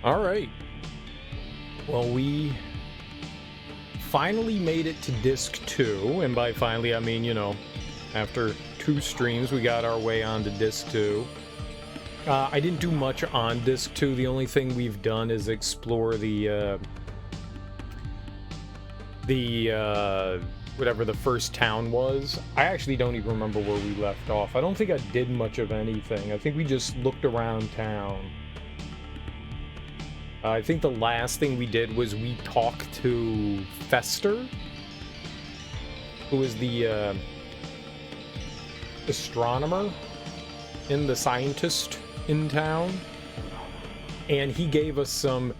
All right. Well, we finally made it to disc 2, and by finally I mean, you know, after 2 streams we got our way onto disc 2. I didn't do much on disc 2. The only thing we've done is explore the whatever the first town was. I actually don't even remember where we left off. I don't think I did much of anything. I think we just looked around town. I think the last thing we did was we talked to Fester, who is the astronomer and the scientist in town, and he gave us some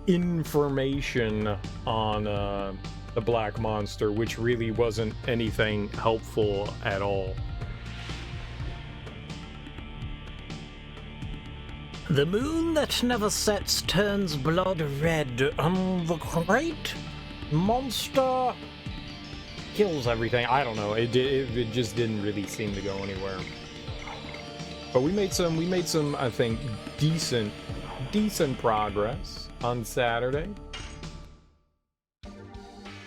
information on the Black Monster, which really wasn't anything helpful at all. The moon that never sets turns blood red. The great monster Kills everything. I don't know. It just didn't really seem to go anywhere. But we made some I think decent progress on Saturday.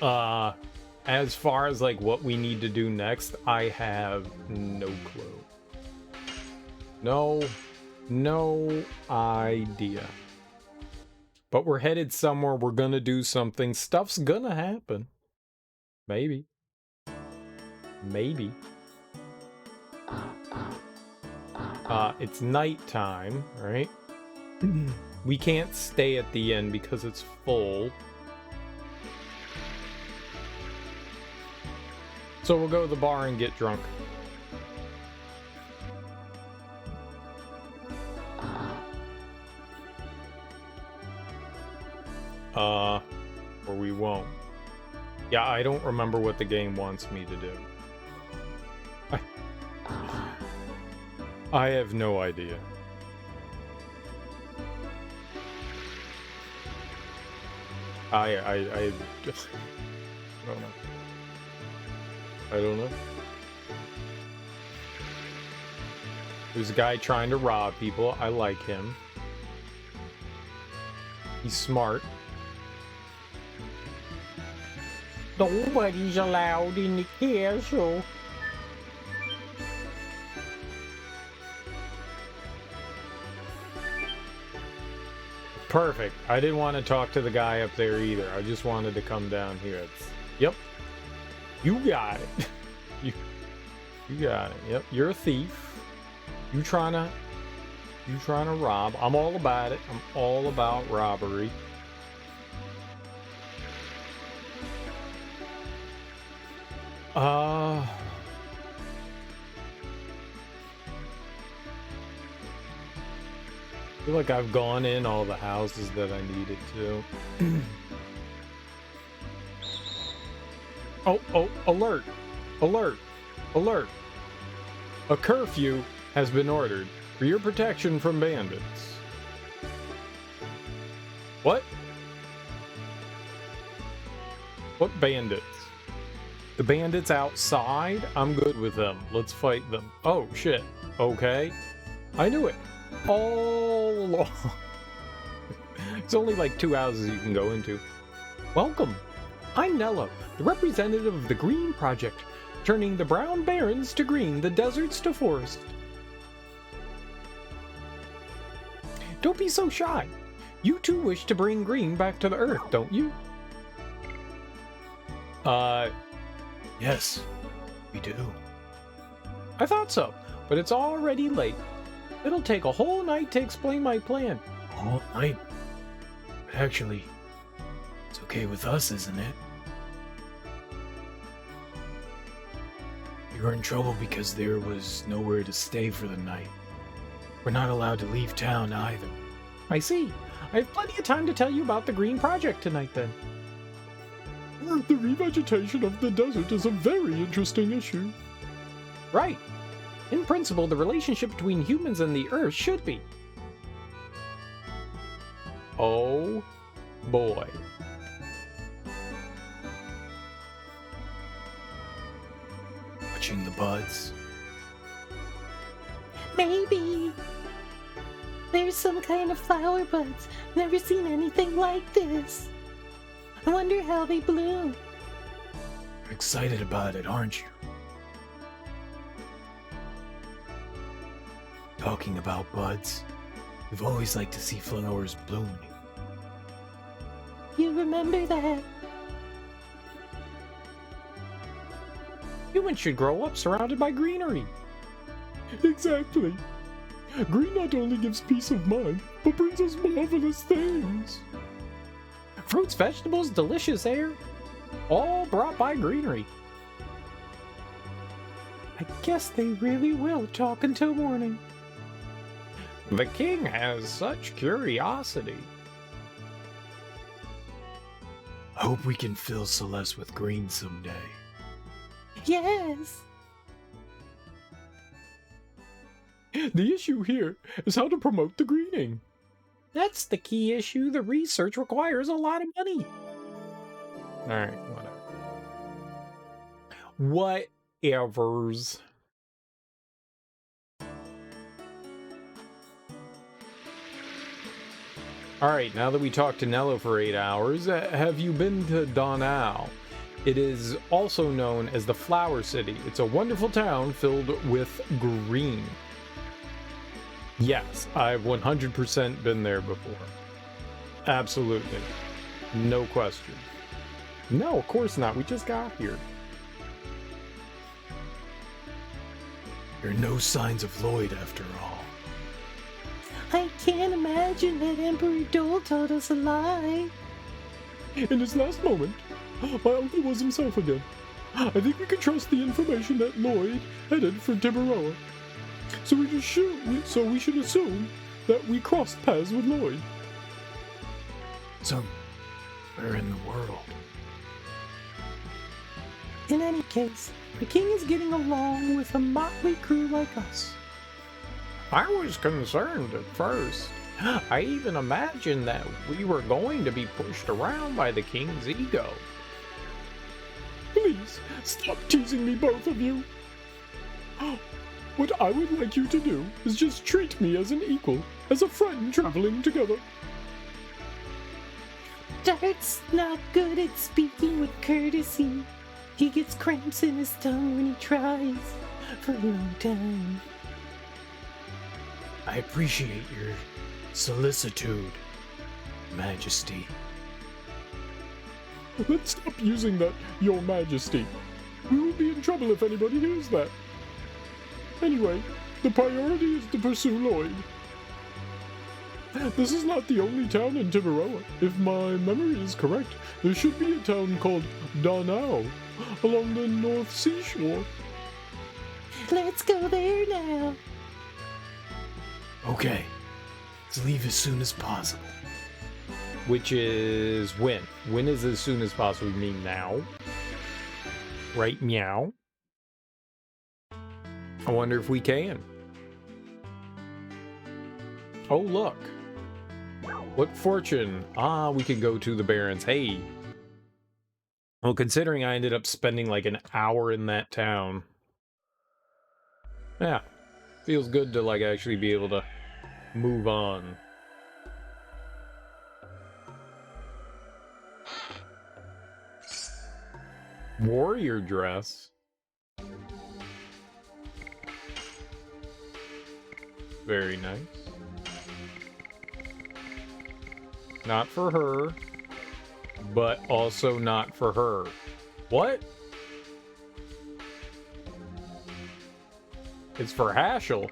As far as like what we need to do next, I have no clue. No idea. But we're headed somewhere. We're gonna do something. Stuff's gonna happen. Maybe. It's nighttime, right? We can't stay at the inn because it's full. So we'll go to the bar and get drunk. Or we won't. Yeah, I don't remember what the game wants me to do. I have no idea. I just don't know. I don't know. There's a guy trying to rob people. I like him. He's smart. Nobody's allowed in the castle. Perfect. I didn't want to talk to the guy up there either. I just wanted to come down here. Yep. You got it. you got it. Yep. You're a thief. You trying to rob. I'm all about it. I'm all about robbery. I feel like I've gone in all the houses that I needed to. Oh, alert! Alert! Alert! A curfew has been ordered for your protection from bandits. What? What bandits? The bandits outside? I'm good with them. Let's fight them. Oh, shit. Okay. I knew it. All along. It's only like 2 houses you can go into. Welcome. I'm Nello, the representative of the Green Project, turning the brown barrens to green, the deserts to forest. Don't be so shy. You too wish to bring green back to the earth, don't you? Yes, we do. I thought so, but it's already late. It'll take a whole night to explain my plan. A whole night? But actually, it's okay with us, isn't it? We were in trouble because there was nowhere to stay for the night. We're not allowed to leave town either. I see. I have plenty of time to tell you about the Green Project tonight, then. The revegetation of the desert is a very interesting issue. Right. In principle, the relationship between humans and the Earth should be. Oh, boy. Watching the buds. Maybe. There's some kind of flower buds. Never seen anything like this. I wonder how they bloom. You're excited about it, aren't you? Talking about buds, we've always liked to see flowers blooming. You remember that? Humans should grow up surrounded by greenery. Exactly. Green not only gives peace of mind, but brings us marvelous things. Fruits, vegetables, delicious air, all brought by greenery. I guess they really will talk until morning. The king has such curiosity. I hope we can fill Celeste with green someday. Yes. The issue here is how to promote the greening. That's the key issue. The research requires a lot of money. Alright, whatever. Whatevers. Alright, now that we talked to Nello for 8 hours, have you been to Donau? It is also known as the Flower City. It's a wonderful town filled with green. Yes, I've 100% been there before. Absolutely. No question. No, of course not. We just got here. There are no signs of Lloyd after all. I can't imagine that Emperor Dole told us a lie. In his last moment, my uncle was himself again. I think we can trust the information that Lloyd headed for Tiburoa. So we should assume that we crossed paths with Lloyd. So, where in the world? In any case, the king is getting along with a motley crew like us. I was concerned at first. I even imagined that we were going to be pushed around by the king's ego. Please, stop teasing me, both of you. What I would like you to do is just treat me as an equal, as a friend traveling together. Dart's not good at speaking with courtesy. He gets cramps in his tongue when he tries for a long time. I appreciate your solicitude, Majesty. Let's stop using that, Your Majesty. We will be in trouble if anybody hears that. Anyway, the priority is to pursue Lloyd. This is not the only town in Tiburoa. If my memory is correct, there should be a town called Donau along the North Seashore. Let's go there now. Okay, let's leave as soon as possible. Which is when? When is as soon as possible? You mean now? Right, meow? I wonder if we can. Oh, look. What fortune? Ah, we could go to the Barons. Hey. Well, considering I ended up spending like an hour in that town. Yeah. Feels good to like actually be able to move on. Warrior dress. Very nice. Not for her, but also not for her. What? It's for Haschel.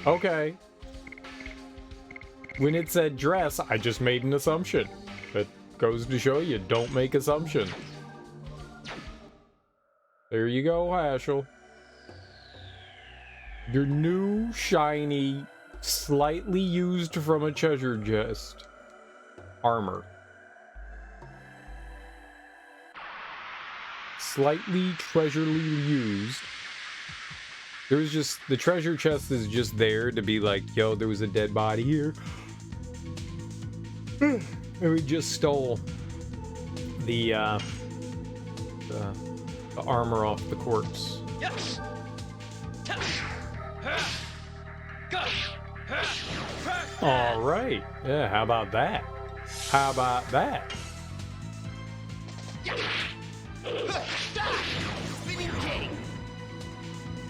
Okay. When it said dress, I just made an assumption. That goes to show you, don't make assumptions. There you go, Haschel. Your new, shiny, slightly used from a treasure chest armor. Slightly treasurely used. There's just, the treasure chest is just there to be like, yo, there was a dead body here. And we just stole the the armor off the corpse. All right. Yeah, how about that? How about that?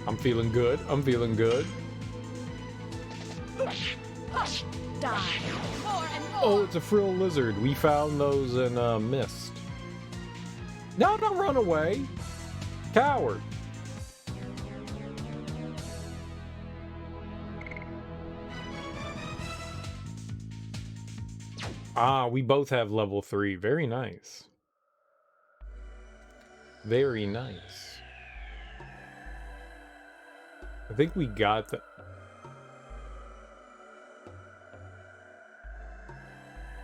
I'm feeling good. I'm feeling good. Oh, it's a frill lizard. We found those in mist. No, don't run away. Coward. Ah, we both have level 3. Very nice. Very nice. I think we got the...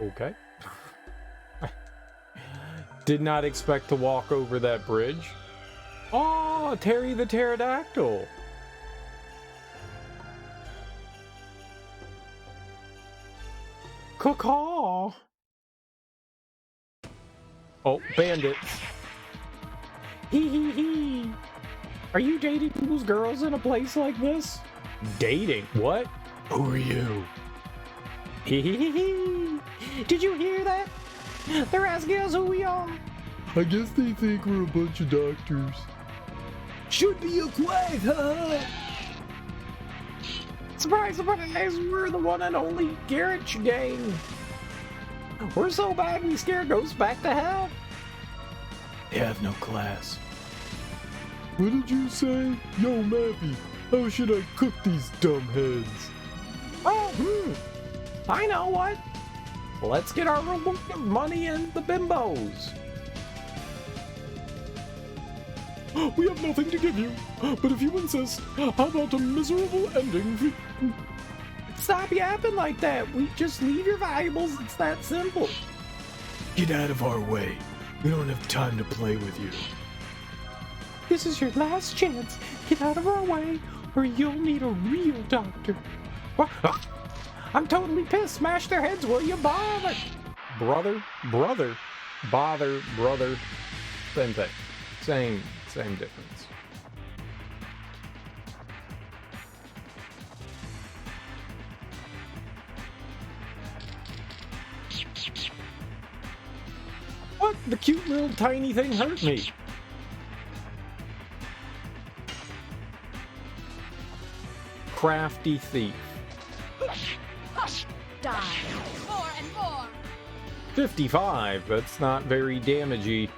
Okay. Did not expect to walk over that bridge. Oh, Terry the Pterodactyl. Caw. Oh, bandits. Hee. Are you dating those girls in a place like this? Dating? What? Who are you? Hee. Did you hear that? They're asking us who we are. I guess they think we're a bunch of doctors. Should be a quack, huh? Surprise, we're the one and only Garage Gang. We're so bad we scare ghosts back to hell. They have no class. What did you say? Yo, Mappy, how should I cook these dumb heads? Oh, I know what. Let's get our reward of money and the bimbos. We have nothing to give you, but if you insist, how about a miserable ending? Stop yapping like that. We just leave your valuables. It's that simple. Get out of our way. We don't have time to play with you. This is your last chance. Get out of our way, or you'll need a real doctor. What? I'm totally pissed. Smash their heads, will you? Bother. Brother. Bother, brother. Same thing. Same difference. What? The cute little tiny thing hurt me. Crafty thief. Die. More and more. 55. That's not very damagey.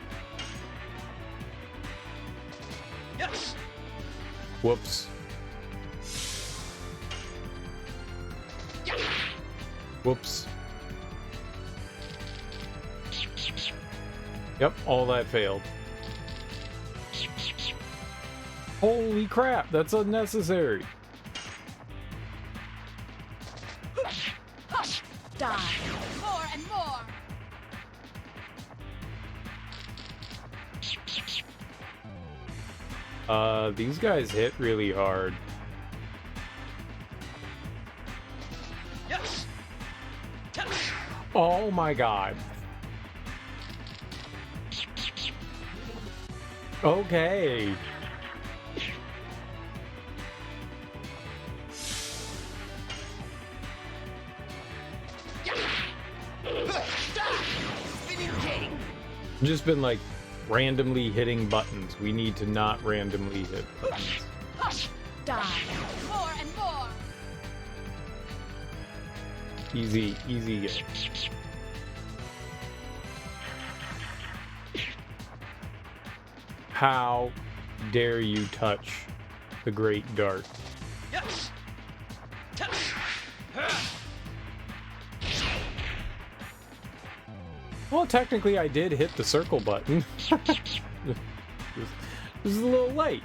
Yes. Whoops. Whoops. Yep, all that failed. Holy crap, that's unnecessary. Die. More and more. These guys hit really hard. Yes. Oh my god. Okay. Just been like randomly hitting buttons. We need to not randomly hit buttons. Die. More and more. Easy get. How dare you touch the great dart? Yes. Well, technically I did hit the circle button. This is a little late.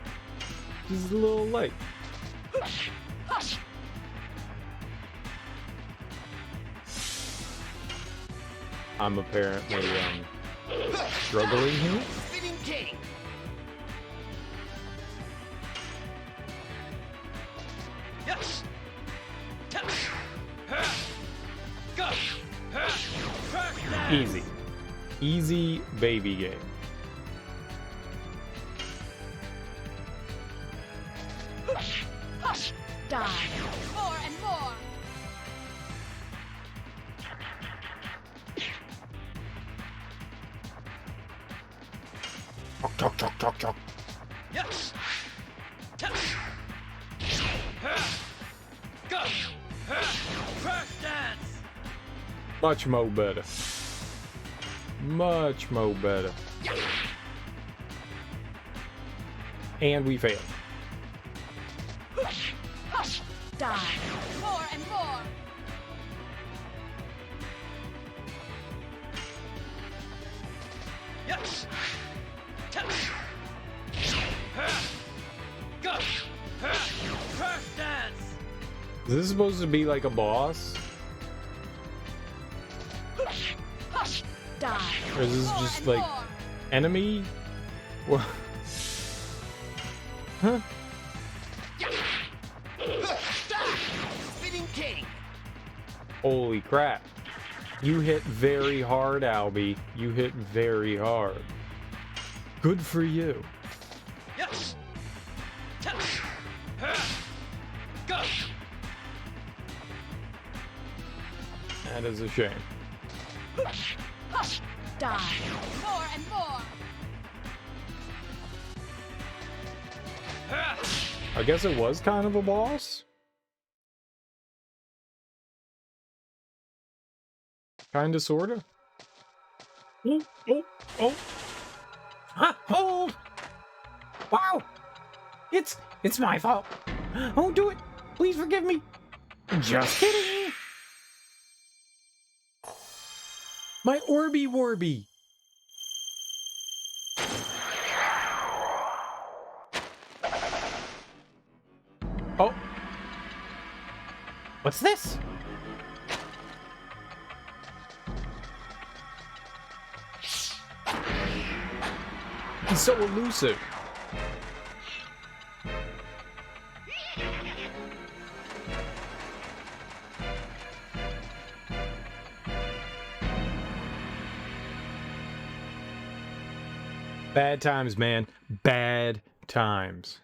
I'm apparently struggling here. Yes. Easy baby game. Chok, chok, chok, chok. Yes. Go. Crash dance. Much more better. Much more better. And we failed. Die. More and more. Yes. Go. Crash dance. Is this supposed to be like a boss? Die. Or is this More just and like more. enemy? What? Huh? Spinning king. Holy crap. You hit very hard, Albie. You hit very hard. Good for you. Yes. Go. That is a shame. Die. More and more. I guess it was kind of a boss. Kinda, sorta. Oh, oh, oh. Huh, hold! Wow! It's my fault. Don't do it. Please forgive me. Just kidding. My Orby Warby! Oh! What's this? He's so elusive. Bad times, man. Bad times.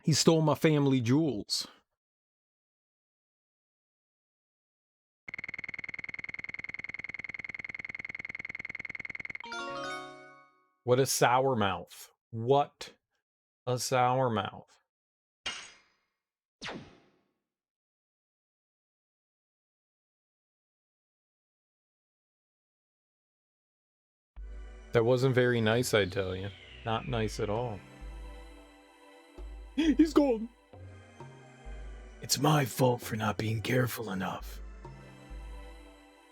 He stole my family jewels. What a sour mouth. What a sour mouth. That wasn't very nice, I tell you. Not nice at all. He's gone. It's my fault for not being careful enough.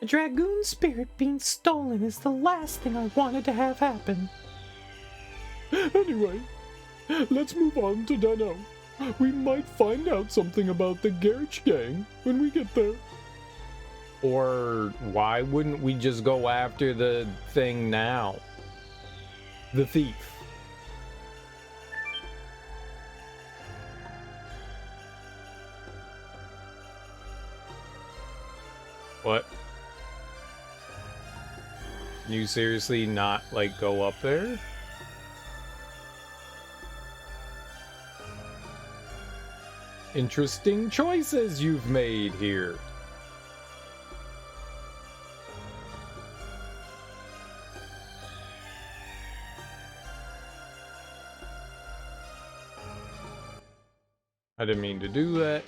A dragoon spirit being stolen is the last thing I wanted to have happen. Anyway, let's move on to Dano. We might find out something about the Garage Gang when we get there. Or why wouldn't we just go after the thing now? The thief. What? You seriously not, like, go up there? Interesting choices you've made here. I didn't mean to do that.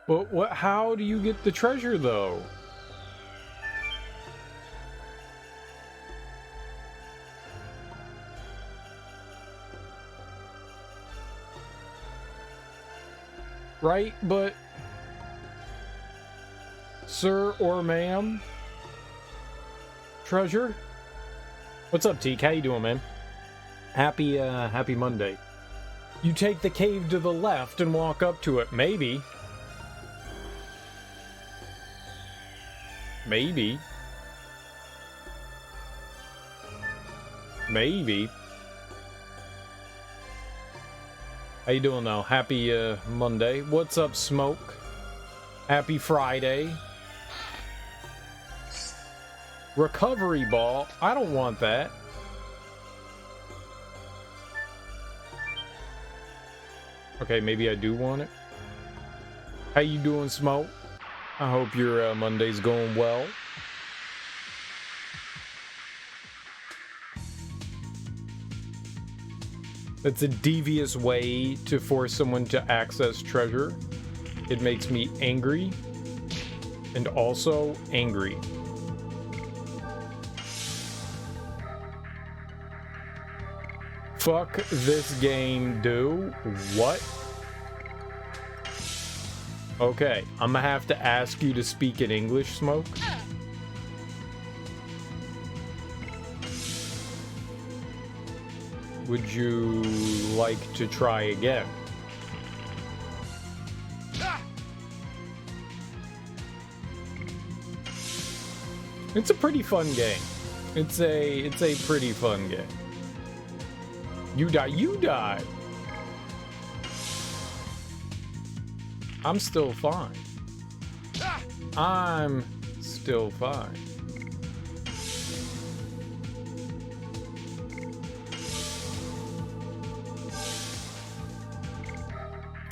But what? How do you get the treasure, though? Right, but... Sir or ma'am? Treasure? What's up, Teak? How you doing, man? Happy Monday. You take the cave to the left and walk up to it. Maybe. Maybe. Maybe. How you doing now? Happy Monday. What's up, Smoke? Happy Friday. Recovery ball. I don't want that. Okay, maybe I do want it. How you doing, Smoke? I hope your Monday's going well. That's a devious way to force someone to access treasure. It makes me angry and also angry. Fuck this game, do what? Okay, I'm gonna have to ask you to speak in English, Smoke. Would you like to try again? It's a pretty fun game. It's a pretty fun game. You die. I'm still fine. I'm still fine.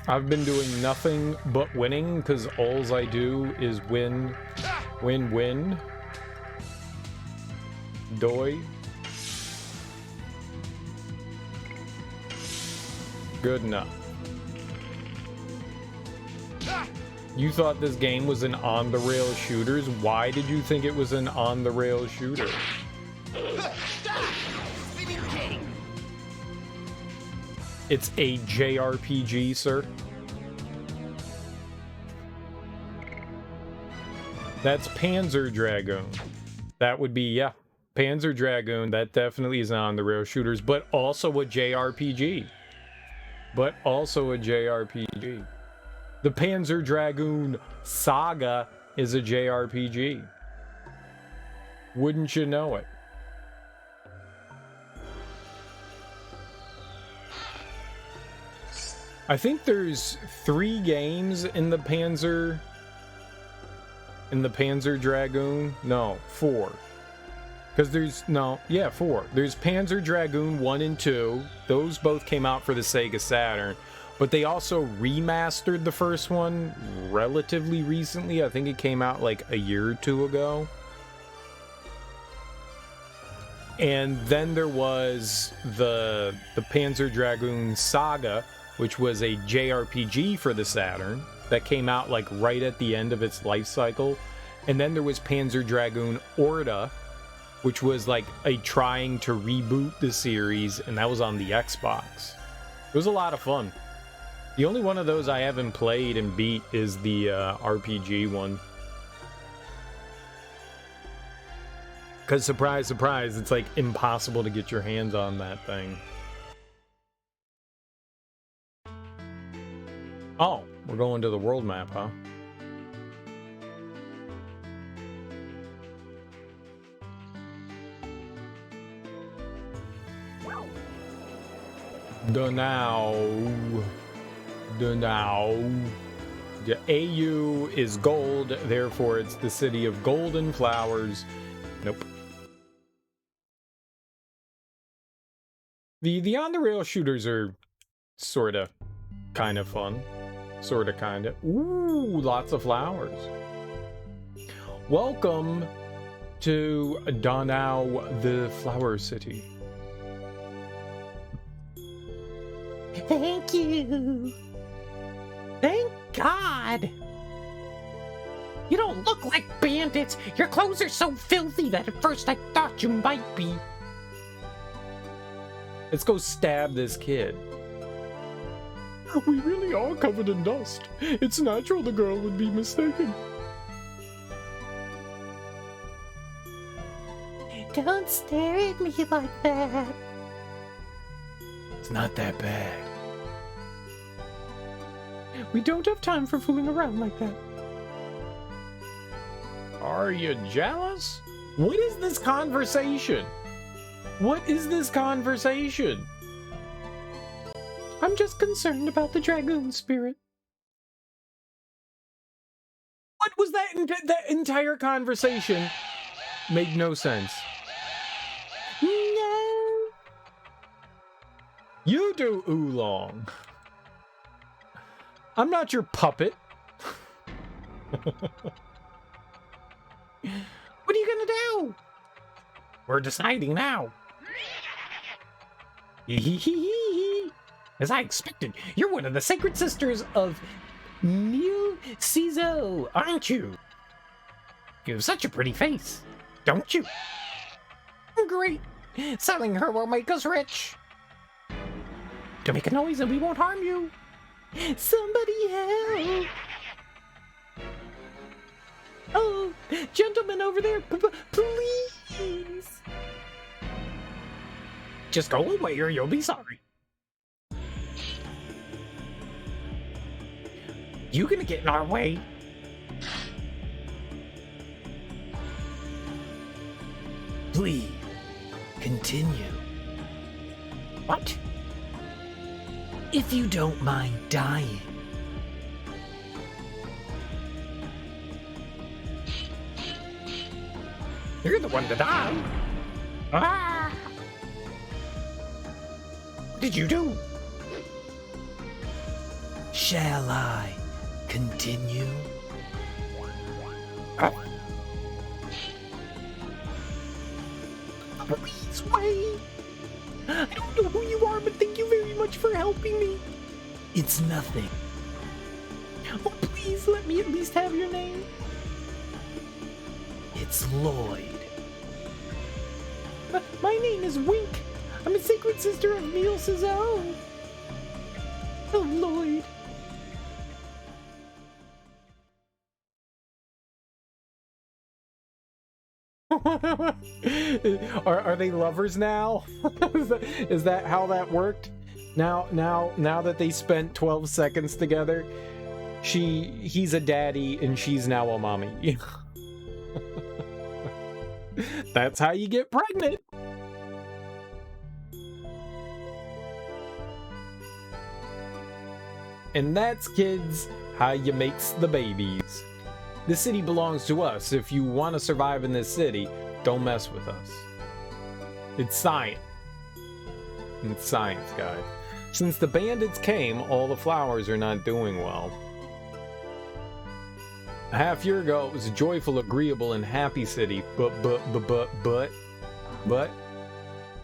I've been doing nothing but winning because alls I do is win, win, win. Doi. Good enough. You thought this game was an on-the-rail shooter? Why did you think it was an on-the-rail shooter? It's a JRPG, sir. That's Panzer Dragoon. That would be, yeah, Panzer Dragoon. That definitely is on the rail shooters, but also a JRPG. The Panzer Dragoon Saga is a JRPG. Wouldn't you know it? I think there's 3 games in the Panzer Dragoon. No, 4. Because there's 4. There's Panzer Dragoon 1 and 2. Those both came out for the Sega Saturn. But they also remastered the first one relatively recently. I think it came out like a year or 2 ago. And then there was the Panzer Dragoon Saga, which was a JRPG for the Saturn that came out like right at the end of its life cycle. And then there was Panzer Dragoon Orta, which was like a trying to reboot the series, and that was on the Xbox. It was a lot of fun. The only one of those I haven't played and beat is the RPG one. Because surprise, surprise, it's like impossible to get your hands on that thing. Oh, we're going to the world map, huh? The AU is gold, therefore it's the city of golden flowers. Nope. The on-the-rail shooters are sorta, kinda fun. Sorta, kinda. Ooh, lots of flowers. Welcome to Donau, the flower city. Thank you. Thank God. You don't look like bandits. Your clothes are so filthy that at first I thought you might be. Let's go stab this kid. We really are covered in dust. It's natural the girl would be mistaken. Don't stare at me like that. It's not that bad. We don't have time for fooling around like that. Are you jealous? What is this conversation? What is this conversation? I'm just concerned about the dragoon spirit. What was that? That entire conversation made no sense. No. You do oolong. I'm not your puppet. What are you gonna do? We're deciding now. As I expected, you're one of the sacred sisters of Neil Cizo, aren't you? You have such a pretty face, don't you? Great. Selling her will make us rich. Don't make a noise and we won't harm you. Somebody help. Oh, gentlemen over there, please. Just go away or you'll be sorry. You gonna get in our way? Please, continue. What? If you don't mind dying. You're the one to die. Ah! What did you do? Shall I continue? Please wait. I don't know who you are, but thank you very much for helping me. It's nothing. Oh, please let me at least have your name. It's Lloyd. My name is Wink. I'm a sacred sister of Neil Cizo. Oh, Lloyd. Are they lovers now? is that how that worked? Now that they spent 12 seconds together, he's a daddy and she's now a mommy. That's how you get pregnant. And that's, kids, how you makes the babies. The city belongs to us. If you want to survive in this city, don't mess with us. It's science. It's science, guys. Since the bandits came, all the flowers are not doing well. A half year ago, it was a joyful, agreeable, and happy city. But.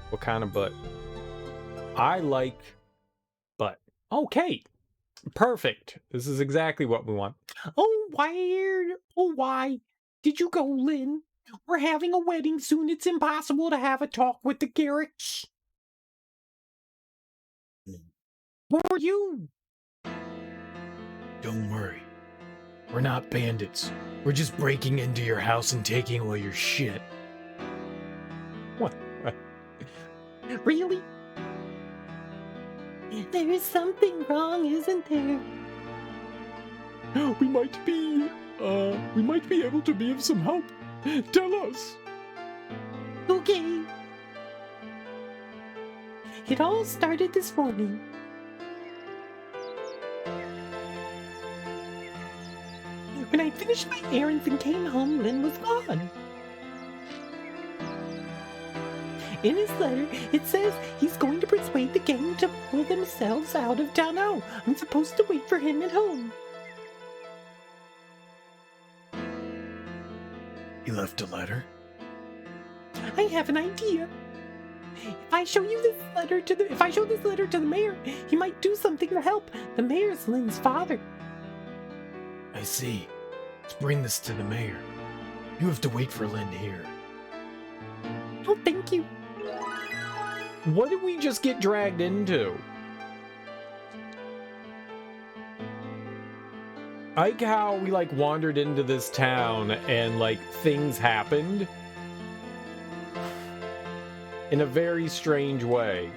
What kind of butt? I like butt. Okay. Perfect. This is exactly what we want. Oh, weird. Oh, why? Did you go, Lynn? We're having a wedding soon. It's impossible to have a talk with the Garricks. Who are you? Don't worry. We're not bandits. We're just breaking into your house and taking all your shit. What? Really? There is something wrong, isn't there? We might be able to be of some help. Tell us. Okay. It all started this morning. When I finished my errands and came home, Lynn was gone. In his letter, it says he's going to persuade the gang to pull themselves out of town. Now, I'm supposed to wait for him at home. He left a letter? I have an idea. If I show this letter to the mayor, he might do something to help. The mayor's Lynn's father. I see. Let's bring this to the mayor. You have to wait for Lynn here. Oh, thank you. What did we just get dragged into? I like how we wandered into this town and things happened in a very strange way.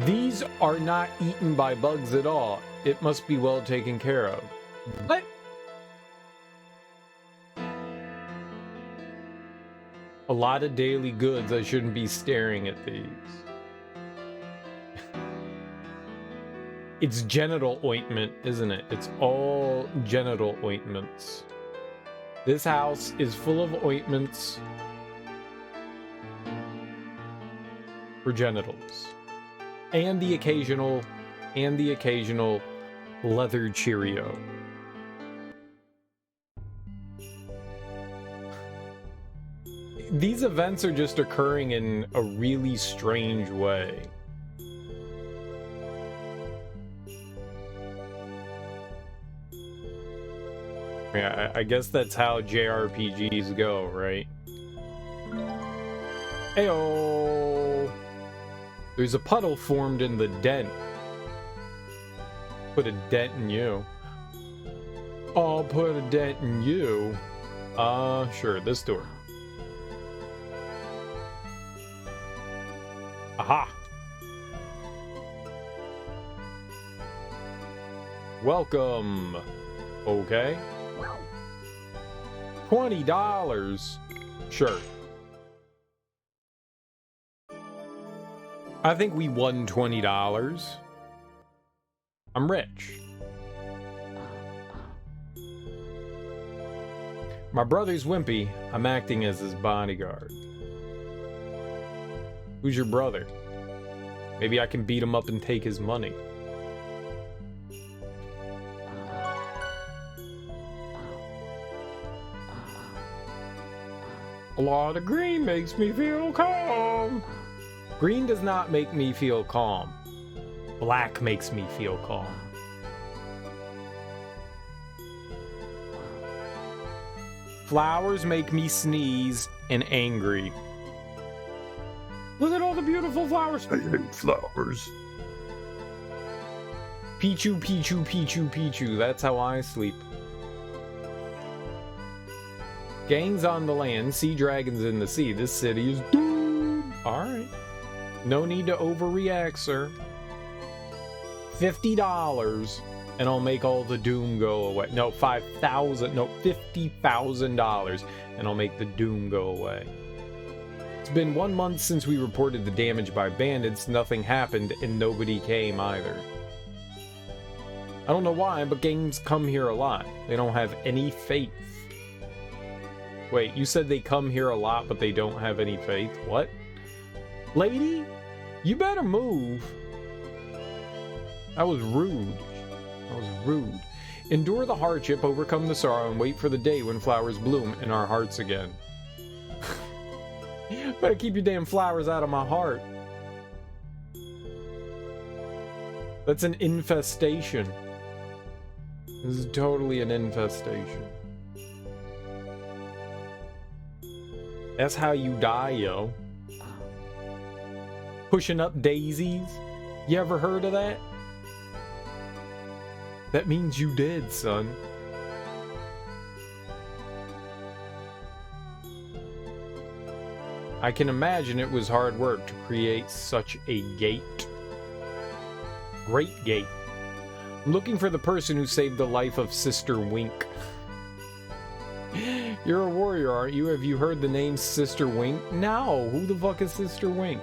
These are not eaten by bugs at all. It must be well taken care of. What? A lot of daily goods. I shouldn't be staring at these. It's genital ointment, isn't it? It's all genital ointments. This house is full of ointments for genitals. And the occasional leather Cheerio. These events are just occurring in a really strange way. Yeah, I guess that's how JRPGs go, right? Ayo! There's a puddle formed in the dent. Put a dent in you. I'll put a dent in you. Sure, this door. Aha! Welcome! Okay. $20. Sure. I think we won $20. I'm rich. My brother's wimpy. I'm acting as his bodyguard. Who's your brother? Maybe I can beat him up and take his money. A lot of green makes me feel calm. Green does not make me feel calm. Black makes me feel calm. Flowers make me sneeze and angry. Look at all the beautiful flowers. I hate flowers. Pichu, Pichu, Pichu, Pichu. That's how I sleep. Gangs on the land, sea dragons in the sea. This city is doomed. Alright. No need to overreact, sir. $50 and I'll make all the doom go away. No, $5,000. No, $50,000 and I'll make the doom go away. It's been 1 month since we reported the damage by bandits. Nothing happened and nobody came either. I don't know why, but gangs come here a lot. They don't have any faith. Wait, you said they come here a lot, but they don't have any faith? What? Lady, you better move. That was rude. That was rude. Endure the hardship, overcome the sorrow, and wait for the day when flowers bloom in our hearts again. Better keep your damn flowers out of my heart. That's an infestation. This is totally an infestation. That's how you die, yo. Pushing up daisies? You ever heard of that? That means you dead, son. I can imagine it was hard work to create such a gate. Great gate. I'm looking for the person who saved the life of Sister Wink. You're a warrior, aren't you? Have you heard the name Sister Wink? No. Who the fuck is Sister Wink?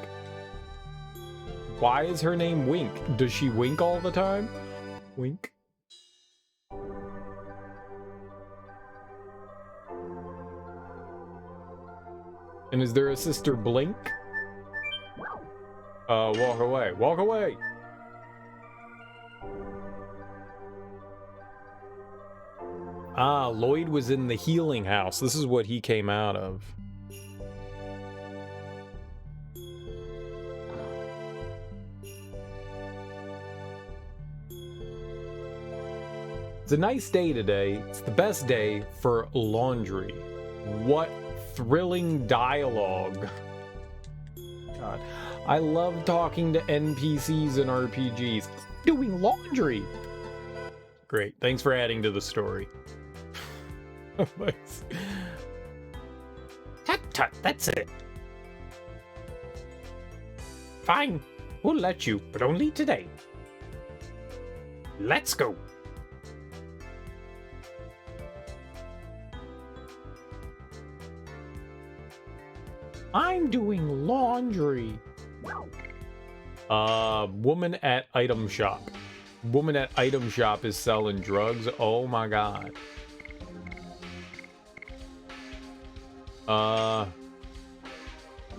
Why is her name Wink? Does she wink all the time? Wink. And is there a Sister Blink? Walk away. Walk away! Ah, Lloyd was in the healing house. This is what he came out of. It's a nice day today. It's the best day for laundry. What thrilling dialogue. God, I love talking to NPCs in RPGs. Doing laundry. Great. Thanks for adding to the story. Tut tut, that's it. Fine, we'll let you, but only today. Let's go. I'm doing laundry. Woman at item shop. Woman at item shop is selling drugs. Oh my god.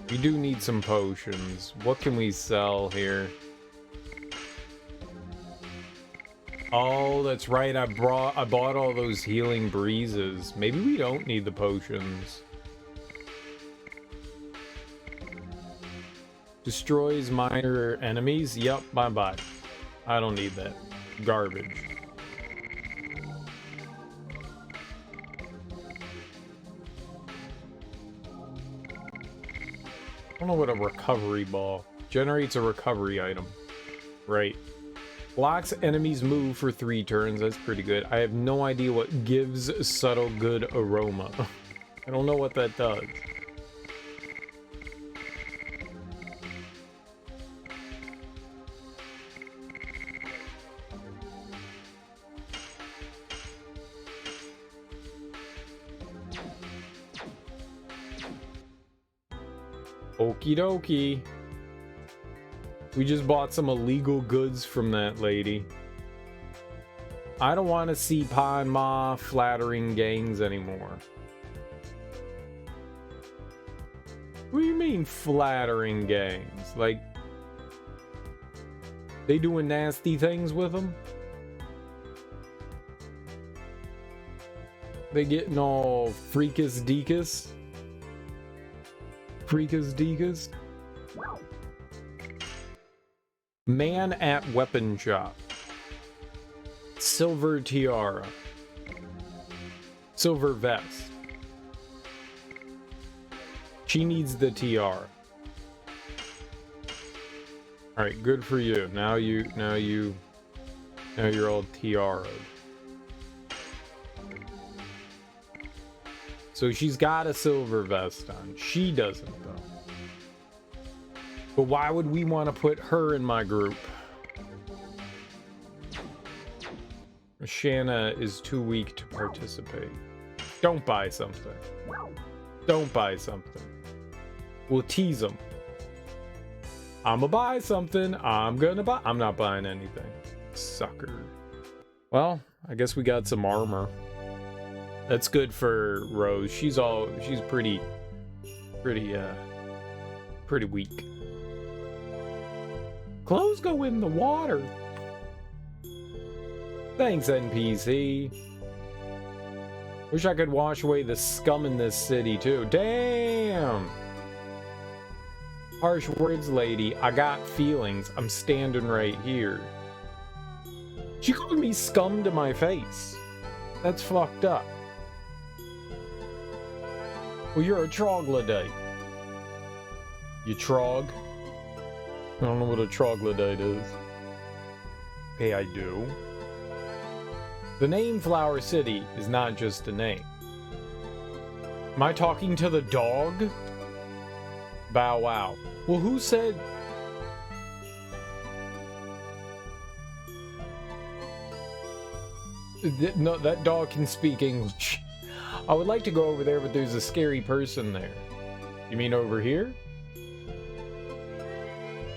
We do need some potions. What can we sell here? Oh, that's right. I bought all those healing breezes. Maybe we don't need the potions. Destroys minor enemies. Yep, bye-bye. I don't need that. Garbage. I don't know what a recovery ball. Generates a recovery item. Right. Blocks enemies move for 3 turns. That's pretty good. I have no idea what gives subtle good aroma. I don't know what that does. Okie dokie. We just bought some illegal goods from that lady. I don't want to see Pa and Ma flattering gangs anymore. What do you mean flattering gangs? Like, they doing nasty things with them? They getting all freakus deakus? Freakus deakus? Man at weapon shop. Silver tiara. Silver vest. She needs the tiara. Alright, good for you. Now you're all tiara'd. So she's got a silver vest on. She doesn't, though. But why would we want to put her in my group? Shanna is too weak to participate. Don't buy something. Don't buy something. We'll tease them. I'ma buy something. I'm not buying anything. Sucker. Well, I guess we got some armor. That's good for Rose. She's pretty weak. Clothes go in the water. Thanks, NPC. Wish I could wash away the scum in this city, too. Damn! Harsh words, lady. I got feelings. I'm standing right here. She called me scum to my face. That's fucked up. Well, you're a troglodyte. You trog? I don't know what a troglodyte is. Okay, I do. The name Flower City is not just a name. Am I talking to the dog? Bow wow. Well, who said... No, that dog can speak English. I would like to go over there, but there's a scary person there. You mean over here?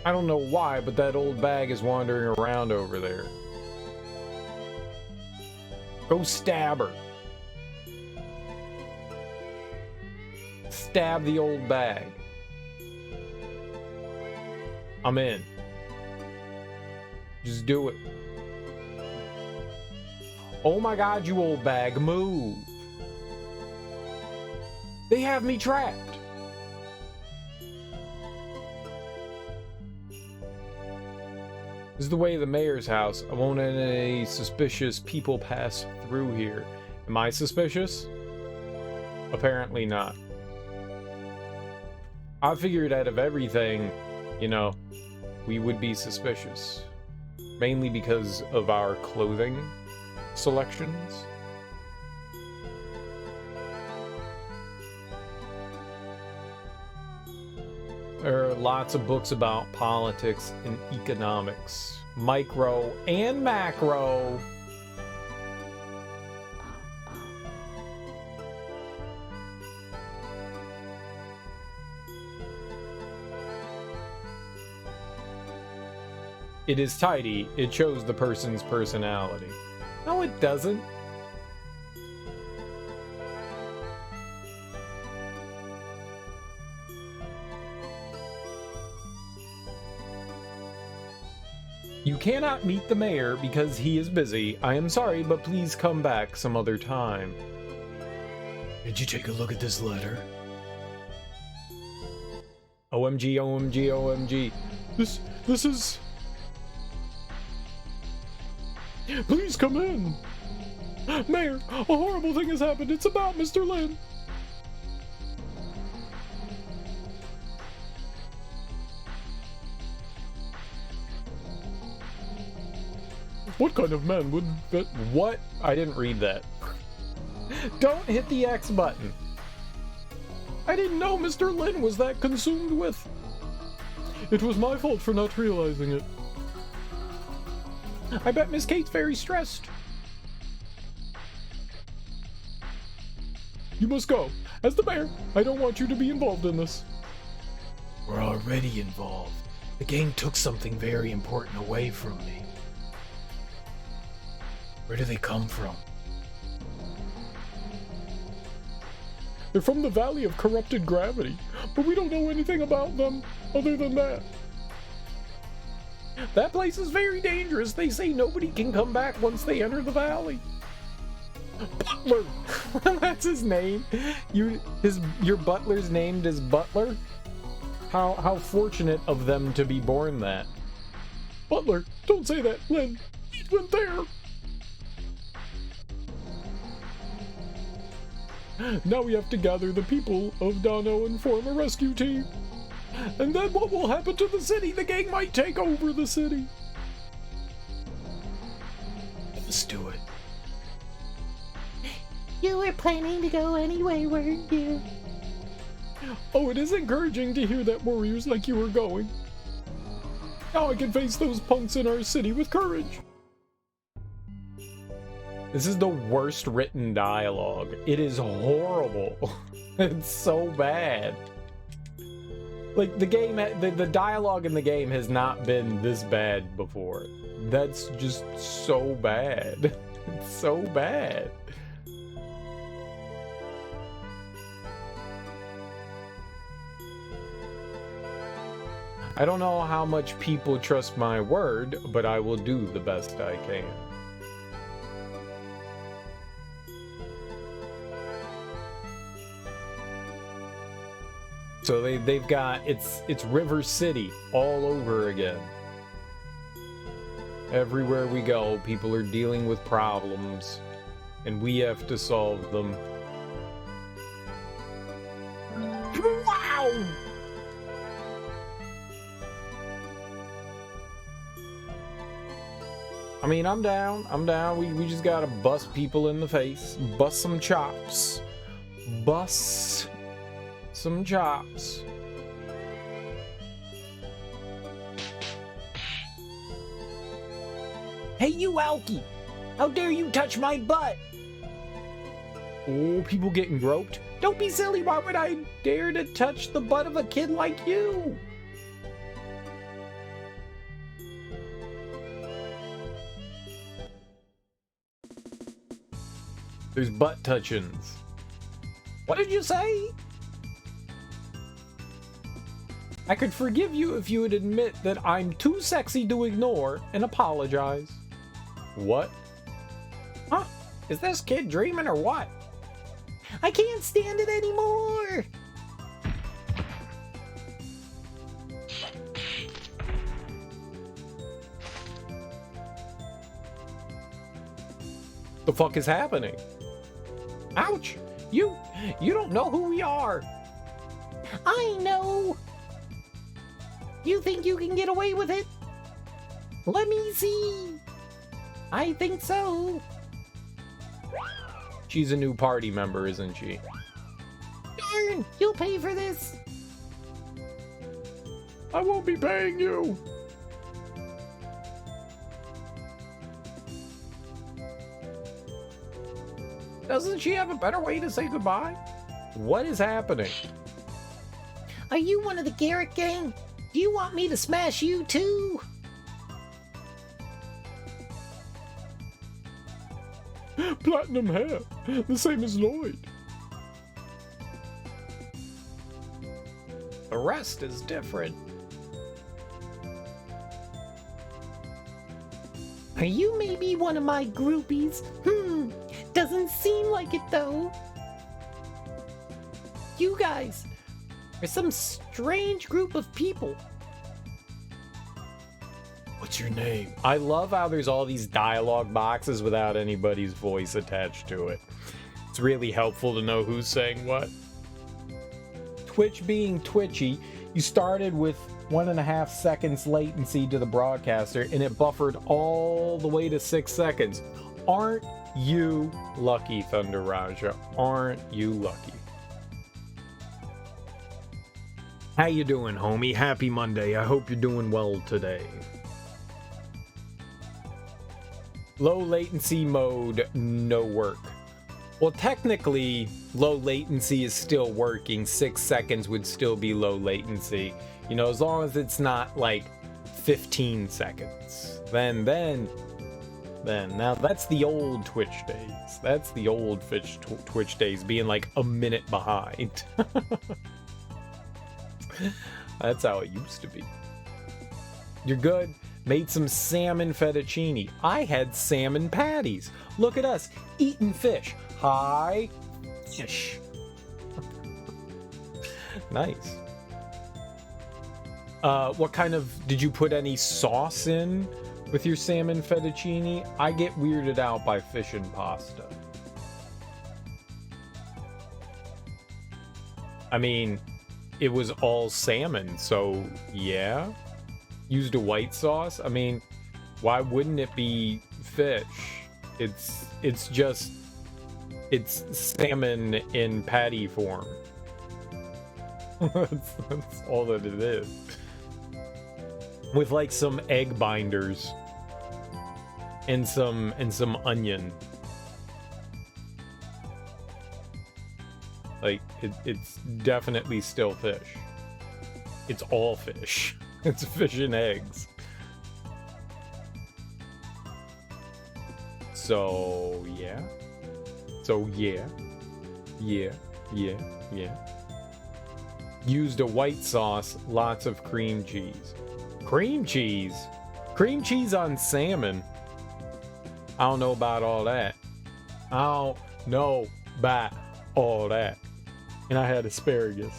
I don't know why, but that old bag is wandering around over there. Go stab her. Stab the old bag. I'm in. Just do it. Oh my god, you old bag, move. They have me trapped. This is the way of the mayor's house. I won't let any suspicious people pass through here. Am I suspicious? Apparently not. I figured out of everything, you know, we would be suspicious. Mainly because of our clothing selections. There are lots of books about politics and economics, micro and macro. It is tidy. It shows the person's personality. No, it doesn't. You cannot meet the mayor because he is busy. I am sorry, but please come back some other time. Did you take a look at this letter? OMG, OMG, OMG. This is... Please come in. Mayor, a horrible thing has happened. It's about Mr. Lin. What kind of man would bet? What? I didn't read that. Don't hit the X button. I didn't know Mr. Lin was that consumed with. It was my fault for not realizing it. I bet Miss Kate's very stressed. You must go. As the mayor, I don't want you to be involved in this. We're already involved. The gang took something very important away from me. Where do they come from? They're from the Valley of Corrupted Gravity, but we don't know anything about them other than that. That place is very dangerous. They say nobody can come back once they enter the valley. Butler! That's his name. Your butler's named as Butler? How fortunate of them to be born that. Butler, don't say that, Lin. He went there. Now we have to gather the people of Dano and form a rescue team. And then what will happen to the city? The gang might take over the city. Let's do it. You were planning to go anyway, weren't you? Oh, it is encouraging to hear that warriors like you are going. Now I can face those punks in our city with courage. This is the worst written dialogue. It is horrible. It's so bad. Like, the game, the dialogue in the game has not been this bad before. That's just so bad. It's so bad. I don't know how much people trust my word, but I will do the best I can. So they've got, it's River City all over again. Everywhere we go, people are dealing with problems, and we have to solve them. Wow! I mean, I'm down. We just gotta bust people in the face. Bust some chops. Bust some chops. Hey, you Alki! How dare you touch my butt? Oh, people getting groped? Don't be silly, why would I dare to touch the butt of a kid like you? There's butt touchings. What did you say? I could forgive you if you would admit that I'm too sexy to ignore and apologize. What? Huh? Is this kid dreaming or what? I can't stand it anymore! The fuck is happening? Ouch! You don't know who we are! I know! You think you can get away with it? Let me see! I think so! She's a new party member, isn't she? Darn! You'll pay for this! I won't be paying you. Doesn't she have a better way to say goodbye? What is happening? Are you one of the Garrett gang? Do you want me to smash you too? Platinum hair, the same as Lloyd. The rest is different. Are you maybe one of my groupies? Doesn't seem like it though. You guys are some strange group of people. What's your name? I love how there's all these dialogue boxes without anybody's voice attached to it. It's really helpful to know who's saying what. Twitch being twitchy, you started with 1.5 seconds latency to the broadcaster and it buffered all the way to 6 seconds. Aren't you lucky, Thunder Raja? Aren't you lucky? How you doing, homie? Happy Monday. I hope you're doing well today. Low latency mode, no work. Well, technically, low latency is still working. 6 seconds would still be low latency. You know, as long as it's not like 15 seconds. Then, now that's the old Twitch days. That's the old Twitch days, being like a minute behind. That's how it used to be. You're good. Made some salmon fettuccine. I had salmon patties. Look at us, eating fish. Hi, fish. Nice. What kind of, did you put any sauce in with your salmon fettuccine? I get weirded out by fish and pasta. I mean, it was all salmon, so yeah. Used a white sauce. I mean, why wouldn't it be fish? It's just salmon in patty form. that's all that it is. With like some egg binders and some onion. Like it's definitely still fish. It's all fish. It's fish and eggs. So yeah. Yeah. Used a white sauce, lots of cream cheese. Cream cheese? Cream cheese on salmon? I don't know about all that. I don't know about all that. And I had asparagus.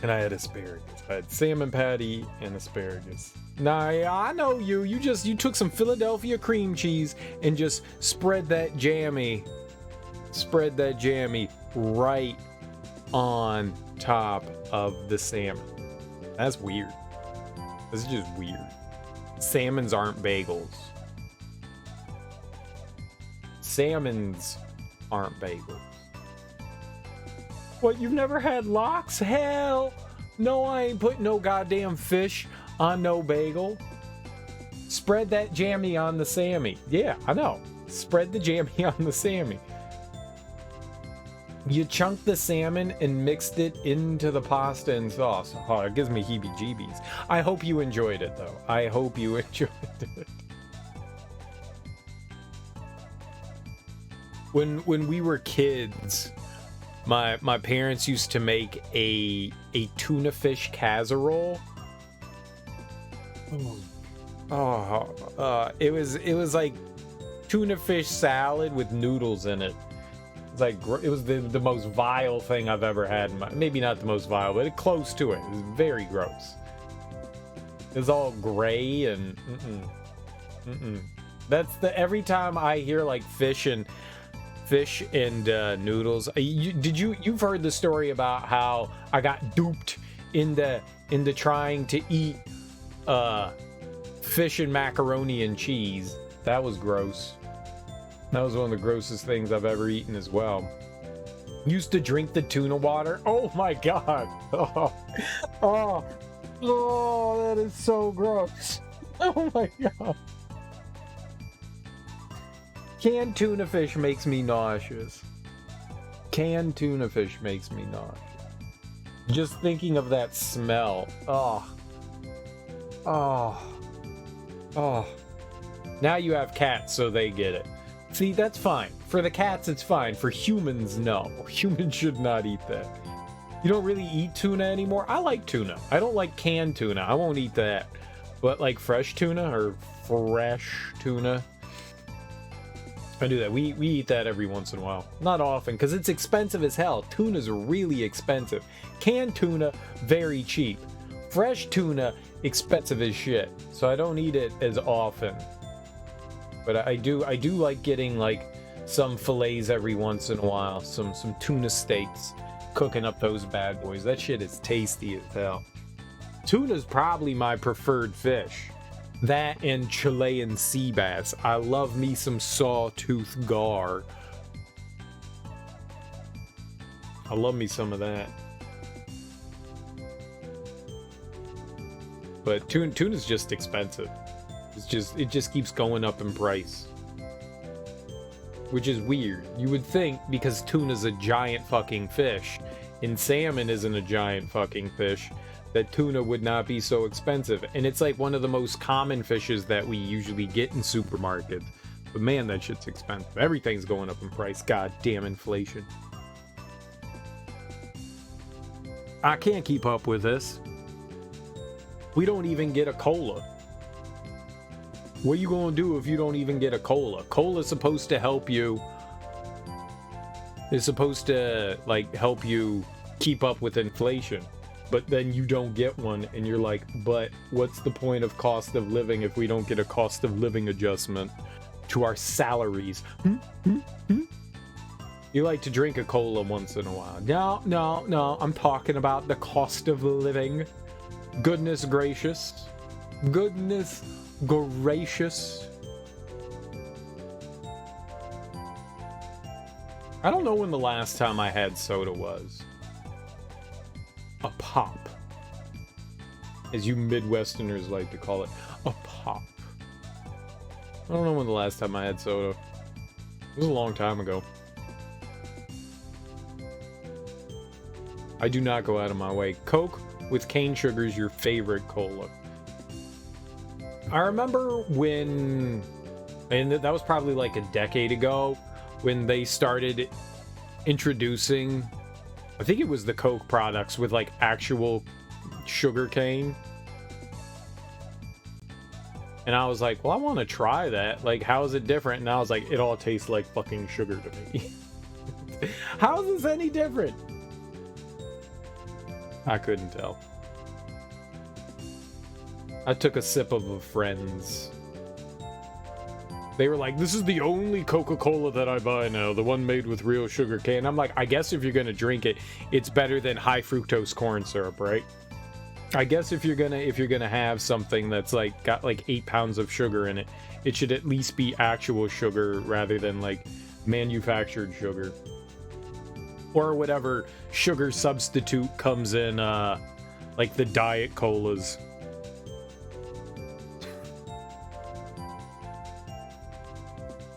I had salmon patty and asparagus. Nah, yeah, I know you. You took some Philadelphia cream cheese and just spread that jammy right on top of the salmon. That's weird. This is just weird. Salmons aren't bagels. Salmons aren't bagels. What, you've never had lox? Hell no, I ain't putting no goddamn fish on no bagel. Spread that jammy on the Sammy. Yeah, I know. Spread the jammy on the Sammy. You chunked the salmon and mixed it into the pasta and sauce. Oh, it gives me heebie-jeebies. I hope you enjoyed it, though. I hope you enjoyed it. When we were kids, my parents used to make a tuna fish casserole. It was like tuna fish salad with noodles in it. It's like it was the most vile thing I've ever had. Maybe not the most vile, but close to it. It was very gross. It was all gray and That's every time I hear like fish and noodles. You've heard the story about how I got duped into trying to eat fish and macaroni and cheese. That was gross. That was one of the grossest things I've ever eaten as well. Used to drink the tuna water. Oh my god. Oh, that is so gross. Oh my god. Canned tuna fish makes me nauseous. Canned tuna fish makes me nauseous. Just thinking of that smell. Oh. Now you have cats, so they get it. See, that's fine. For the cats, it's fine. For humans, no. Humans should not eat that. You don't really eat tuna anymore? I like tuna. I don't like canned tuna. I won't eat that. But like fresh tuna or fresh tuna, I do that. We eat that every once in a while. Not often, because it's expensive as hell. Tuna's really expensive. Canned tuna, very cheap. Fresh tuna, expensive as shit. So I don't eat it as often. But I do like getting like some fillets every once in a while. Some tuna steaks. Cooking up those bad boys. That shit is tasty as hell. Tuna's probably my preferred fish. That and Chilean sea bass. I love me some sawtooth gar. I love me some of that. But tuna's just expensive. It just keeps going up in price. Which is weird. You would think because tuna's a giant fucking fish and salmon isn't a giant fucking fish, that tuna would not be so expensive. And it's like one of the most common fishes that we usually get in supermarkets. But man, that shit's expensive. Everything's going up in price. God damn inflation. I can't keep up with this. We don't even get a cola. What are you gonna do if you don't even get a cola? Cola's supposed to help you. It's supposed to like help you keep up with inflation. But then you don't get one, and you're like, but what's the point of cost of living if we don't get a cost of living adjustment to our salaries? You like to drink a cola once in a while. No, I'm talking about the cost of living. Goodness gracious. Goodness gracious. I don't know when the last time I had soda was. A pop, as you Midwesterners like to call it, a pop. I don't know when the last time I had soda. It was a long time ago. I do not go out of my way. Coke with cane sugar is your favorite cola. I remember when, and that was probably like a decade ago, when they started introducing, I think it was the Coke products with like actual sugar cane. And I was like, well, I want to try that. Like, how is it different? And I was like, it all tastes like fucking sugar to me. How is this any different? I couldn't tell. I took a sip of a friend's. They were like, this is the only Coca-Cola that I buy now, the one made with real sugar cane. I'm like, I guess if you're gonna drink it, it's better than high fructose corn syrup, right? I guess if you're gonna have something that's like got like 8 pounds of sugar in it, it should at least be actual sugar rather than like manufactured sugar. Or whatever sugar substitute comes in like the diet colas.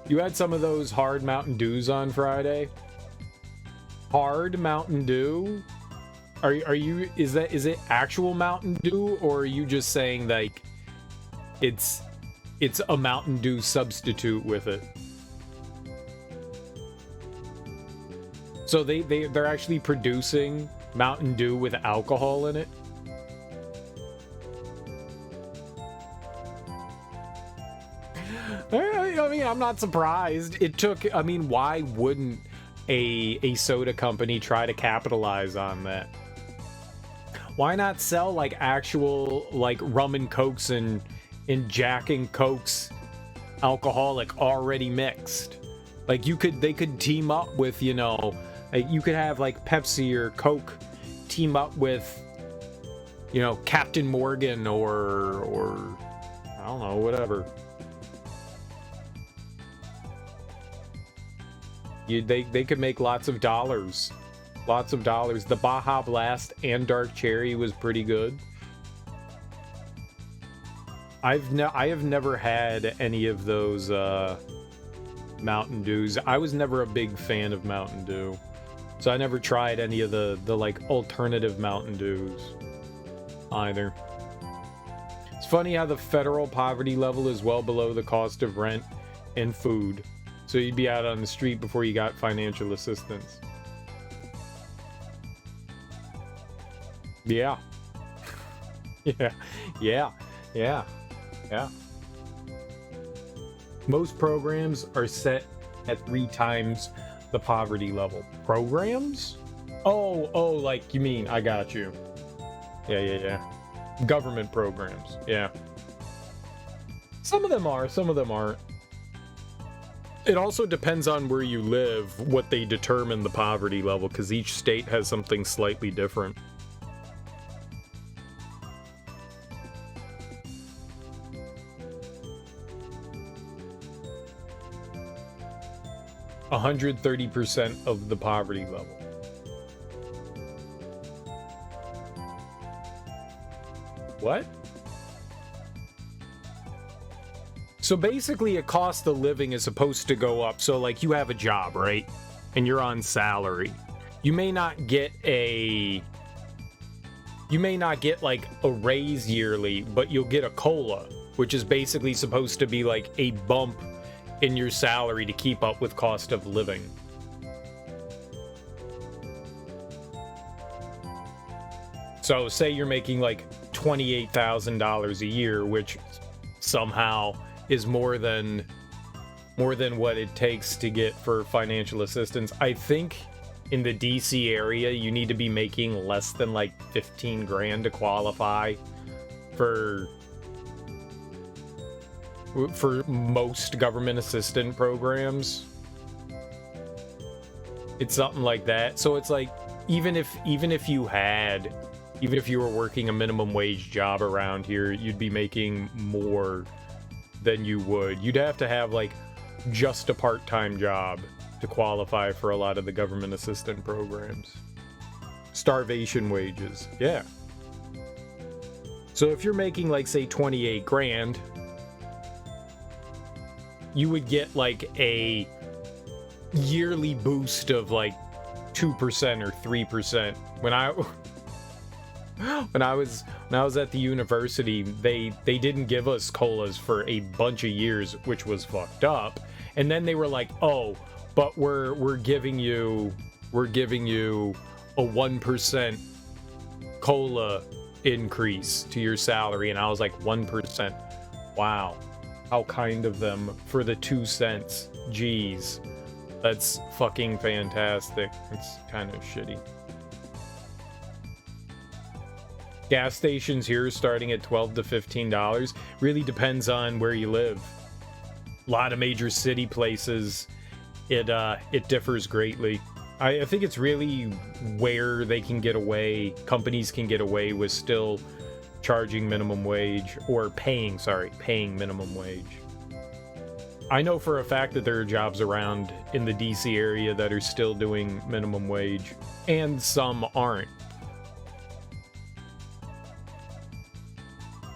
You had some of those hard Mountain Dews on Friday? Hard Mountain Dew? Are you is it actual Mountain Dew, or are you just saying like it's a Mountain Dew substitute with it? So they're actually producing Mountain Dew with alcohol in it? I mean, I'm not surprised. It took, I mean, why wouldn't a soda company try to capitalize on that? Why not sell like actual like rum and cokes and Jack and Cokes alcoholic already mixed? Like they could team up with, you know, like you could have like Pepsi or Coke team up with, you know, Captain Morgan or I don't know, whatever. They could make lots of dollars. Lots of dollars. The Baja Blast and Dark Cherry was pretty good. I have never had any of those Mountain Dews. I was never a big fan of Mountain Dew. So I never tried any of the like alternative Mountain Dews either. It's funny how the federal poverty level is well below the cost of rent and food. So you'd be out on the street before you got financial assistance. Yeah. Yeah. Yeah. Most programs are set at 3 times the poverty level. Programs? Oh, like you mean, I got you. Yeah. Government programs, yeah. Some of them are, some of them aren't. It also depends on where you live, what they determine the poverty level, because each state has something slightly different. $130% of the poverty level. What? So basically, a cost of living is supposed to go up. So like you have a job, right? And you're on salary. You may not get like a raise yearly, but you'll get a COLA, which is basically supposed to be like a bump in your salary to keep up with cost of living. So say you're making like $28,000 a year, which somehow is more than what it takes to get for financial assistance. I think in the DC area you need to be making less than like 15 grand to qualify for most government assistant programs. It's something like that. So it's like even if you were working a minimum wage job around here, you'd be making more than you would. You'd have to have like just a part-time job to qualify for a lot of the government assistant programs. Starvation wages, yeah. So if you're making like say 28 grand, you would get like a yearly boost of like 2% or 3%. When I was at the university, they didn't give us COLAs for a bunch of years, which was fucked up. And then they were like, "Oh, but we're giving you a 1% COLA increase to your salary." And I was like, 1%. Wow. How kind of them for the 2 cents. Jeez. That's fucking fantastic. It's kind of shitty. Gas stations here starting at $12 to $15. Really depends on where you live. A lot of major city places, it differs greatly. I think it's really where they can get away, companies can get away with still charging minimum wage, or paying minimum wage. I know for a fact that there are jobs around in the DC area that are still doing minimum wage, and some aren't.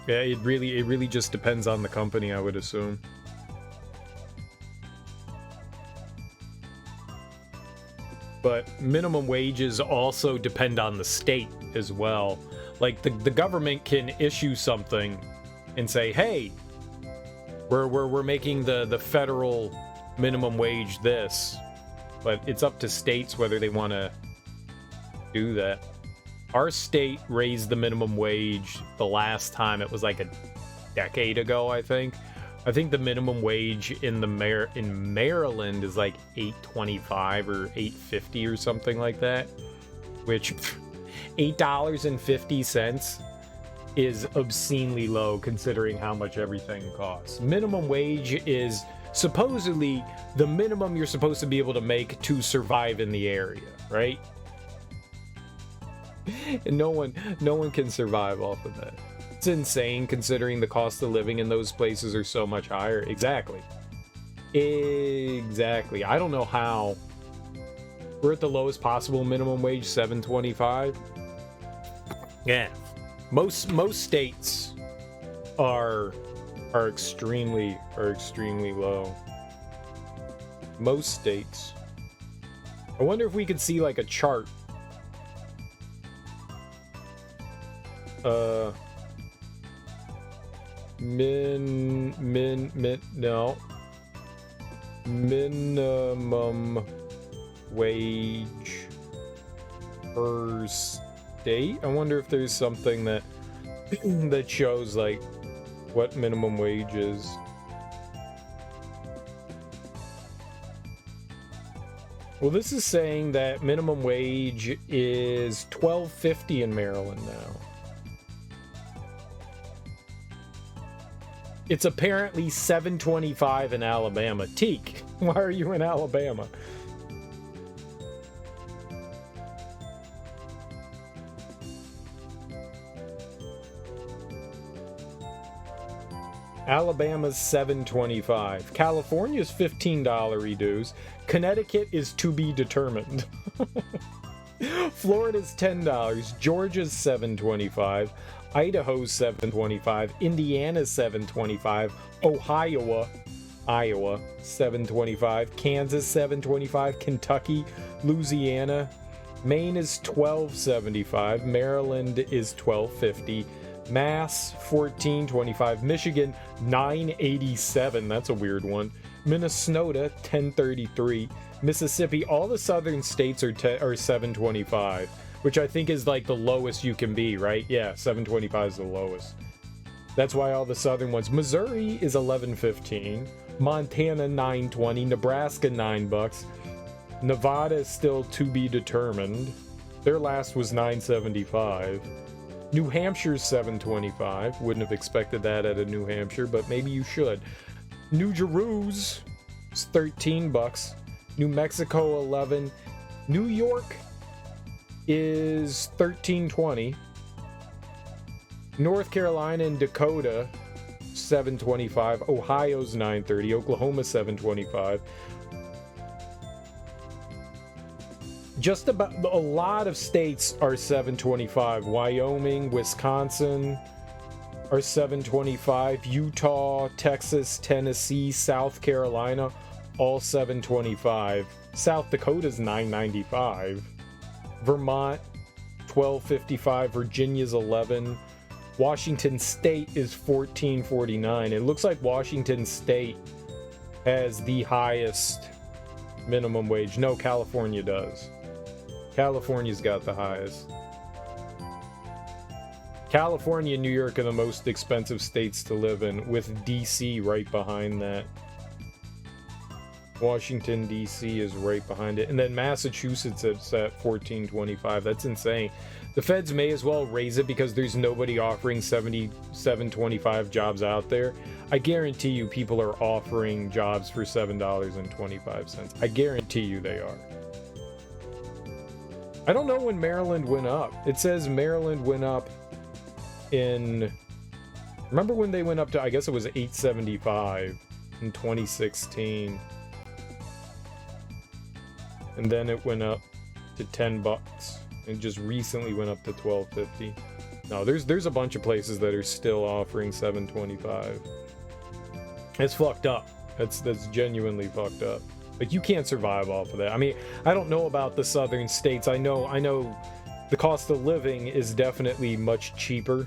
Yeah, it really just depends on the company, I would assume. But minimum wages also depend on the state as well. Like the government can issue something and say, "Hey, we're making the federal minimum wage this," but it's up to states whether they want to do that. Our state raised the minimum wage the last time. It was like a decade ago, I think. I think the minimum wage in Maryland is like $8.25 or $8.50 or something like that, which $8.50 is obscenely low considering how much everything costs. Minimum wage is supposedly the minimum you're supposed to be able to make to survive in the area, right? And no one can survive off of that. It's insane considering the cost of living in those places are so much higher. Exactly. I don't know how. We're at the lowest possible minimum wage, $7.25. Yeah. Most states are extremely low. Most states. I wonder if we could see like a chart. No. Minimum wage per state. I wonder if there's something that that shows like what minimum wage is. Well, this is saying that minimum wage is $12.50 in Maryland now. It's apparently $7.25 in Alabama. Teak, why are you in Alabama? Alabama's $7.25. California's $15 reduce. Connecticut is to be determined. Florida's $10. Georgia's $7.25. Idaho's $7.25. Indiana's $7.25. Iowa $7.25. Kansas $7.25. Kentucky, Louisiana, Maine is $12.75. Maryland is $12.50. Mass $14.25. Michigan $9.87. That's a weird one. Minnesota $10.33. Mississippi, all the southern states are $7.25, which I think is like the lowest you can be, right? Yeah, $7.25 is the lowest. That's why all the southern ones. Missouri is $11.15. Montana $9.20. Nebraska $9. Nevada is still to be determined. Their last was $9.75. New Hampshire's $7.25. Wouldn't have expected that at a New Hampshire, but maybe you should. New Jeru's is $13. New Mexico $11. New York is $13.20. North Carolina and Dakota $7.25. Ohio's $9.30. Oklahoma $7.25. Just about a lot of states are $7.25. Wyoming, Wisconsin are $7.25. Utah, Texas, Tennessee, South Carolina, all $7.25. South Dakota's $9.95. Vermont $12.55. Virginia's $11. Washington State is $14.49. It looks like Washington State has the highest minimum wage. No, California does. California's got the highest. California and New York are the most expensive states to live in, with DC right behind that. Washington, DC is right behind it. And then Massachusetts is at $14.25. That's insane. The feds may as well raise it because there's nobody offering $77.25 jobs out there. I guarantee you people are offering jobs for $7.25. I guarantee you they are. I don't know when Maryland went up. It says Maryland went up in... Remember when they went up to, I guess it was $8.75 in 2016. And then it went up to $10. It just recently went up to $12.50. No, there's a bunch of places that are still offering $7.25. It's fucked up. That's genuinely fucked up. Like, you can't survive off of that. I mean, I don't know about the southern states. I know the cost of living is definitely much cheaper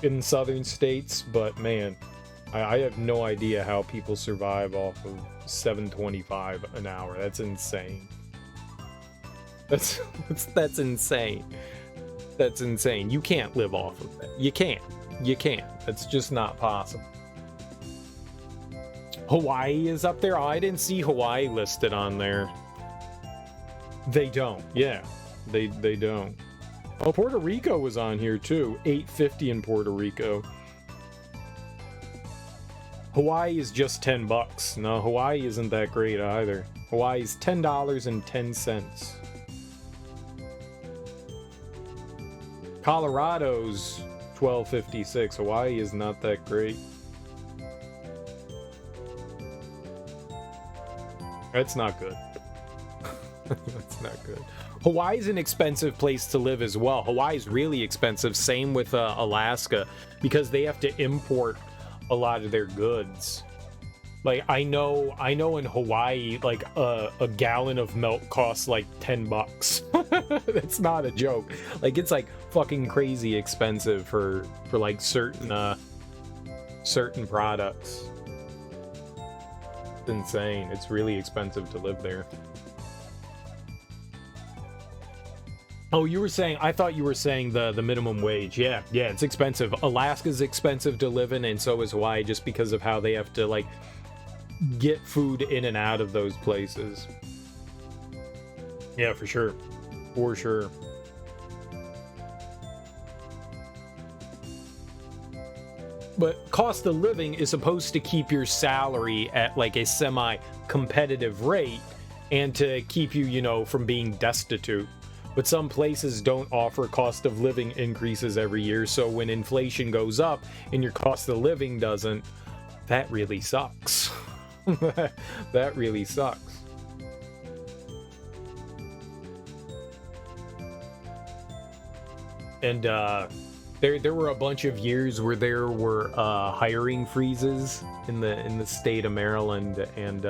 in southern states, but man, I have no idea how people survive off of $7.25 an hour. That's insane. That's insane. That's insane. You can't live off of that. You can't. That's just not possible. Hawaii is up there. Oh, I didn't see Hawaii listed on there. They don't. Yeah, they don't. Oh, Puerto Rico was on here too. $8.50 in Puerto Rico. Hawaii is just $10. No, Hawaii isn't that great either. Hawaii's $10.10. Colorado's $12.56. Hawaii is not that great. That's not good. That's not good. Hawaii's an expensive place to live as well. Hawaii's really expensive. Same with Alaska, because they have to import a lot of their goods. Like, I know in Hawaii, like a gallon of milk costs like $10. That's not a joke. Like, it's like fucking crazy expensive for like certain products. It's insane. It's really expensive to live there. Oh, you were saying, I thought you were saying the minimum wage. Yeah, it's expensive. Alaska's expensive to live in, and so is Hawaii, just because of how they have to, like, get food in and out of those places. Yeah, for sure. For sure. But cost of living is supposed to keep your salary at, like, a semi-competitive rate and to keep you, you know, from being destitute. But some places don't offer cost of living increases every year, so when inflation goes up and your cost of living doesn't, that really sucks. That really sucks. And there were a bunch of years where there were hiring freezes in the state of Maryland, and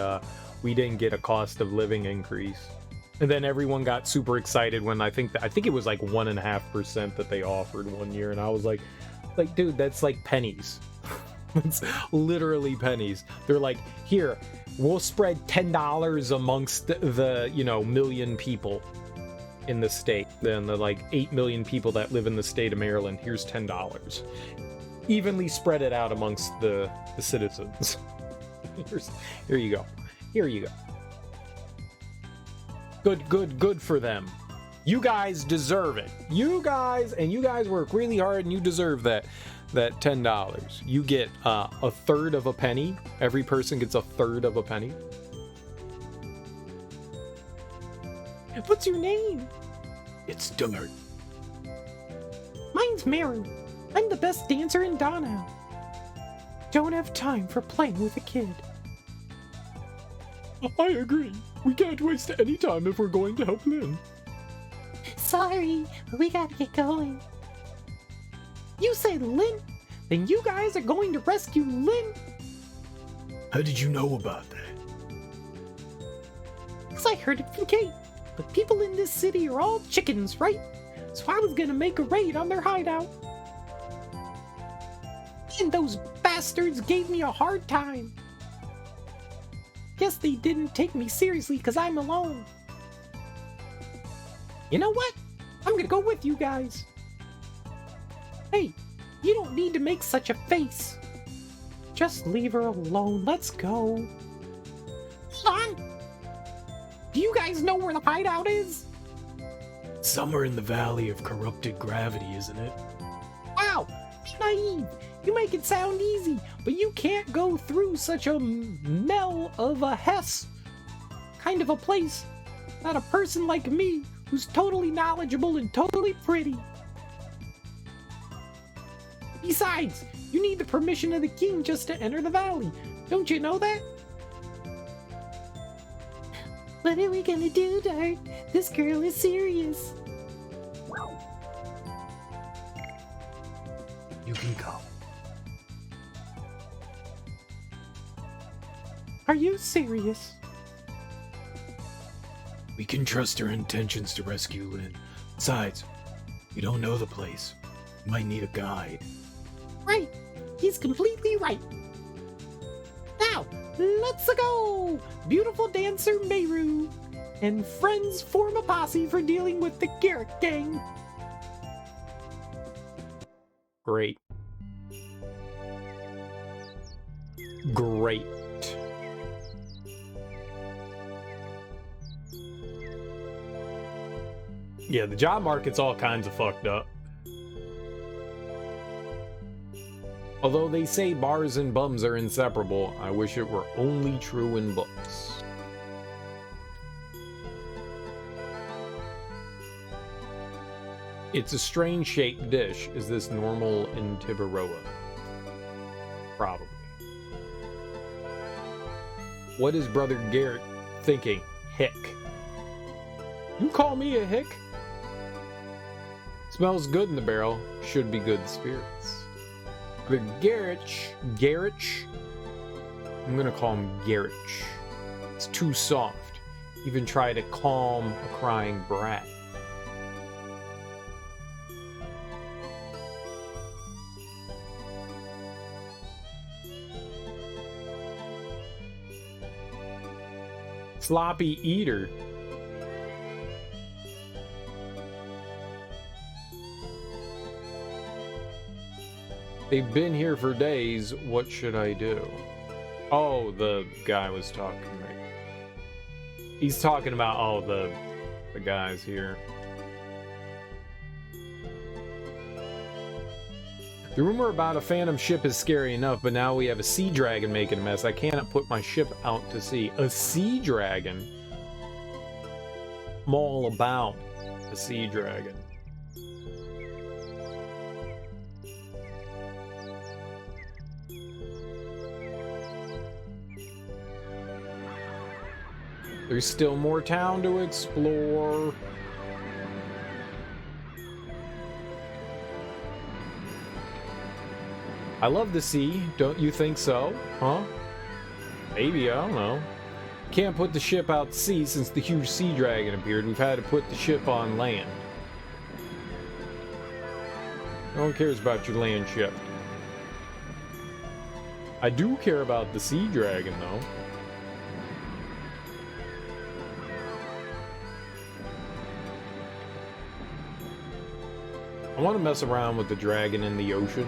we didn't get a cost of living increase. And then everyone got super excited when I think it was like 1.5% that they offered one year, and I was like, dude, that's like pennies. It's literally pennies. They're like, here, we'll spread $10 amongst the, you know, million people in the state. Then the like 8 million people that live in the state of Maryland, here's $10. Evenly spread it out amongst the citizens. Here you go. Here you go. Good for them. You guys deserve it. You guys work really hard, and you deserve that $10. You get a third of a penny. Every person gets a third of a penny. What's your name? It's Dart. Mine's Meru. I'm the best dancer in Donna. Don't have time for playing with a kid. I agree. We can't waste any time if we're going to help Lynn. Sorry, we gotta get going. You said Lynn? Then you guys are going to rescue Lynn? How did you know about that? Because I heard it from Kate. But people in this city are all chickens, right? So I was gonna make a raid on their hideout. And those bastards gave me a hard time. Guess they didn't take me seriously because I'm alone. You know what? I'm gonna go with you guys. Hey, you don't need to make such a face. Just leave her alone. Let's go. Hold on. Do you guys know where the hideout is? Somewhere in the Valley of Corrupted Gravity, isn't it? Wow, be naive. You make it sound easy, but you can't go through such a mell of a hess kind of a place without a person like me who's totally knowledgeable and totally pretty. Besides, you need the permission of the king just to enter the valley. Don't you know that? What are we gonna do, Dart? This girl is serious. You can come. Are you serious? We can trust her intentions to rescue Lynn. Besides, we don't know the place. We might need a guide. Right. He's completely right. Now, let's go! Beautiful dancer Meru and friends form a posse for dealing with the Garrett gang. Great. Great. Yeah, the job market's all kinds of fucked up. Although they say bars and bums are inseparable, I wish it were only true in books. It's a strange shaped dish. Is this normal in Tiburoa? Probably. What is Brother Garrett thinking? Hick. You call me a hick? Smells good in the barrel. Should be good spirits. The Garrett. I'm gonna call him Garrett. It's too soft. Even try to calm a crying brat. Sloppy eater. They've been here for days. What should I do? Oh, the guy was talking to me. He's talking about all the guys here. The rumor about a phantom ship is scary enough, but now we have a sea dragon making a mess. I cannot put my ship out to sea. A sea dragon? I'm all about a sea dragon. There's still more town to explore. I love the sea, don't you think so? Huh? Maybe, I don't know. Can't put the ship out to sea since the huge sea dragon appeared. We've had to put the ship on land. No one cares about your land ship. I do care about the sea dragon, though. I want to mess around with the dragon in the ocean.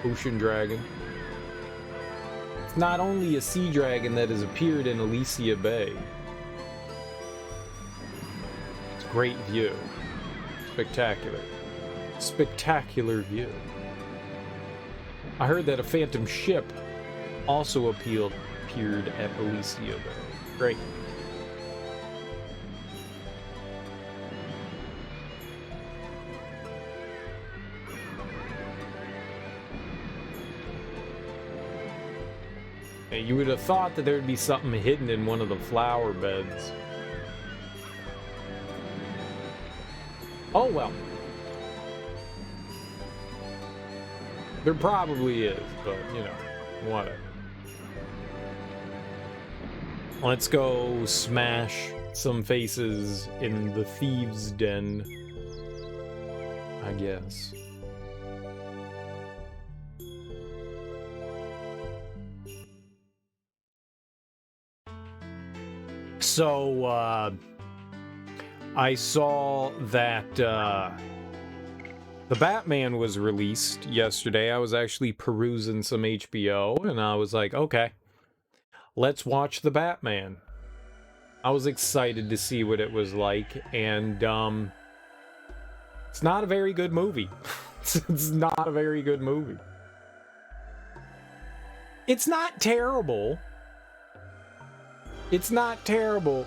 Ocean dragon. It's not only a sea dragon that has appeared in Elysia Bay. It's a great view. Spectacular. Spectacular view. I heard that a phantom ship also appeared at Elysia Bay. Great. You would have thought that there would be something hidden in one of the flower beds. Oh well. There probably is, but you know, whatever. Let's go smash some faces in the thieves' den, I guess. So, I saw that the Batman was released yesterday. I was actually perusing some HBO, and I was like, okay, let's watch the Batman. I was excited to see what it was like, and it's not a very good movie. It's not a very good movie. It's not terrible. It's not terrible,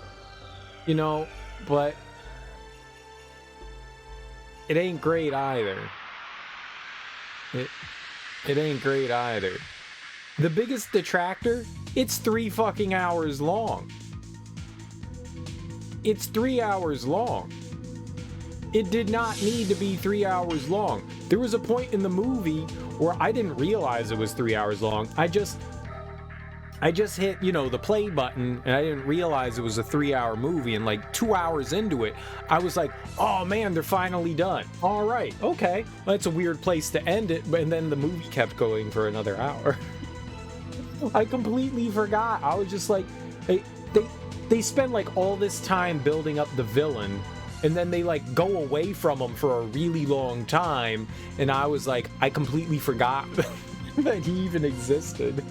you know, but it ain't great either. It ain't great either. The biggest detractor, it's 3 fucking hours long. It's 3 hours long. It did not need to be 3 hours long. There was a point in the movie where I didn't realize it was 3 hours long. I just hit, you know, the play button, and I didn't realize it was a 3-hour movie, and like 2 hours into it, I was like, oh man, they're finally done. All right, okay. Well, that's a weird place to end it, and then the movie kept going for another hour. I completely forgot. I was just like, they spend like all this time building up the villain, and then they like go away from him for a really long time, and I was like, I completely forgot that he even existed.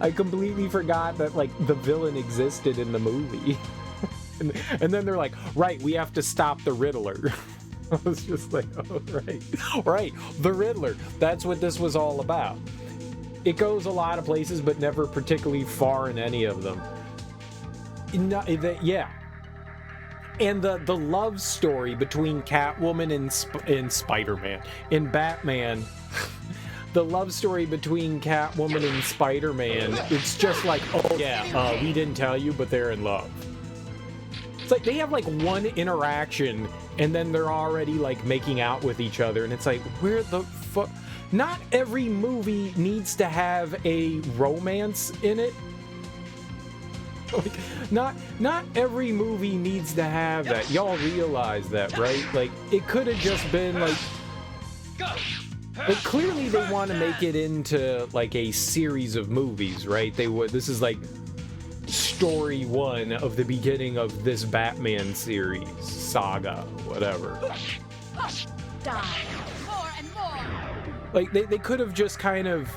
I completely forgot that like the villain existed in the movie. and then they're like, right, we have to stop the Riddler. I was just like, oh right, the Riddler. That's what this was all about. It goes a lot of places, but never particularly far in any of them. Yeah. And the love story between Catwoman and Spider-Man, and Batman. The love story between Catwoman and Spider-Man, it's just like, oh yeah, we didn't tell you, but they're in love. It's like they have like one interaction, and then they're already like making out with each other, and it's like, where the fuck? Not every movie needs to have a romance in it. Like, not every movie needs to have that. Y'all realize that, right? Like, it could have just been like... But clearly they want to make it into like a series of movies, right? This is like story 1 of the beginning of this Batman series, saga, whatever. Die. More and more. Like, they could have just kind of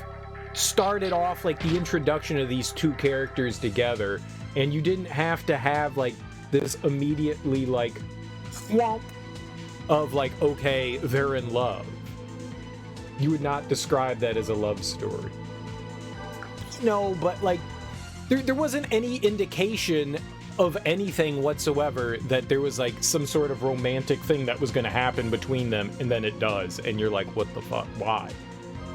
started off, like, the introduction of these two characters together, and you didn't have to have, like, this immediately, like, whomp of, like, okay, they're in love. You would not describe that as a love story. No, but, like, there wasn't any indication of anything whatsoever that there was, like, some sort of romantic thing that was going to happen between them, and then it does, and you're like, what the fuck? Why?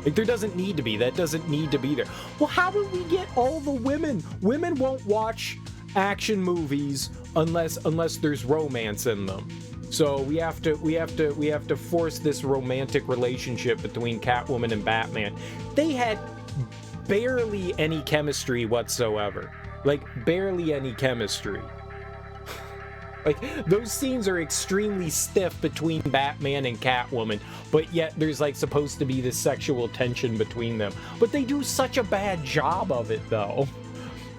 Like, there doesn't need to be. That doesn't need to be there. Well, how would we get all the women? Women won't watch action movies unless there's romance in them. So we have to force this romantic relationship between Catwoman and Batman. They had barely any chemistry whatsoever. Like, barely any chemistry. Like, those scenes are extremely stiff between Batman and Catwoman, but yet there's, like, supposed to be this sexual tension between them. But they do such a bad job of it, though.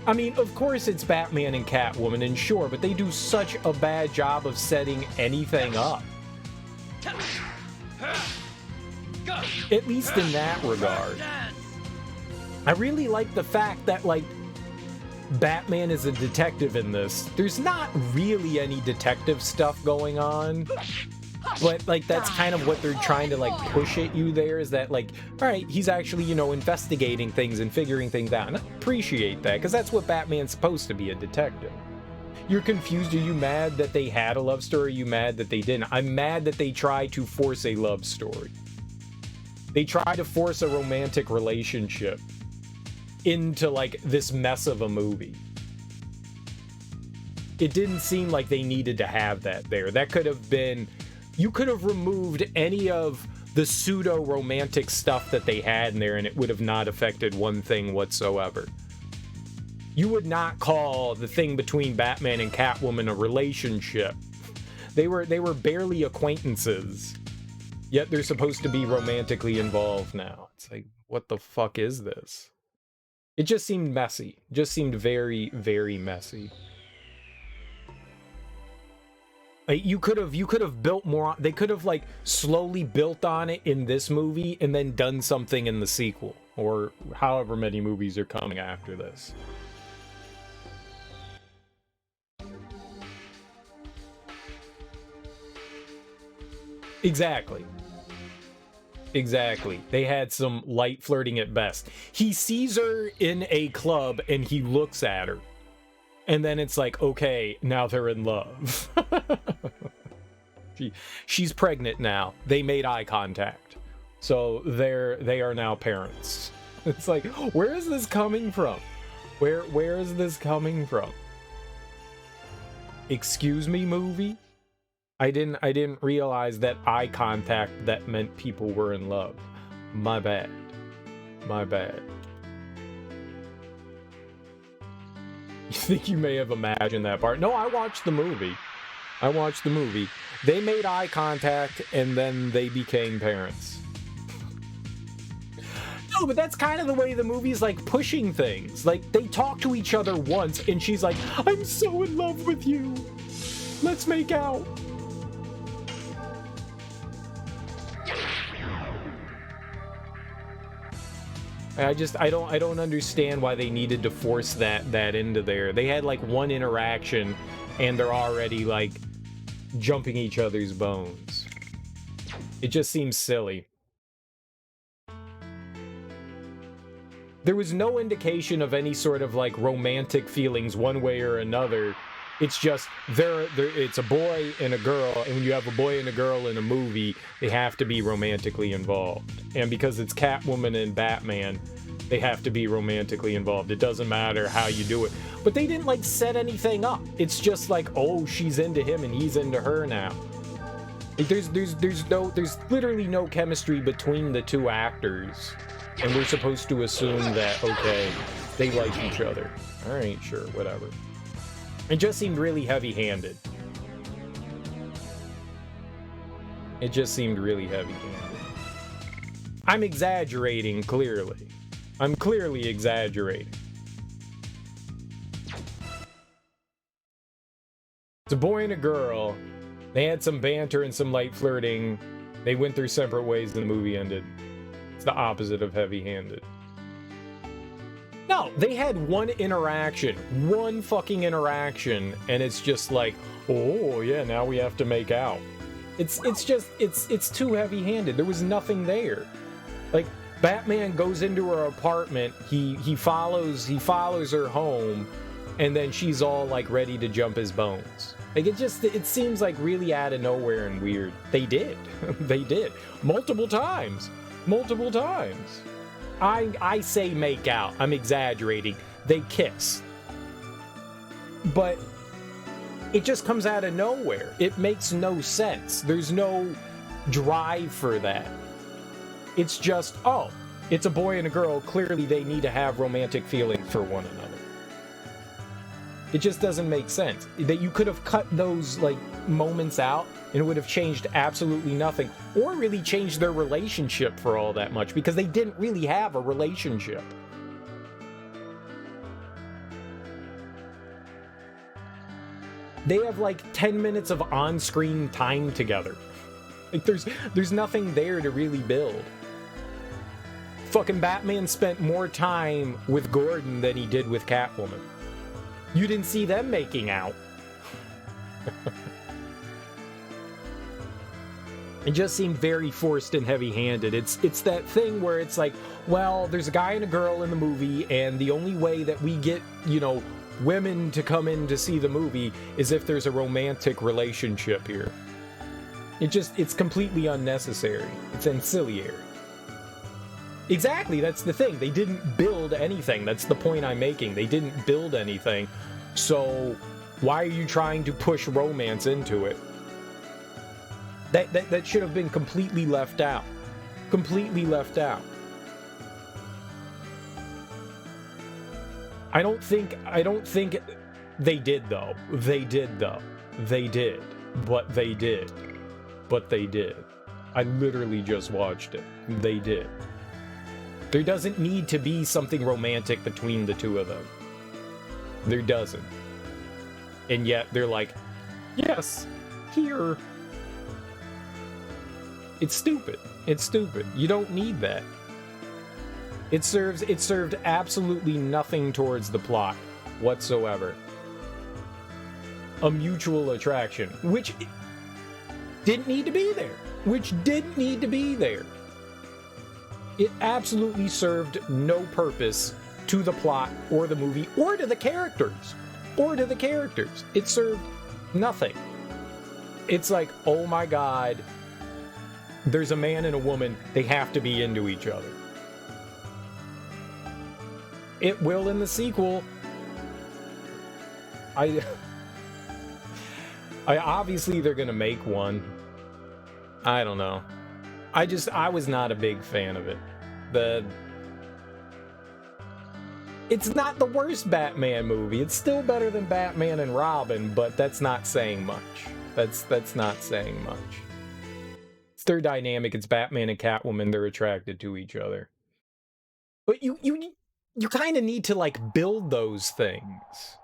I mean, of course it's Batman and Catwoman, and sure, but they do such a bad job of setting anything up. At least in that regard. I really like the fact that, like, Batman is a detective in this. There's not really any detective stuff going on, but, like, that's kind of what they're trying to, like, push at you there, is that, like, all right, he's actually, you know, investigating things and figuring things out, and I appreciate that, because that's what Batman's supposed to be, a detective. You're confused? Are you mad that they had a love story? Are you mad that they didn't? I'm mad that they tried to force a love story. They tried to force a romantic relationship into, like, this mess of a movie. It didn't seem like they needed to have that there. That could have been... You could have removed any of the pseudo-romantic stuff that they had in there, and it would have not affected one thing whatsoever. You would not call the thing between Batman and Catwoman a relationship. They were barely acquaintances. Yet they're supposed to be romantically involved now. It's like, what the fuck is this? It just seemed messy. It just seemed very, very messy. Like, you could have built more on, they could have, like, slowly built on it in this movie and then done something in the sequel, or however many movies are coming after this. Exactly. Exactly. They had some light flirting at best. He sees her in a club and he looks at her. And then it's like, okay, now they're in love. She's pregnant now. They made eye contact. So they are now parents. It's like, where is this coming from? Where is this coming from? Excuse me, movie? I didn't realize that eye contact that meant people were in love. My bad. My bad. You think you may have imagined that part? No, I watched the movie. I watched the movie. They made eye contact and then they became parents. No, but that's kind of the way the movie's, like, pushing things. Like, they talk to each other once and she's like, I'm so in love with you. Let's make out. I don't understand why they needed to force that into there. They had, like, one interaction and they're already, like, jumping each other's bones. It just seems silly. There was no indication of any sort of, like, romantic feelings one way or another. It's just it's a boy and a girl, and when you have a boy and a girl in a movie, they have to be romantically involved. And because it's Catwoman and Batman, they have to be romantically involved. It doesn't matter how you do it. But they didn't, like, set anything up. It's just like, oh, she's into him and he's into her now. Like, there's literally no chemistry between the two actors. And we're supposed to assume that, okay, they like each other. All right, sure, whatever. It just seemed really heavy-handed. It just seemed really heavy-handed. I'm exaggerating, clearly. I'm clearly exaggerating. It's a boy and a girl. They had some banter and some light flirting. They went their separate ways and the movie ended. It's the opposite of heavy-handed. No, they had one interaction, one fucking interaction, and it's just like, oh yeah, now we have to make out. It's too heavy-handed. There was nothing there. Like, Batman goes into her apartment, he follows her home, and then she's all like ready to jump his bones. Like, it seems like really out of nowhere and weird. They did. They did. Multiple times. I say make out. I'm exaggerating. They kiss. But it just comes out of nowhere. It makes no sense. There's no drive for that. It's just, oh, it's a boy and a girl. Clearly they need to have romantic feelings for one another. It just doesn't make sense. That you could have cut those, like, moments out and it would have changed absolutely nothing. Or really changed their relationship for all that much, because they didn't really have a relationship. They have, like, 10 minutes of on-screen time together. Like, there's nothing there to really build. Fucking Batman spent more time with Gordon than he did with Catwoman. You didn't see them making out. It just seemed very forced and heavy-handed. It's that thing where it's like, well, there's a guy and a girl in the movie, and the only way that we get, you know, women to come in to see the movie is if there's a romantic relationship here. It's completely unnecessary. It's ancillary. Exactly, that's the thing. They didn't build anything. That's the point I'm making. They didn't build anything. So why are you trying to push romance into it? That should have been completely left out. Completely left out. I don't think they did though. They did though. They did. But they did. But they did. I literally just watched it. They did. There doesn't need to be something romantic between the two of them. There doesn't. And yet they're like, yes, here. It's stupid. It's stupid. You don't need that. It served absolutely nothing towards the plot whatsoever. A mutual attraction, which didn't need to be there. It absolutely served no purpose to the plot or the movie or to the characters. It served nothing. It's like, oh my god, there's a man and a woman, they have to be into each other. It will in the sequel. I obviously they're gonna make one. I don't know. I was not a big fan of it. It's not the worst Batman movie. It's still better than Batman and Robin, but that's not saying much. That's not saying much. It's their dynamic. It's Batman and Catwoman. They're attracted to each other. But you kind of need to, like, build those things.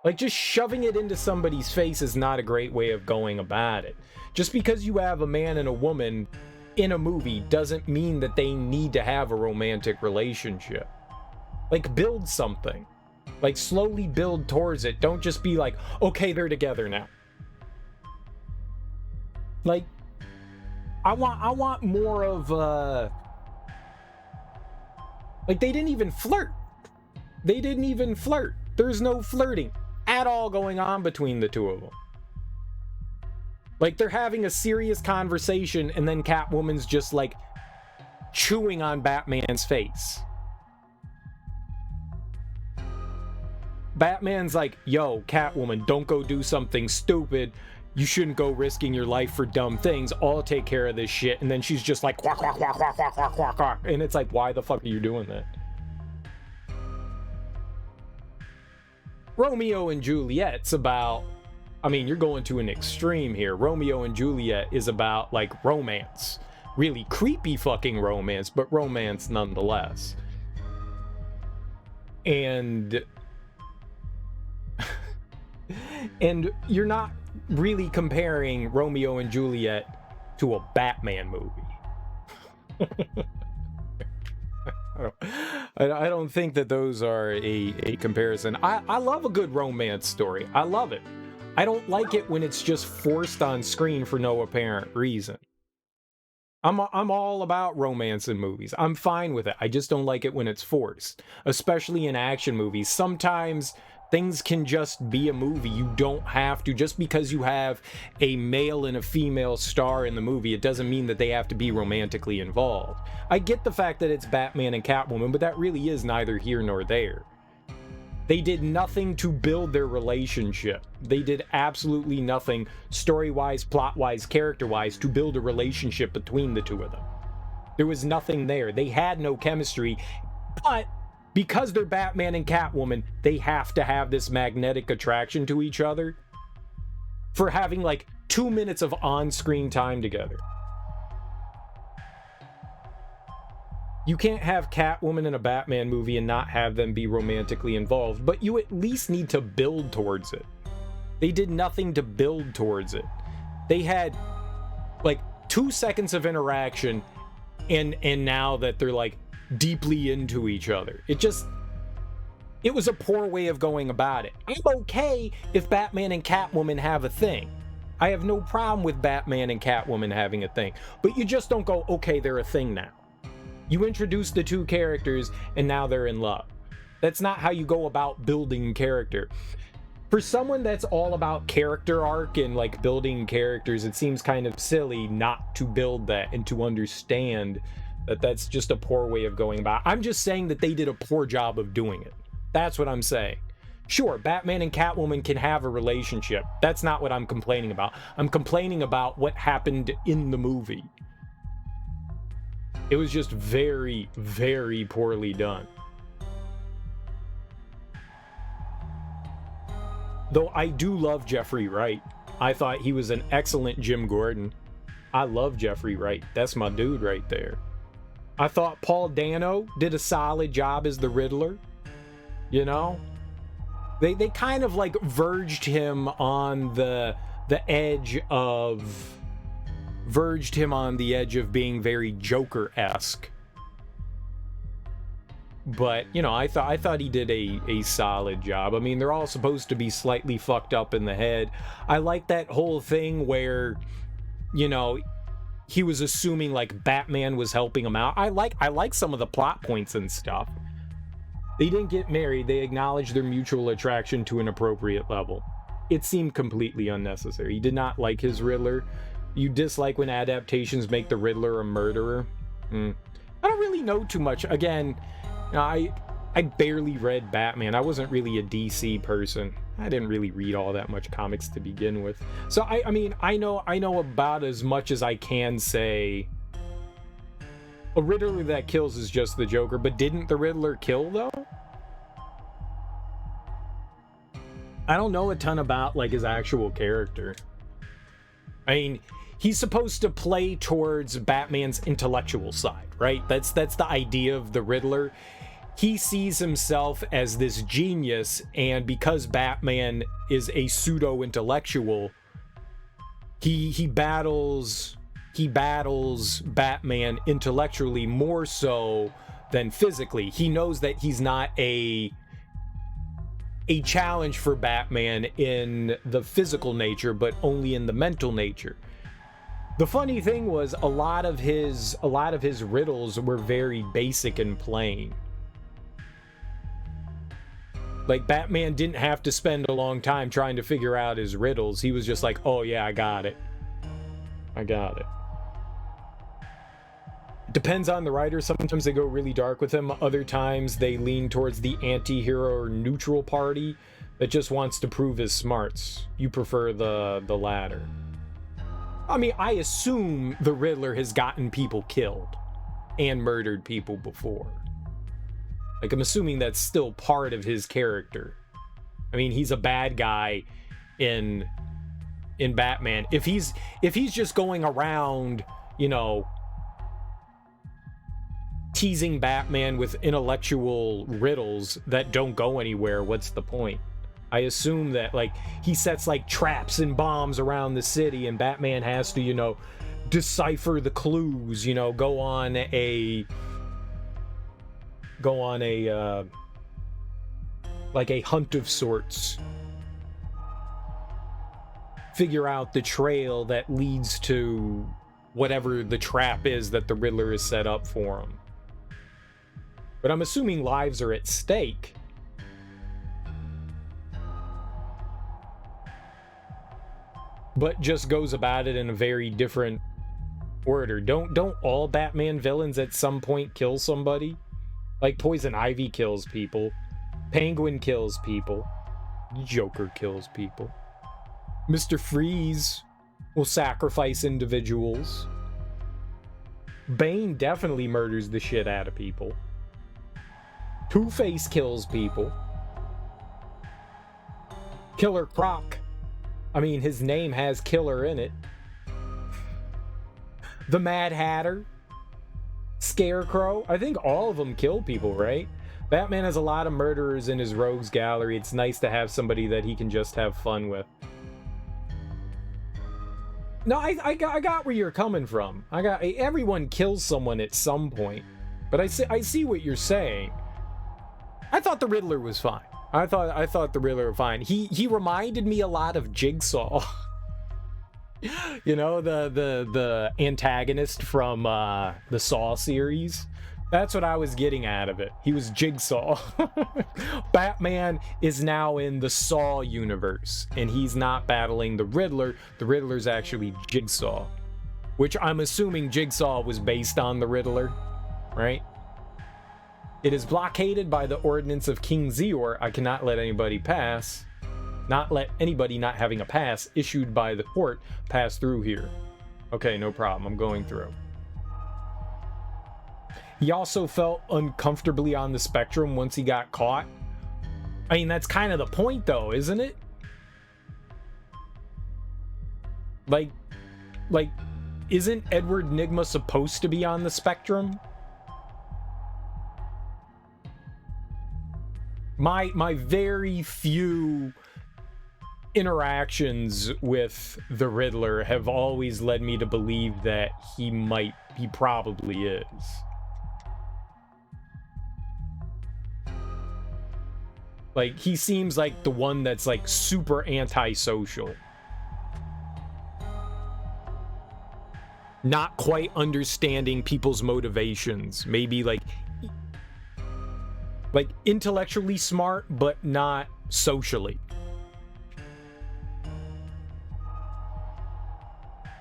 Like, just shoving it into somebody's face is not a great way of going about it. Just because you have a man and a woman in a movie doesn't mean that they need to have a romantic relationship. Like, build something. Like, slowly build towards it. Don't just be like, okay, they're together now. Like, I want more of, like, they didn't even flirt. There's no flirting at all going on between the two of them. Like, they're having a serious conversation, and then Catwoman's just, like, chewing on Batman's face. Batman's like, yo, Catwoman, don't go do something stupid. You shouldn't go risking your life for dumb things. I'll take care of this shit. And then she's just like, quack, quack, quack, quack, quack, quack, quack, quack. And it's like, why the fuck are you doing that? Romeo and Juliet's about, I mean, you're going to an extreme here. Romeo and Juliet is about, like, romance. Really creepy fucking romance, but romance nonetheless. And you're not really comparing Romeo and Juliet to a Batman movie. I don't think that those are a comparison. I love a good romance story. I love it. I don't like it when it's just forced on screen for no apparent reason. I'm all about romance in movies. I'm fine with it. I just don't like it when it's forced, especially in action movies. Sometimes things can just be a movie. You don't have to, just because you have a male and a female star in the movie, it doesn't mean that they have to be romantically involved. I get the fact that it's Batman and Catwoman, but that really is neither here nor there. They did nothing to build their relationship. They did absolutely nothing story-wise, plot-wise, character-wise to build a relationship between the two of them. There was nothing there. They had no chemistry, but because they're Batman and Catwoman, they have to have this magnetic attraction to each other for having like 2 minutes of on-screen time together. You can't have Catwoman in a Batman movie and not have them be romantically involved, but you at least need to build towards it. They did nothing to build towards it. They had like 2 seconds of interaction and now that they're like deeply into each other. It was a poor way of going about it. I'm okay if Batman and Catwoman have a thing. I have no problem with Batman and Catwoman having a thing, but you just don't go, okay, they're a thing now. You introduce the two characters and now they're in love. That's not how you go about building character. For someone that's all about character arc and like building characters, it seems kind of silly not to build that and to understand that that's just a poor way of going about it. I'm just saying that they did a poor job of doing it. That's what I'm saying. Sure, Batman and Catwoman can have a relationship. That's not what I'm complaining about. I'm complaining about what happened in the movie. It was just very, very poorly done. Though I do love Jeffrey Wright. I thought he was an excellent Jim Gordon. I love Jeffrey Wright. That's my dude right there. I thought Paul Dano did a solid job as the Riddler. You know? They kind of like verged him on the edge of being very Joker-esque. But, you know, I thought he did a solid job. I mean, they're all supposed to be slightly fucked up in the head. I like that whole thing where, you know, he was assuming like Batman was helping him out. I like some of the plot points and stuff. They didn't get married. They acknowledged their mutual attraction to an appropriate level. It seemed completely unnecessary. He did not like his Riddler. You dislike when adaptations make the Riddler a murderer. I don't really know too much. Again, I barely read Batman. I wasn't really a DC person. I didn't really read all that much comics to begin with. So I mean, I know about as much as I can say. A Riddler that kills is just the Joker, but didn't the Riddler kill though? I don't know a ton about like his actual character. I mean, he's supposed to play towards Batman's intellectual side, right? That's the idea of the Riddler. He sees himself as this genius, and because Batman is a pseudo-intellectual, he battles Batman intellectually more so than physically. He knows that he's not a challenge for Batman in the physical nature, but only in the mental nature. The funny thing was a lot of his riddles were very basic and plain. Like, Batman didn't have to spend a long time trying to figure out his riddles. He was just like, oh yeah, I got it. Depends on the writer. Sometimes they go really dark with him. Other times they lean towards the anti-hero or neutral party that just wants to prove his smarts. You prefer the latter. I mean, I assume the Riddler has gotten people killed and murdered people before. Like, I'm assuming that's still part of his character. I mean, he's a bad guy in Batman. If he's just going around, you know, teasing Batman with intellectual riddles that don't go anywhere, what's the point? I assume that, like, he sets, like, traps and bombs around the city, and Batman has to, you know, decipher the clues, you know, go on a go on a like a hunt of sorts. Figure out the trail that leads to whatever the trap is that the Riddler has set up for him. But I'm assuming lives are at stake. But just goes about it in a very different order. Don't all Batman villains at some point kill somebody? Like Poison Ivy kills people, Penguin kills people, Joker kills people, Mr. Freeze will sacrifice individuals, Bane definitely murders the shit out of people, Two-Face kills people, Killer Croc, I mean, his name has killer in it. The Mad Hatter, Scarecrow, I think all of them kill people, right? Batman has a lot of murderers in his rogues gallery. It's nice to have somebody that he can just have fun with. No, I got where you're coming from. Everyone kills someone at some point, but I see what you're saying. I thought the Riddler was fine. I thought the Riddler was fine. He reminded me a lot of Jigsaw. You know, the antagonist from the Saw series. That's what I was getting out of it. He was Jigsaw. Batman is now in the Saw universe, and he's not battling the Riddler. The Riddler's actually Jigsaw, which I'm assuming Jigsaw was based on the Riddler, right? It is blockaded by the ordinance of King Zior. I cannot let anybody pass. Not let anybody not having a pass issued by the court pass through here. Okay, no problem. I'm going through. He also felt uncomfortably on the spectrum once he got caught. I mean, that's kind of the point, though, isn't it? Like, isn't Edward Nygma supposed to be on the spectrum? My very few interactions with the Riddler have always led me to believe that he probably is. Like, he seems like the one that's like super antisocial. Not quite understanding people's motivations. Maybe like intellectually smart, but not socially.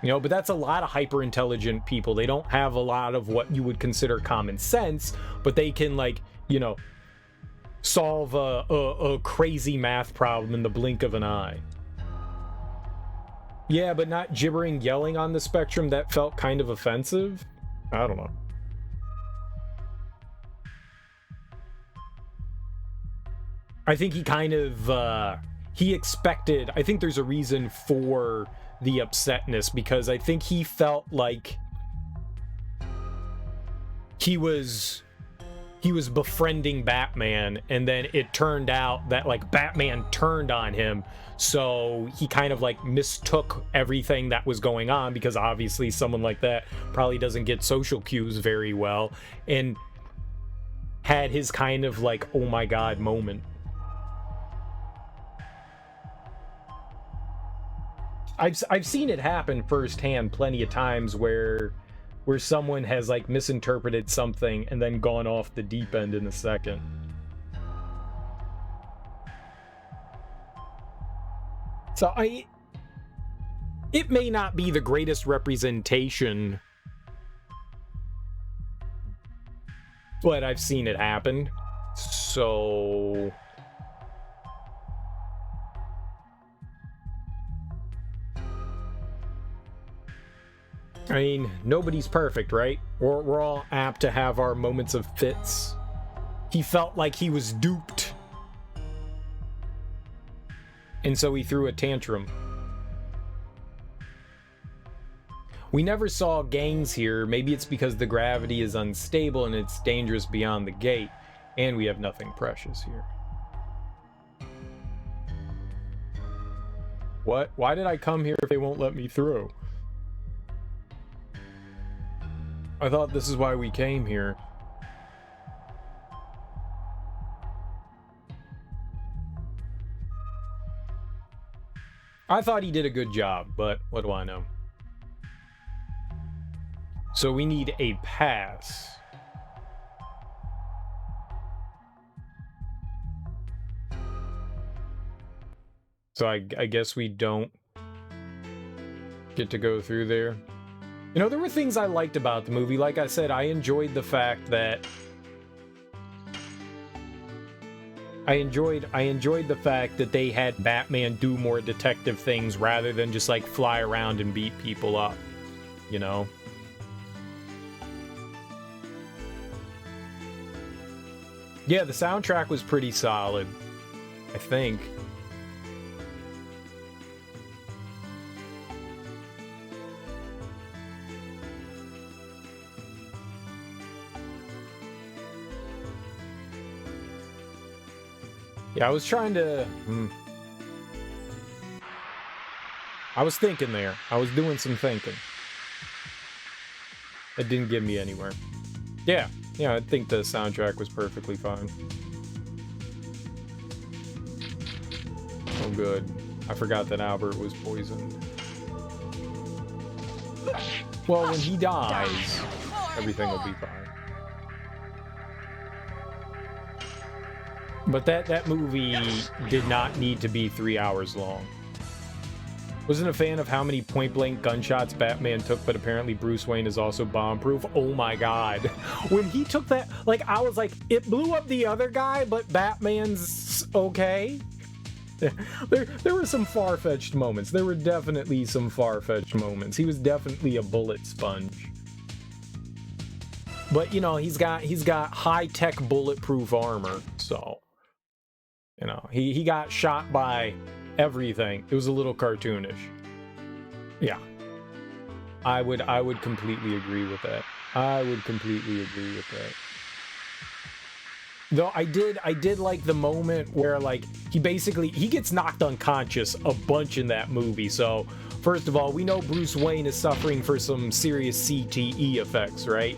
You know, but that's a lot of hyper intelligent people. They don't have a lot of what you would consider common sense, but they can, like, you know, solve a crazy math problem in the blink of an eye. Yeah, but not gibbering, yelling on the spectrum. That felt kind of offensive. I don't know. I think he kind of, he expected, I think there's a reason for the upsetness, because I think he felt like he was befriending Batman, and then it turned out that, like, Batman turned on him, so he kind of, like, mistook everything that was going on, because obviously someone like that probably doesn't get social cues very well, and had his kind of, like, oh my god moment. I've seen it happen firsthand plenty of times where someone has, like, misinterpreted something and then gone off the deep end in a second. So it may not be the greatest representation, but I've seen it happen. So I mean, nobody's perfect, right? We're all apt to have our moments of fits. He felt like he was duped, and so he threw a tantrum. We never saw gangs here. Maybe it's because the gravity is unstable and it's dangerous beyond the gate, and we have nothing precious here. What? Why did I come here if they won't let me through? I thought this is why we came here. I thought he did a good job, but what do I know? So we need a pass. So I guess we don't get to go through there. You know, there were things I liked about the movie. Like I said, I enjoyed the fact that I enjoyed the fact that they had Batman do more detective things rather than just like fly around and beat people up, you know? Yeah, the soundtrack was pretty solid, I think. Yeah, I was trying to... I was thinking there. I was doing some thinking. It didn't get me anywhere. Yeah, I think the soundtrack was perfectly fine. Oh, good. I forgot that Albert was poisoned. Well, when he dies, everything will be fine. But that movie did not need to be 3 hours long. Wasn't a fan of how many point-blank gunshots Batman took, but apparently Bruce Wayne is also bomb-proof. Oh my god. When he took that, like, I was like, it blew up the other guy, but Batman's okay? There were some far-fetched moments. There were definitely some far-fetched moments. He was definitely a bullet sponge. But, you know, he's got high-tech bulletproof armor, so... You know, he got shot by everything. It was a little cartoonish. Yeah. I would completely agree with that. I would completely agree with that. Though I did like the moment where, like, he gets knocked unconscious a bunch in that movie. So, first of all, we know Bruce Wayne is suffering for some serious CTE effects, right?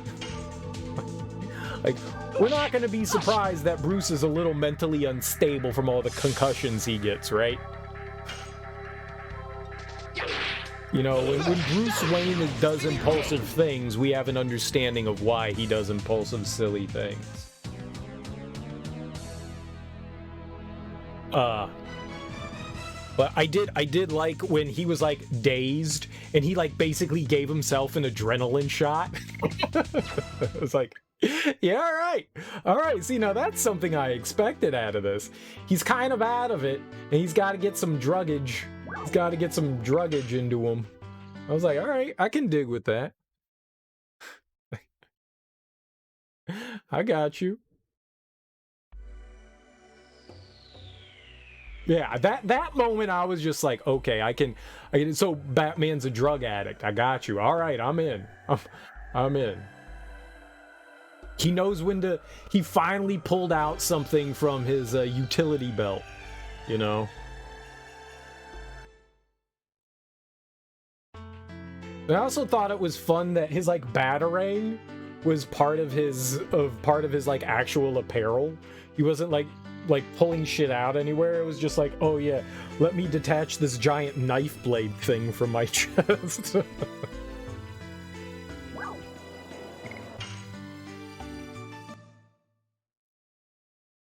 Like, we're not going to be surprised that Bruce is a little mentally unstable from all the concussions he gets, right? You know, when Bruce Wayne does impulsive things, we have an understanding of why he does impulsive, silly things. But I did like when he was, like, dazed, and he, like, basically gave himself an adrenaline shot. It was like... Yeah, all right. See, now that's something I expected out of this. He's kind of out of it, and he's got to get some druggage. He's got to get some druggage into him. I was like, all right, I can dig with that. I got you. Yeah, that moment I was just like, okay, I can. So Batman's a drug addict. I got you. All right, I'm in. I'm in. He knows when to... He finally pulled out something from his utility belt, you know? I also thought it was fun that his, like, batarang was part of his like, actual apparel. He wasn't, like pulling shit out anywhere. It was just like, oh, yeah, let me detach this giant knife blade thing from my chest.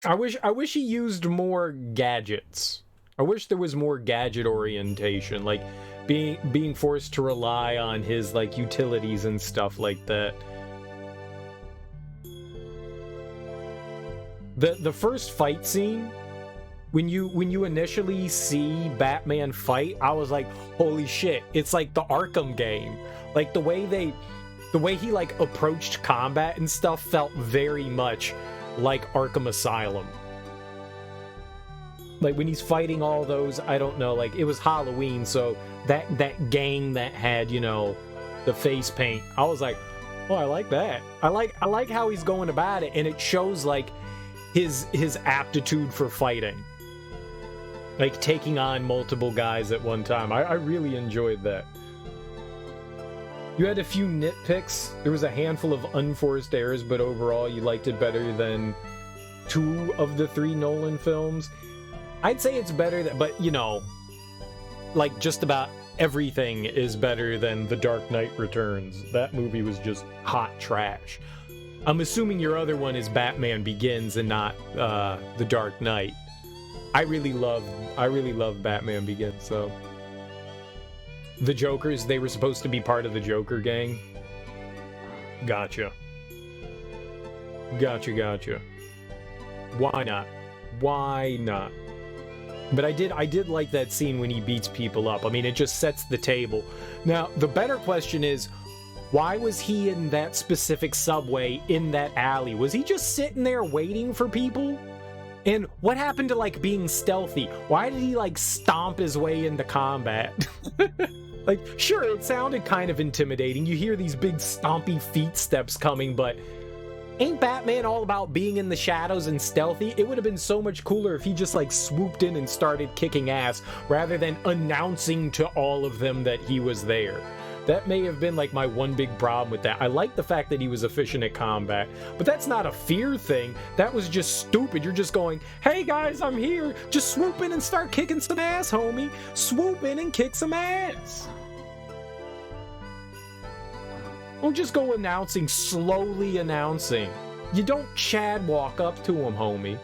I wish he used more gadgets. I wish there was more gadget orientation, like being forced to rely on his, like, utilities and stuff like that. The first fight scene, when you initially see Batman fight, I was like, holy shit, it's like the Arkham game. Like the way he, like, approached combat and stuff felt very much like Arkham Asylum. Like when he's fighting all those, I don't know, like it was Halloween, so that gang that had, you know, the face paint, I was like, oh, I like that. I like how he's going about it, and it shows, like, his aptitude for fighting, like taking on multiple guys at one time. I really enjoyed that. You had a few nitpicks. There was a handful of unforced errors, but overall you liked it better than 2 of the 3 Nolan films. I'd say it's better, but, you know, like, just about everything is better than The Dark Knight Returns. That movie was just hot trash. I'm assuming your other one is Batman Begins and not The Dark Knight. I really love Batman Begins, so. The Jokers, they were supposed to be part of the Joker gang. Gotcha. Gotcha. Why not? Why not? But I did like that scene when he beats people up. I mean, it just sets the table. Now, the better question is, why was he in that specific subway in that alley? Was he just sitting there waiting for people? And what happened to, like, being stealthy? Why did he, like, stomp his way into combat? Like, sure, it sounded kind of intimidating. You hear these big stompy feet steps coming, but ain't Batman all about being in the shadows and stealthy? It would have been so much cooler if he just, like, swooped in and started kicking ass rather than announcing to all of them that he was there. That may have been, like, my one big problem with that. I like the fact that he was efficient at combat, but that's not a fear thing. That was just stupid. You're just going, hey guys, I'm here. Just swoop in and start kicking some ass, homie. Swoop in and kick some ass. Don't just go announcing, slowly announcing. You don't Chad walk up to him, homie.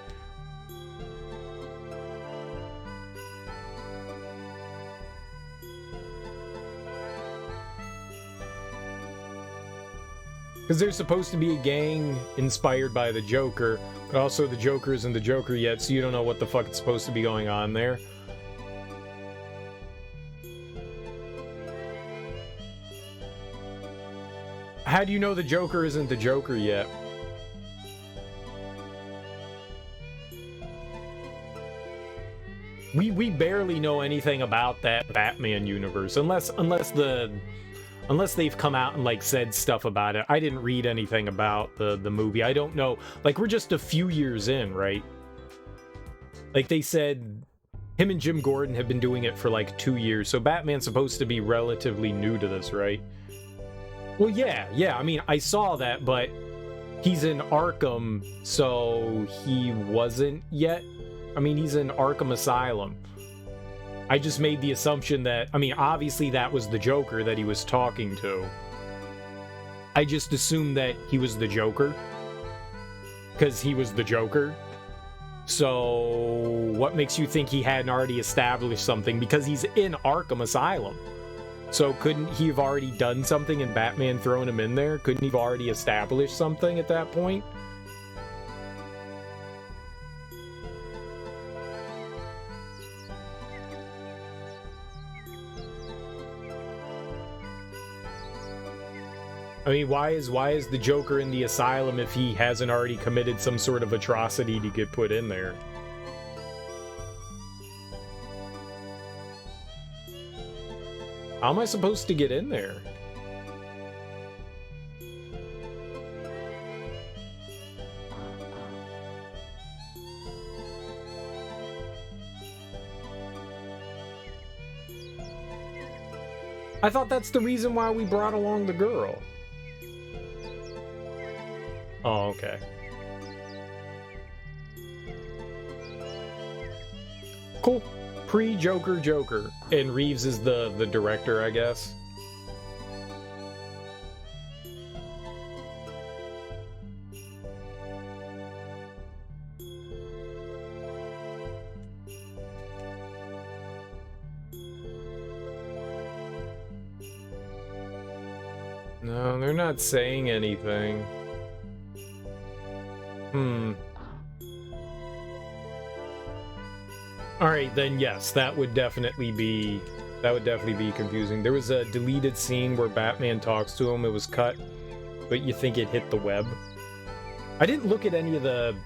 Because there's supposed to be a gang inspired by the Joker, but also the Joker isn't the Joker yet, so you don't know what the fuck is supposed to be going on there. How do you know the Joker isn't the Joker yet? We barely know anything about that Batman universe, unless they've come out and, like, said stuff about it. I didn't read anything about the movie. I don't know. Like, we're just a few years in, right? Like, they said him and Jim Gordon have been doing it for, like, 2 years, so Batman's supposed to be relatively new to this, right? Well, yeah, I mean, I saw that, but he's in Arkham, so he wasn't yet. I mean, he's in Arkham Asylum. I just made the assumption that, I mean, obviously that was the Joker that he was talking to. I just assumed that he was the Joker, because he was the Joker. So, what makes you think he hadn't already established something? Because he's in Arkham Asylum. So couldn't he have already done something and Batman thrown him in there? Couldn't he have already established something at that point? I mean, why is the Joker in the asylum if he hasn't already committed some sort of atrocity to get put in there? How am I supposed to get in there? I thought that's the reason why we brought along the girl. Oh, okay. Cool. Pre-Joker Joker. And Reeves is the director, I guess. No, they're not saying anything. Alright, then yes, that would definitely be confusing. There was a deleted scene where Batman talks to him. It was cut, but you think it hit the web. I didn't look at any of the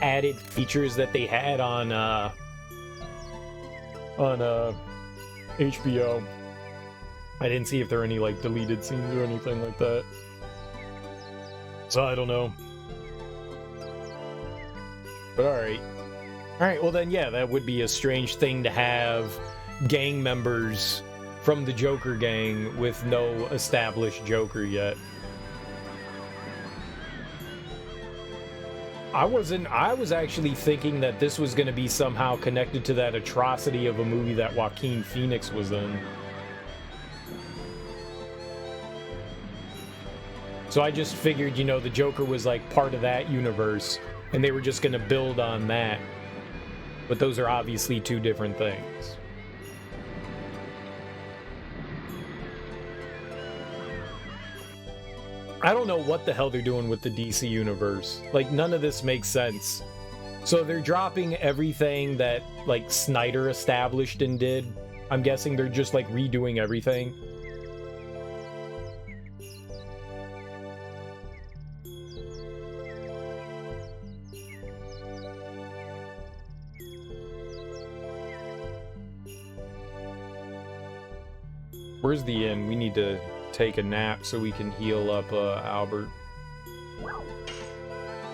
added features that they had on HBO. I didn't see if there were any, like, deleted scenes or anything like that. So I don't know. But alright. Alright, well then, yeah, that would be a strange thing to have gang members from the Joker gang with no established Joker yet. I was actually thinking that this was going to be somehow connected to that atrocity of a movie that Joaquin Phoenix was in. So I just figured, you know, the Joker was like part of that universe, and they were just going to build on that. But those are obviously two different things. I don't know what the hell they're doing with the DC universe. Like, none of this makes sense. So they're dropping everything that, like, Snyder established and did. I'm guessing they're just, like, redoing everything. Where's the inn? We need to take a nap so we can heal up Albert.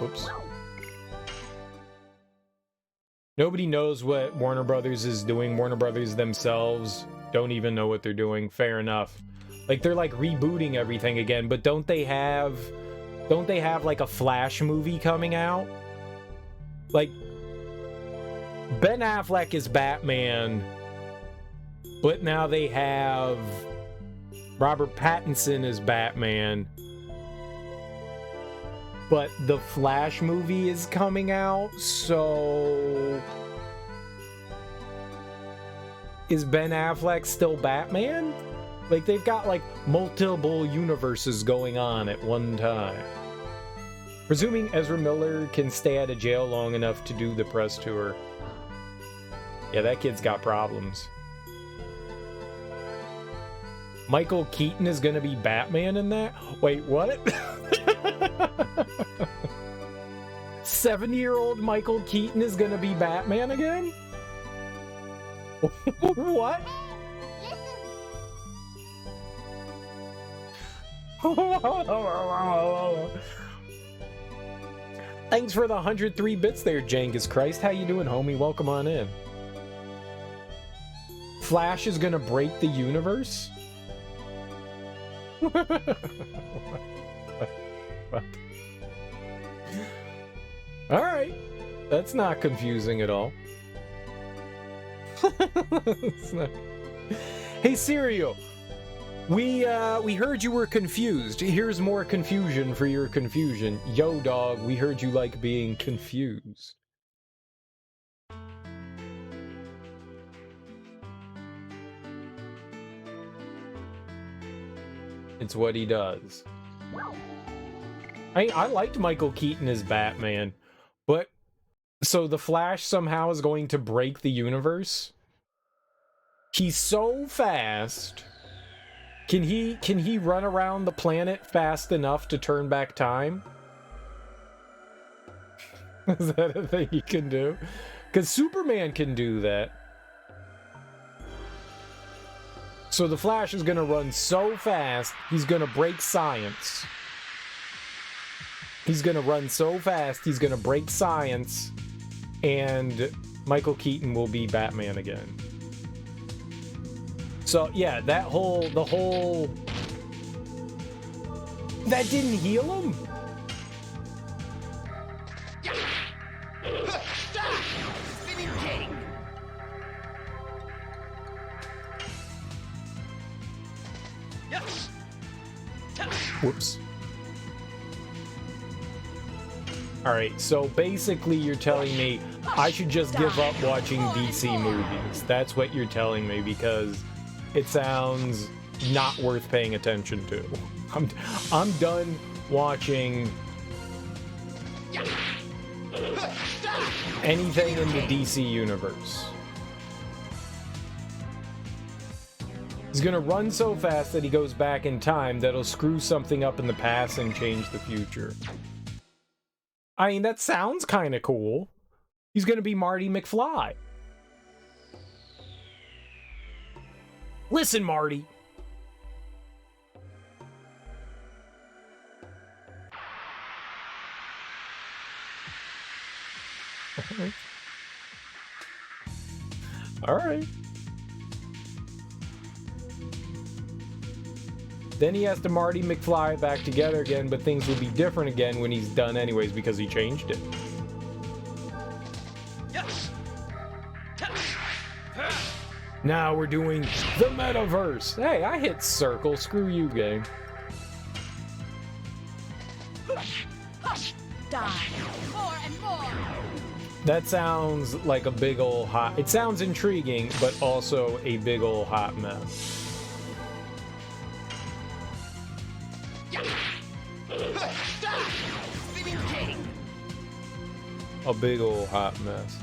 Whoops. Nobody knows what Warner Brothers is doing. Warner Brothers themselves don't even know what they're doing. Fair enough. Like, they're like rebooting everything again, but don't they have like a Flash movie coming out? Like, Ben Affleck is Batman, but now they have Robert Pattinson as Batman. But the Flash movie is coming out, so is Ben Affleck still Batman? Like, they've got like multiple universes going on at one time. Presuming Ezra Miller can stay out of jail long enough to do the press tour. Yeah, that kid's got problems. Michael Keaton is gonna be Batman in that? Wait, what? 70-year-old Michael Keaton is gonna be Batman again? What? Thanks for the 103 bits there, Genghis Christ. How you doing, homie? Welcome on in. Flash is gonna break the universe? Alright. That's not confusing at all. Not... Hey, Cereal. We heard you were confused. Here's more confusion for your confusion. Yo, dog, we heard you like being confused. It's what he does. I liked Michael Keaton as Batman, but so the Flash somehow is going to break the universe? He's so fast. Can he run around the planet fast enough to turn back time? Is that a thing he can do? Because Superman can do that. So the Flash is going to run so fast, he's going to break science. He's going to run so fast, he's going to break science, and Michael Keaton will be Batman again. So, yeah, the whole... That didn't heal him? Whoops. Alright, so basically you're telling me I should just give up watching DC movies. That's what you're telling me, because it sounds not worth paying attention to. I'm done watching anything in the DC universe. He's gonna run so fast that he goes back in time that'll screw something up in the past and change the future. I mean, that sounds kind of cool. He's gonna be Marty McFly. Listen, Marty. All right. Then he has to Marty McFly back together again, but things will be different again when he's done anyways because he changed it. Now we're doing the metaverse. Hey, I hit circle. Screw you, game. Die. More and more. That sounds like a big ol' hot... It sounds intriguing, but also a big ol' hot mess. A big ol' hot mess.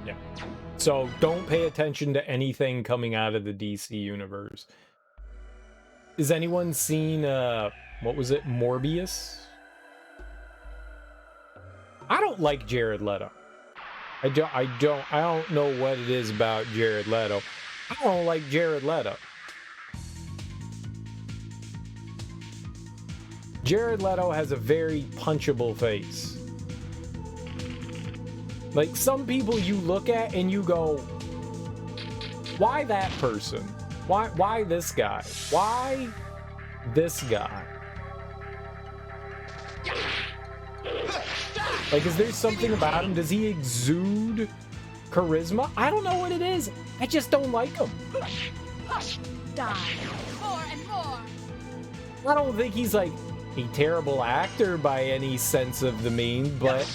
Yeah. So don't pay attention to anything coming out of the DC universe. Has anyone seen, what was it, Morbius? I don't like Jared Leto. I don't know what it is about Jared Leto. I don't like Jared Leto. Jared Leto has a very punchable face. Like, some people you look at and you go, why that person? Why this guy? Why this guy? Like, is there something about him? Does he exude charisma? I don't know what it is. I just don't like him. Die. More and more. I don't think he's like a terrible actor by any sense of the mean, but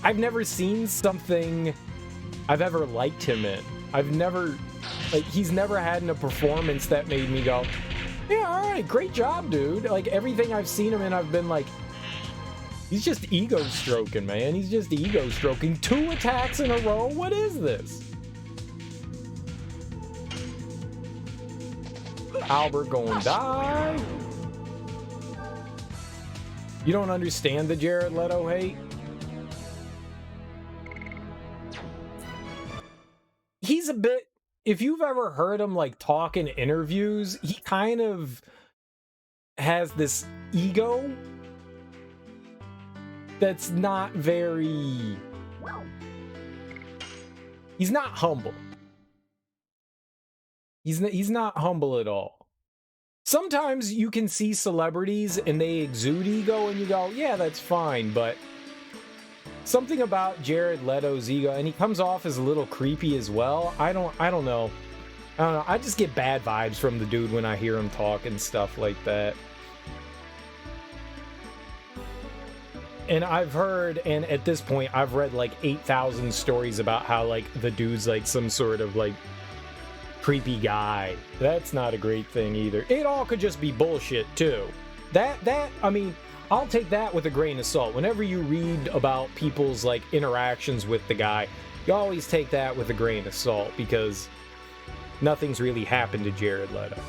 I've never seen something I've ever liked him in. I've never, like, he's never had in a performance that made me go, yeah, all right, great job, dude. Like, everything I've seen him in, I've been like, he's just ego stroking, man. He's just ego stroking. 2 attacks in a row? What is this? Albert going die. You don't understand the Jared Leto hate? He's a bit... If you've ever heard him, like, talk in interviews, he kind of has this ego that's not very... He's not humble. He's not humble at all. Sometimes you can see celebrities and they exude ego and you go, yeah, that's fine, but something about Jared Leto's ego, and he comes off as a little creepy as well. I don't know. I just get bad vibes from the dude when I hear him talk and stuff like that. And I've heard, and at this point, I've read like 8,000 stories about how like the dude's like some sort of like creepy guy. That's not a great thing either. It all could just be bullshit too. I mean, I'll take that with a grain of salt. Whenever you read about people's like interactions with the guy, you always take that with a grain of salt because nothing's really happened to Jared Leto.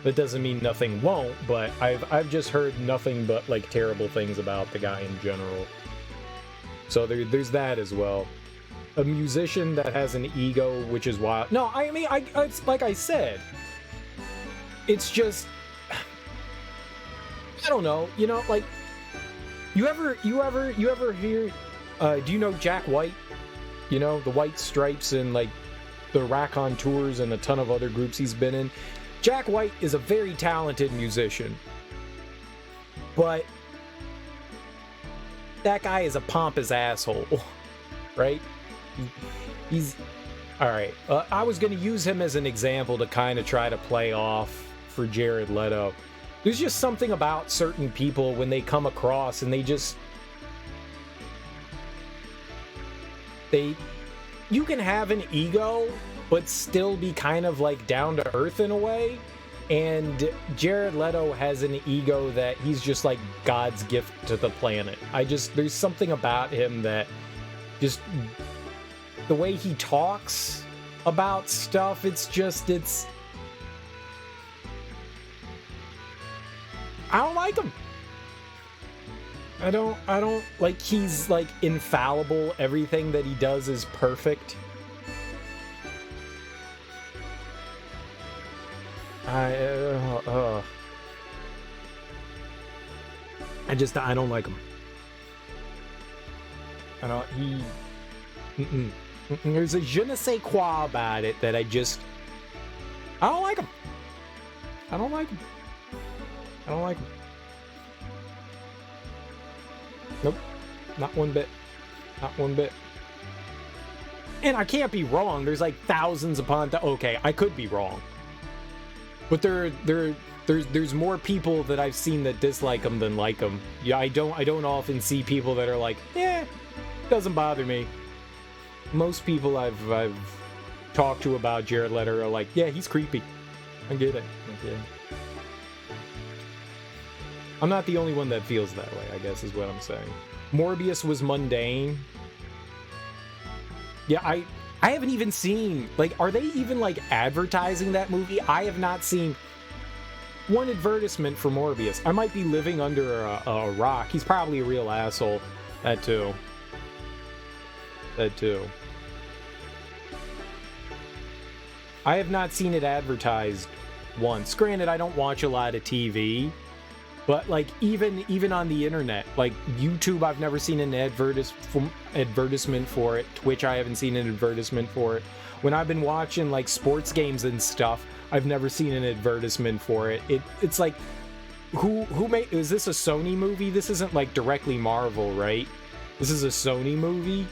That doesn't mean nothing won't, but I've just heard nothing but like terrible things about the guy in general. So there's that as well. A musician that has an ego, which is wild. No, I mean, it's like I said. It's just, I don't know. You know, like, you ever hear? Do you know Jack White? You know, the White Stripes and like the Raconteurs and a ton of other groups he's been in. Jack White is a very talented musician, but that guy is a pompous asshole, right? He's all right. I was going to use him as an example to kind of try to play off for Jared Leto. There's just something about certain people when they come across and you can have an ego but still be kind of like down to earth in a way. And Jared Leto has an ego that he's just like God's gift to the planet. There's something about him that just, the way he talks about stuff, I don't like him. I don't like, he's like infallible. Everything that he does is perfect. I don't like him. There's a je ne sais quoi about it that I don't like him. I don't like him. Nope. Not one bit. Not one bit. And I can't be wrong. There's like thousands upon okay, I could be wrong. But there's more people that I've seen that dislike them than like them. Yeah, I don't often see people that are like, yeah, doesn't bother me. Most people I've talked to about Jared Leto are like, yeah, he's creepy. I get it. Okay. I'm not the only one that feels that way, I guess is what I'm saying. Morbius was mundane. Yeah, I haven't even seen, like, are they even, like, advertising that movie? I have not seen one advertisement for Morbius. I might be living under a rock. He's probably a real asshole. That too. That too. I have not seen it advertised once. Granted, I don't watch a lot of TV, but like even on the internet, like YouTube, I've never seen an advertisement for it. Twitch, I haven't seen an advertisement for it. When I've been watching like sports games and stuff, I've never seen an advertisement for it. It's like, who made? Is this a Sony movie? This isn't like directly Marvel, right? This is a Sony movie.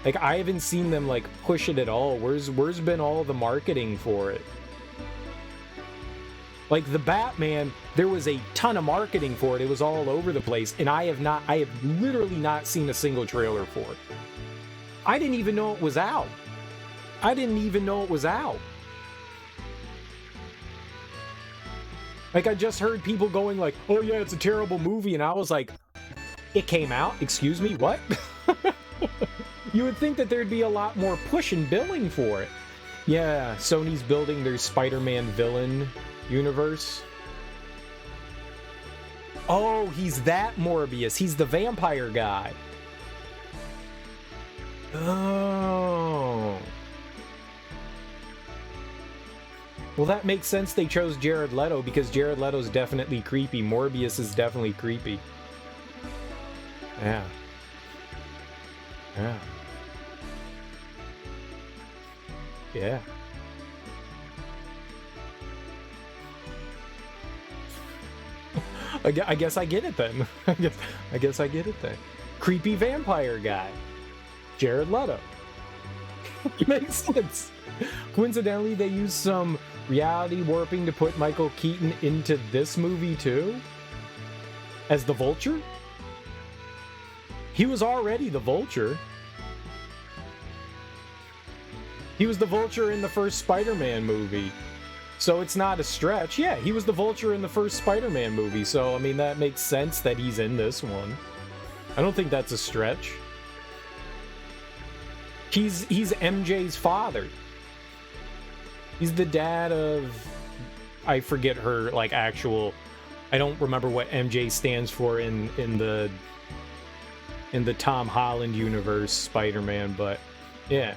Like, I haven't seen them, like, push it at all. Where's been all the marketing for it? Like, the Batman, there was a ton of marketing for it. It was all over the place. And I have literally not seen a single trailer for it. I didn't even know it was out. I didn't even know it was out. Like, I just heard people going like, oh yeah, it's a terrible movie. And I was like, it came out? Excuse me, what? You would think that there'd be a lot more push and billing for it. Yeah, Sony's building their Spider-Man villain universe. Oh, he's that Morbius. He's the vampire guy. Oh. Well, that makes sense they chose Jared Leto, because Jared Leto's definitely creepy. Morbius is definitely creepy. Yeah. Yeah. Yeah. I guess I get it then. I guess I get it then. Creepy vampire guy. Jared Leto. Makes sense. Coincidentally, they used some reality warping to put Michael Keaton into this movie too? As the Vulture? He was already the Vulture. He was the Vulture in the first Spider-Man movie. So it's not a stretch. Yeah, he was the Vulture in the first Spider-Man movie. So, I mean, that makes sense that he's in this one. I don't think that's a stretch. He's MJ's father. He's the dad of... I forget her, like, actual... I don't remember what MJ stands for in the Tom Holland universe Spider-Man, but yeah.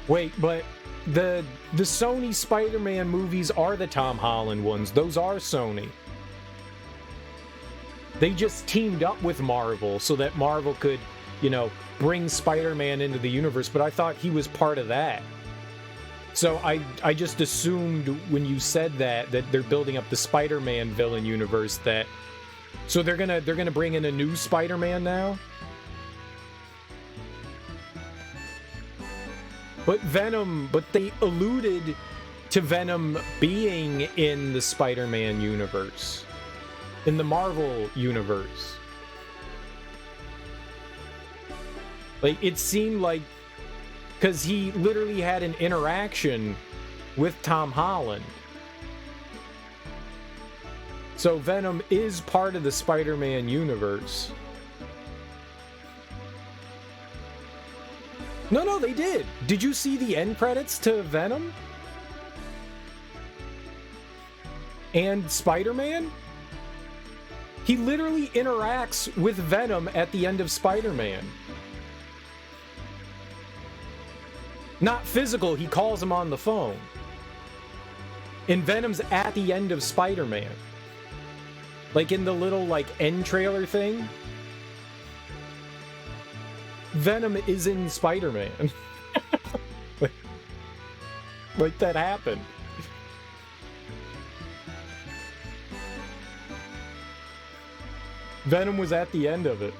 Wait, but the Sony Spider-Man movies are the Tom Holland ones. Those are Sony. They just teamed up with Marvel so that Marvel could, you know, bring Spider-Man into the universe, but I thought he was part of that. So I just assumed when you said that they're building up the Spider-Man villain universe, that so they're gonna bring in a new Spider-Man now? But they alluded to Venom being in the Spider-Man universe. In the Marvel universe. Like, it seemed like... Because he literally had an interaction with Tom Holland. So Venom is part of the Spider-Man universe. No, they did. Did you see the end credits to Venom? And Spider-Man? He literally interacts with Venom at the end of Spider-Man. Not physical, he calls him on the phone. And Venom's at the end of Spider-Man. Like in the little, like, end trailer thing. Venom is in Spider-Man. Like, that happened. Venom was at the end of it.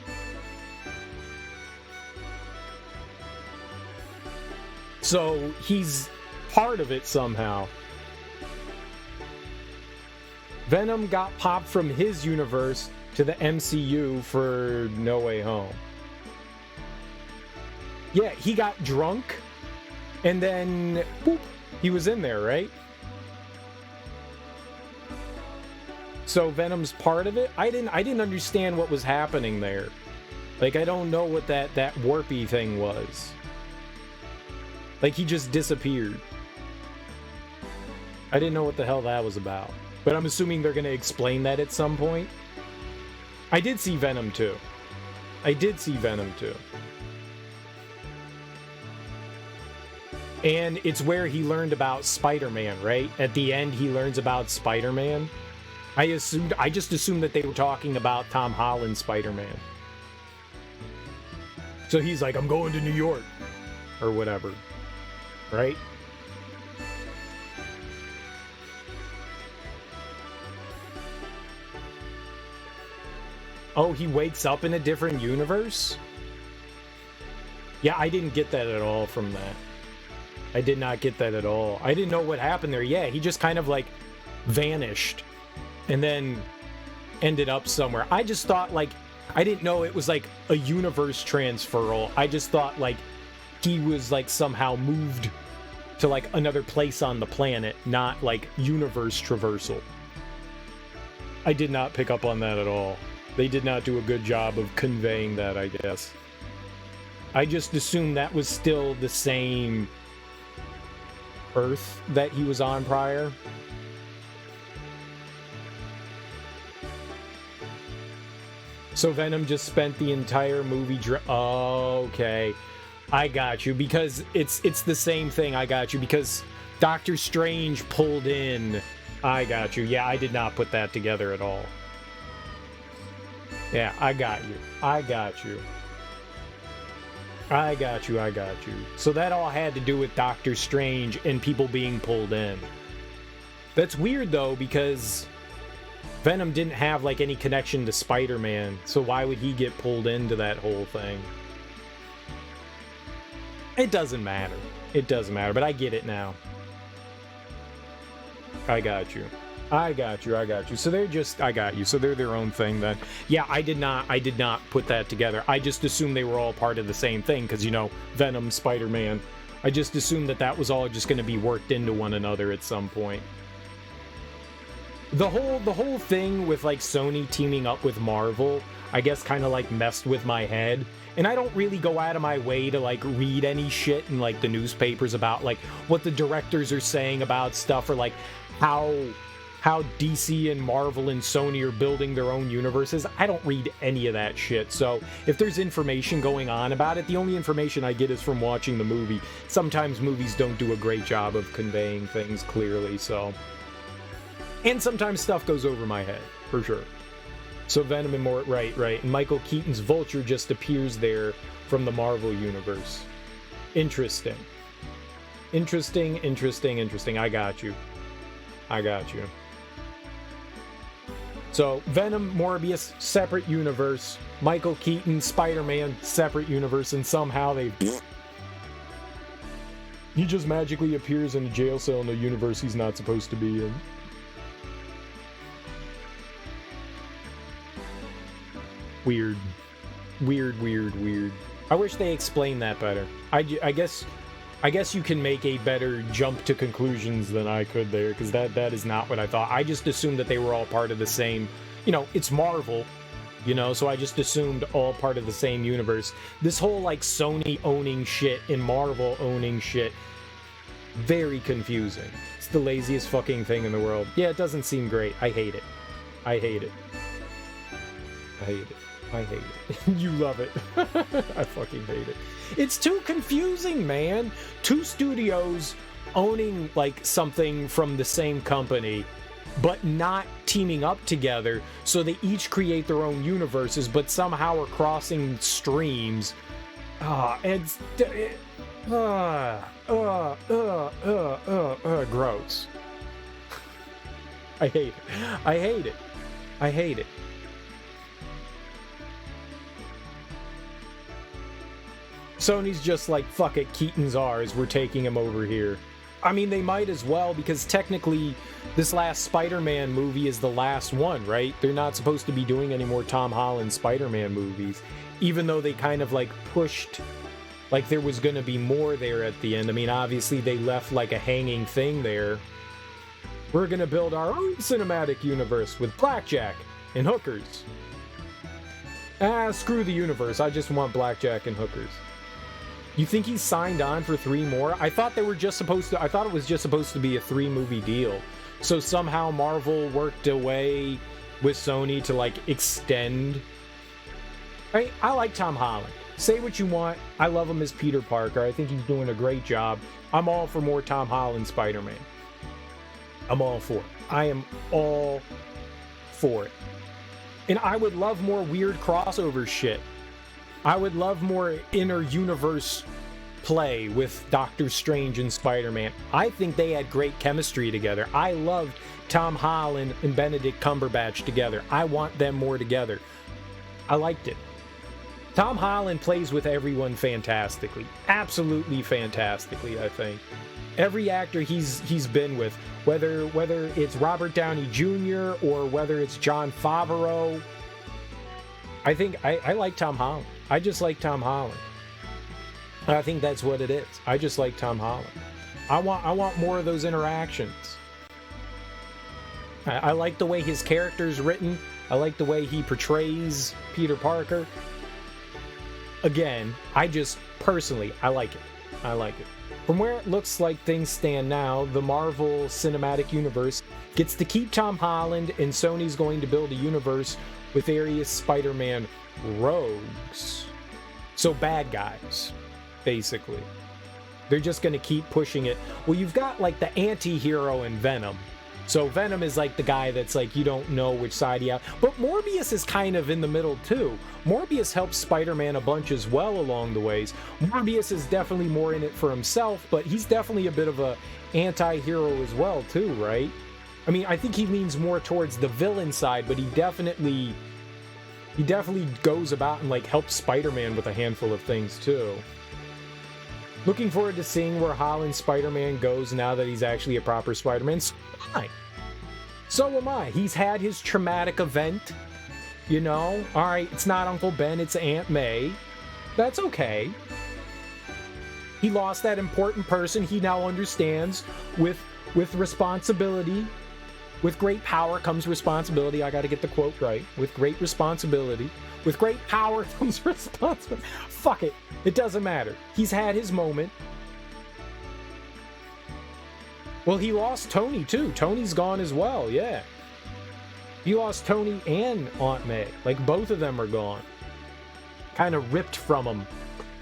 So, he's part of it somehow. Venom got popped from his universe to the MCU for No Way Home. Yeah, he got drunk, and then, boop, he was in there, right? So Venom's part of it? I didn't understand what was happening there. Like, I don't know what that warpy thing was. Like, he just disappeared. I didn't know what the hell that was about. But I'm assuming they're going to explain that at some point. I did see Venom 2. And it's where he learned about Spider-Man, right? At the end, he learns about Spider-Man. I just assumed that they were talking about Tom Holland's Spider-Man. So he's like, I'm going to New York. Or whatever. Right? Oh, he wakes up in a different universe? Yeah, I didn't get that at all from that. I did not get that at all. I didn't know what happened there. Yeah, he just kind of like vanished and then ended up somewhere. I just thought like, I didn't know it was like a universe transferal. I just thought like he was like somehow moved to like another place on the planet, not like universe traversal. I did not pick up on that at all. They did not do a good job of conveying that, I guess. I just assumed that was still the same Earth that he was on prior. So Venom just spent the entire movie okay. I got you, because it's the same thing. I got you, because Doctor Strange pulled in. I got you. Yeah, I did not put that together at all. Yeah, I got you. So that all had to do with Doctor Strange and people being pulled in. That's weird, though, because Venom didn't have, like, any connection to Spider-Man, so why would he get pulled into that whole thing? It doesn't matter. But I get it now. I got you. So they're just, I got you. So they're their own thing then. Yeah, I did not put that together. I just assumed they were all part of the same thing, because, you know, Venom, Spider-Man. I just assumed that was all just going to be worked into one another at some point. The whole thing with, like, Sony teaming up with Marvel, I guess kind of, like, messed with my head. And I don't really go out of my way to, like, read any shit in, like, the newspapers about, like, what the directors are saying about stuff, or, like, how DC and Marvel and Sony are building their own universes. I don't read any of that shit. So if there's information going on about it, the only information I get is from watching the movie. Sometimes movies don't do a great job of conveying things clearly, so. And sometimes stuff goes over my head, for sure. So Venom and more, right. And Michael Keaton's Vulture just appears there from the Marvel universe. Interesting. I got you. So, Venom, Morbius, separate universe. Michael Keaton, Spider-Man, separate universe, and somehow he just magically appears in a jail cell in a universe he's not supposed to be in. Weird. I wish they explained that better. I guess you can make a better jump to conclusions than I could there, because that is not what I thought. I just assumed that they were all part of the same, you know, it's Marvel, you know, so I just assumed all part of the same universe. This whole, like, Sony owning shit and Marvel owning shit, very confusing. It's the laziest fucking thing in the world. Yeah, it doesn't seem great. I hate it. You love it. I fucking hate it. It's too confusing, man. Two studios owning, like, something from the same company, but not teaming up together, so they each create their own universes, but somehow are crossing streams. Gross. I hate it. I hate it. I hate it. Sony's just like, fuck it, Keaton's ours, we're taking him over here. I mean, they might as well, because technically this last Spider-Man movie is the last one, right? They're not supposed to be doing any more Tom Holland Spider-Man movies, even though they kind of like pushed like there was going to be more there at the end. I mean, obviously they left like a hanging thing there. We're going to build our own cinematic universe with blackjack and hookers. Screw the universe. I just want blackjack and hookers. You think he's signed on for 3 more? I thought they were just supposed to. I thought it was just supposed to be a 3-movie deal. So somehow Marvel worked away with Sony to like extend. I like Tom Holland. Say what you want. I love him as Peter Parker. I think he's doing a great job. I'm all for more Tom Holland Spider-Man. I'm all for it. I am all for it. And I would love more weird crossover shit. I would love more inter-universe play with Doctor Strange and Spider-Man. I think they had great chemistry together. I loved Tom Holland and Benedict Cumberbatch together. I want them more together. I liked it. Tom Holland plays with everyone fantastically. Absolutely fantastically, I think. Every actor he's been with, whether it's Robert Downey Jr. or whether it's Jon Favreau, I think I like Tom Holland. I just like Tom Holland. I think that's what it is. I just like Tom Holland. I want more of those interactions. I like the way his character's written. I like the way he portrays Peter Parker. Again, I just personally, I like it. I like it. From where it looks like things stand now, the Marvel Cinematic Universe gets to keep Tom Holland, and Sony's going to build a universe with various Spider-Man rogues. So bad guys, basically. They're just going to keep pushing it. Well, you've got like the anti-hero in Venom. So Venom is like the guy that's like, you don't know which side he has. But Morbius is kind of in the middle too. Morbius helps Spider-Man a bunch as well along the ways. Morbius is definitely more in it for himself, but he's definitely a bit of a anti-hero as well too, right? I mean, I think he leans more towards the villain side, but he definitely goes about and like helps Spider-Man with a handful of things too. Looking forward to seeing where Holland's Spider-Man goes now that he's actually a proper Spider-Man. So am I. He's had his traumatic event, you know? Alright, it's not Uncle Ben, it's Aunt May. That's okay. He lost that important person he now understands with responsibility. With great power comes responsibility. I gotta get the quote right. With great responsibility. With great power comes responsibility. Fuck it. It doesn't matter. He's had his moment. Well, he lost Tony, too. Tony's gone as well, yeah. He lost Tony and Aunt May. Like, both of them are gone. Kind of ripped from him.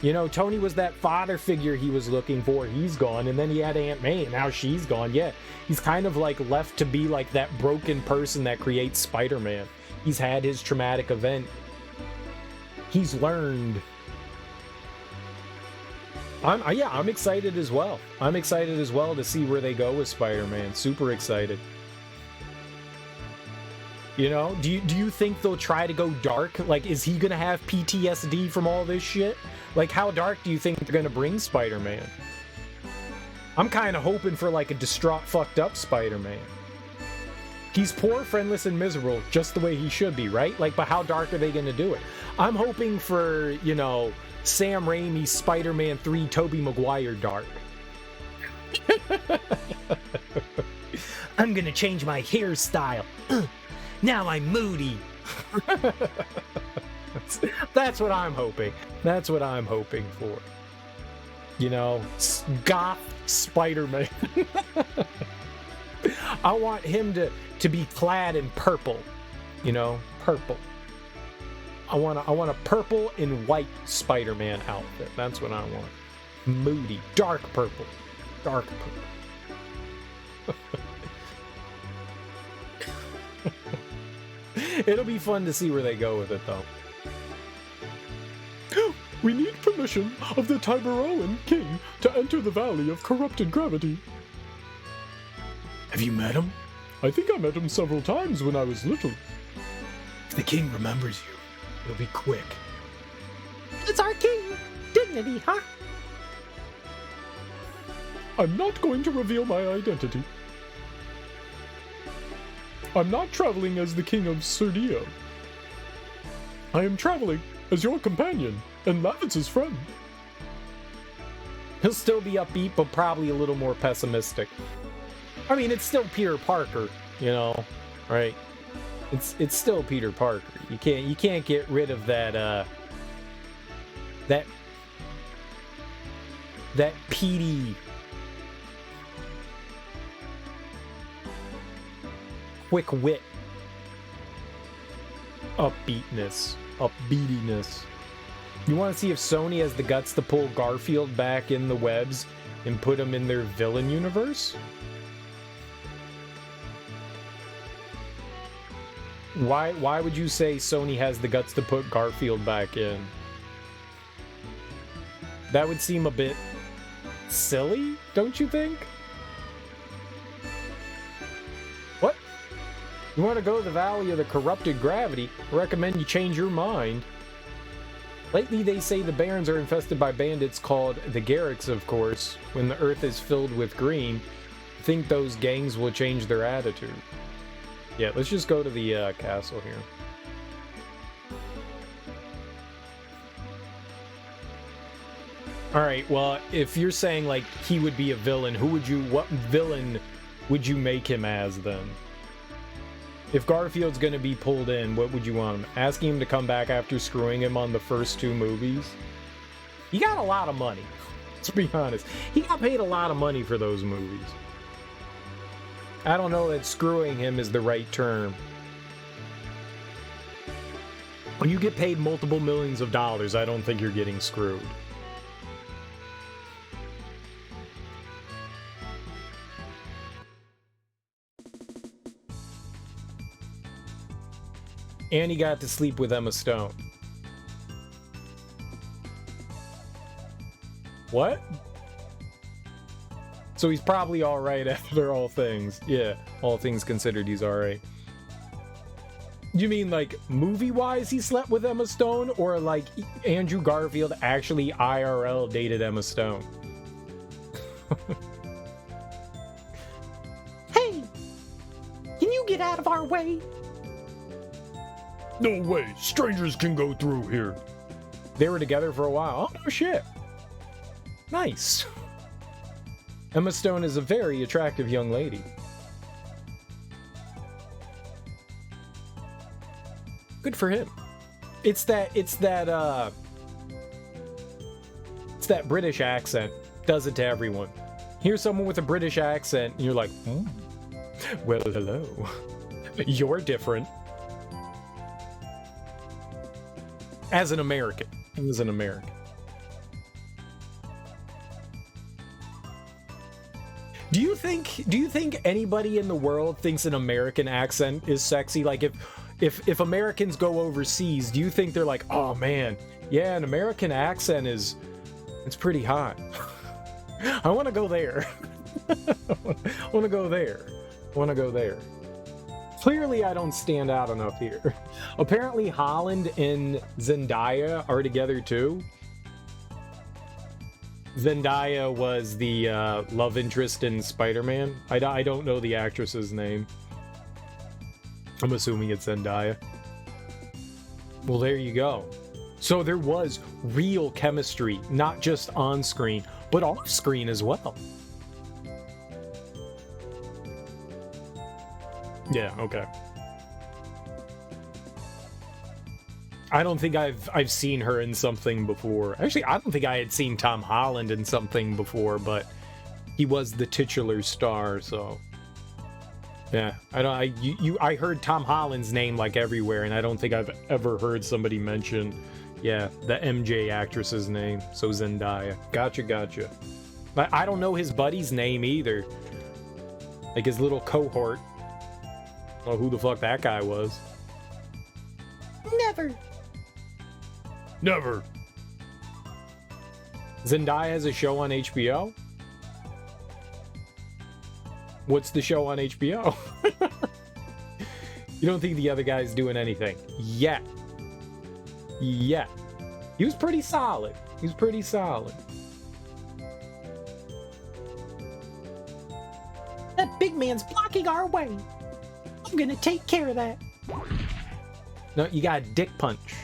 You know, Tony was that father figure he was looking for. He's gone. And then he had Aunt May, and now she's gone. Yeah, he's kind of, like, left to be, like, that broken person that creates Spider-Man. He's had his traumatic event. He's learned. I'm excited as well. I'm excited as well to see where they go with Spider-Man. Super excited. You know, do you think they'll try to go dark? Like, is he gonna have PTSD from all this shit? Like, how dark do you think they're gonna bring Spider-Man? I'm kind of hoping for like a distraught, fucked up Spider-Man. He's poor, friendless, and miserable, just the way he should be, right? Like, but how dark are they gonna do it? I'm hoping for, you know, Sam Raimi's Spider-Man 3 Tobey Maguire dark. I'm gonna change my hairstyle. Now I'm moody. That's what I'm hoping. That's what I'm hoping for. You know, goth Spider-Man. I want him to be clad in purple. You know, purple. I want a purple and white Spider-Man outfit. That's what I want. Moody, dark purple. Dark purple. It'll be fun to see where they go with it, though. We need permission of the Tiberoan king to enter the Valley of Corrupted Gravity. Have you met him? I think I met him several times when I was little. If the king remembers you, it'll be quick. It's our king! Dignity, huh? I'm not going to reveal my identity. I'm not traveling as the king of Serdio. I am traveling as your companion and Lavitz's friend. He'll still be upbeat, but probably a little more pessimistic. I mean, it's still Peter Parker, you know, right? It's still Peter Parker. You can't get rid of that that PD quick wit, upbeatness. You want to see if Sony has the guts to pull Garfield back in the webs and put him in their villain universe? Why would you say Sony has the guts to put Garfield back in? That would seem a bit silly, don't you think? What? You want to go to the Valley of the Corrupted Gravity? I recommend you change your mind. Lately, they say the Barrens are infested by bandits called the Garricks, of course. When the earth is filled with green, I think those gangs will change their attitude. Yeah, let's just go to the castle here. Alright, well, if you're saying, like, he would be a villain, what villain would you make him as, then? If Garfield's gonna be pulled in, what would you want him? Asking him to come back after screwing him on the first two movies? He got a lot of money, let's be honest. He got paid a lot of money for those movies. I don't know that screwing him is the right term. When you get paid multiple millions of dollars, I don't think you're getting screwed. And he got to sleep with Emma Stone. What? So he's probably alright after all things. Yeah, all things considered, he's alright. You mean, like, movie-wise he slept with Emma Stone? Or, like, Andrew Garfield actually IRL dated Emma Stone? Hey! Can you get out of our way? No way, strangers can go through here. They were together for a while. Oh, no shit. Nice. Emma Stone is a very attractive young lady. Good for him. It's that British accent. Does it to everyone. Hear someone with a British accent, and you're like, well, hello. You're different. As an American. Do you think anybody in the world thinks an American accent is sexy? Like, if Americans go overseas, do you think they're like, oh man, yeah, an American accent it's pretty hot. I want to go there. I want to go there. Clearly, I don't stand out enough here. Apparently, Holland and Zendaya are together too. Zendaya was the love interest in Spider-Man. I don't know the actress's name. I'm assuming it's Zendaya. Well, there you go. So there was real chemistry, not just on screen, but off screen as well. Yeah, okay. I don't think I've seen her in something before. Actually, I don't think I had seen Tom Holland in something before, but he was the titular star, so yeah. I heard Tom Holland's name like everywhere, and I don't think I've ever heard somebody mention, yeah, the MJ actress's name. So Zendaya. Gotcha. But I don't know his buddy's name either. Like his little cohort. I don't know who the fuck that guy was. Never. Zendaya has a show on HBO? What's the show on HBO? You don't think the other guy's doing anything? Yet. Yet. He was pretty solid. He's pretty solid. That big man's blocking our way. I'm gonna take care of that. No, you got a dick punch.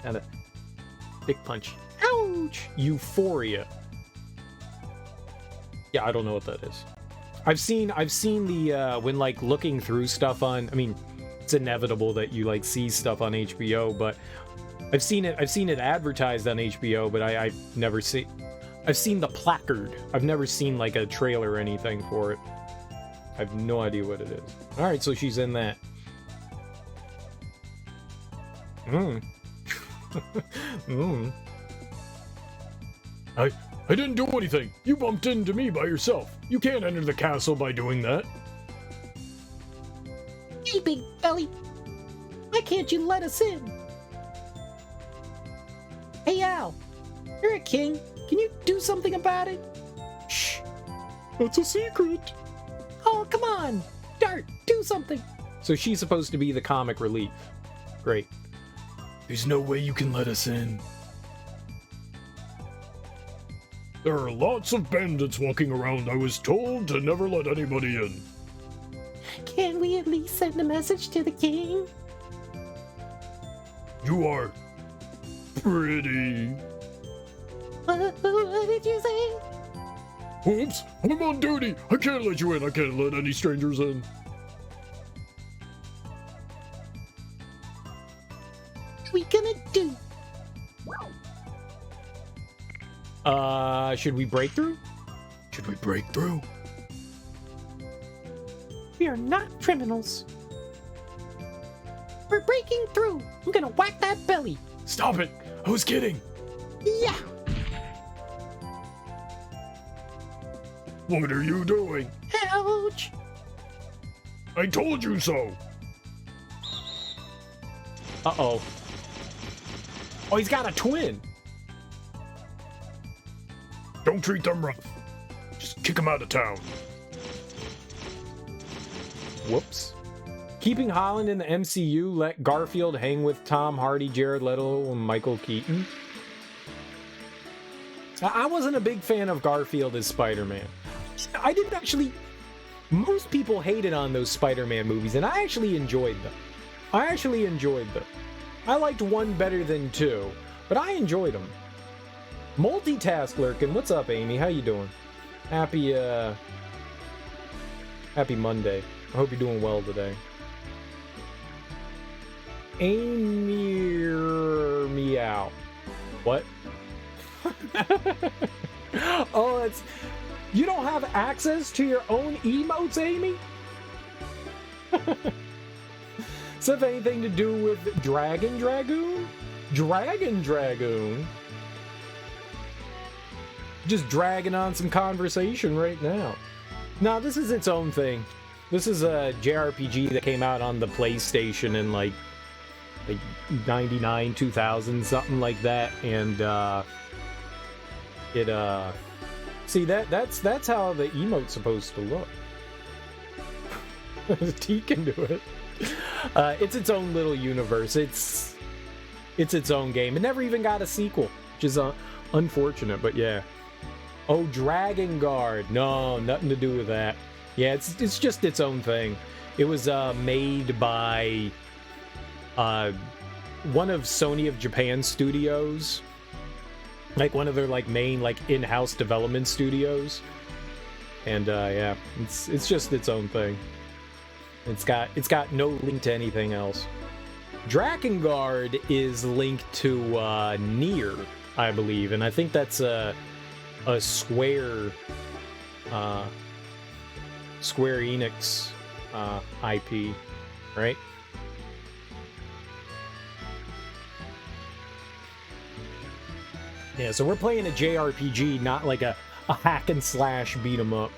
Got a dick punch. Ouch! Euphoria. Yeah, I don't know what that is. I've seen the when like looking through stuff on, I mean, it's inevitable that you like see stuff on HBO, but I've seen it advertised on HBO, but I've never seen, I've seen the placard. I've never seen like a trailer or anything for it. I have no idea what it is. All right, so she's in that. I didn't do anything. You bumped into me by yourself. You can't enter the castle by doing that. Hey, big belly. Why can't you let us in? Hey, Al. You're a king. Can you do something about it? Shh. That's a secret. Oh, come on. Dart, do something. So she's supposed to be the comic relief. Great. There's no way you can let us in. There are lots of bandits walking around. I was told to never let anybody in. Can we at least send a message to the king? You are pretty. What did you say? Oops, I'm on duty. I can't let you in. I can't let any strangers in. What are we gonna do? Should we break through? Should we break through? We are not criminals. We're breaking through. I'm gonna whack that belly. Stop it. I was kidding. Yeah. What are you doing? Ouch. I told you so. Uh-oh. Oh, he's got a twin. Don't treat them rough. Just kick them out of town. Whoops. Keeping Holland in the MCU, let Garfield hang with Tom Hardy, Jared Leto, and Michael Keaton. I wasn't a big fan of Garfield as Spider-Man. I didn't actually... Most people hated on those Spider-Man movies, and I actually enjoyed them. I liked one better than two, but I enjoyed them. Multitask lurking. What's up, Amy? How you doing? Happy Monday. I hope you're doing well today. Amy meow. What? Oh, it's... You don't have access to your own emotes, Amy? Does that have anything to do with Dragon Dragoon? Dragon Dragoon? Just dragging on some conversation right now. No, this is its own thing. This is a JRPG that came out on the PlayStation in like 99, 2000, something like that, and see that's how the emote's supposed to look. T can do it. It's its own little universe. It's its own game. It never even got a sequel, which is unfortunate, but yeah. Oh, Dragon Guard. No, nothing to do with that. Yeah, it's just its own thing. It was made by one of Sony of Japan studios, like one of their like main like in-house development studios, and yeah, it's just its own thing. It's got no link to anything else. Drakengard is linked to Nier, I believe, and I think that's a Square Enix IP, right? Yeah, so we're playing a JRPG, not like a hack and slash beat 'em up.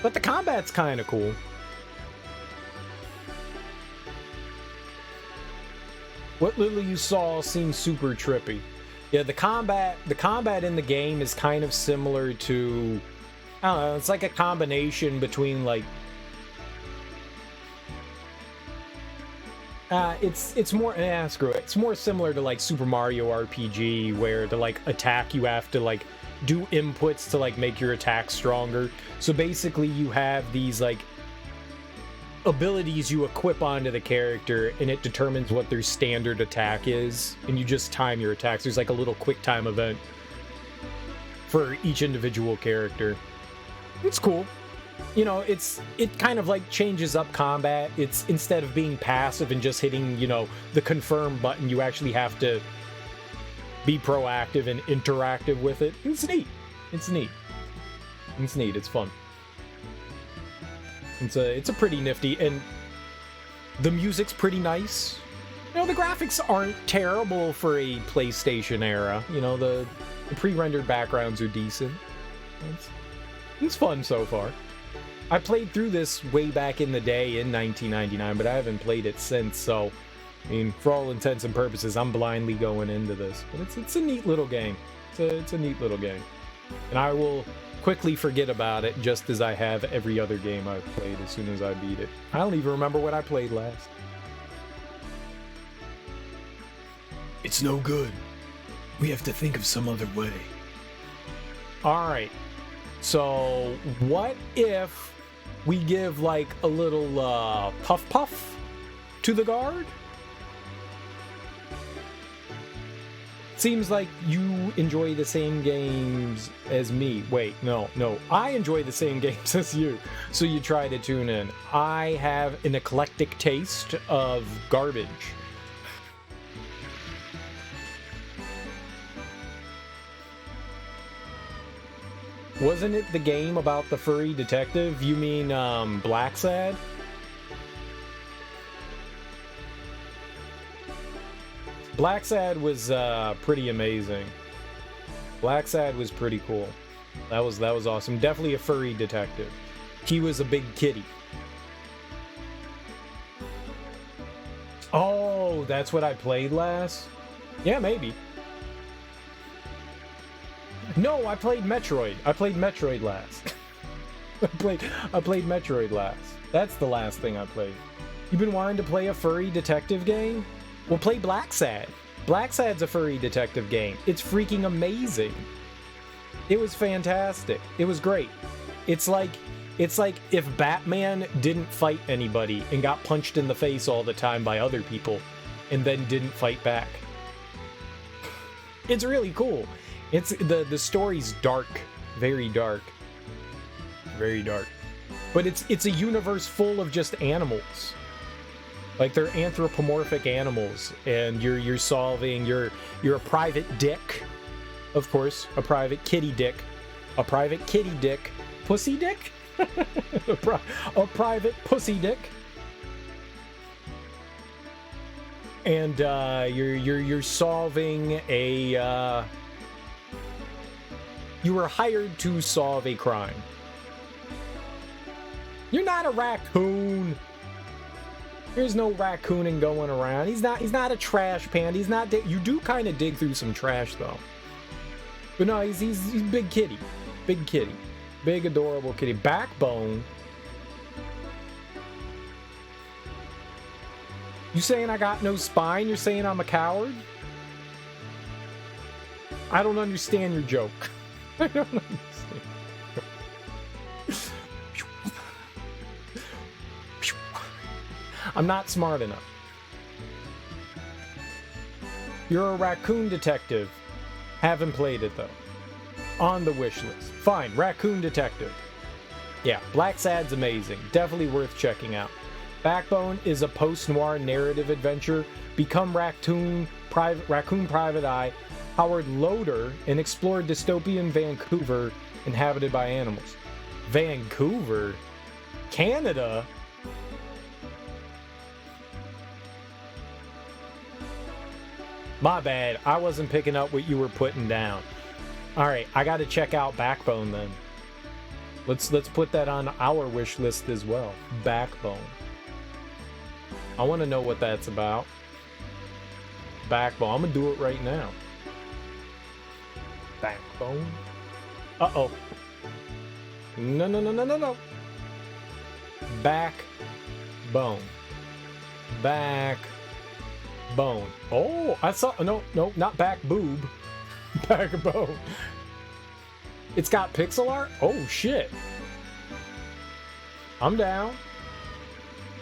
But the combat's kind of cool. What little you saw seemed super trippy. Yeah, the combat in the game is kind of similar to, I don't know, it's like a combination between like it's more screw it. It's more similar to like Super Mario RPG, where to like attack you have to like do inputs to like make your attack stronger. So basically you have these like abilities you equip onto the character, and it determines what their standard attack is, and you just time your attacks. There's like a little quick time event for each individual character. It's cool. You know, it kind of like changes up combat. It's instead of being passive and just hitting, you know, the confirm button, you actually have to be proactive and interactive with it. It's neat. It's neat. It's neat. It's fun. It's a pretty nifty, and the music's pretty nice. You know, the graphics aren't terrible for a PlayStation era. You know, the pre-rendered backgrounds are decent. It's fun so far. I played through this way back in the day in 1999, but I haven't played it since, so, I mean, for all intents and purposes, I'm blindly going into this. But it's a neat little game. It's a neat little game. And I will quickly forget about it, just as I have every other game I've played as soon as I beat it. I don't even remember what I played last. It's no good. We have to think of some other way. Alright. So, what if we give, like, a little, puff to the guard? Seems like you enjoy the same games as me. Wait, no. I enjoy the same games as you, so you try to tune in. I have an eclectic taste of garbage. Wasn't it the game about the furry detective? You mean, Black Sad? Black Sad was, pretty amazing. Black Sad was pretty cool. That was awesome. Definitely a furry detective. He was a big kitty. Oh, that's what I played last? Yeah, maybe. No, I played Metroid. I played Metroid last. I played Metroid last. That's the last thing I played. You've been wanting to play a furry detective game? Well, play Black Sad. Black Sad's a furry detective game. It's freaking amazing. It was fantastic. It was great. It's like if Batman didn't fight anybody and got punched in the face all the time by other people and then didn't fight back. It's really cool. It's the story's dark, very dark. Very dark. But it's a universe full of just animals. Like, they're anthropomorphic animals, and you're solving, you're a private dick, of course, a private kitty dick, pussy dick, a private pussy dick, and you're solving a you were hired to solve a crime. You're not a raccoon. There's no raccooning going around. He's not a trash panda. He's not. You do kind of dig through some trash though. But no, he's big kitty, big adorable kitty. Backbone. You saying I got no spine? You're saying I'm a coward? I don't understand your joke. I don't understand. I'm not smart enough. You're a raccoon detective. Haven't played it, though. On the wish list. Fine, raccoon detective. Yeah, Black Sad's amazing. Definitely worth checking out. Backbone is a post-noir narrative adventure. Become Raccoon Private Eye, Howard Loader, and explore dystopian Vancouver inhabited by animals. Vancouver? Canada? My bad. I wasn't picking up what you were putting down. Alright, I gotta check out Backbone then. Let's put that on our wish list as well. Backbone. I want to know what that's about. Backbone. I'm gonna do it right now. Backbone. Uh-oh. No, no, no, no, no, no. Backbone. Backbone. Oh, I saw... No, no, not back boob. Backbone. It's got pixel art? Oh, shit. I'm down.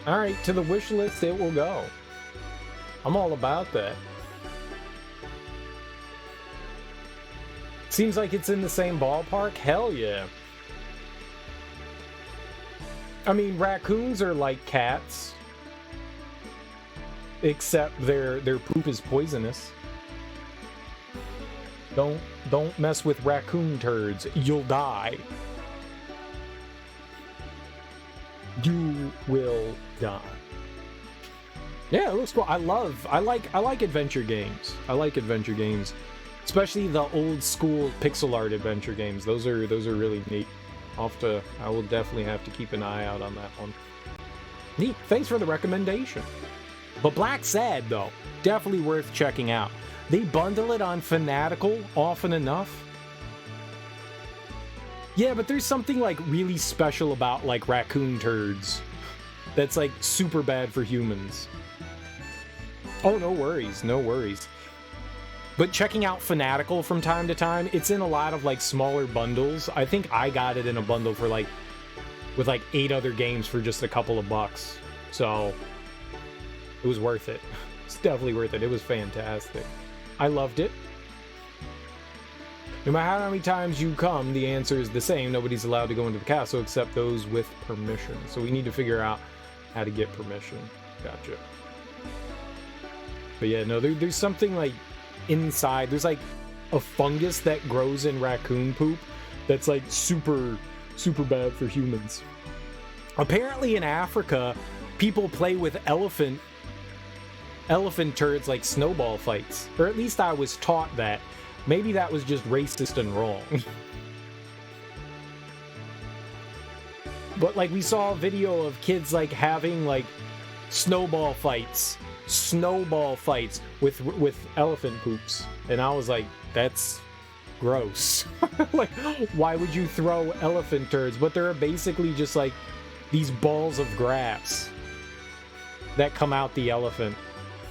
Alright, to the wish list it will go. I'm all about that. Seems like it's in the same ballpark? Hell yeah. I mean, raccoons are like cats. Except their poop is poisonous. Don't mess with raccoon turds. You'll die. You will die. Yeah, it looks cool. I like adventure games. I like adventure games. Especially the old school pixel art adventure games. Those are really neat. I will definitely have to keep an eye out on that one. Neat. Thanks for the recommendation. But Black Sad, though, definitely worth checking out. They bundle it on Fanatical often enough. Yeah, but there's something like really special about like raccoon turds that's like super bad for humans. Oh, no worries, no worries. But checking out Fanatical from time to time, it's in a lot of like smaller bundles. I think I got it in a bundle for like with like 8 other games for just a couple of bucks. So it was worth it. It's definitely worth it. It was fantastic. I loved it. No matter how many times you come, the answer is the same. Nobody's allowed to go into the castle except those with permission. So we need to figure out how to get permission. Gotcha. But yeah, no, there's something like inside. There's like a fungus that grows in raccoon poop that's like super bad for humans. Apparently in Africa, people play with elephant turds like snowball fights. Or at least I was taught that. Maybe that was just racist and wrong. But like we saw a video of kids like having like snowball fights with elephant poops, and I was like, that's gross. Like, why would you throw elephant turds? But they're basically just like these balls of grass that come out the elephant,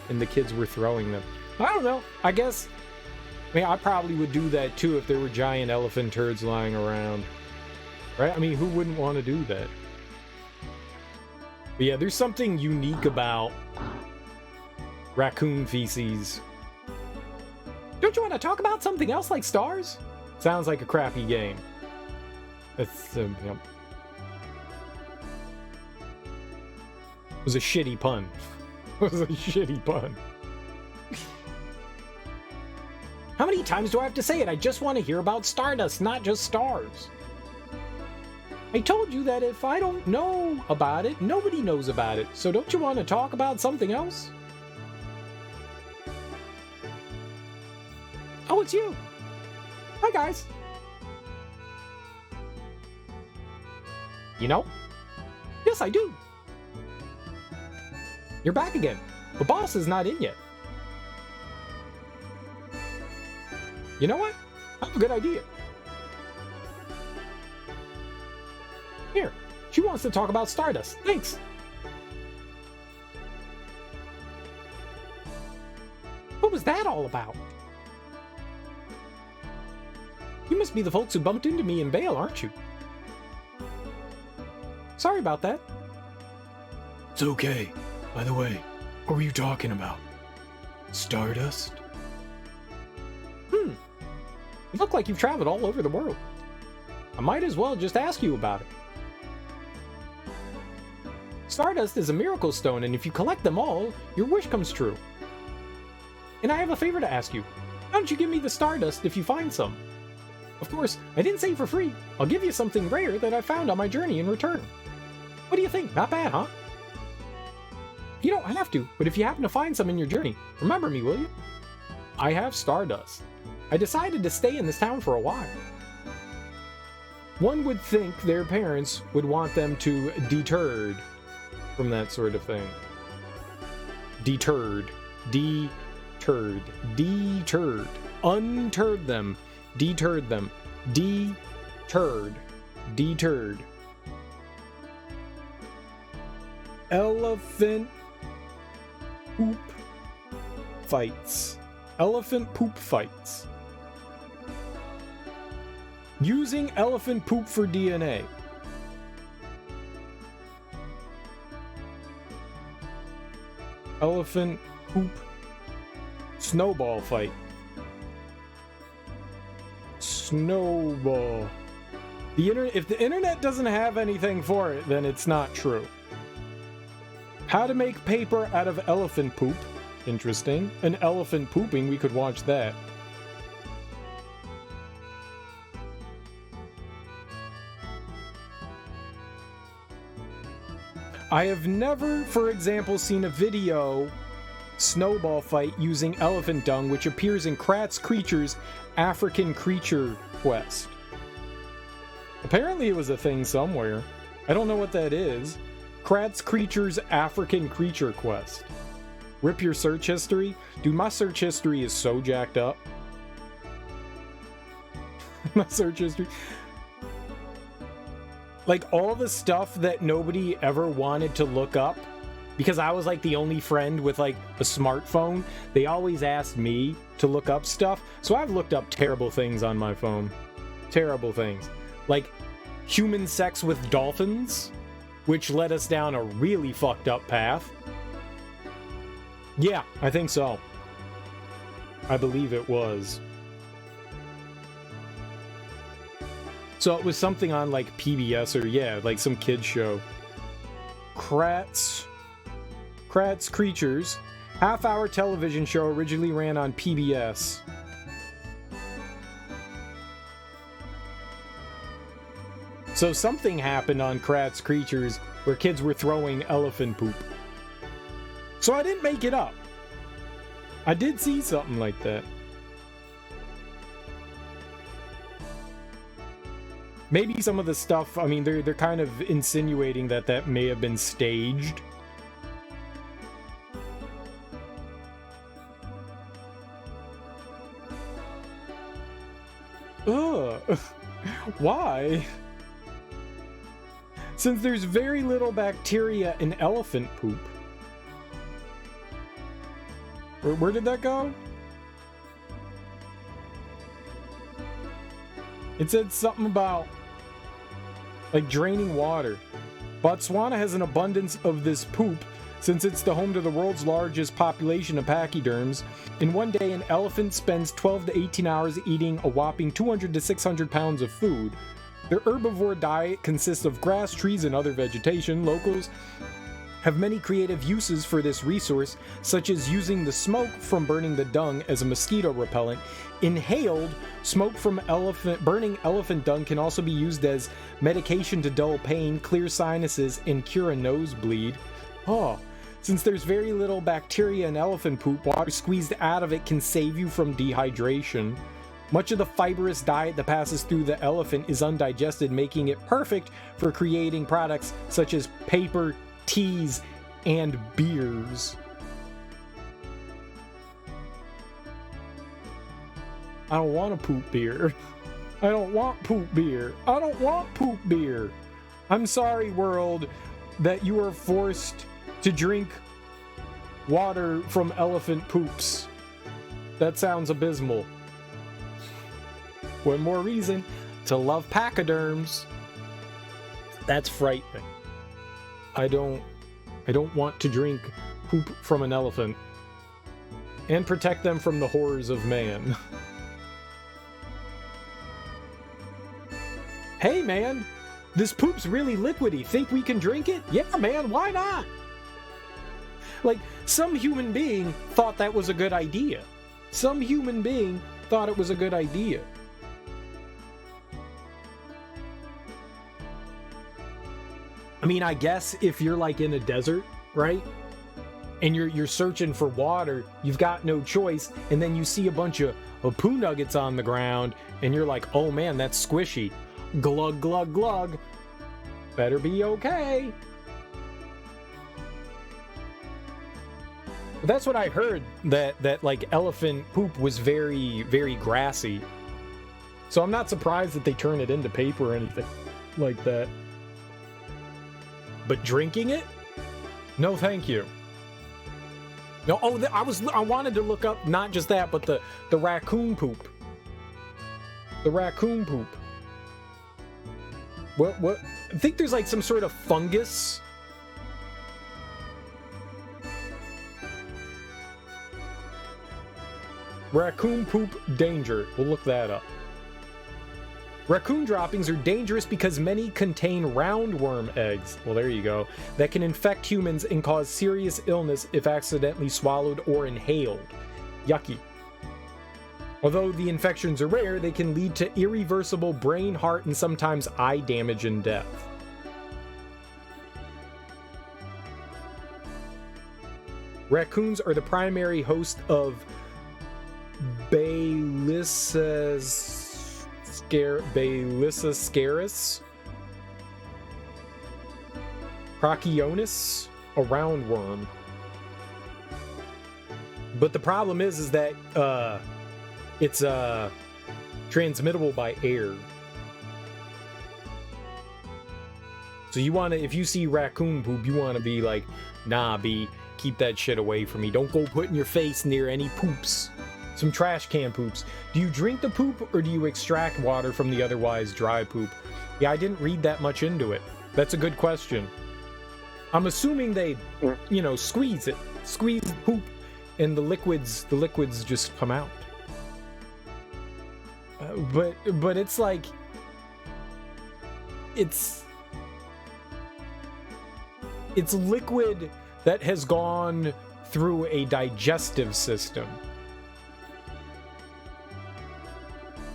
and the kids were throwing them. I don't know. I guess, I mean, I probably would do that too if there were giant elephant turds lying around. Right? I mean, who wouldn't want to do that? But yeah, there's something unique about raccoon feces. Don't you want to talk about something else like stars? Sounds like a crappy game. It's, yep. It was a shitty pun. It was a shitty pun. How many times do I have to say it? I just want to hear about Stardust, not just stars. I told you that if I don't know about it, nobody knows about it. So don't you want to talk about something else? Oh, it's you. Hi, guys. You know? Yes, I do. You're back again. The boss is not in yet. You know what? I have a good idea. Here, she wants to talk about Stardust. Thanks. What was that all about? You must be the folks who bumped into me in Bale, aren't you? Sorry about that. It's okay. By the way, what were you talking about? Stardust? You look like you've traveled all over the world. I might as well just ask you about it. Stardust is a miracle stone, and if you collect them all, your wish comes true. And I have a favor to ask you. Why don't you give me the Stardust if you find some? Of course, I didn't say for free. I'll give you something rare that I found on my journey in return. What do you think? Not bad, huh? You don't have to, but if you happen to find some in your journey, remember me, will you? I have Stardust. I decided to stay in this town for a while. One would think their parents would want them to deterred from that sort of thing. Deterred. Unturd them. Deterred them. Deterred. Deterred. Elephant poop fights. Elephant poop fights. Using elephant poop for DNA. Elephant poop snowball fight. Snowball. If the internet doesn't have anything for it, then it's not true. How to make paper out of elephant poop. Interesting. An elephant pooping, we could watch that. I have never, for example, seen a video snowball fight using elephant dung, which appears in Kratz Creature's African Creature Quest. Apparently it was a thing somewhere. I don't know what that is. Kratz Creature's African Creature Quest. Rip your search history? Dude, my search history is so jacked up. My search history. Like, all the stuff that nobody ever wanted to look up, because I was like the only friend with like a smartphone, they always asked me to look up stuff. So I've looked up terrible things on my phone. Terrible things. Like human sex with dolphins, which led us down a really fucked up path. Yeah, I think so. I believe it was. So it was something on like PBS or yeah, like some kids show. Kratz Creatures, half-hour television show originally ran on PBS. So something happened on Kratz Creatures where kids were throwing elephant poop. So I didn't make it up. I did see something like that. Maybe some of the stuff, I mean, they're kind of insinuating that that may have been staged. Ugh. Why? Since there's very little bacteria in elephant poop. Where did that go? It said something about like draining water. Botswana has an abundance of this poop since it's the home to the world's largest population of pachyderms. In one day, an elephant spends 12 to 18 hours eating a whopping 200 to 600 pounds of food. Their herbivore diet consists of grass, trees, and other vegetation. Locals have many creative uses for this resource, such as using the smoke from burning the dung as a mosquito repellent. Inhaled smoke from burning elephant dung can also be used as medication to dull pain, clear sinuses, and cure a nosebleed. Oh, since there's very little bacteria in elephant poop, water squeezed out of it can save you from dehydration. Much of the fibrous diet that passes through the elephant is undigested, making it perfect for creating products such as paper, teas, and beers. I don't want to poop beer. I don't want poop beer. I don't want poop beer. I'm sorry, world, that you are forced to drink water from elephant poops. That sounds abysmal. One more reason to love pachyderms. That's frightening. I don't want to drink poop from an elephant and protect them from the horrors of man. Hey man, this poop's really liquidy. Think we can drink it? Yeah man, why not? Like, some human being thought that was a good idea. Some human being thought it was a good idea. I mean, I guess if you're like in a desert, right? And you're searching for water, you've got no choice, and then you see a bunch of poo nuggets on the ground, and you're like, oh man, that's squishy. Glug, glug, glug. Better be okay. That's what I heard, that like elephant poop was very, very grassy. So I'm not surprised that they turn it into paper or anything like that. But drinking it? No, thank you. No, oh, I wanted to look up not just that, but the raccoon poop. The raccoon poop. What? I think there's like some sort of fungus. Raccoon poop danger. We'll look that up. Raccoon droppings are dangerous because many contain roundworm eggs. Well, there you go. That can infect humans and cause serious illness if accidentally swallowed or inhaled. Yucky. Although the infections are rare, they can lead to irreversible brain, heart, and sometimes eye damage and death. Raccoons are the primary host of Balissa's scarus, Procyonis, a roundworm. But the problem is that it's transmittable by air. So you want to, if you see raccoon poop, you want to be like, nah, B, keep that shit away from me. Don't go putting your face near any poops. Some trash can poops. Do you drink the poop or do you extract water from the otherwise dry poop? Yeah, I didn't read that much into it. That's a good question. I'm assuming they, you know, squeeze it. Squeeze the poop and the liquids just come out. But it's like, it's liquid that has gone through a digestive system.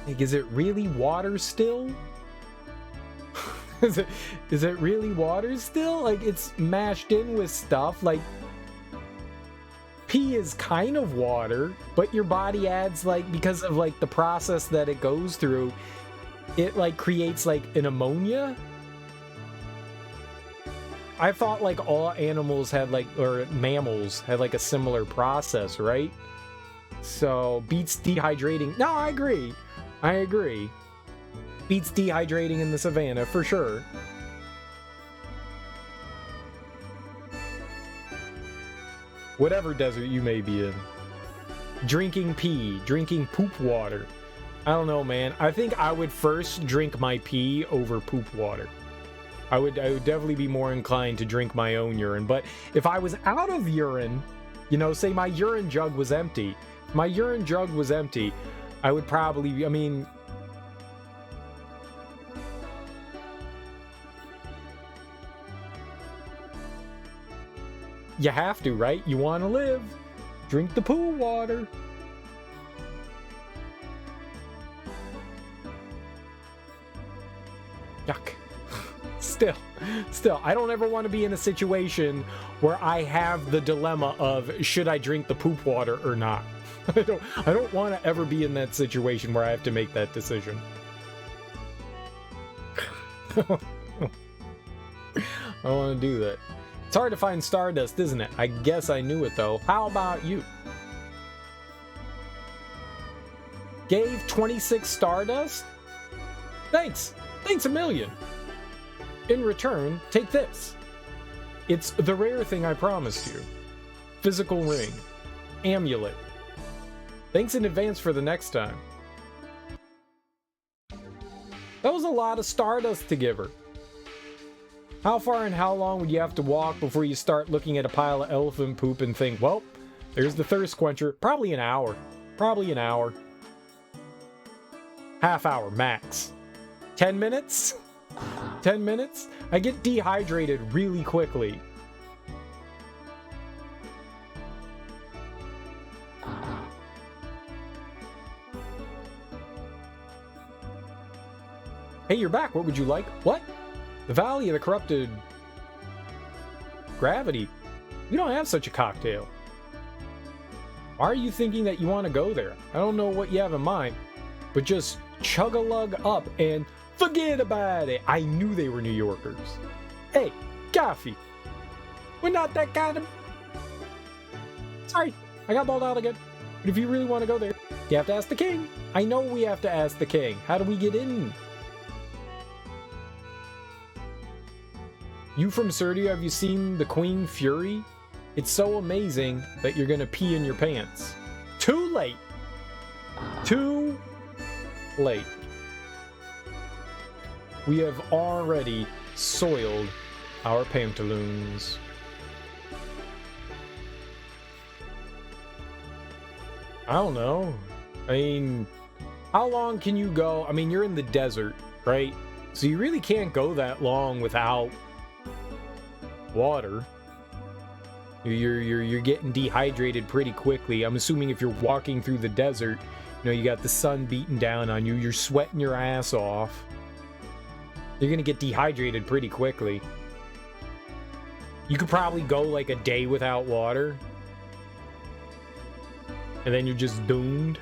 Like, is it really water still? Is it really water still? Like, it's mashed in with stuff. Like, pee is kind of water, but your body adds, like, because of like the process that it goes through, it like creates like an ammonia. I thought like all animals had like, or mammals had like a similar process, right? So beats dehydrating. No, I agree. Beats dehydrating in the savannah for sure. Whatever desert you may be in. Drinking pee, drinking poop water. I don't know, man. I think I would first drink my pee over poop water. I would definitely be more inclined to drink my own urine. But if I was out of urine, you know, say my urine jug was empty. If my urine jug was empty, I would probably, I mean, you have to, right? You want to live. Drink the pool water. Yuck. Still, I don't ever want to be in a situation where I have the dilemma of should I drink the poop water or not. I don't want to ever be in that situation where I have to make that decision. I don't want to do that. It's hard to find Stardust, isn't it? I guess I knew it though. How about you? Gave 26 Stardust? Thanks a million. In return, take this. It's the rare thing I promised you. Physical ring. Amulet. Thanks in advance for the next time. That was a lot of Stardust to give her. How far and how long would you have to walk before you start looking at a pile of elephant poop and think, well, there's the thirst quencher. Probably an hour. Half hour, max. 10 minutes? 10 minutes? I get dehydrated really quickly. Hey, you're back. What would you like? What? The Valley of the Corrupted Gravity. We don't have such a cocktail. Why are you thinking that you want to go there? I don't know what you have in mind, but just chug-a-lug up and forget about it. I knew they were New Yorkers. Hey, coffee. We're not that kind of... Sorry, I got balled out again. But if you really want to go there, You have to ask the king. I know we have to ask the king. How do we get in? You from Serdia, have you seen the Queen Fury? It's so amazing that you're gonna pee in your pants. Too late. Too late. We have already soiled our pantaloons. I don't know. I mean, how long can you go? I mean, you're in the desert, right? So you really can't go that long without water. You're getting dehydrated pretty quickly. I'm assuming if you're walking through the desert, you know, you got the sun beating down on you, you're sweating your ass off. You're gonna get dehydrated pretty quickly. You could probably go like a day without water, and then you're just doomed.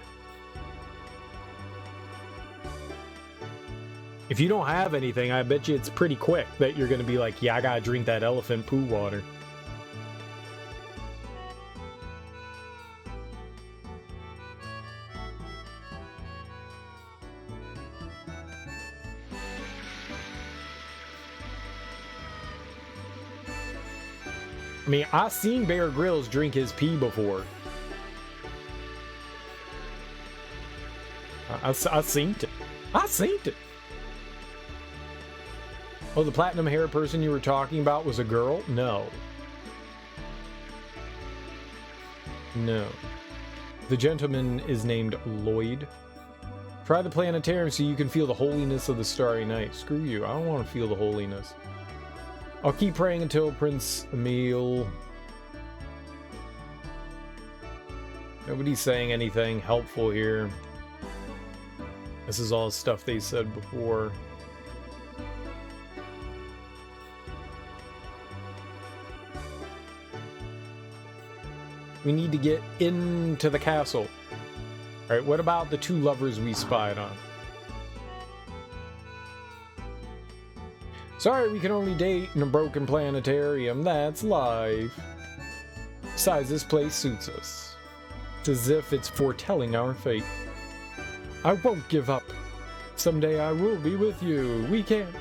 If you don't have anything, I bet you it's pretty quick that you're gonna be like, yeah, I gotta drink that elephant poo water. I mean, I've seen Bear Grylls drink his pee before. I've seen it. I've seen it. Oh, the platinum hair person you were talking about was a girl? No. No. The gentleman is named Lloyd. Try the planetarium so you can feel the holiness of the starry night. Screw you. I don't want to feel the holiness. I'll keep praying until Prince Emil... Nobody's saying anything helpful here. This is all stuff they said before. We need to get into the castle. Alright, what about the two lovers we spied on? Sorry, we can only date in a broken planetarium. That's life. Besides, this place suits us. It's as if it's foretelling our fate. I won't give up. Someday I will be with you. We can't.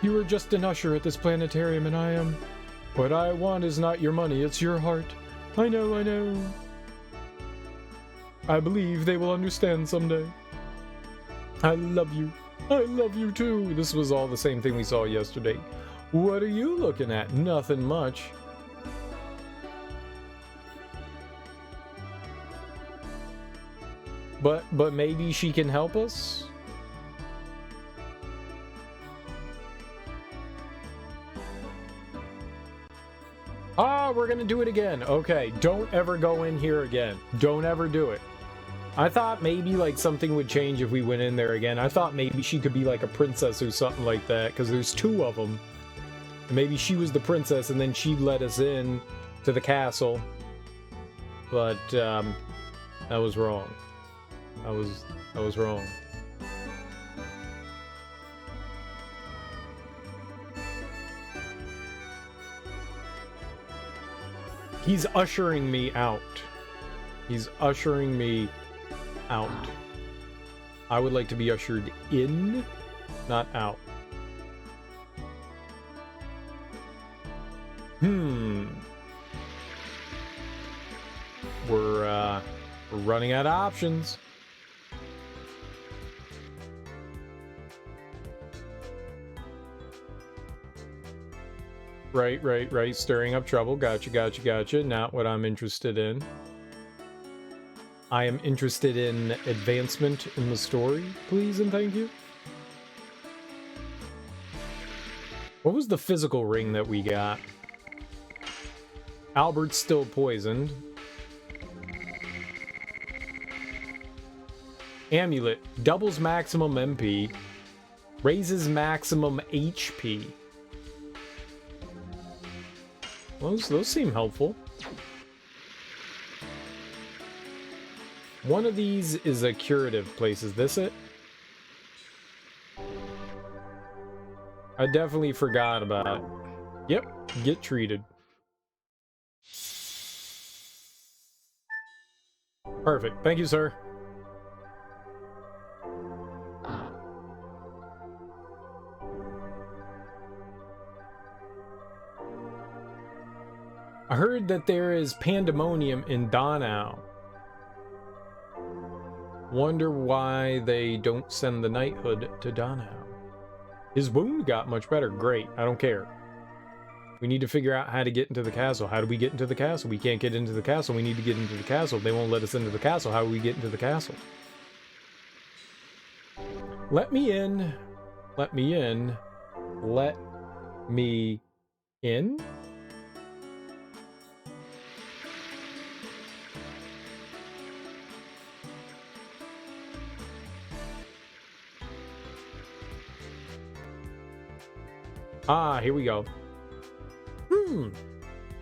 You are just an usher at this planetarium, and I am. What I want is not your money, it's your heart. I know, I know. I believe they will understand someday. I love you. I love you too. This was all the same thing we saw yesterday. What are you looking at? Nothing much. But maybe she can help us? Ah, we're gonna do it again. Okay, don't ever go in here again. Don't ever do it. I thought maybe like something would change if we went in there again. I thought maybe she could be like a princess or something like that, because there's two of them. And maybe she was the princess and then she'd let us in to the castle. But that was wrong. I was wrong. He's ushering me out. He's ushering me out. I would like to be ushered in, not out. We're running out of options. Right. Stirring up trouble. Gotcha. Not what I'm interested in. I am interested in advancement in the story, please and thank you. What was the physical ring that we got? Albert's still poisoned. Amulet. Doubles maximum MP. Raises maximum HP. Those seem helpful. One of these is a curative place. Is this it? I definitely forgot about it. Yep, get treated. Perfect. Thank you, sir. I heard that there is pandemonium in Donau. Wonder why they don't send the knighthood to Donau. His wound got much better. Great. I don't care. We need to figure out how to get into the castle. How do we get into the castle? We can't get into the castle. We need to get into the castle. They won't let us into the castle. How do we get into the castle? Let me in. Let me in. Let me in. Ah, here we go.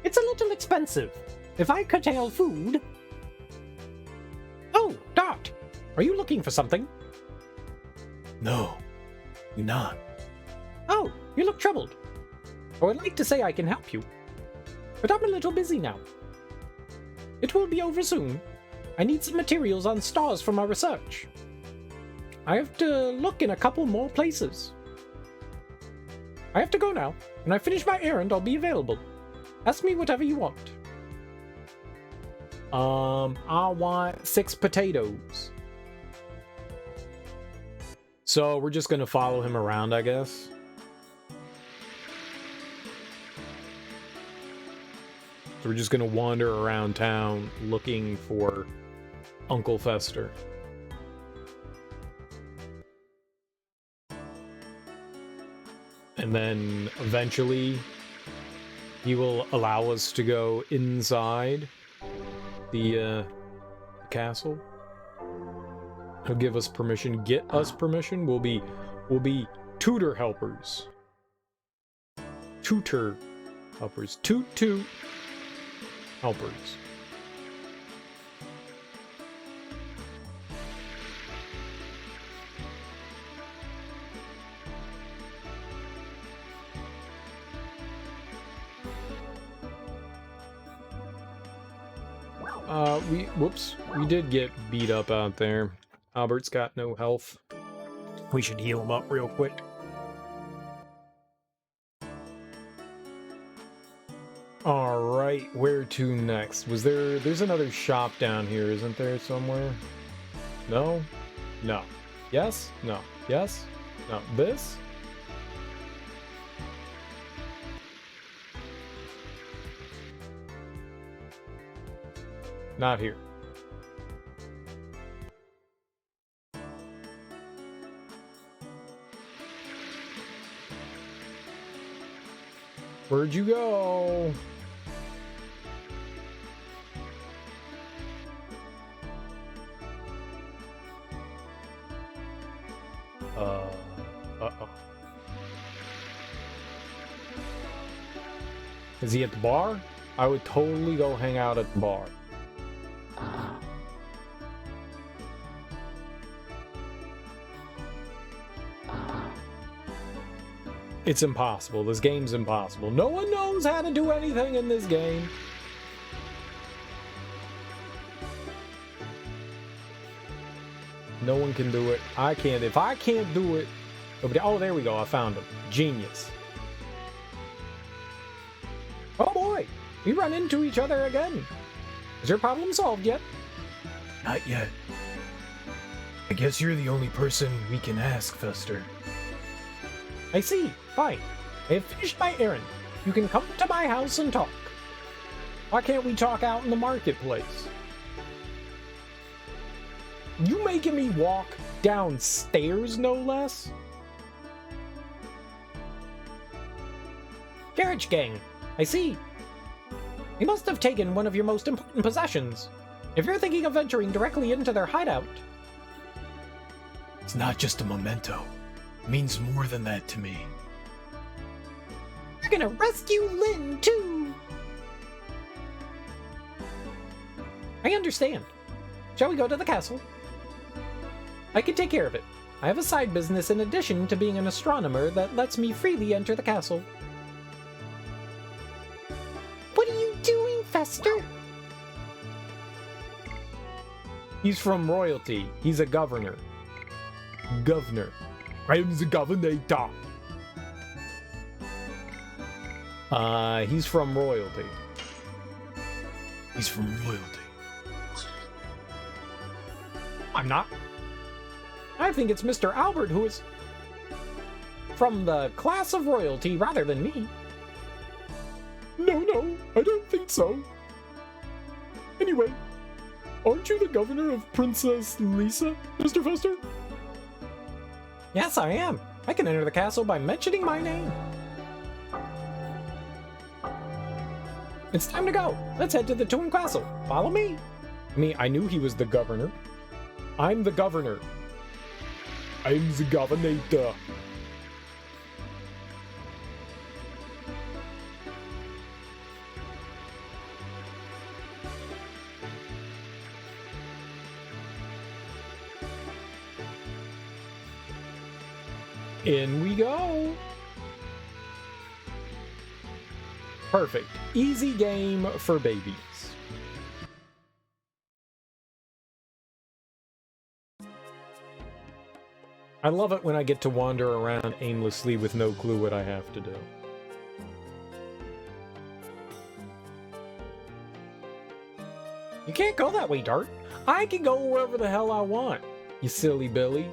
It's a little expensive. If I curtail food... Oh, Dot! Are you looking for something? No, you're not. Oh, you look troubled. I would like to say I can help you, but I'm a little busy now. It will be over soon. I need some materials on stars for my research. I have to look in a couple more places. I have to go now. When I finish my errand, I'll be available. Ask me whatever you want. I want 6 potatoes. So we're just gonna follow him around, I guess. So we're just gonna wander around town looking for Uncle Fester. And then eventually he will allow us to go inside the castle. He'll give us permission, get us permission. We'll be tutor helpers. Tutor helpers. Toot helpers. We did get beat up out there. Albert's got no health. We should heal him up real quick. Alright, where to next? There's another shop down here, isn't there, somewhere? No? No. Yes? No. Yes? No. This? Not here. Where'd you go? Uh-oh. Is he at the bar? I would totally go hang out at the bar. It's impossible. This game's impossible. No one knows how to do anything in this game. No one can do it. I can't. If I can't do it, nobody. Oh, there we go. I found him. Genius. Oh boy, we run into each other again. Is your problem solved yet? Not yet. I guess you're the only person we can ask, Fester. I see. Fine. I have finished my errand. You can come to my house and talk. Why can't we talk out in the marketplace? You making me walk downstairs, no less? Carriage gang. I see. You must have taken one of your most important possessions. If you're thinking of venturing directly into their hideout... It's not just a memento. It means more than that to me. You're gonna rescue Lynn, too! I understand. Shall we go to the castle? I can take care of it. I have a side business in addition to being an astronomer that lets me freely enter the castle. What are you doing, Fester? He's from royalty. He's a governor. Governor. I'm the governor. He's from royalty. He's from royalty. I'm not. I think it's Mr. Albert who is from the class of royalty rather than me. No, I don't think so. Anyway, aren't you the governor of Princess Lisa, Mr. Fester? Yes, I am. I can enter the castle by mentioning my name. It's time to go. Let's head to the Tomb Castle. Follow me. I knew he was the governor. I'm the governor. I'm the governor. In we go. Perfect. Easy game for babies. I love it when I get to wander around aimlessly with no clue what I have to do. You can't go that way, Dart. I can go wherever the hell I want, you silly Billy.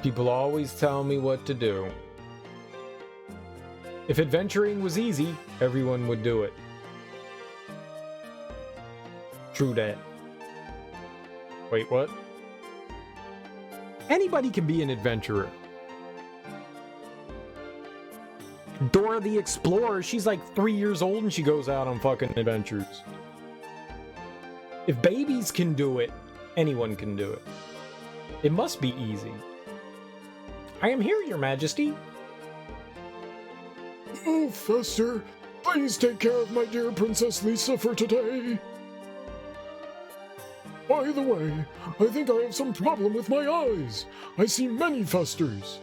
People always tell me what to do. If adventuring was easy, everyone would do it. True that. Wait, what? Anybody can be an adventurer. Dora the Explorer, she's like 3 years old and she goes out on fucking adventures. If babies can do it, anyone can do it. It must be easy. I am here, Your Majesty. Oh, Fester, please take care of my dear Princess Lisa for today. By the way, I think I have some problem with my eyes. I see many festers.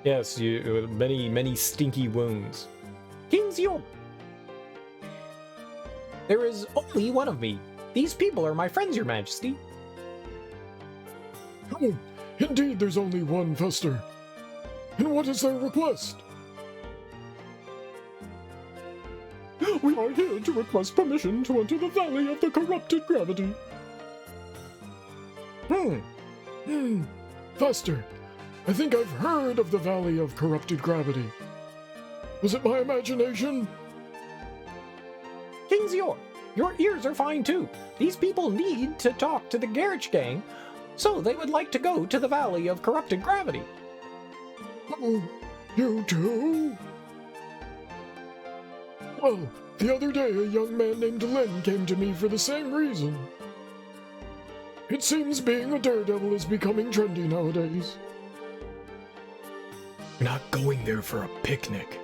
Yes, you many stinky wounds. King's York. There is only one of me. These people are my friends, Your Majesty. Oh, indeed there's only one fester. And what is their request? We are here to request permission to enter the Valley of the Corrupted Gravity. Fester, I think I've heard of the Valley of Corrupted Gravity. Was it my imagination? King's York, your ears are fine too. These people need to talk to the Garage Gang, so they would like to go to the Valley of Corrupted Gravity. Oh, you too? Well, the other day a young man named Len came to me for the same reason. It seems being a daredevil is becoming trendy nowadays. We're not going there for a picnic.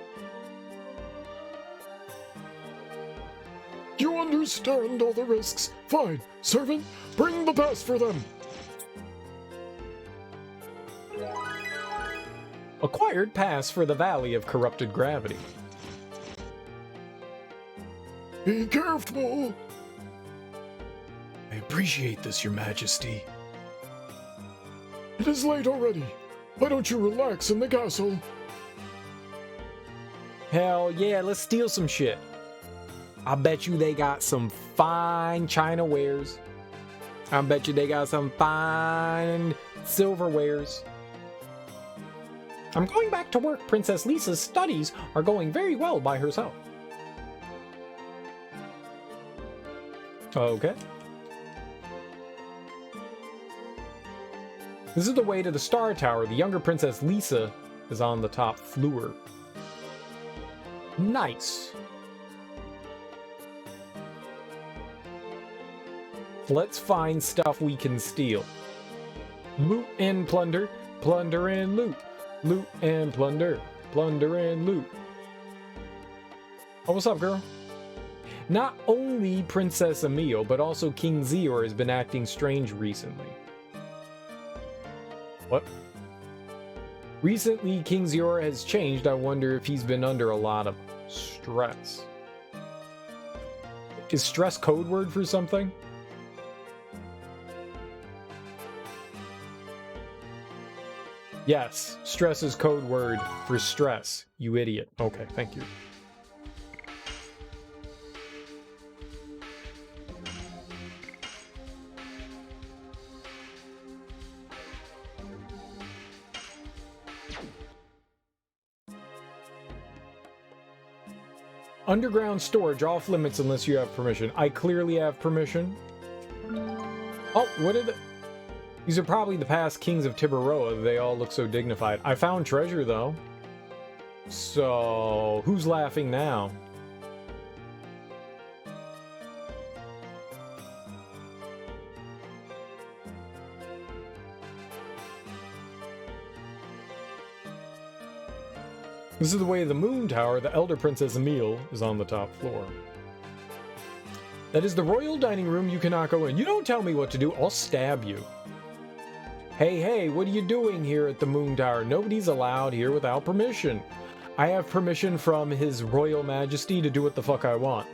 You understand all the risks. Fine. Servant, bring the pass for them. Acquired pass for the Valley of Corrupted Gravity. Be careful. I appreciate this, Your Majesty. It is late already. Why don't you relax in the castle? Hell yeah, let's steal some shit. I bet you they got some fine china wares. I bet you they got some fine silverwares. I'm going back to work. Princess Lisa's studies are going very well by herself. Okay. This is the way to the Star Tower. The younger Princess Lisa is on the top floor. Nice. Let's find stuff we can steal. Loot and plunder, plunder and loot. Loot and plunder, plunder and loot. Oh, what's up, girl? Not only Princess Emil, but also King Zior has been acting strange recently. What? Recently, King Ziora has changed. I wonder if he's been under a lot of stress. Is stress code word for something? Yes, stress is code word for stress, you idiot. Okay, thank you. Underground storage off limits unless you have permission. I clearly have permission. Oh, what are the... These are probably the past kings of Tiburoa. They all look so dignified. I found treasure, though. So, who's laughing now? This is the way of the Moon Tower. The Elder Princess Emile is on the top floor. That is the royal dining room. You cannot go in. You don't tell me what to do. I'll stab you. Hey, hey, what are you doing here at the Moon Tower? Nobody's allowed here without permission. I have permission from His Royal Majesty to do what the fuck I want.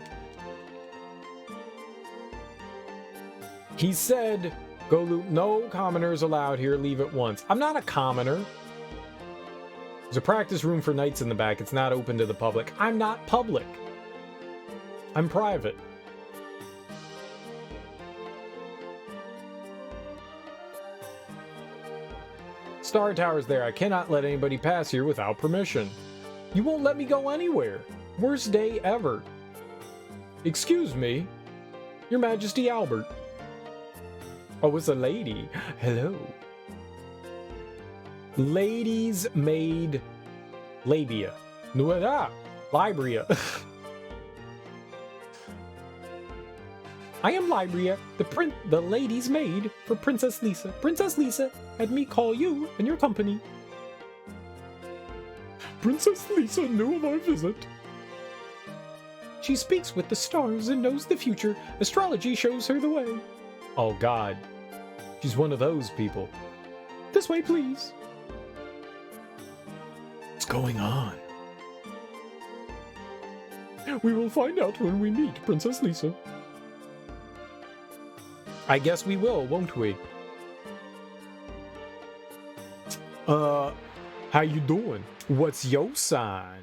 He said, go loot. No commoners allowed here. Leave at once. I'm not a commoner. There's a practice room for knights in the back. It's not open to the public. I'm not public. I'm private. Star Tower's there. I cannot let anybody pass here without permission. You won't let me go anywhere. Worst day ever. Excuse me. Your Majesty Albert. Oh, it's a lady. Hello. Ladies Maid Labia. Nuera. Libria. I am Libria, the lady's maid for Princess Lisa. Princess Lisa had me call you and your company. Princess Lisa knew of our visit. She speaks with the stars and knows the future. Astrology shows her the way. Oh God. She's one of those people. This way, please. What's going on? We will find out when we meet Princess Lisa. I guess we will, won't we? How you doing? What's your sign?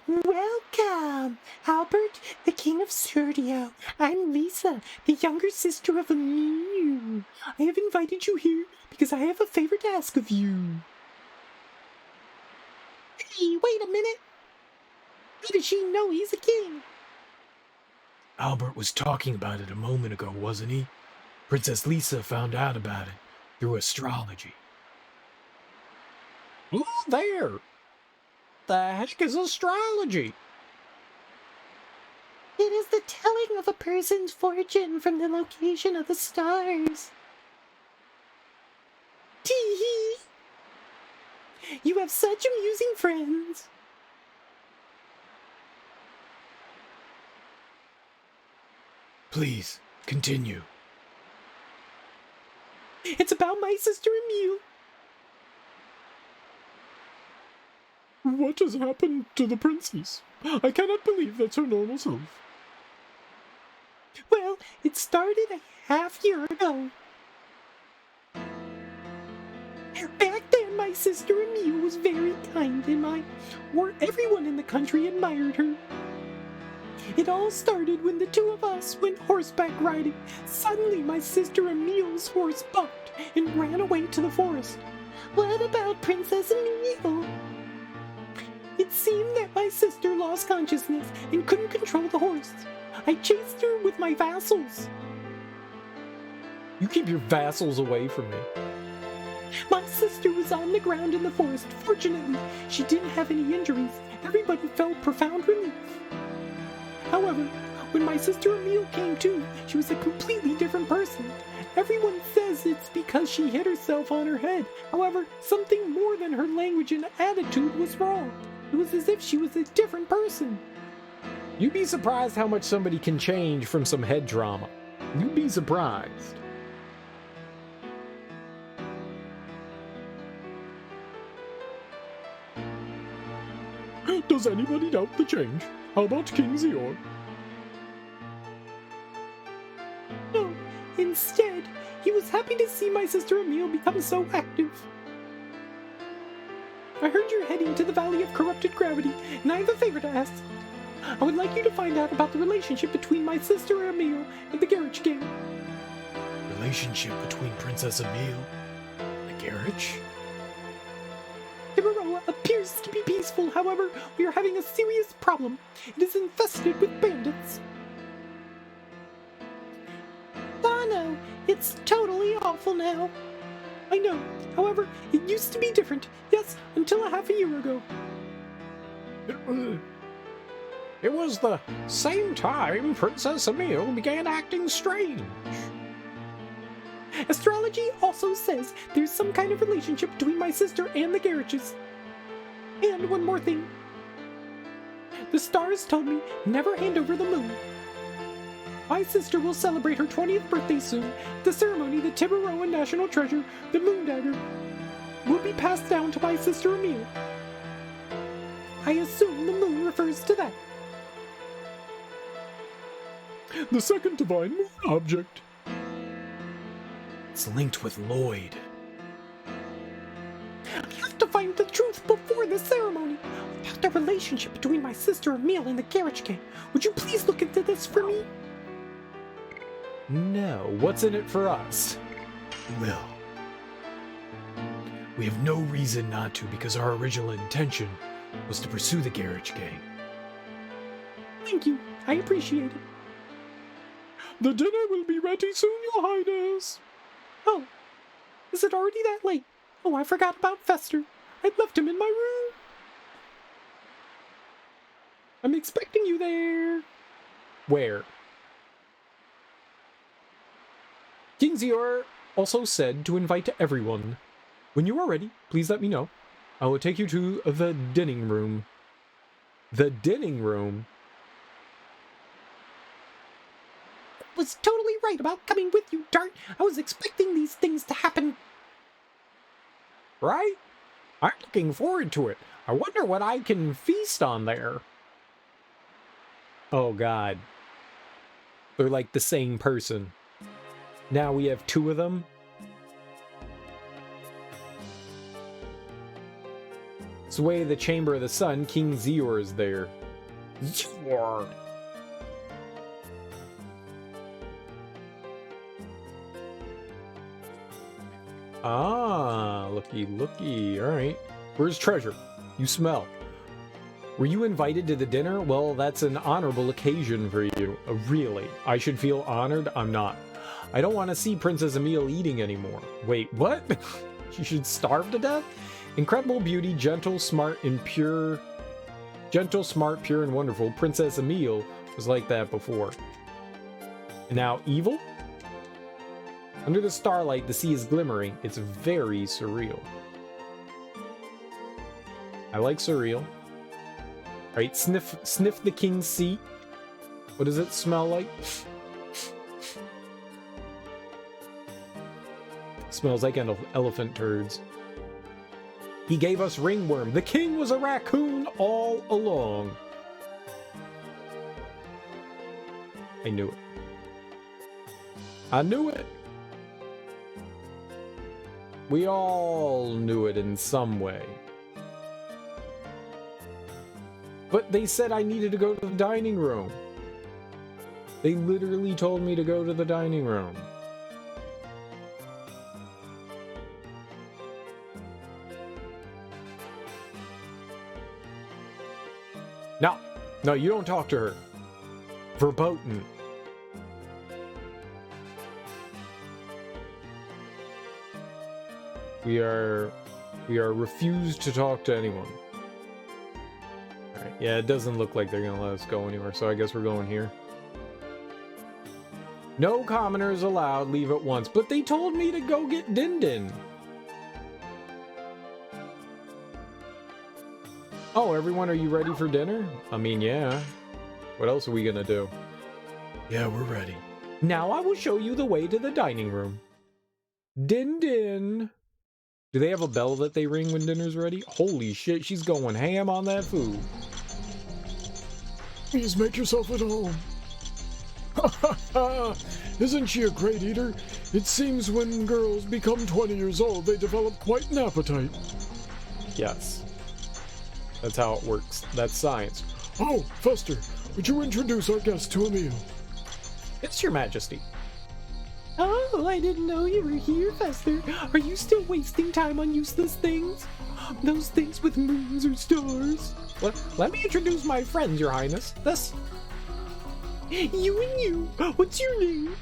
Welcome, Albert, the King of Serdio. I'm Lisa, the younger sister of Emile. I have invited you here because I have a favor to ask of you. Hey, wait a minute. How does she know he's a king? Albert was talking about it a moment ago, wasn't he? Princess Lisa found out about it through astrology. Ooh, there! The heck is astrology? It is the telling of a person's fortune from the location of the stars. Tee-hee! You have such amusing friends. Please, continue. It's about my sister Emile. What has happened to the princess? I cannot believe that's her normal self. Well, it started a half year ago. Back then, my sister Emile was very kind and everyone in the country admired her. It all started when the two of us went horseback riding. Suddenly, my sister Emile's horse bucked and ran away to the forest. What about Princess Emile? It seemed that my sister lost consciousness and couldn't control the horse. I chased her with my vassals. You keep your vassals away from me. My sister was on the ground in the forest. Fortunately, she didn't have any injuries. Everybody felt profound relief. However, when my sister Emile came to, she was a completely different person. Everyone says it's because she hit herself on her head. However, something more than her language and attitude was wrong. It was as if she was a different person. You'd be surprised how much somebody can change from some head drama. You'd be surprised. Does anybody doubt the change? How about King Zior? No, instead, he was happy to see my sister Emile become so active. I heard you're heading to the Valley of Corrupted Gravity, and I have a favor to ask. I would like you to find out about the relationship between my sister Emile and the Garage Gang. Relationship between Princess Emile and the garage? Tiburoa appears to be peaceful, however, we are having a serious problem. It is infested with bandits. I know, it's totally awful now. I know, however, it used to be different, yes, until a half a year ago. It was the same time Princess Emile began acting strange. Astrology also says there's some kind of relationship between my sister and the garages. And one more thing. The stars told me never hand over the moon. My sister will celebrate her 20th birthday soon. The ceremony, the Tiburoan national treasure, the moon dagger, will be passed down to my sister Emile. I assume the moon refers to that. The second divine moon object. It's linked with Lloyd. I have to find the truth before the ceremony about the relationship between my sister Emile and the Garage Gang. Would you please look into this for me? No, what's in it for us? Will. We have no reason not to because our original intention was to pursue the Garage Gang. Thank you. I appreciate it. The dinner will be ready soon, Your Highness. Oh, is it already that late? Oh, I forgot about Fester. I left him in my room. I'm expecting you there. Where? King Zior also said to invite everyone. When you are ready, please let me know. I will take you to the dining room. The dining room? Was totally right about coming with you, Dart. I was expecting these things to happen. Right? I'm looking forward to it. I wonder what I can feast on there. Oh god. They're like the same person. Now we have two of them. Sway the Chamber of the Sun, King Zior is there. Zior! Ah, looky, looky. Alright. Where's treasure? You smell. Were you invited to the dinner? Well, that's an honorable occasion for you. Really? I should feel honored? I'm not. I don't want to see Princess Emile eating anymore. Wait, what? She should starve to death? Incredible beauty, gentle, smart, and pure. Gentle, smart, pure, and wonderful. Princess Emile was like that before. And now evil? Under the starlight, the sea is glimmering. It's very surreal. I like surreal. Alright, sniff the king's seat. What does it smell like? Smells like elephant turds. He gave us ringworm. The king was a raccoon all along. I knew it. I knew it. We all knew it in some way. But they said I needed to go to the dining room. They literally told me to go to the dining room. No, no, you don't talk to her. Verboten. We are refused to talk to anyone. Alright, yeah, it doesn't look like they're gonna let us go anywhere, so I guess we're going here. No commoners allowed, leave at once. But they told me to go get Din Din. Oh, everyone, are you ready for dinner? I mean, yeah. What else are we gonna do? Yeah, we're ready. Now I will show you the way to the dining room. Din din. Do they have a bell that they ring when dinner's ready? Holy shit, she's going ham on that food. Please make yourself at home. Ha ha ha! Isn't she a great eater? It seems when girls become 20 years old, they develop quite an appetite. Yes. That's how it works. That's science. Oh, Fester, would you introduce our guest to a meal? It's your majesty. Oh, I didn't know you were here, Fester. Are you still wasting time on useless things? Those things with moons or stars? Let me introduce my friends, your highness. This... You and you. What's your name?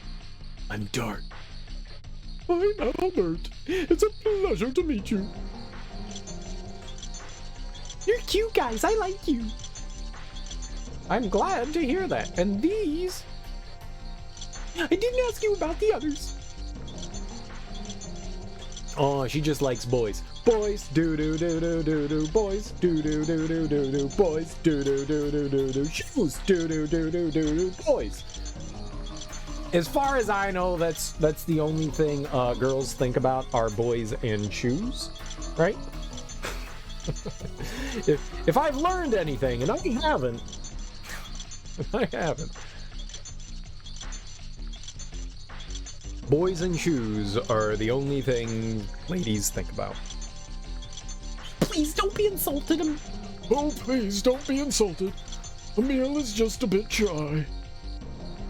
I'm Dart. I'm Albert. It's a pleasure to meet you. You're cute guys. I like you. I'm glad to hear that. And these... I didn't ask you about the others. Oh, she just likes boys. Boys, do-do-do-do-do-do. Boys, do-do-do-do-do-do. Boys, do-do-do-do-do-do. Shoes, do-do-do-do-do-do. Boys. As far as I know, that's the only thing girls think about are boys and shoes, right? if I've learned anything, and I haven't, boys and shoes are the only thing ladies think about. Please don't be insulted. Oh, please don't be insulted. Emil is just a bit shy.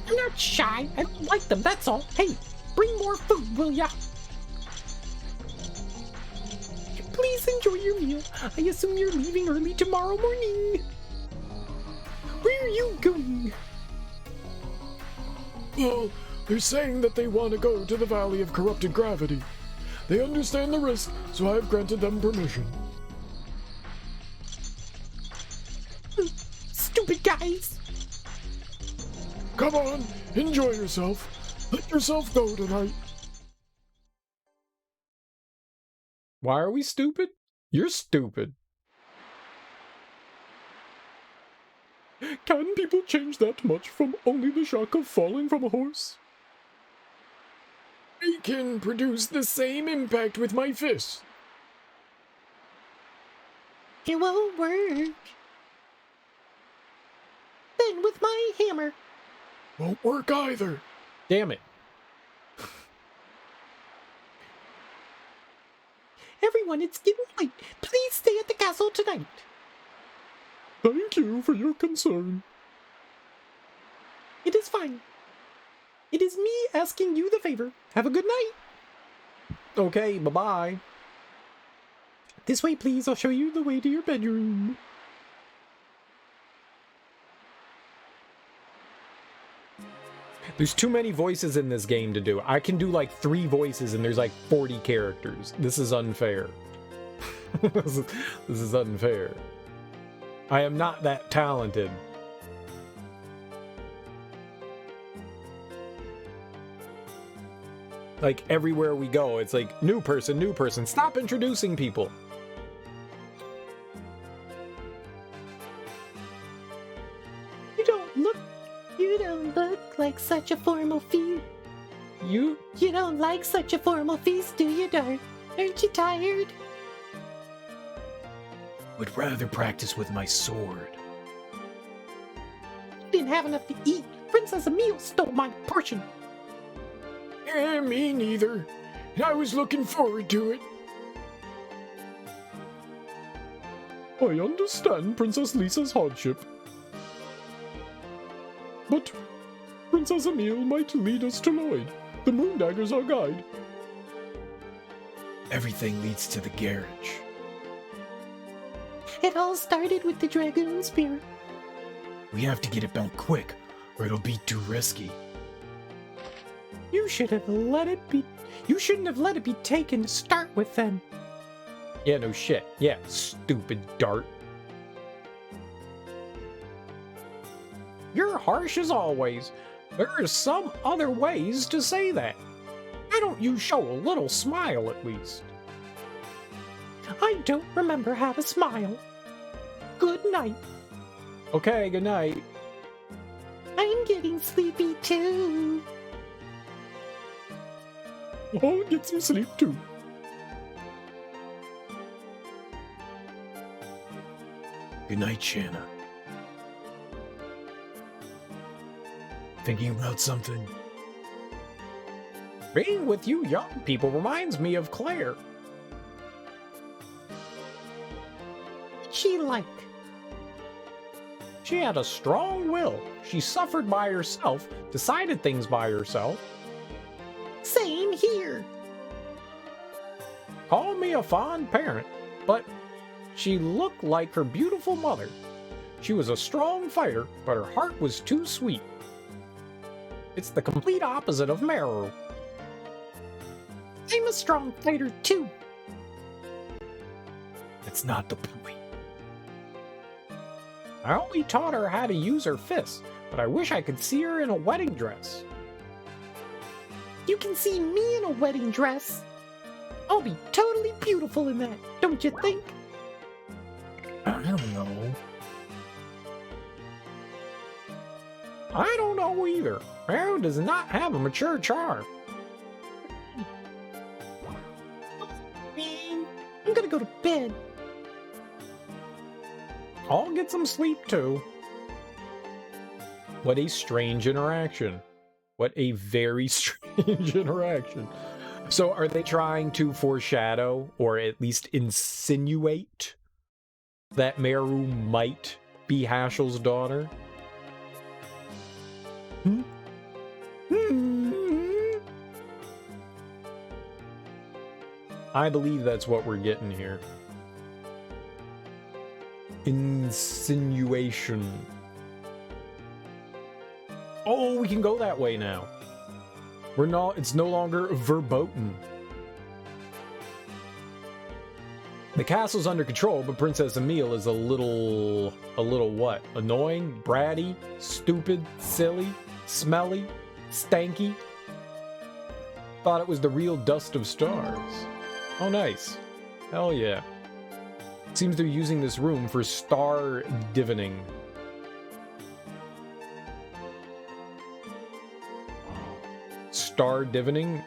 I'm not shy. I don't like them, that's all. Hey, bring more food, will ya? Please enjoy your meal. I assume you're leaving early tomorrow morning. Where are you going? Well, they're saying that they want to go to the Valley of Corrupted Gravity. They understand the risk, so I've granted them permission. Stupid guys. Come on, enjoy yourself. Let yourself go tonight. Why are we stupid? You're stupid. Can people change that much from only the shock of falling from a horse? I can produce the same impact with my fist. It won't work. Then with my hammer. Won't work either. Damn it. Everyone, it's getting late. Please stay at the castle tonight. Thank you for your concern. It is fine. It is me asking you the favor. Have a good night. Okay, bye-bye. This way, please. I'll show you the way to your bedroom. There's too many voices in this game to do. I can do like 3 voices and there's like 40 characters. This is unfair. This is unfair. I am not that talented. Like everywhere we go, it's like new person, new person. Stop introducing people. You don't look like such a formal feast. You don't like such a formal feast, do you, Dart? Aren't you tired? Would rather practice with my sword. Didn't have enough to eat. Princess Emil stole my portion. Me neither. I was looking forward to it. I understand Princess Lisa's hardship. But Princess Emil might lead us to Lloyd. The moon dagger's our guide. Everything leads to the garage. It all started with the dragoon spear. We have to get it back quick, or it'll be too risky. You should have let it be. You shouldn't have let it be taken to start with then. Yeah, no shit. Yeah, stupid Dart. You're harsh as always. There are some other ways to say that. Why don't you show a little smile at least? I don't remember how to smile. Good night. Okay, good night. I'm getting sleepy too. I'll get some sleep too. Good night, Shanna. Thinking about something? Being with you young people reminds me of Claire. She like. She had a strong will. She suffered by herself, decided things by herself. Same here. Called me a fond parent, but she looked like her beautiful mother. She was a strong fighter, but her heart was too sweet. It's the complete opposite of Meru. I'm a strong fighter too. That's not the point. I only taught her how to use her fists, but I wish I could see her in a wedding dress. You can see me in a wedding dress. I'll be totally beautiful in that, don't you think? I don't know. I don't know either. Meru does not have a mature charm. Man, I'm gonna go to bed. I'll get some sleep too. What a strange interaction. What a very strange interaction. So are they trying to foreshadow, or at least insinuate, that Meru might be Hashel's daughter? I believe that's what we're getting here. Insinuation. Oh, we can go that way now. It's no longer verboten. The castle's under control, but Princess Emile is a little what? Annoying, bratty, stupid, silly, smelly, stanky. Thought it was the real dust of stars. Oh, nice. Hell yeah. Seems they're using this room for star divining. Star divining?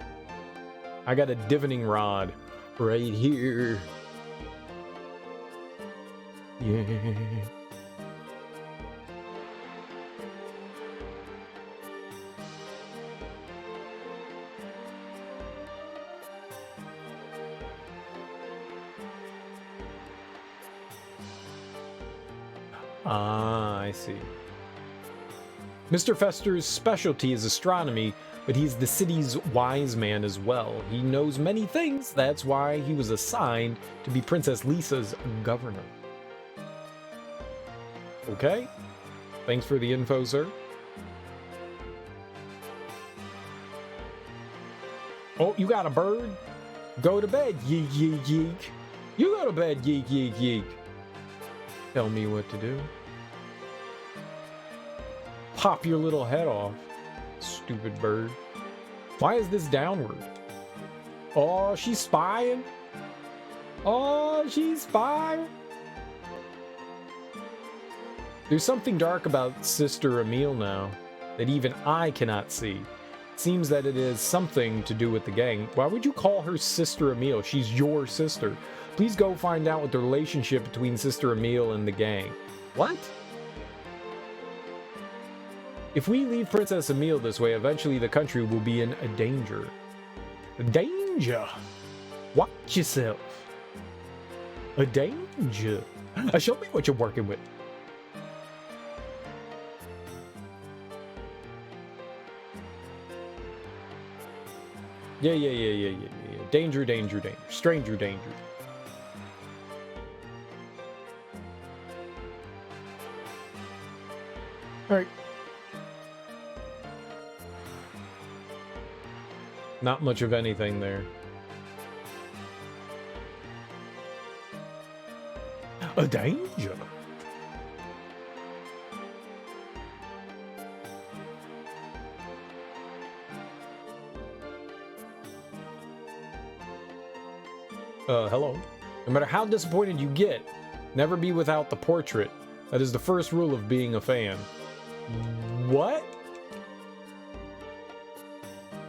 I got a divining rod right here. Yeah. Ah, I see. Mr. Fester's specialty is astronomy, but he's the city's wise man as well. He knows many things, that's why he was assigned to be Princess Lisa's governor. Okay. Thanks for the info, sir. Oh, you got a bird? Go to bed, yeek, yeek, yeek. You go to bed, yeek, yeek, yeek. Tell me what to do. Pop your little head off, stupid bird. Why is this downward? Oh, she's spying. Oh, she's spying. There's something dark about Sister Emile now that even I cannot see. It seems that it is something to do with the gang. Why would you call her Sister Emile? She's your sister. Please go find out what the relationship between Sister Emile and the gang. What? If we leave Princess Emile this way, eventually the country will be in a danger. Danger! Watch yourself. A danger. Show me what you're working with. Yeah. Danger, danger, danger. Stranger danger. Alright. Not much of anything there. A danger? Hello. No matter how disappointed you get, never be without the portrait. That is the first rule of being a fan. What?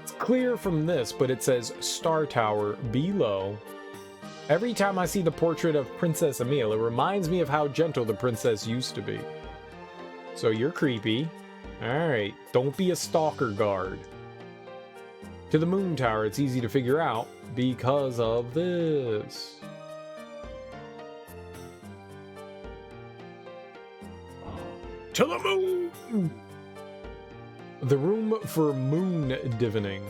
It's clear from this, but it says Star Tower below. Every time I see the portrait of Princess Emile, it reminds me of how gentle the princess used to be. So you're creepy. Alright, don't be a stalker guard. To the moon tower, it's easy to figure out because of this. To the moon! The room for moon divining.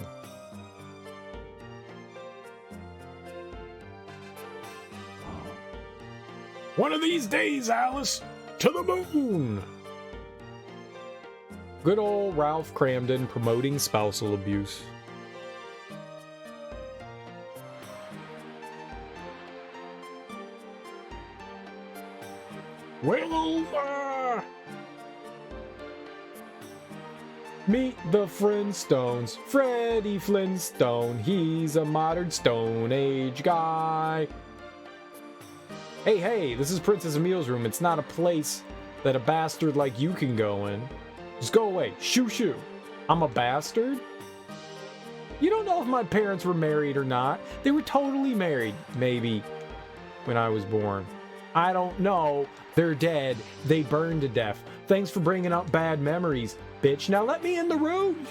One of these days, Alice, to the moon! Good old Ralph Cramden promoting spousal abuse. Wilma! Meet the Flintstones. Freddie Flintstone. He's a modern Stone Age guy. Hey, this is Princess Emile's room. It's not a place that a bastard like you can go in. Just go away. Shoo. I'm a bastard? You don't know if my parents were married or not. They were totally married, maybe, when I was born. I don't know. They're dead. They burned to death. Thanks for bringing up bad memories, bitch. Now let me in the room.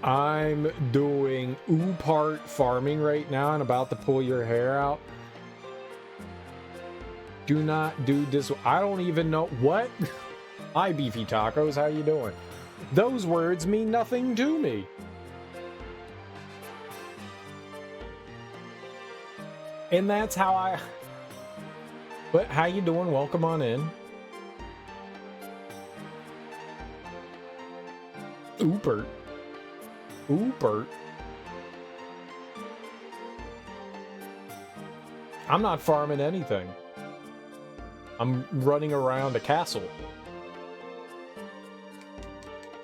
I'm doing part farming right now and about to pull your hair out. Do not do this. I don't even know what. Hi, Beefy Tacos. How you doing? Those words mean nothing to me. And that's how I... But how you doing? Welcome on in. Oopert. I'm not farming anything. I'm running around a castle.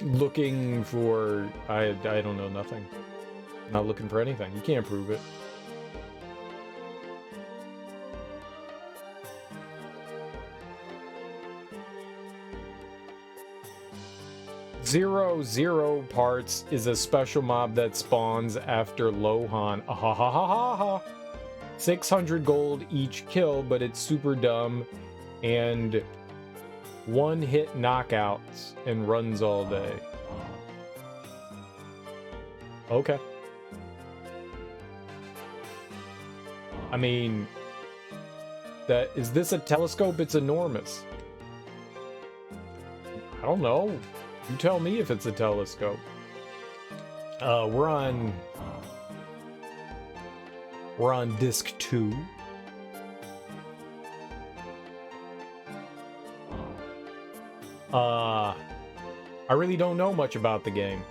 Looking for... I don't know, nothing. Not looking for anything. You can't prove it. Zero parts is a special mob that spawns after Lohan. Ha ha ha ha ha. 600 gold each kill, but it's super dumb and one-hit knockouts and runs all day. Okay. I mean, is this a telescope? It's enormous. I don't know. You tell me if it's a telescope. We're on disc 2. I really don't know much about the game.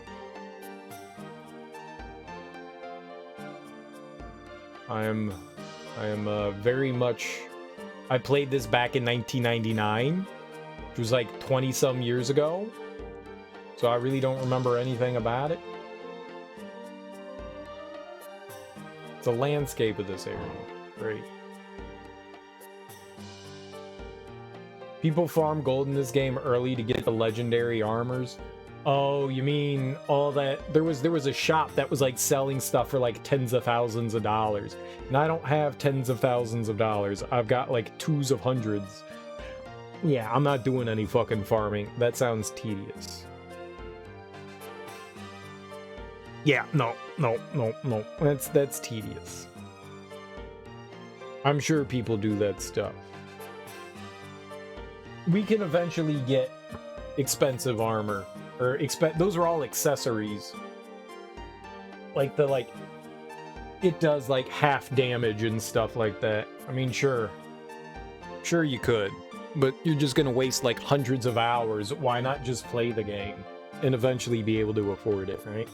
I am very much... I played this back in 1999, which was like 20-some years ago. So I really don't remember anything about it. It's a landscape of this area. Great. People farm gold in this game early to get the legendary armors. Oh, you mean all that? There was a shop that was like selling stuff for like tens of thousands of dollars. And I don't have tens of thousands of dollars. I've got like twos of hundreds. Yeah, I'm not doing any fucking farming. That sounds tedious. Yeah, no. That's tedious. I'm sure people do that stuff. We can eventually get expensive armor, or those are all accessories. Like it does like half damage and stuff like that. I mean, sure you could, but you're just gonna waste like hundreds of hours. Why not just play the game and eventually be able to afford it, right?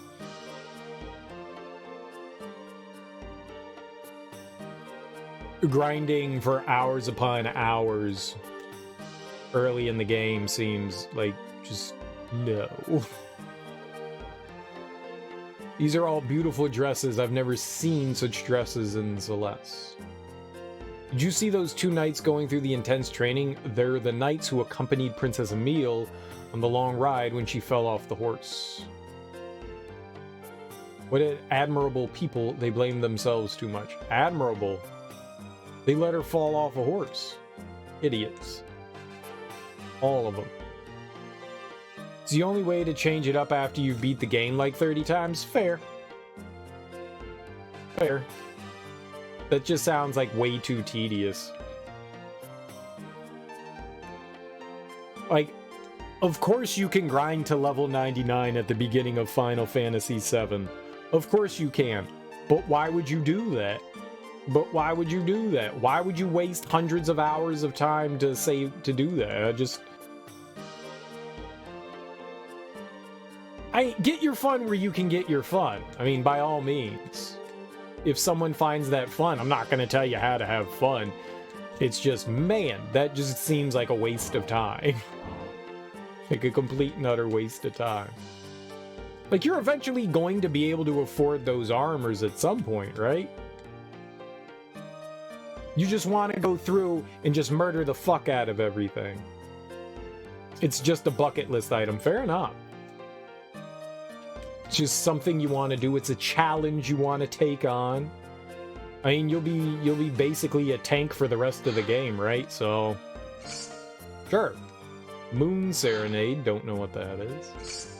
Grinding for hours upon hours early in the game seems like just no. These are all beautiful dresses. I've never seen such dresses in Celeste. Did you see those two knights going through the intense training? They're the knights who accompanied Princess Emile on the long ride when she fell off the horse. What admirable people. They blame themselves too much. Admirable. They let her fall off a horse. Idiots. All of them. It's the only way to change it up after you've beat the game like 30 times. Fair. Fair. That just sounds like way too tedious. Like, of course you can grind to level 99 at the beginning of Final Fantasy VII. Of course you can. But why would you do that? But why would you do that? Why would you waste hundreds of hours of time to do that? Get your fun where you can get your fun. I mean, by all means. If someone finds that fun, I'm not going to tell you how to have fun. It's just, man, that just seems like a waste of time. Like a complete and utter waste of time. Like, you're eventually going to be able to afford those armors at some point, right? You just want to go through and just murder the fuck out of everything. It's just a bucket list item. Fair enough. It's just something you want to do. It's a challenge you want to take on. I mean, you'll be basically a tank for the rest of the game, right? So, sure. Moon Serenade, don't know what that is.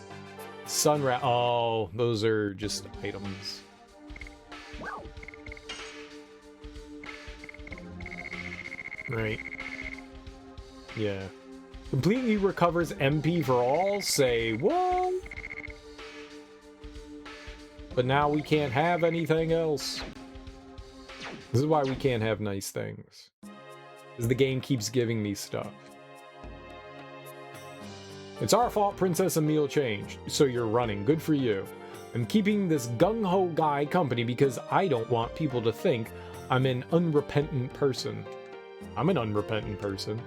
Sunrise, oh, those are just items. Right. Yeah. Completely recovers MP for all? Say what? But now we can't have anything else. This is why we can't have nice things. Because the game keeps giving me stuff. It's our fault Princess Emile changed, so you're running. Good for you. I'm keeping this gung-ho guy company because I don't want people to think I'm an unrepentant person. I'm an unrepentant person.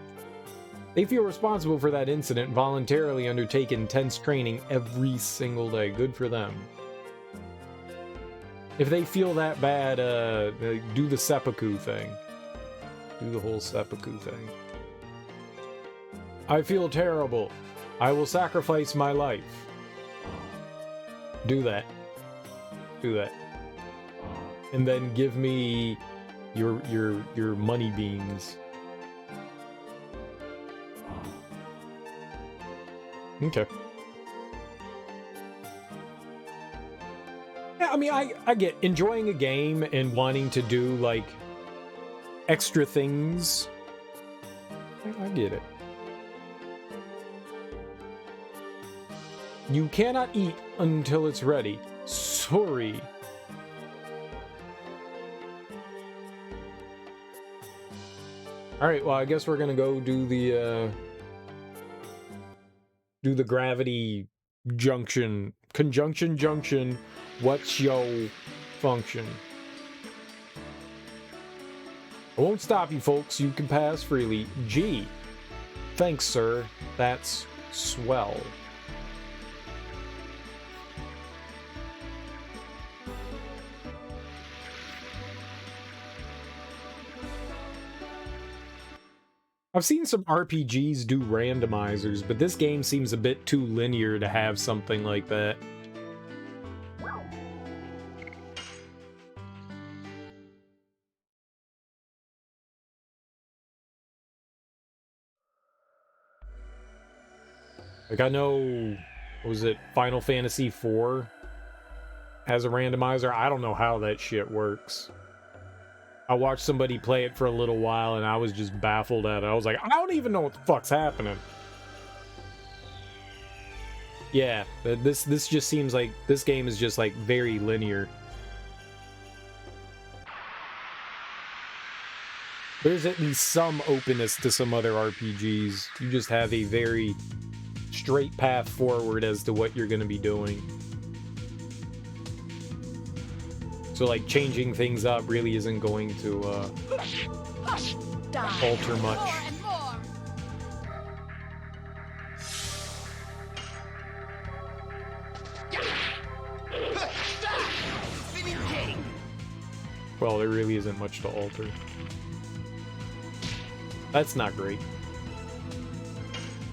They feel responsible for that incident, voluntarily undertake intense training every single day. Good for them. If they feel that bad, do the seppuku thing. Do the whole seppuku thing. I feel terrible. I will sacrifice my life. Do that. Do that. And then give me your money beans. Okay. Yeah, I mean, I get enjoying a game and wanting to do, like, extra things. I get it. You cannot eat until it's ready. Sorry. Alright, well, I guess we're gonna go do the gravity junction. Conjunction junction. What's your function? I won't stop you, folks. You can pass freely. G. Thanks, sir. That's swell. I've seen some RPGs do randomizers, but this game seems a bit too linear to have something like that. Like, I know, what was it, Final Fantasy IV has a randomizer. I don't know how that shit works. I watched somebody play it for a little while and I was just baffled at it. I was like, I don't even know what the fuck's happening. Yeah, this just seems like this game is just like very linear. There's at least some openness to some other RPGs. You just have a very straight path forward as to what you're going to be doing. So, like, changing things up really isn't going to alter much. More and more. Well, there really isn't much to alter. That's not great.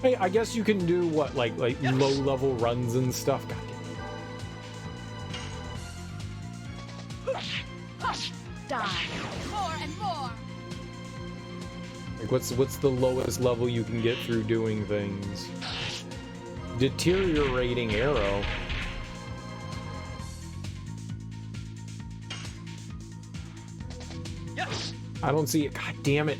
Hey, I guess you can do what, like low-level runs and stuff. God Die. More and more. Like, what's the lowest level you can get through doing things? Deteriorating arrow. Yes. I don't see it. God damn it.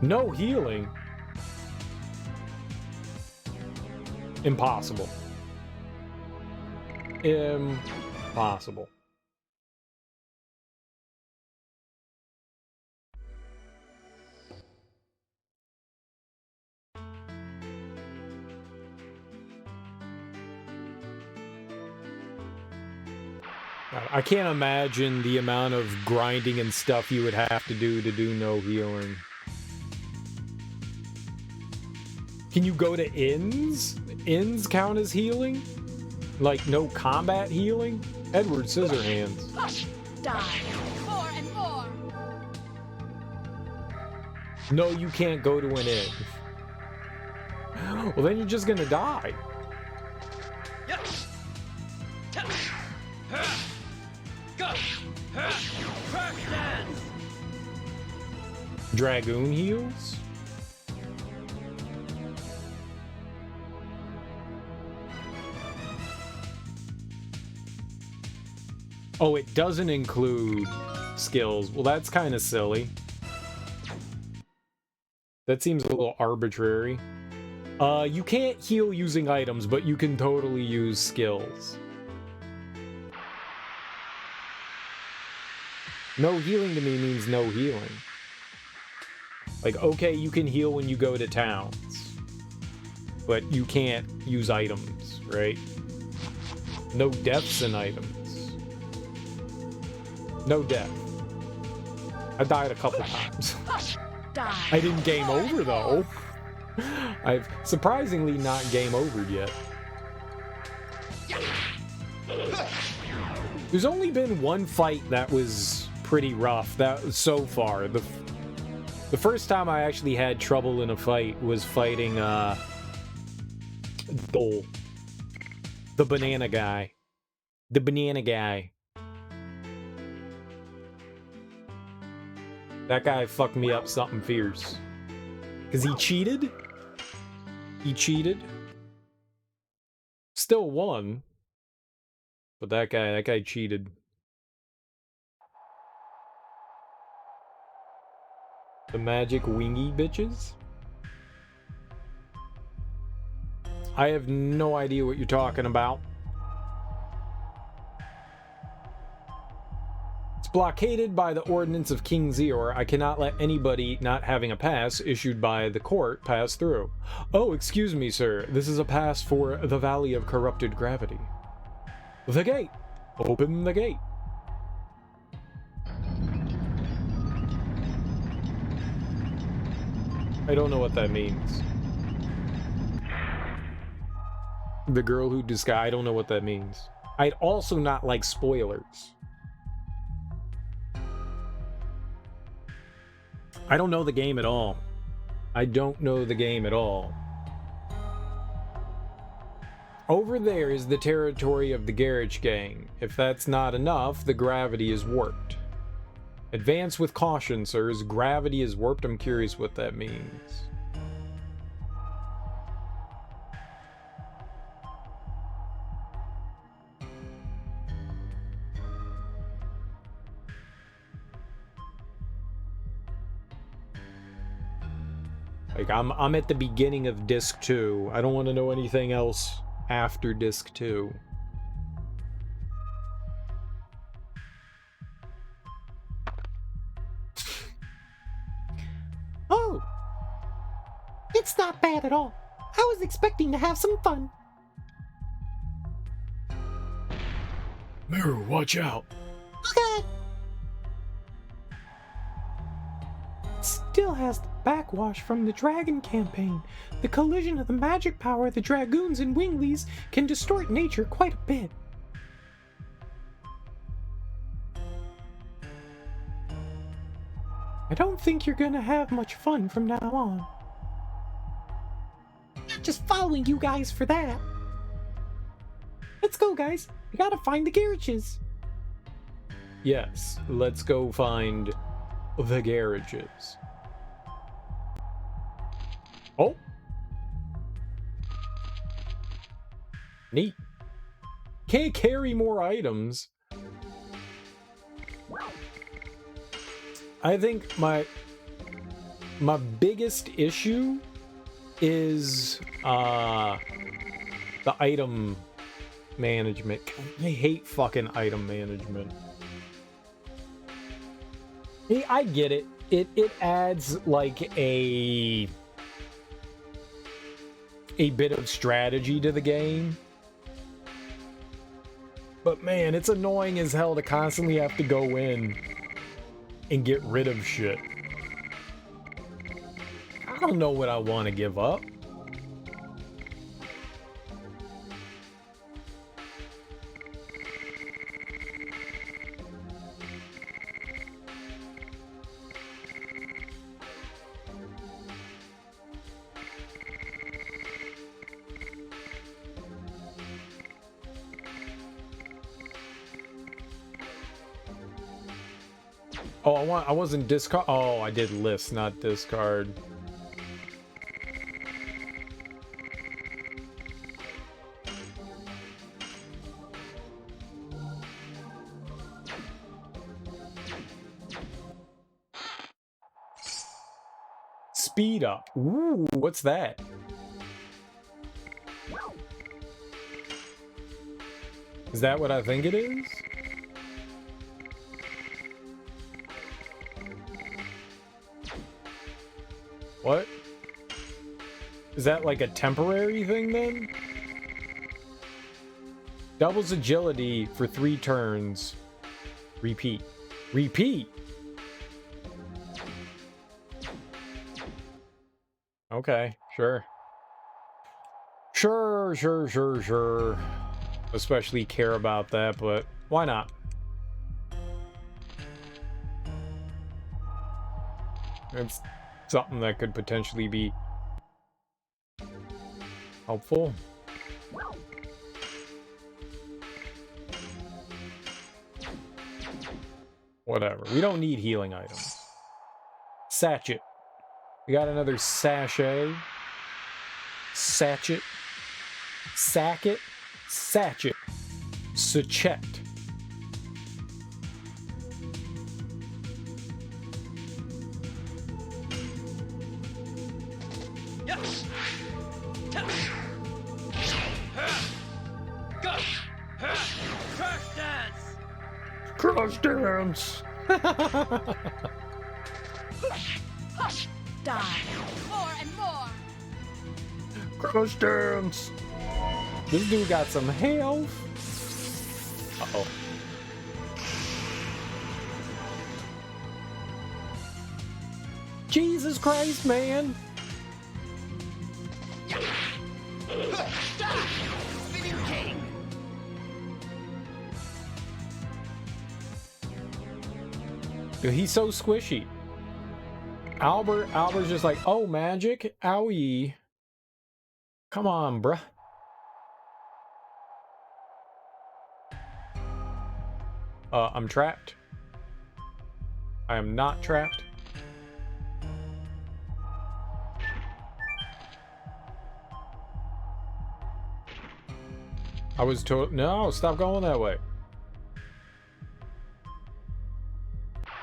No healing. Impossible. Impossible. I can't imagine the amount of grinding and stuff you would have to do no healing. Can you go to inns? Inns count as healing? Like no combat healing? Edward Scissorhands. Die. More and more. No, you can't go to an inn. Well, then you're just gonna die. Yes. Dragoon heals? Oh, it doesn't include skills. Well, that's kind of silly. That seems a little arbitrary. You can't heal using items, but you can totally use skills. No healing to me means no healing. Like, okay, you can heal when you go to towns, but you can't use items, right? No deaths in items. No death. I died a couple times. Die. I didn't game over, though. I've surprisingly not game overed yet. There's only been one fight that was pretty rough so far. The first time I actually had trouble in a fight was fighting Dole. The banana guy. The banana guy. That guy fucked me up something fierce. Cause he cheated? He cheated. Still won. But that guy cheated. The magic wingy bitches? I have no idea what you're talking about. It's blockaded by the ordinance of King Zior. I cannot let anybody not having a pass issued by the court pass through. Oh, excuse me, sir. This is a pass for the Valley of Corrupted Gravity. The gate. Open the gate. I don't know what that means. The girl who disguised. I don't know what that means. I'd also not like spoilers. I don't know the game at all. I don't know the game at all. Over there is the territory of the Garage Gang. If that's not enough, the gravity is warped. Advance with caution, sirs. Gravity is warped. I'm curious what that means. Like, I'm at the beginning of Disc 2. I don't want to know anything else after Disc 2. Oh! It's not bad at all. I was expecting to have some fun. Mirror, watch out. Okay. still has the backwash from the Dragon campaign. The collision of the magic power of the Dragoons and Winglies can distort nature quite a bit. I don't think you're gonna have much fun from now on. Not just following you guys for that. Let's go, guys. We gotta find the garages. Yes, let's go find the garages. Oh! Neat. Can't carry more items. I think my biggest issue is the item management. I hate fucking item management. Hey, I get it. It adds like a bit of strategy to the game. But man, it's annoying as hell to constantly have to go in and get rid of shit. I don't know what I want to give up. Oh, I wasn't discard. Oh, I did list, not discard. Speed up. Ooh, what's that? Is that what I think it is? What? Is that like a temporary thing then? Doubles agility for 3 turns. Repeat. Repeat! Okay, sure. Sure. Especially care about that, but why not? It's something that could potentially be helpful. Whatever. We don't need healing items. Sachet. We got another sachet. Sachet. Sacket. Sachet. Sachet. Crush dance! Die. More and more. Crush dance! This dude got some health. Uh-oh. Jesus Christ, man! Dude, he's so squishy. Albert's just like, oh, magic? Owie. Come on, bruh. I'm trapped. I am not trapped. I was told, no, stop going that way.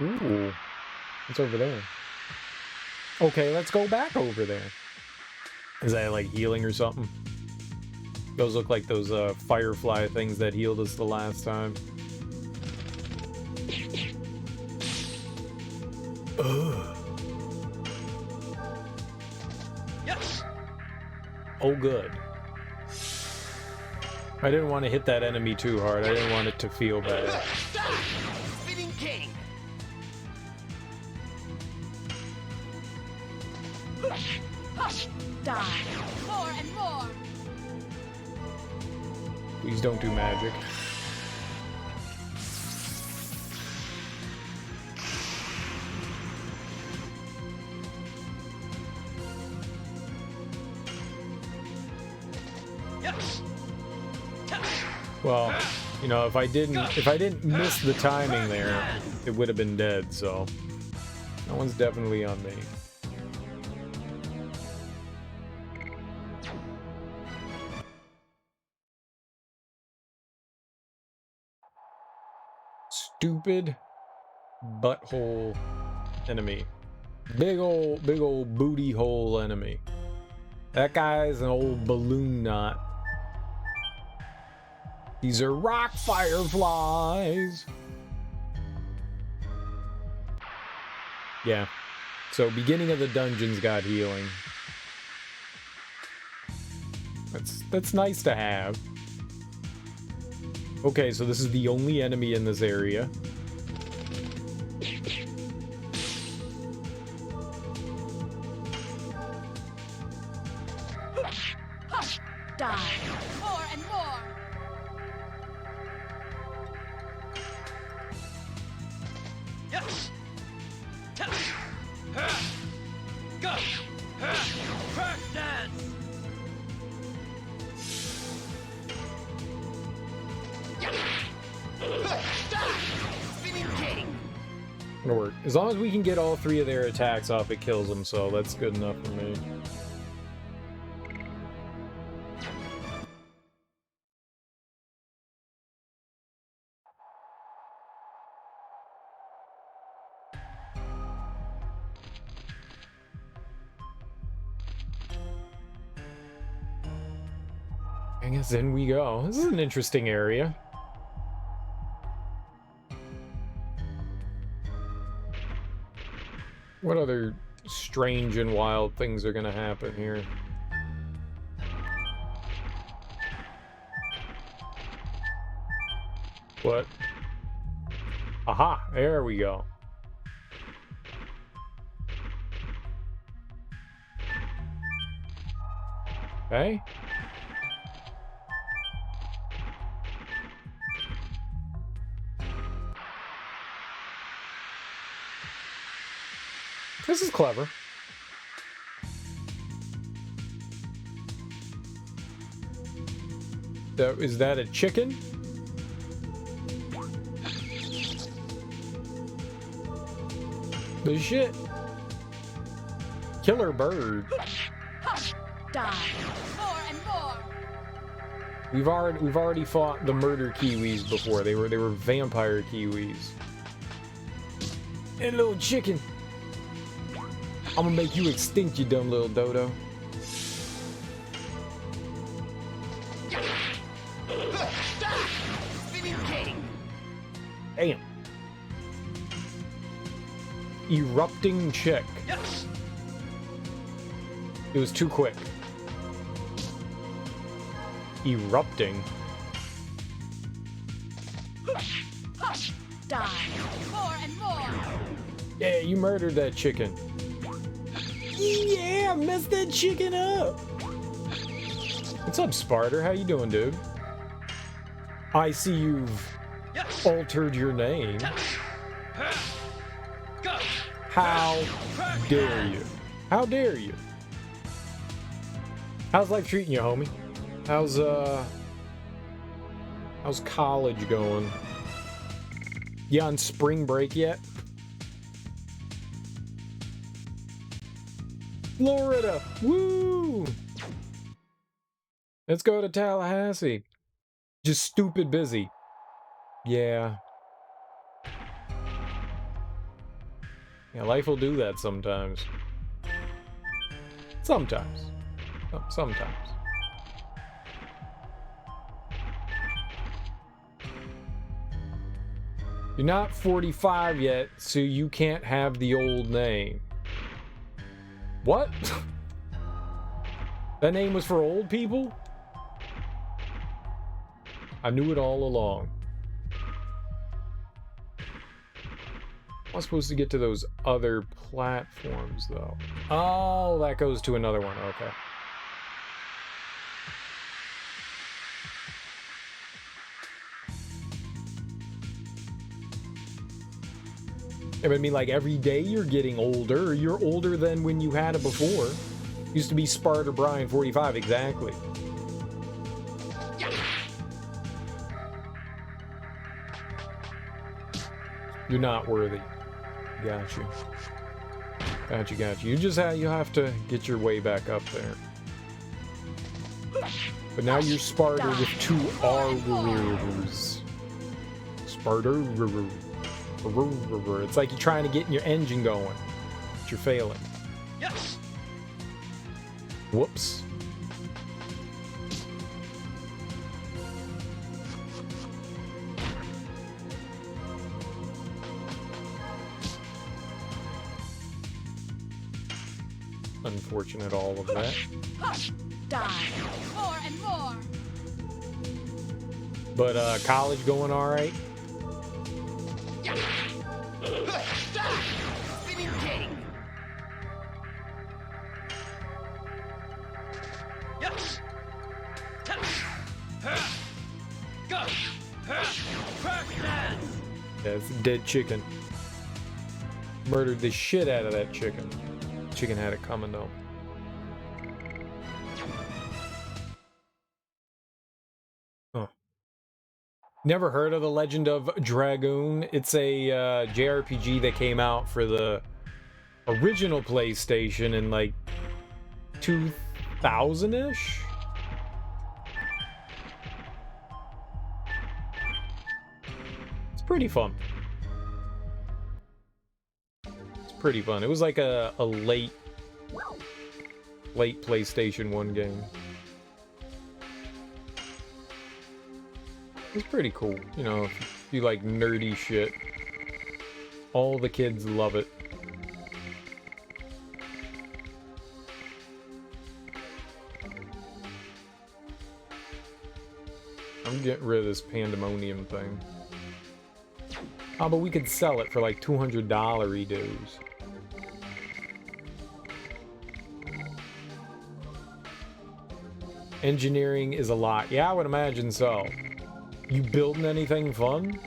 Ooh, it's over there. Okay, let's go back over there. Is that like healing or something? Those look like those firefly things that healed us the last time. Ugh. Yes. Oh, good. I didn't want to hit that enemy too hard. I didn't want it to feel bad. Spinning king. Die. More and more. Please don't do magic. Well, you know, if I didn't miss the timing there, it would have been dead, so that one's definitely on me. Stupid butthole enemy. Big old booty hole enemy. That guy's an old balloon knot. These are rock fireflies. Yeah. So beginning of the dungeon's got healing. That's nice to have. Okay, so this is the only enemy in this area. Die. More and more. Yes. Go. Crash dance. Gonna work. As long as we can get all three of their attacks off, it kills them, so that's good enough for me. I guess in we go. This is an interesting area. What other strange and wild things are gonna happen here? What? Aha! There we go. Okay. This is clever. Is that a chicken? The shit. Killer bird. Die. More and more. We've already fought the murder kiwis before. They were vampire kiwis. And little chicken. I'm gonna make you extinct, you dumb little dodo. Damn. Erupting chick. It was too quick. Erupting. Die. More and more. Yeah, you murdered that chicken. Yeah, messed that chicken up. What's up, Sparter? How you doing, dude? I see you've altered your name. How dare you? How dare you? How's life treating you, homie? How's college going? You on spring break yet? Florida! Woo! Let's go to Tallahassee. Just stupid busy. Yeah. Yeah, life will do that sometimes. Sometimes. Oh, sometimes. You're not 45 yet, so you can't have the old name. What? That name was for old people? I knew it all along. I'm supposed to get to those other platforms, though. Oh, that goes to another one. Okay. I mean, like, every day you're getting older. You're older than when you had it before. Used to be Sparta Brian 45, exactly. You're not worthy. Got you. Got you, got you. You just have, you have to get your way back up there. But now you're Sparta with 2 R's. Sparta. It's like you're trying to get your engine going, but you're failing. Yes. Whoops. Unfortunate, all of that. Die. More and more. But college going all right? Spinning king. Yes. Go. Crack dance. Yeah, it's a dead chicken. Murdered the shit out of that chicken. Chicken had it coming though. Huh. Never heard of the Legend of Dragoon? It's a JRPG that came out for the original PlayStation in like 2000-ish? It's pretty fun. Pretty fun. It was like a late PlayStation 1 game. It's pretty cool. You know, if you like nerdy shit, all the kids love it. I'm getting rid of this pandemonium thing. Oh, but we could sell it for like $200 dues. Engineering is a lot. Yeah, I would imagine so. You building anything fun?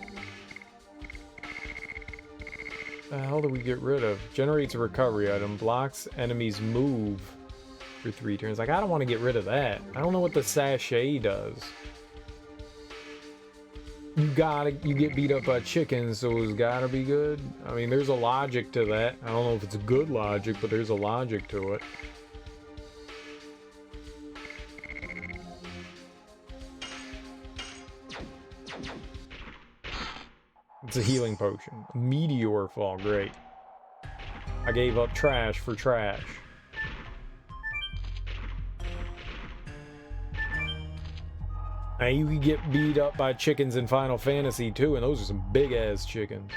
The hell do we get rid of? Generates a recovery item. Blocks enemies move for 3 turns. Like, I don't want to get rid of that. I don't know what the sachet does. You get beat up by chickens, so it's gotta be good. I mean, there's a logic to that. I don't know if it's a good logic, but there's a logic to it. It's a healing potion. Meteor fall, great. I gave up trash for trash. Now you can get beat up by chickens in Final Fantasy too, and those are some big ass chickens.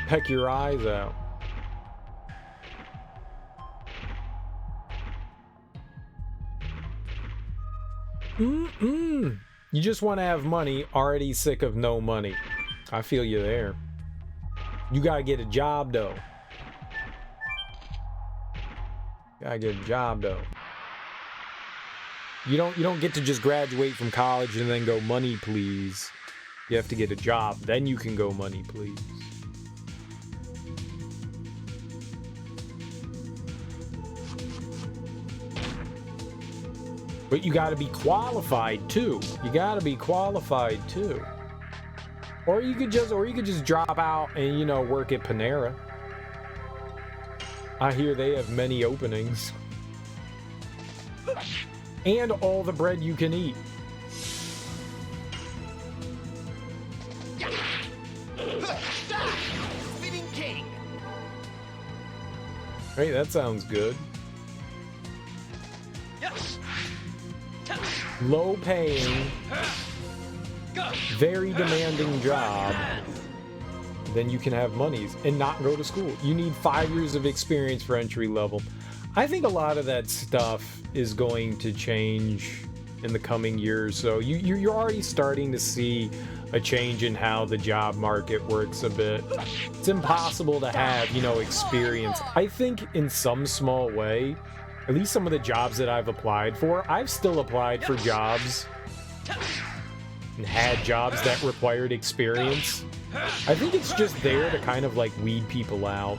Peck your eyes out. You just want to have money, already sick of no money. I feel you there. You gotta get a job though. Gotta get a job though. You don't get to just graduate from college and then go money please. You have to get a job, then you can go money please. But you gotta be qualified too. You gotta be qualified too. Or you could just drop out and, you know, work at Panera. I hear they have many openings. And all the bread you can eat. Spinning king. Hey, that sounds good. Yes. Low paying, very demanding job. Then you can have monies and not go to school. You need 5 years of experience for entry level. I think a lot of that stuff is going to change in the coming years. So you're already starting to see a change in how the job market works a bit. It's impossible to have, you know, experience. I think in some small way, at least some of the jobs that I've applied for, I've still applied for jobs and had jobs that required experience. I think it's just there to kind of like weed people out.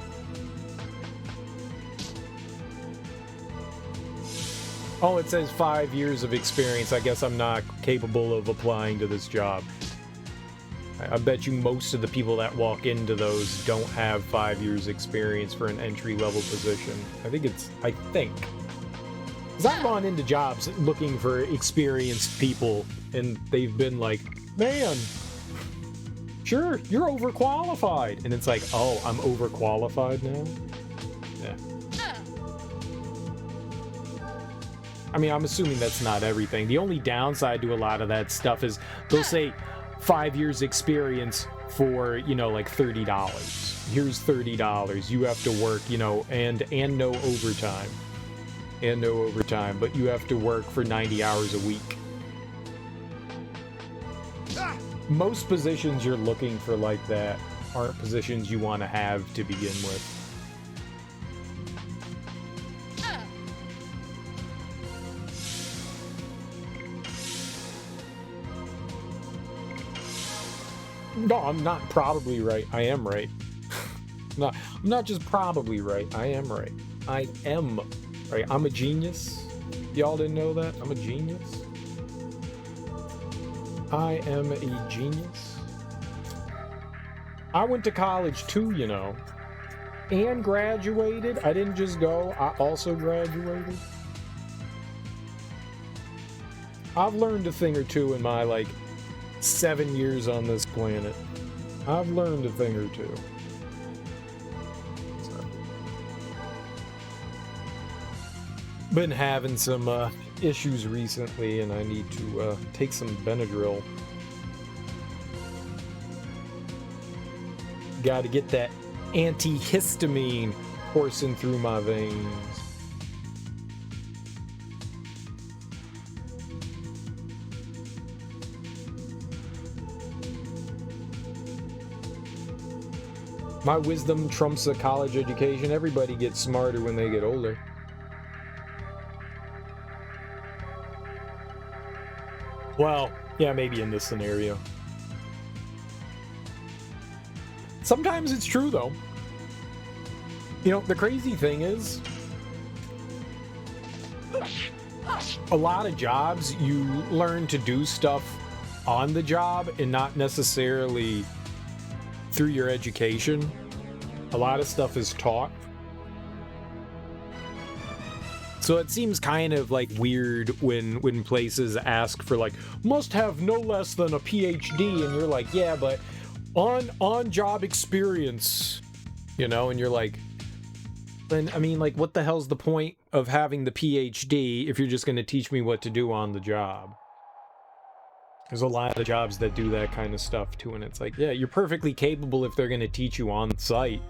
Oh, it says 5 years of experience. I guess I'm not capable of applying to this job. I bet you most of the people that walk into those don't have 5 years experience for an entry-level position. I think. Because I've gone into jobs looking for experienced people, and they've been like, man, sure, you're overqualified. And it's like, oh, I'm overqualified now? Yeah. I mean, I'm assuming that's not everything. The only downside to a lot of that stuff is they'll say 5 years experience for, you know, like $30. Here's $30. You have to work, you know, and no overtime. And no overtime, but you have to work for 90 hours a week. Most positions you're looking for like that aren't positions you want to have to begin with. No, I'm not probably right. I am right. I'm not just probably right. I am right. I am right. I'm a genius. Y'all didn't know that? I'm a genius. I am a genius. I went to college too, you know. And graduated. I didn't just go. I also graduated. I've learned a thing or two in my, like, 7 years on this planet. I've learned a thing or two. So. Been having some issues recently, and I need to take some Benadryl. Got to get that antihistamine coursing through my veins. My wisdom trumps a college education. Everybody gets smarter when they get older. Well, yeah, maybe in this scenario. Sometimes it's true, though. You know, the crazy thing is, a lot of jobs, you learn to do stuff on the job and not necessarily through your education. A lot of stuff is taught. So it seems kind of like weird when places ask for like, must have no less than a PhD, and you're like, yeah, but on job experience, you know, and you're like, then I mean, like, what the hell's the point of having the PhD if you're just going to teach me what to do on the job? There's a lot of jobs that do that kind of stuff too, and it's like, yeah, you're perfectly capable if they're going to teach you on site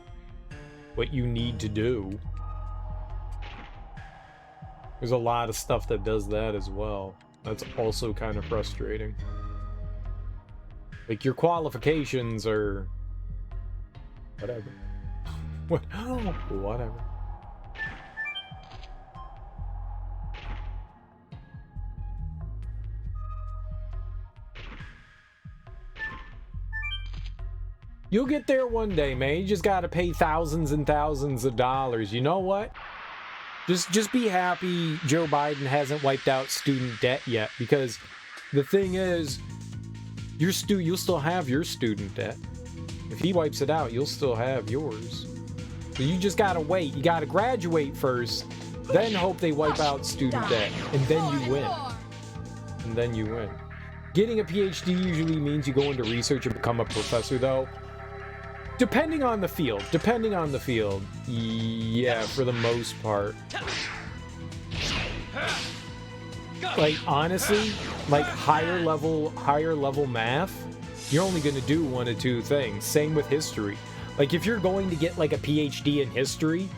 what you need to do. There's a lot of stuff that does that as well. That's also kind of frustrating. Like, your qualifications are whatever. Whatever. You'll get there one day, man. You just gotta pay thousands and thousands of dollars. You know what? Just be happy Joe Biden hasn't wiped out student debt yet, because the thing is, you'll still have your student debt. If he wipes it out, you'll still have yours. So you just gotta wait. You gotta graduate first, then hope they wipe out student debt, and then you win. And then you win. Getting a PhD usually means you go into research and become a professor, though. Depending on the field. Yeah, for the most part. Like, honestly, like higher level math, you're only gonna do one of two things. Same with history. Like, if you're going to get like a PhD in history,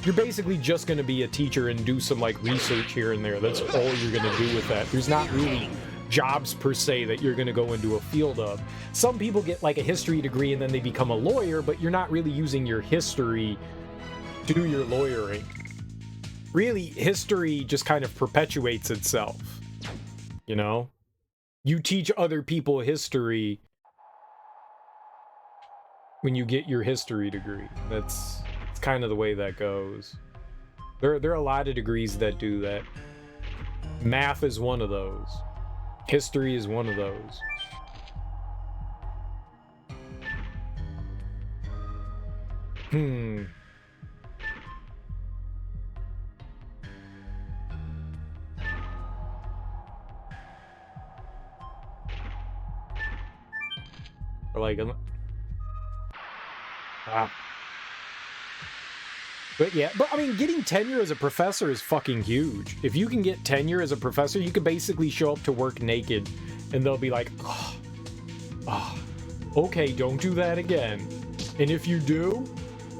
you're basically just going to be a teacher and do some like research here and there. That's all you're going to do with that. There's not really jobs per se that you're going to go into a field of. Some people get like a history degree and then they become a lawyer, but you're not really using your history to do your lawyering. Really, history just kind of perpetuates itself. You know? You teach other people history when you get your history degree. That's kind of the way that goes. There are a lot of degrees that do that. Math is one of those. History is one of those. Or like, but yeah, but I mean, getting tenure as a professor is fucking huge. If you can get tenure as a professor, you can basically show up to work naked, and they'll be like, okay, don't do that again. And if you do,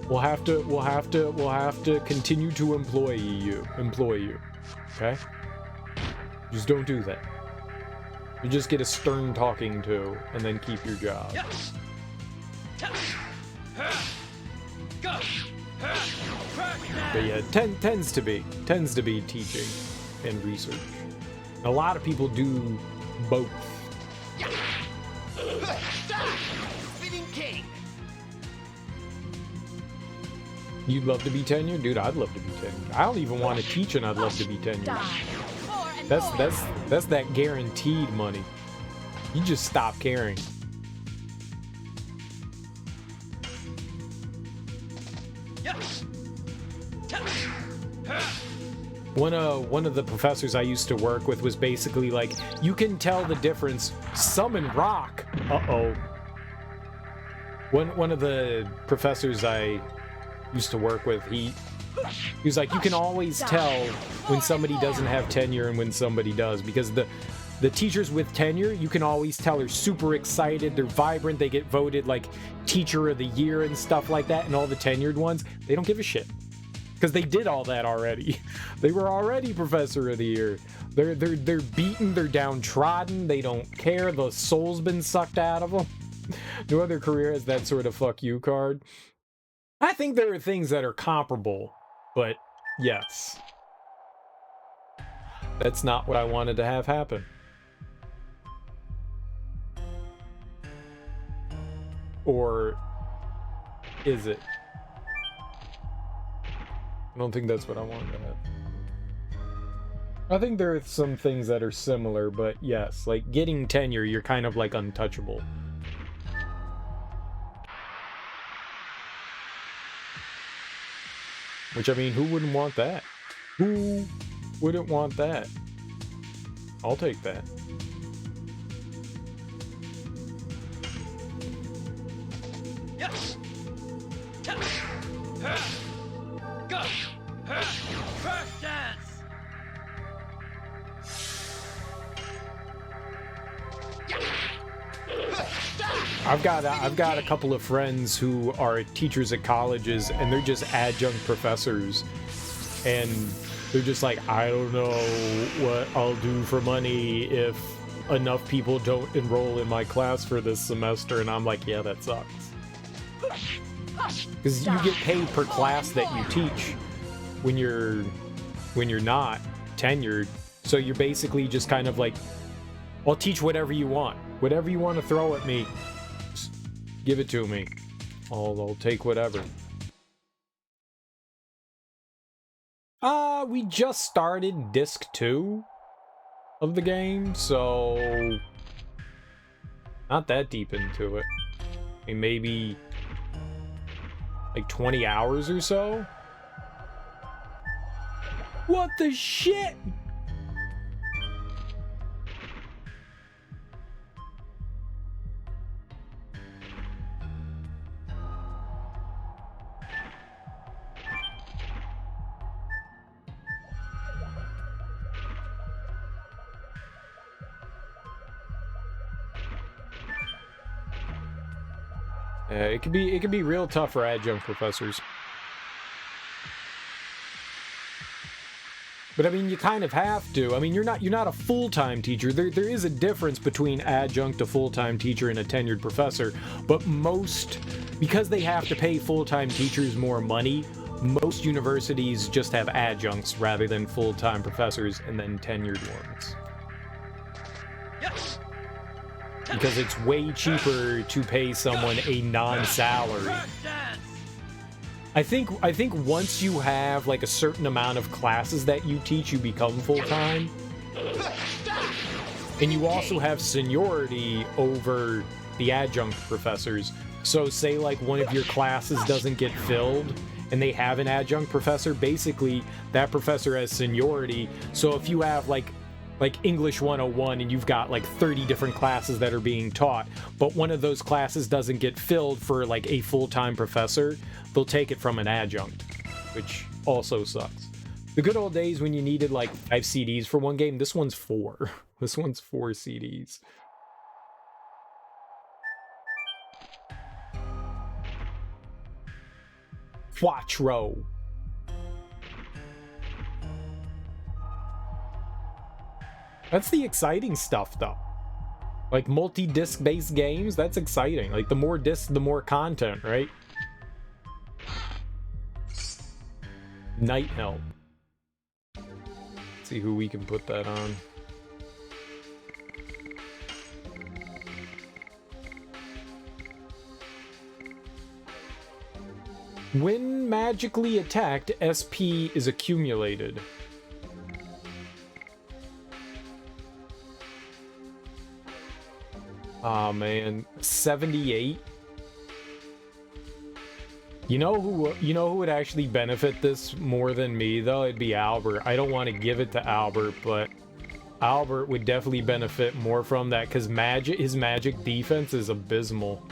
we'll have to continue to employ you. Okay? Just don't do that. You just get a stern talking to, and then keep your job. But yeah, tends to be teaching and research. A lot of people do both. Spinning king. You'd love to be tenured? Dude, I'd love to be tenured. I don't even want to teach and I'd love to be tenured. That's that guaranteed money. You just stop caring. One of the professors I used to work with was basically like, you can tell the difference. Summon rock. Uh-oh. One of the professors I used to work with, he was like, you can always tell when somebody doesn't have tenure and when somebody does, because the teachers with tenure, you can always tell are super excited, they're vibrant, they get voted like teacher of the year and stuff like that, and all the tenured ones, they don't give a shit. Because they did all that already. They were already professor of the year. They're beaten, they're downtrodden, they don't care, the soul's been sucked out of them. No other career has that sort of fuck you card. I think there are things that are comparable, but yes. That's not what I wanted to have happen. Or is it? I don't think that's what I wanted to have. I think there are some things that are similar, but yes, like getting tenure, you're kind of like untouchable. Which, I mean, who wouldn't want that? Who wouldn't want that? I'll take that. Yes. Go. First dance. I've got a couple of friends who are teachers at colleges, and they're just adjunct professors, and they're just like, I don't know what I'll do for money if enough people don't enroll in my class for this semester. And I'm like, yeah, that sucks. Because you get paid per class that you teach when you're not tenured. So you're basically just kind of like, I'll teach whatever you want. Whatever you want to throw at me, just give it to me. I'll take whatever. We just started disc 2 of the game, so not that deep into it. I mean, maybe like 20 hours or so. What the shit? It could be real tough for adjunct professors. But I mean, you kind of have to. I mean, you're not a full-time teacher. There is a difference between adjunct to full-time teacher and a tenured professor. But because they have to pay full-time teachers more money, most universities just have adjuncts rather than full-time professors and then tenured ones. Yes. Because it's way cheaper to pay someone a non-salary. I think once you have like a certain amount of classes that you teach, you become full-time. And you also have seniority over the adjunct professors. So say like one of your classes doesn't get filled and they have an adjunct professor, basically that professor has seniority. So if you have like English 101 and you've got like 30 different classes that are being taught, but one of those classes doesn't get filled for like a full-time professor, they'll take it from an adjunct, which also sucks. The good old days when you needed like 5 CDs for one game, this one's 4. This one's 4 CDs. Quattro. That's the exciting stuff, though. Like, multi-disc based games, that's exciting. Like, the more discs, the more content, right? Night Help. Let's see who we can put that on. When magically attacked, SP is accumulated. Aw, man. 78? You know who would actually benefit this more than me, though? It'd be Albert. I don't want to give it to Albert, but Albert would definitely benefit more from that, because his magic defense is abysmal.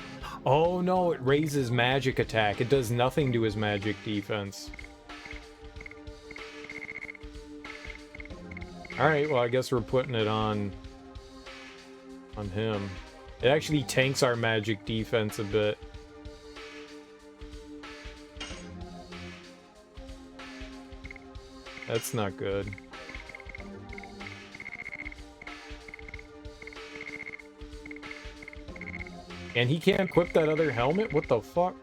Oh no, it raises magic attack. It does nothing to his magic defense. Alright, well I guess we're putting it on him. It actually tanks our magic defense a bit. That's not good. And he can't equip that other helmet? What the fuck?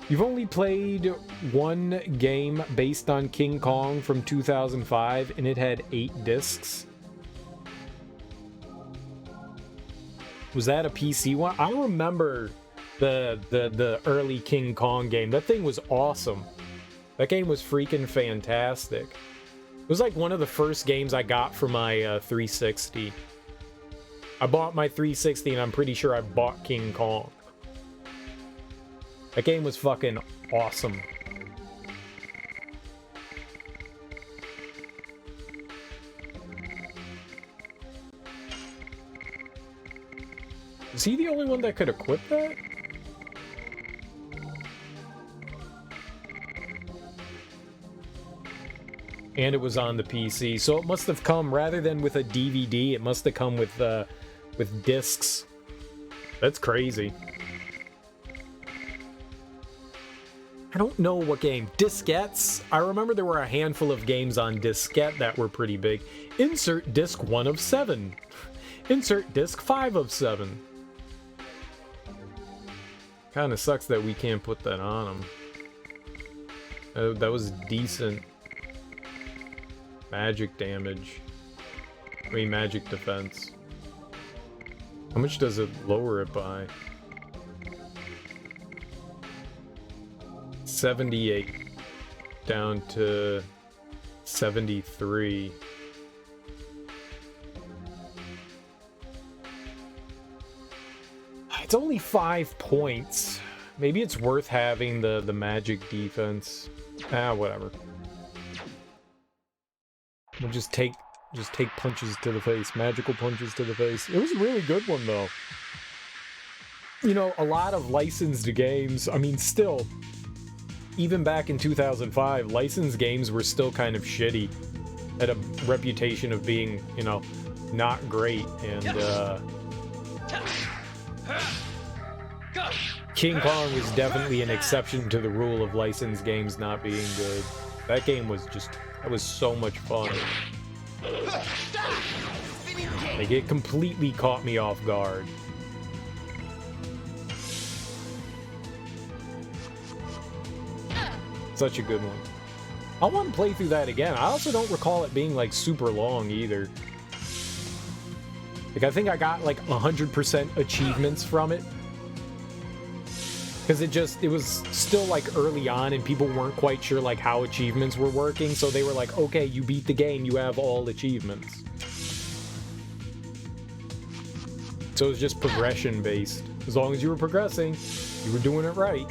You've only played one game based on King Kong from 2005, and it had 8 discs. Was that a PC one? I remember the early King Kong game. That thing was awesome. That game was freaking fantastic. It was like one of the first games I got for my 360. I bought my 360 and I'm pretty sure I bought King Kong. That game was fucking awesome. Is he the only one that could equip that? And it was on the PC, so it must have come, rather than with a DVD, it must have come with discs. That's crazy. I don't know what game. Diskettes? I remember there were a handful of games on diskette that were pretty big. Insert disc 1 of 7. Insert disc 5 of 7. Kinda sucks that we can't put that on them. That was decent. Magic damage. I mean, magic defense. How much does it lower it by? 78 down to 73. It's only 5 points. Maybe it's worth having the magic defense. Ah, whatever. We'll just take punches to the face, magical punches to the face. It was a really good one, though. You know, a lot of licensed games, I mean, still, even back in 2005, licensed games were still kind of shitty. Had a reputation of being, you know, not great, and, King Kong was definitely an exception to the rule of licensed games not being good. That game was just That was so much fun. Spinning king. Like, it completely caught me off guard. Such a good one. I want to play through that again. I also don't recall it being, like, super long either. Like, I think I got, like, 100% achievements from it. Because it was still, like, early on, and people weren't quite sure, like, how achievements were working. So they were like, okay, you beat the game, you have all achievements. So it was just progression-based. As long as you were progressing, you were doing it right.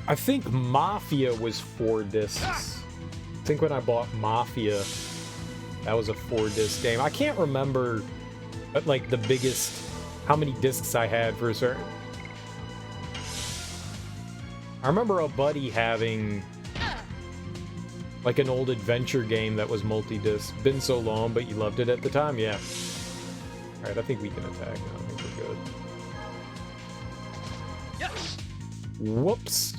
I think Mafia was 4 discs. I think when I bought Mafia, that was a 4-disc game. I can't remember, like, the biggest, how many discs I had for a certain... I remember a buddy having, like, an old adventure game that was multi-disc. Been so long, but you loved it at the time? Yeah. Alright, I think we can attack now. I think we're good. Yes. Whoops.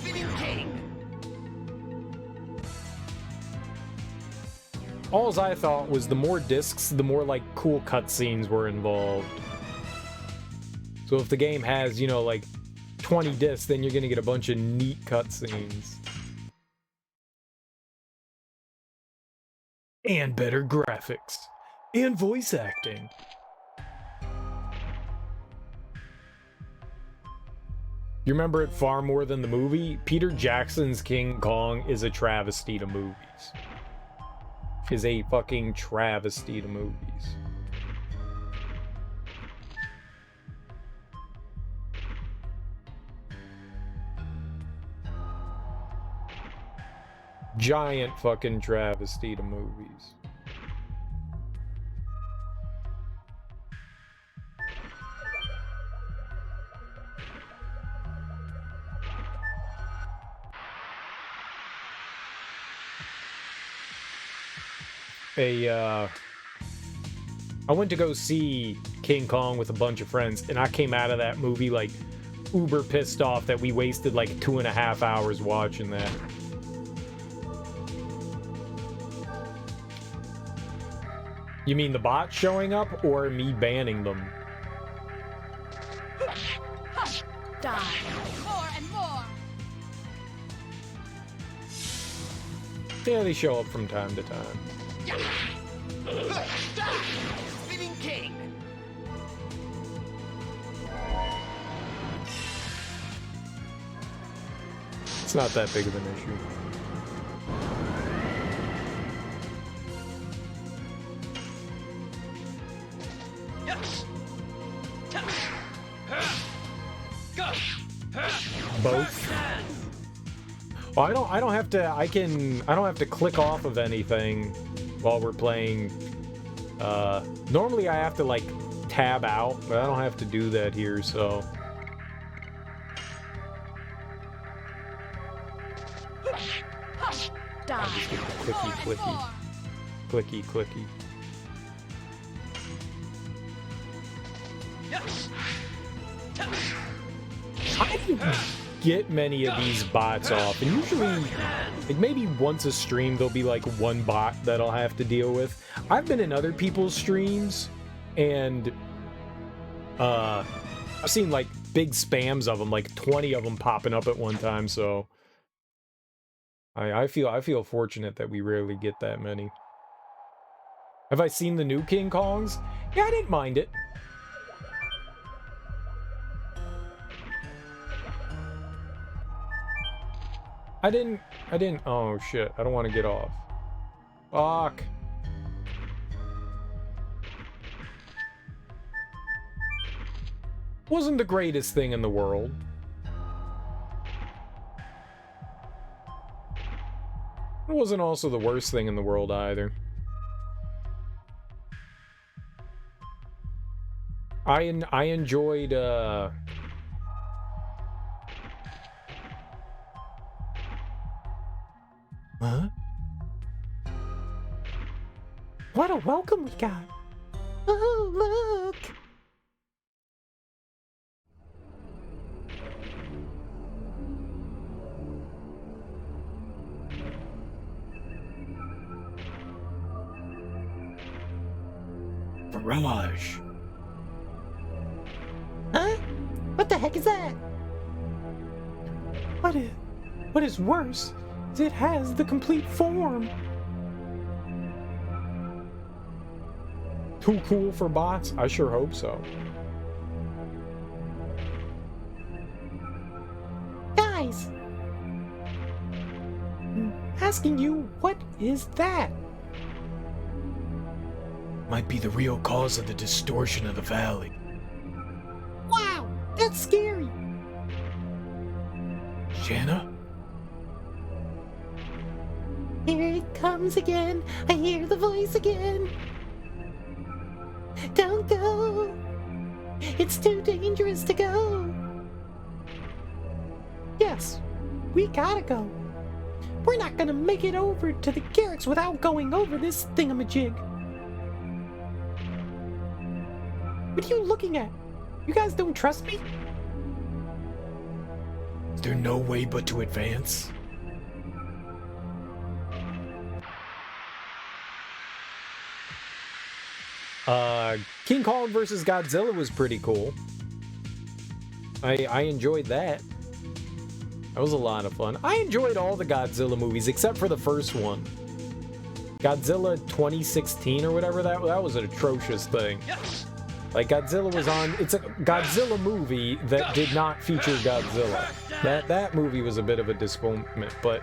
Spinning king. Alls I thought was the more discs, the more, like, cool cutscenes were involved. So if the game has, you know, like, 20 discs, then you're gonna get a bunch of neat cutscenes. And better graphics. And voice acting. You remember it far more than the movie? Peter Jackson's King Kong is a travesty to movies. Is a fucking travesty to movies. Giant fucking travesty to movies. I went to go see King Kong with a bunch of friends, and I came out of that movie, like, uber pissed off that we wasted, like, 2.5 hours watching that. You mean the bots showing up, or me banning them? Die. More and more. Yeah, they show up from time to time. Spinning king. It's not that big of an issue. Yes. Both. Well, I don't have to. I don't have to click off of anything while we're playing. Normally I have to, like, tab out, but I don't have to do that here, so. Die. I'll just get the clicky, More and clicky, more. clicky, clicky. Yes. I don't get many of these bots off, and usually, like, maybe once a stream there'll be, like, one bot that I'll have to deal with. I've been in other people's streams, and I've seen, like, big spams of them, like 20 of them popping up at one time, so I feel fortunate that we rarely get that many. Have I seen the new King Kongs? Yeah, I didn't mind it. I didn't, oh shit, I don't want to get off. Fuck. Wasn't the greatest thing in the world. It wasn't also the worst thing in the world either. I enjoyed, Huh? What a welcome we got. Oh, look. Barrage. Huh? What the heck is that? What is worse is it has the complete form. Too cool for bots? I sure hope so. Guys! I'm asking you, what is that? Might be the real cause of the distortion of the valley. Wow, that's scary. Shanna? Here it comes again. I hear the voice again. Don't go. It's too dangerous to go. Yes, we gotta go. We're not gonna make it over to the Garrix without going over this thingamajig. What are you looking at? You guys don't trust me? Is there no way but to advance? King Kong versus Godzilla was pretty cool. I enjoyed that. That was a lot of fun. I enjoyed all the Godzilla movies except for the first one. Godzilla 2016 or whatever, that was an atrocious thing. Like, Godzilla was on... It's a Godzilla movie that did not feature Godzilla. That movie was a bit of a disappointment, but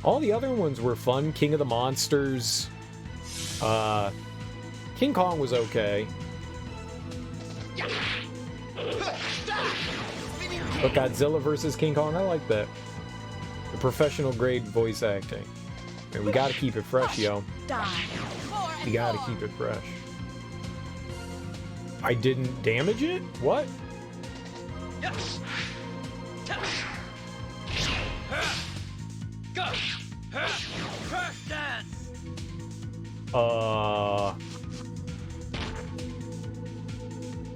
all the other ones were fun. King of the Monsters. King Kong was okay. But Godzilla versus King Kong, I like that. The professional grade voice acting. And we gotta keep it fresh, yo. We gotta keep it fresh. I didn't damage it? What?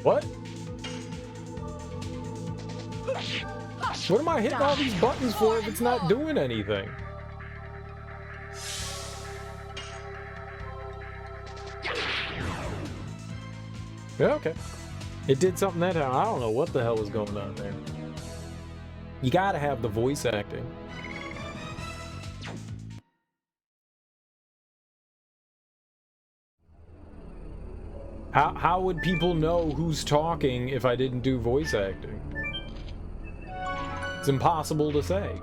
What? What am I hitting all these buttons for if it's not doing anything? Yeah, okay. It did something that time. I don't know what the hell was going on there. You gotta have the voice acting. How would people know who's talking if I didn't do voice acting? It's impossible to say.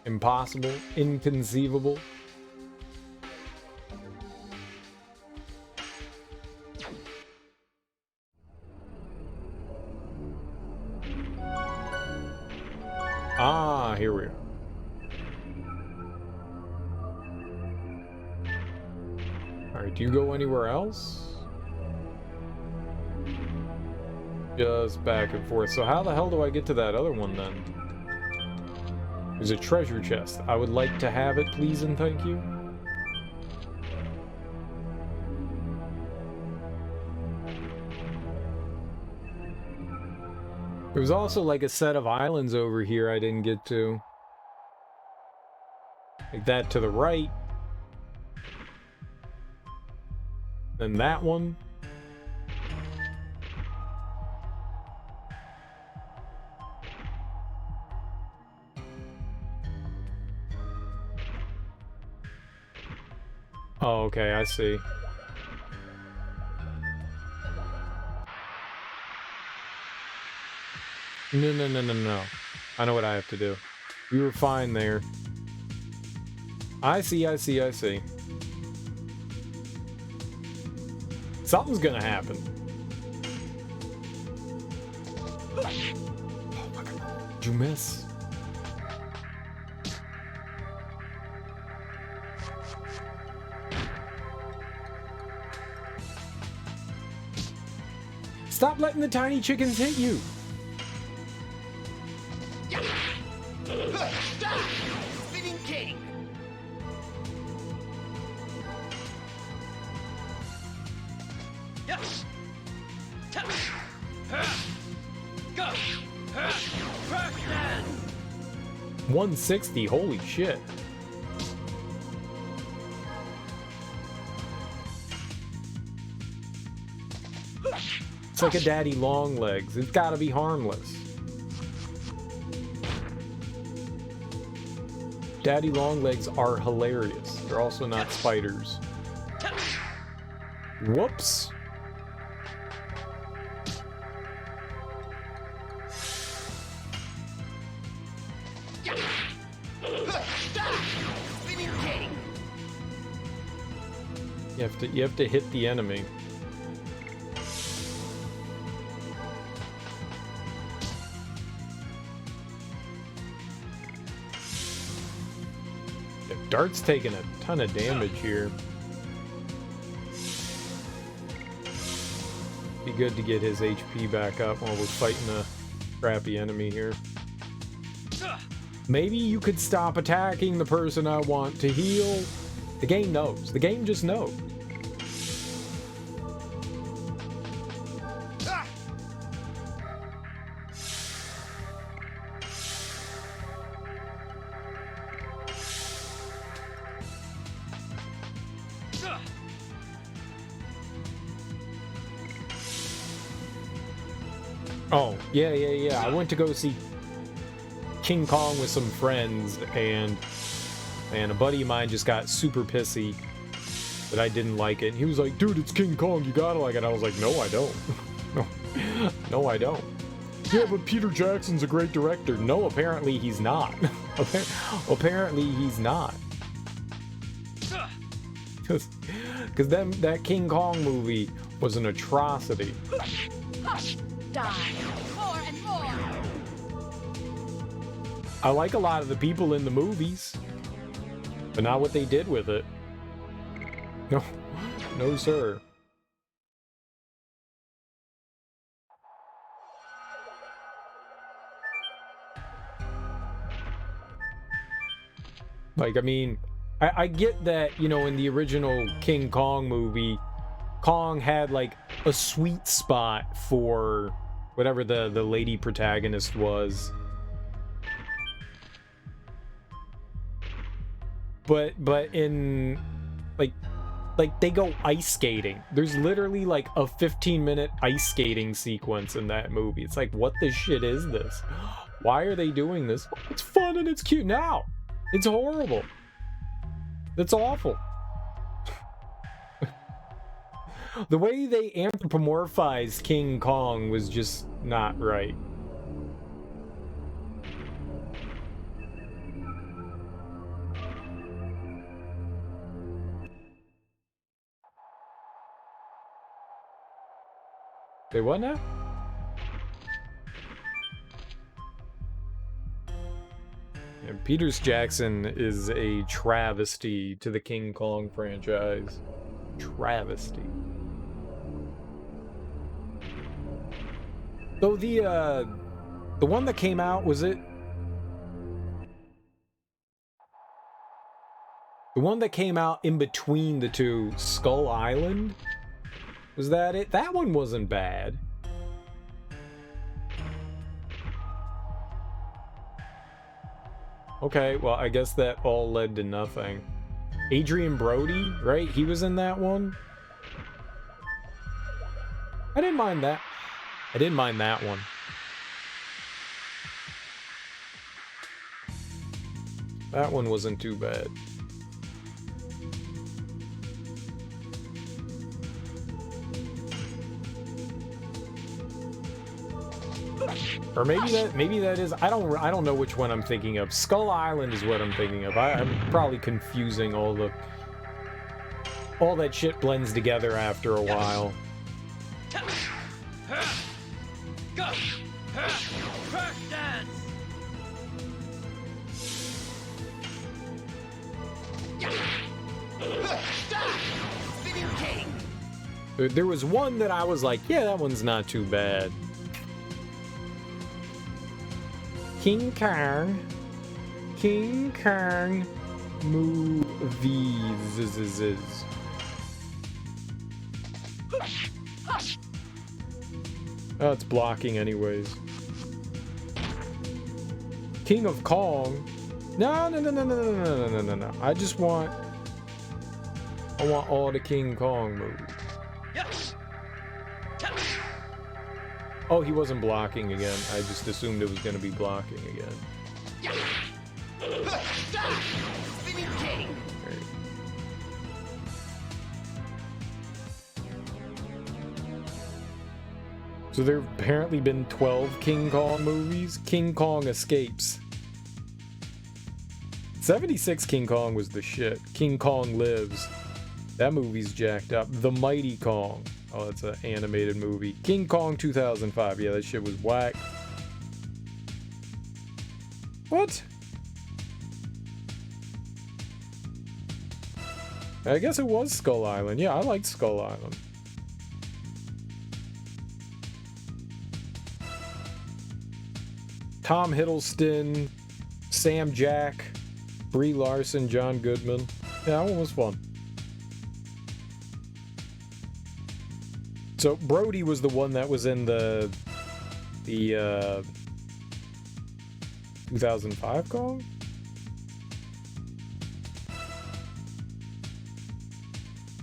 Impossible, inconceivable. Ah, here we are. Alright, do you go anywhere else? Just back and forth. So how the hell do I get to that other one then? There's a treasure chest. I would like to have it, please and thank you. There was also like a set of islands over here I didn't get to. Like that to the right. Then that one. Oh, okay, I see. No. I know what I have to do. We were fine there. I see. Something's gonna happen. Oh my god. Did you miss? Stop letting the tiny chickens hit you. Spinning king. Yes. Go. First dance. 160, holy shit. It's like a daddy long legs. It's gotta be harmless. Daddy long legs are hilarious. They're also not spiders. Whoops. Spinning king. You have to hit the enemy. Yeah, Dart's taking a ton of damage here. Be good to get his HP back up while we're fighting a crappy enemy here. Maybe you could stop attacking the person I want to heal. The game knows. The game just knows. Oh, yeah. I went to go see King Kong with some friends, and a buddy of mine just got super pissy that I didn't like it. And he was like, dude, it's King Kong, you gotta like it. I was like, no, I don't. No, I don't. Yeah, but Peter Jackson's a great director. No, apparently he's not. Apparently he's not. Because that King Kong movie was an atrocity. Die. More and more. I like a lot of the people in the movies, but not what they did with it. No, no, sir. Like, I mean, I get that, you know, in the original King Kong movie, Kong had, like, a sweet spot for whatever the lady protagonist was. But in, like they go ice skating. There's literally, like, a 15-minute ice skating sequence in that movie. It's like, what the shit is this? Why are they doing this? It's fun and it's cute. Now, it's horrible. It's awful. The way they anthropomorphized King Kong was just not right. Wait, what now? And Peter Jackson is a travesty to the King Kong franchise. Travesty. Though the one that came out, was it? The one that came out in between the two, Skull Island? Was that it? That one wasn't bad. Okay, well, I guess that all led to nothing. Adrian Brody, right? He was in that one? I didn't mind that. I didn't mind that one. That one wasn't too bad. Or maybe that is, I don't know which one I'm thinking of. Skull Island is what I'm thinking of. I'm probably confusing all that shit blends together after a while. Go. First dance. Spinning king. There was one that I was like, yeah, that one's not too bad. King Kong. King Kong movies. Oh, it's blocking anyways. King of Kong. No. I want all the King Kong movies. Oh, he wasn't blocking again. I just assumed it was going to be blocking again. So there have apparently been 12 King Kong movies. King Kong Escapes. 76 King Kong was the shit. King Kong Lives. That movie's jacked up. The Mighty Kong. Oh, that's an animated movie. King Kong 2005. Yeah, that shit was whack. What? I guess it was Skull Island. Yeah, I liked Skull Island. Tom Hiddleston, Sam Jack, Brie Larson, John Goodman. Yeah, that one was fun. So Brody was the one that was in the 2005 Kong?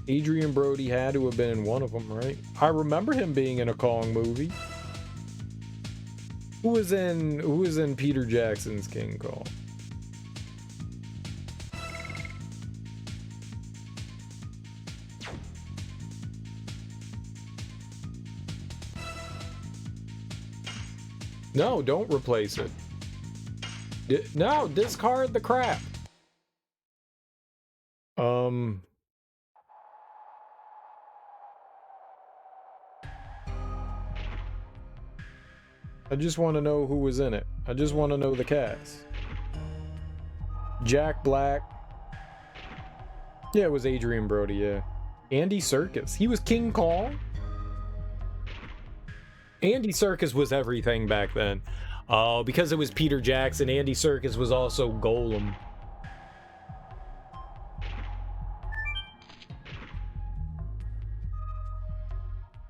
Adrian Brody had to have been in one of them, right? I remember him being in a Kong movie. Who was in Peter Jackson's King Kong? No, don't replace it. No, discard the crap. I just want to know who was in it. I just want to know the cast. Jack Black. Yeah, it was Adrian Brody, yeah. Andy Serkis. He was King Kong? Andy Serkis was everything back then. Oh, because it was Peter Jackson, Andy Serkis was also Golem.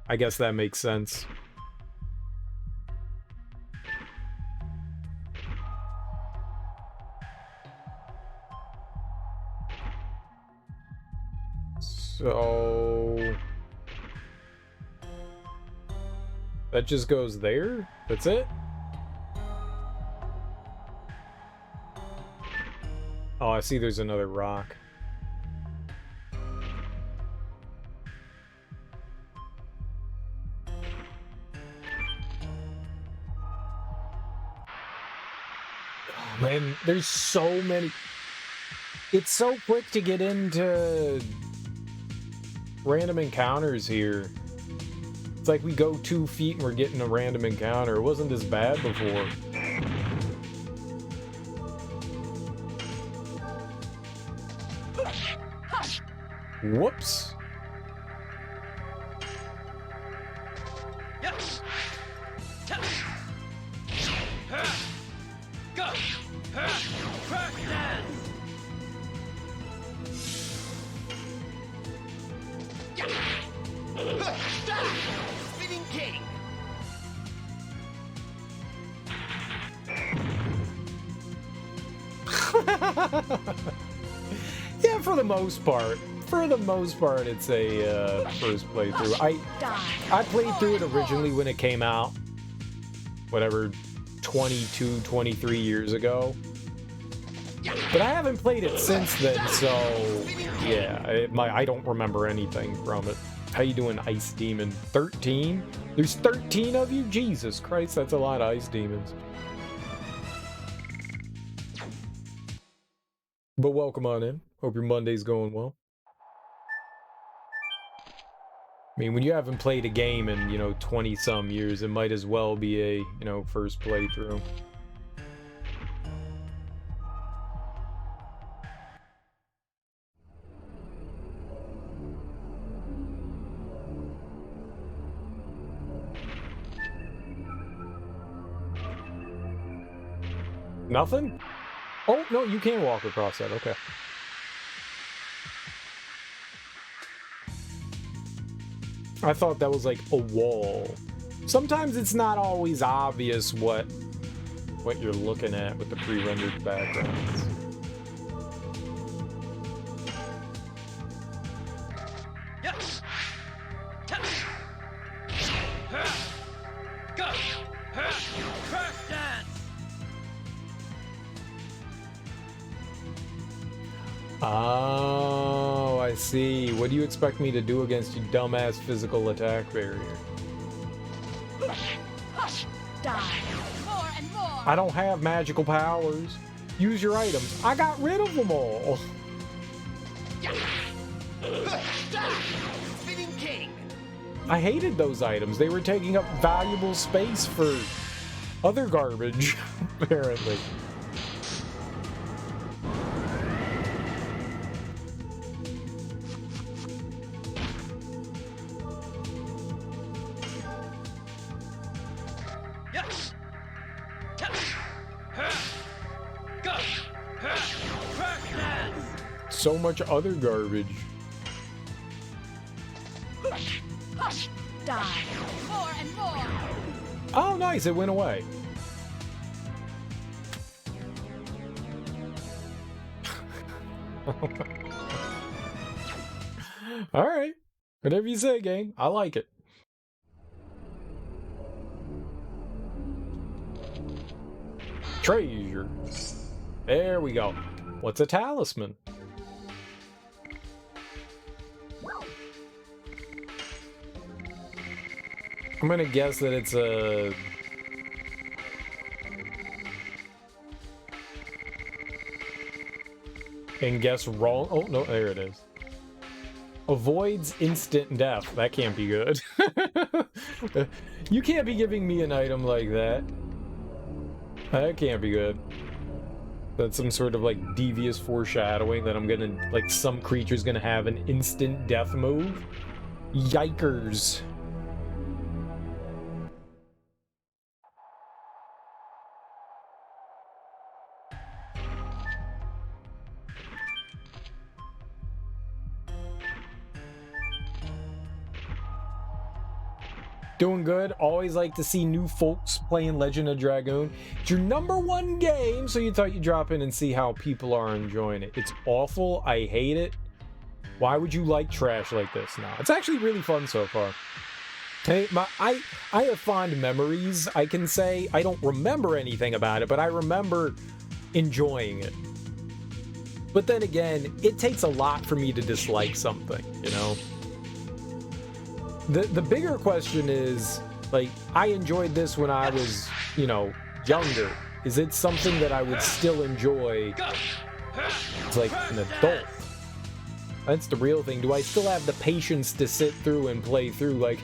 I guess that makes sense. So that just goes there? That's it? Oh, I see there's another rock. Oh, man, there's so many. It's so quick to get into random encounters here. It's like we go 2 feet and we're getting a random encounter. It wasn't this bad before. Whoops. Spinning king. Yeah, for the most part. For the most part, it's a first playthrough. I played through it originally when it came out. Whatever, 22, 23 years ago. But I haven't played it since then, so yeah, I don't remember anything from it. How you doing, Ice Demon? 13? There's 13 of you? Jesus Christ, that's a lot of Ice Demons. But welcome on in. Hope your Monday's going well. I mean, when you haven't played a game in, 20-some years, it might as well be a, first playthrough. Nothing? Oh, no, you can walk across that. Okay. I thought that was like a wall. Sometimes it's not always obvious what you're looking at with the pre-rendered backgrounds. Yes. Go. Crash dance. Oh, I see. What do you expect me to do against your dumbass physical attack barrier? Die. More and more. I don't have magical powers. Use your items. I got rid of them all. Spinning king. I hated those items. They were taking up valuable space for other garbage, apparently. Yes. Go. Crash dance. So much other garbage. Die. More and more. Oh, nice. It went away. All right. Whatever you say, game. I like it. Treasure. There we go. What's a talisman? I'm gonna guess that it's a... And guess wrong. Oh, no, there it is. Avoids instant death. That can't be good. You can't be giving me an item like that. That can't be good. That's some sort of like devious foreshadowing that I'm gonna, like, some creature's gonna have an instant death move. Yikers. Doing good. Always like to see new folks playing Legend of Dragoon. It's your #1 game, so you thought you'd drop in and see how people are enjoying it. It's awful. I hate it. Why would you like trash like this now? It's actually really fun so far. Hey, I have fond memories, I can say. I don't remember anything about it, but I remember enjoying it. But then again, it takes a lot for me to dislike something, you know? The bigger question is, like, I enjoyed this when I was, you know, younger. Is it something that I would still enjoy as, like, an adult? That's the real thing. Do I still have the patience to sit through and play through, like,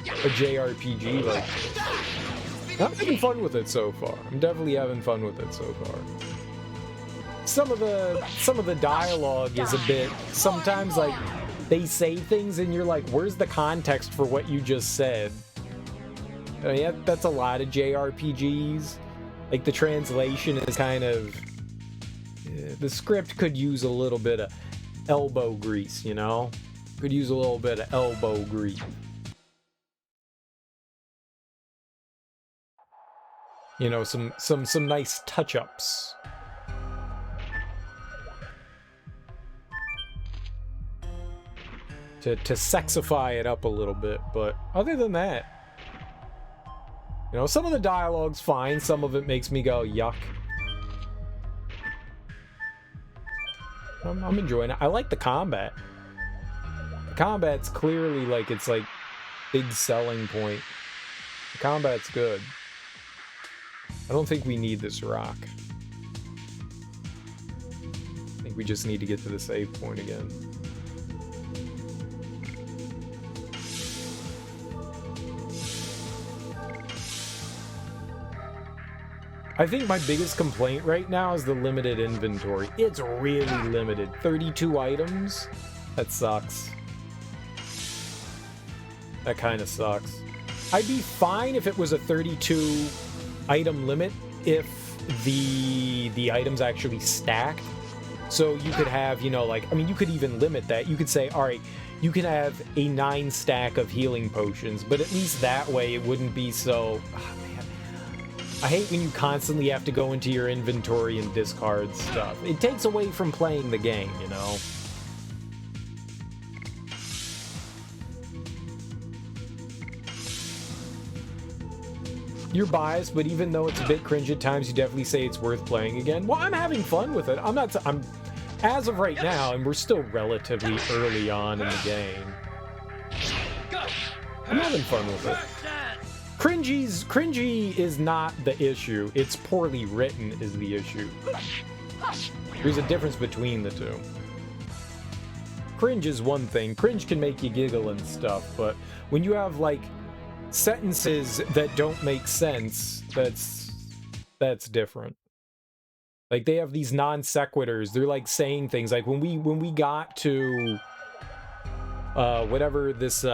a JRPG like this? I'm having fun with it so far. I'm definitely having fun with it so far. Some of the dialogue is a bit, sometimes, like, they say things and you're like, where's the context for what you just said? I mean, that's a lot of JRPGs. Like, the translation is kind of... the script could use a little bit of elbow grease, you know? Could use a little bit of elbow grease. You know, some nice touch-ups. To sexify it up a little bit, but other than that, you know, some of the dialogue's fine, some of it makes me go, yuck. I'm enjoying it. I like the combat. The combat's clearly, like, it's, like, big selling point. The combat's good. I don't think we need this rock. I think we just need to get to the save point again. I think my biggest complaint right now is the limited inventory. It's really limited. 32 items? That sucks. That kind of sucks. I'd be fine if it was a 32 item limit if the items actually stacked. So you could have, you know, like, I mean, you could even limit that. You could say, all right, you can have a 9 stack of healing potions, but at least that way it wouldn't be so... Oh, man. I hate when you constantly have to go into your inventory and discard stuff. It takes away from playing the game, you know? You're biased, but even though it's a bit cringe at times, you definitely say it's worth playing again. Well, I'm having fun with it. I'm as of right now, and we're still relatively early on in the game. I'm having fun with it. Cringy is not the issue. It's poorly written is the issue. There's a difference between the two. Cringe is one thing. Cringe can make you giggle and stuff, but when you have, like, sentences that don't make sense, that's different. Like, they have these non sequiturs. They're like saying things like when we got to whatever this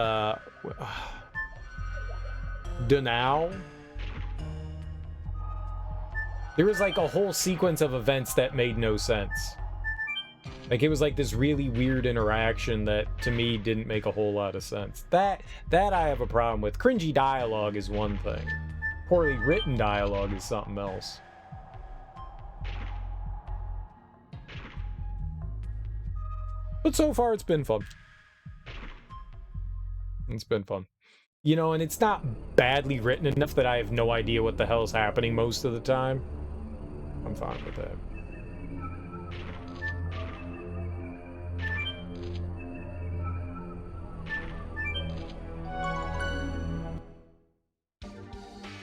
Danao, there was like a whole sequence of events that made no sense. Like, it was like this really weird interaction that, to me, didn't make a whole lot of sense. That I have a problem with. Cringy dialogue is one thing. Poorly written dialogue is something else. But so far, it's been fun. It's been fun. You know, and it's not badly written enough that I have no idea what the hell's happening most of the time. I'm fine with that.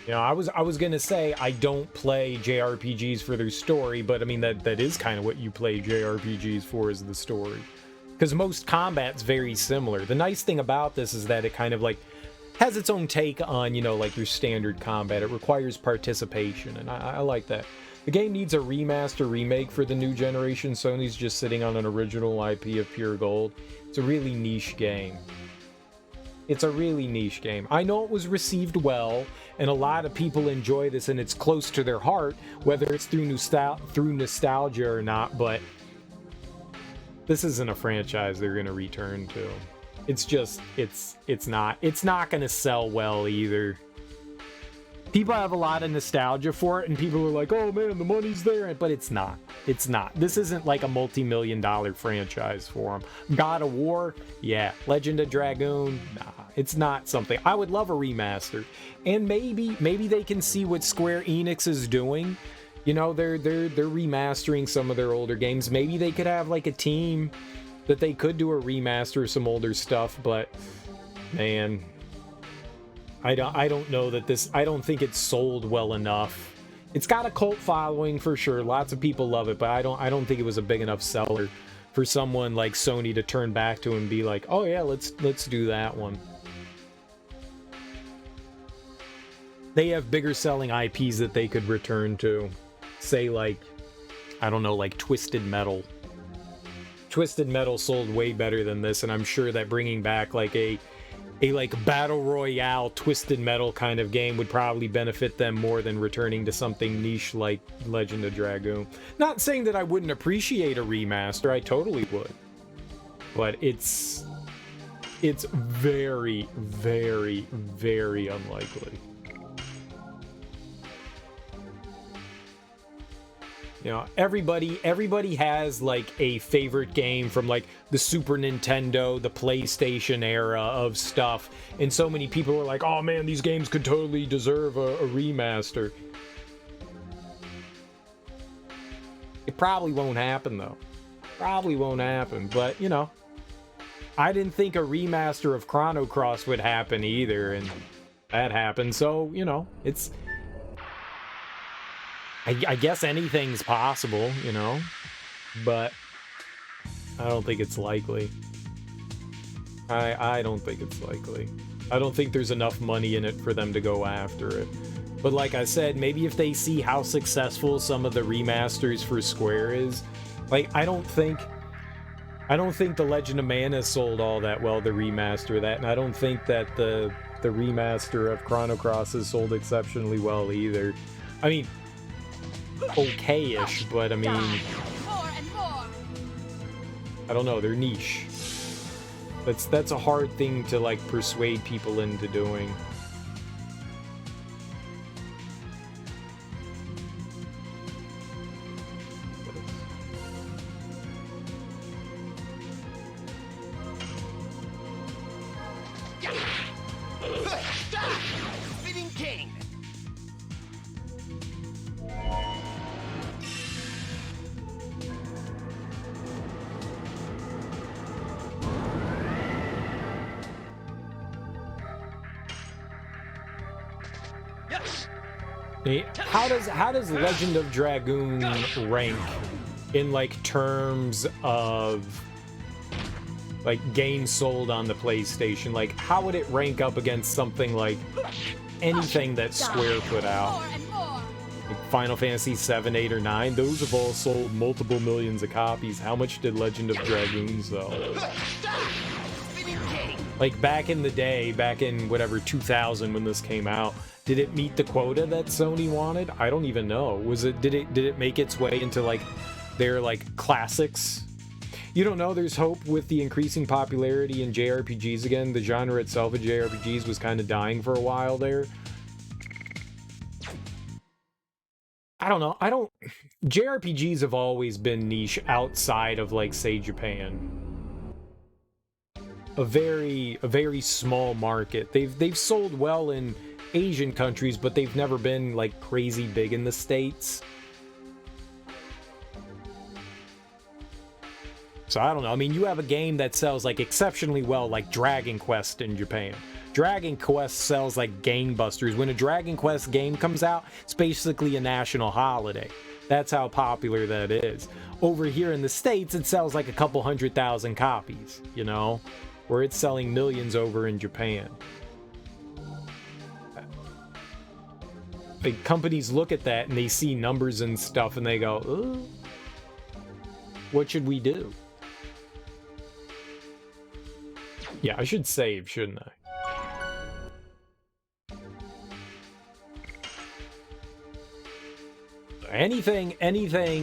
You know, I was gonna say I don't play JRPGs for their story, but I mean that is kind of what you play JRPGs for, is the story. Because most combat's very similar. The nice thing about this is that it kind of like has its own take on, you know, like your standard combat. It requires participation, and I like that. The game needs a remaster remake for the new generation. Sony's just sitting on an original IP of pure gold. It's a really niche game. It's a really niche game. I know it was received well, and a lot of people enjoy this, and it's close to their heart, whether it's through nostalgia or not, but this isn't a franchise they're going to return to. It's just, it's not going to sell well either. People have a lot of nostalgia for it, and people are like, oh man, the money's there, but it's not. It's not. This isn't like a multi-million-dollar franchise for them. God of War, yeah. Legend of Dragoon, nah. It's not something. I would love a remaster. And maybe they can see what Square Enix is doing. You know, they're remastering some of their older games. Maybe they could have like a team that they could do a remaster of some older stuff, but man, I don't know that this, I don't think it's sold well enough. It's got a cult following for sure. Lots of people love it, but I don't think it was a big enough seller for someone like Sony to turn back to and be like, "Oh yeah, let's do that one." They have bigger selling IPs that they could return to. Say like, I don't know, like Twisted Metal. Twisted Metal sold way better than this, and I'm sure that bringing back like a like battle royale Twisted Metal kind of game would probably benefit them more than returning to something niche like Legend of Dragoon. Not saying that I wouldn't appreciate a remaster, I totally would. But it's very, very, very unlikely. You know, everybody has like a favorite game from like the Super Nintendo, the PlayStation era of stuff, and so many people are like, oh man, these games could totally deserve a remaster. It probably won't happen though. Probably won't happen, but you know, I didn't think a remaster of Chrono Cross would happen either, and that happened, so you know, it's, I guess anything's possible, you know, but I don't think it's likely. I don't think it's likely. I don't think there's enough money in it for them to go after it. But like I said, maybe if they see how successful some of the remasters for Square is, like I don't think The Legend of Mana sold all that well, the remaster of that, and I don't think that the remaster of Chrono Cross has sold exceptionally well either. I mean, okay-ish, but I mean, More and more. I don't know, they're niche. That's a hard thing to like persuade people into doing. Spinning king. Yes. How does Legend of Dragoon rank in like terms of like games sold on the PlayStation? Like, how would it rank up against something like anything that Square put out? More and more. Like Final Fantasy 7, 8, or 9? Those have all sold multiple millions of copies. How much did Legend of Dragoon sell? Spinning king. Like back in the day, back in whatever 2000 when this came out, did it meet the quota that Sony wanted? I don't even know. Did it make its way into like their like classics? You don't know. There's hope with the increasing popularity in JRPGs again. The genre itself of JRPGs was kind of dying for a while there. I don't know. JRPGs have always been niche outside of like say Japan. A very small market. They've sold well in Asian countries, but they've never been like crazy big in the States. So I don't know. I mean, you have a game that sells like exceptionally well, like Dragon Quest in Japan. Dragon Quest sells like gangbusters. When a Dragon Quest game comes out, it's basically a national holiday. That's how popular that is. Over here in the States, it sells like a couple 100,000 copies, you know, where it's selling millions over in Japan. Big companies look at that and they see numbers and stuff and they go, "Ugh, what should we do?" Yeah, I should save, shouldn't I? Anything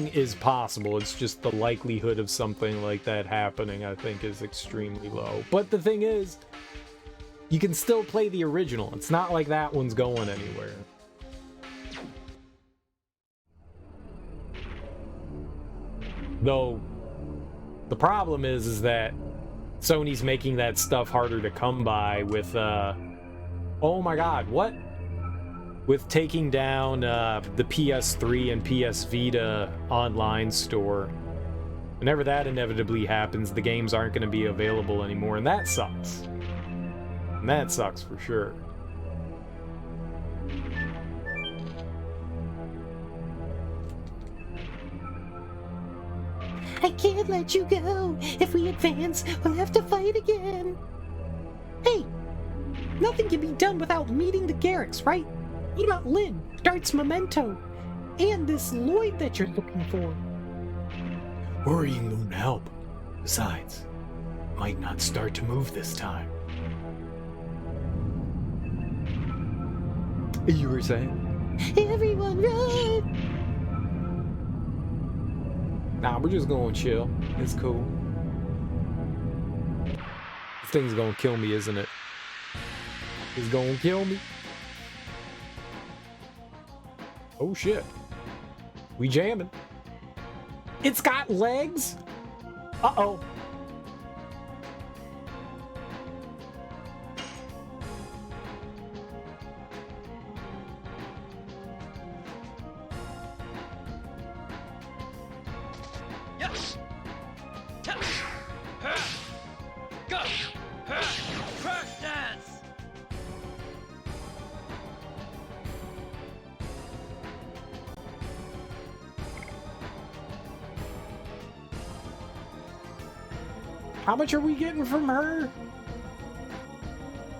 is possible. It's just the likelihood of something like that happening, I think, is extremely low. But the thing is, you can still play the original. It's not like that one's going anywhere. Though, the problem is that Sony's making that stuff harder to come by with, oh my god, what? With taking down the PS3 and PS Vita online store. Whenever that inevitably happens, the games aren't going to be available anymore, and that sucks. And that sucks for sure. I can't let you go. If we advance, we'll have to fight again. Hey, nothing can be done without meeting the Garricks, right? What about Lynn, Dart's Memento, and this Lloyd that you're looking for? Worrying won't help. Besides, might not start to move this time. You were saying? Everyone run! Nah, we're just gonna chill. It's cool. This thing's gonna kill me, isn't it? It's gonna kill me. Oh shit. We jamming. It's got legs? Uh-oh. Yes. Tap. Ha. Go. Ha. Crash dance. How much are we getting from her?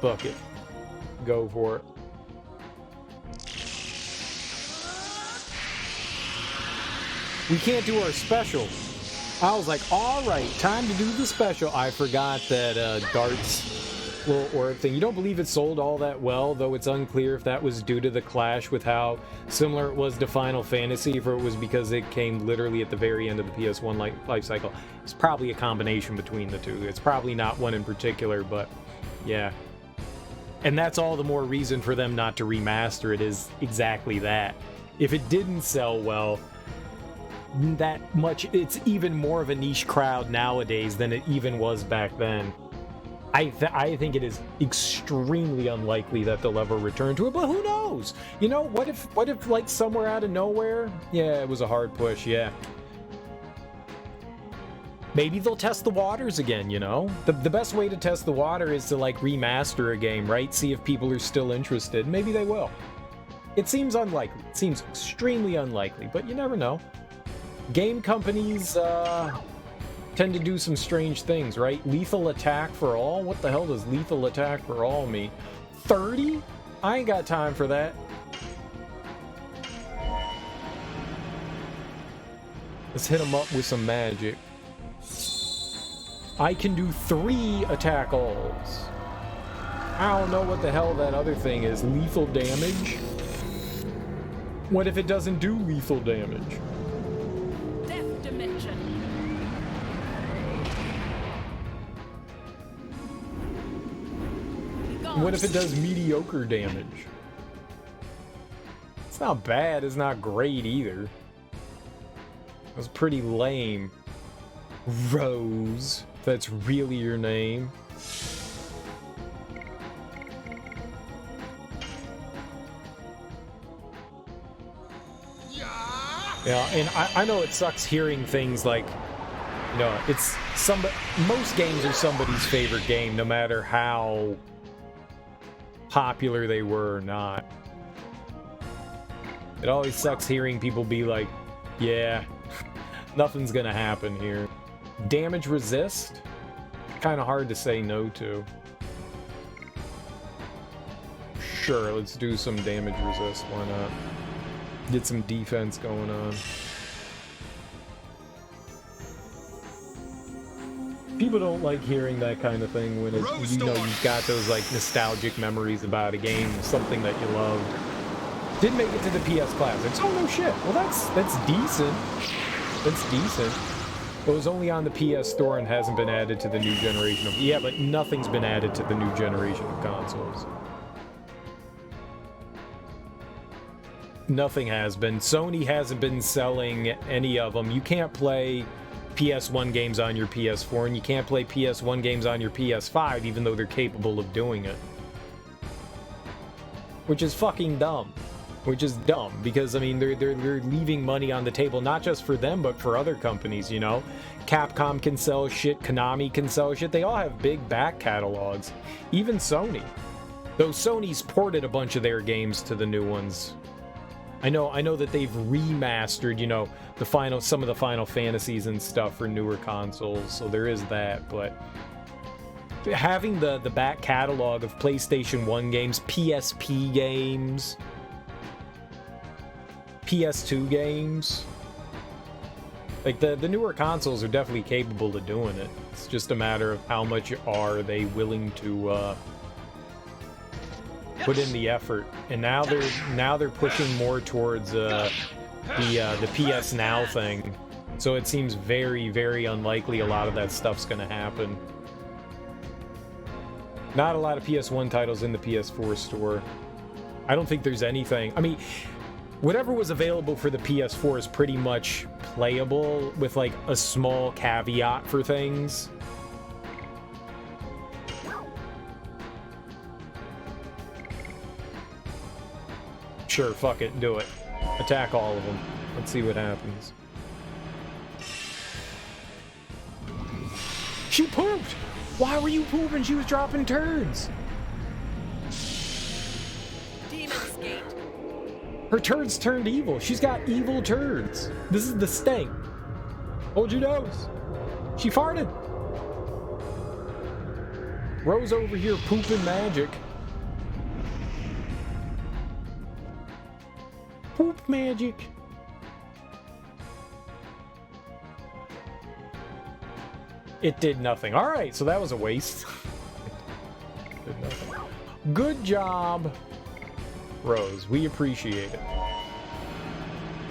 Fuck it. Go for it. We can't do our special. I was like, all right, time to do the special. I forgot that Dart's little orb thing. You don't believe it sold all that well, though it's unclear if that was due to the clash with how similar it was to Final Fantasy, or it was because it came literally at the very end of the PS1 life cycle. It's probably a combination between the two. It's probably not one in particular, but yeah. And that's all the more reason for them not to remaster it, is exactly that. If it didn't sell well that much, it's even more of a niche crowd nowadays than it even was back then. I think it is extremely unlikely that they'll ever return to it, but who knows? You know, what if like somewhere out of nowhere? Yeah, it was a hard push, yeah. Maybe they'll test the waters again, you know? The best way to test the water is to like remaster a game, right? See if people are still interested. Maybe they will. It seems unlikely. It seems extremely unlikely, but you never know. Game companies, tend to do some strange things, right? Lethal attack for all? What the hell does lethal attack for all mean? 30? I ain't got time for that. Let's hit him up with some magic. I can do 3 attack alls. I don't know what the hell that other thing is. Lethal damage? What if it doesn't do lethal damage? Death dimension. What if it does mediocre damage? It's not bad, it's not great either. It was pretty lame. Rose, if that's really your name. Yeah, and I know it sucks hearing things like, you know, it's most games are somebody's favorite game, no matter how popular they were or not. It always sucks hearing people be like, yeah, nothing's gonna happen here. Damage resist? Kind of hard to say no to. Sure, let's do some damage resist, why not? Get some defense going on. People don't like hearing that kind of thing when it's, you know, you've got those like nostalgic memories about a game, something that you loved. Didn't make it to the PS Classics. Oh no shit. Well, that's decent. That's decent. It was only on the PS Store and hasn't been added to the new generation of... Yeah, but nothing's been added to the new generation of consoles. Nothing has been. Sony hasn't been selling any of them. You can't play PS1 games on your PS4, and you can't play PS1 games on your PS5, even though they're capable of doing it. Which is fucking dumb. Which is dumb, because, I mean, they're leaving money on the table, not just for them, but for other companies, you know? Capcom can sell shit, Konami can sell shit, they all have big back catalogs. Even Sony. Though Sony's ported a bunch of their games to the new ones. I know that they've remastered, you know, some of the Final Fantasies and stuff for newer consoles, so there is that, but having the back catalog of PlayStation 1 games, PSP games, PS2 games, like the newer consoles are definitely capable of doing it. It's just a matter of how much are they willing to put in the effort. And now they're pushing more towards the PS Now thing. So it seems very, very unlikely a lot of that stuff's gonna happen. Not a lot of PS1 titles in the PS4 store. I don't think there's anything. I mean, whatever was available for the PS4 is pretty much playable, with like a small caveat for things. Sure, fuck it, do it. Attack all of them. Let's see what happens. She pooped! Why were you pooping? She was dropping turds! Demon's Gate. Her turds turned evil. She's got evil turds. This is the stink. Hold your nose. She farted. Rose over here pooping magic. Poop magic. It did nothing. Alright, so that was a waste. Did nothing. Good job, Rose. We appreciate it.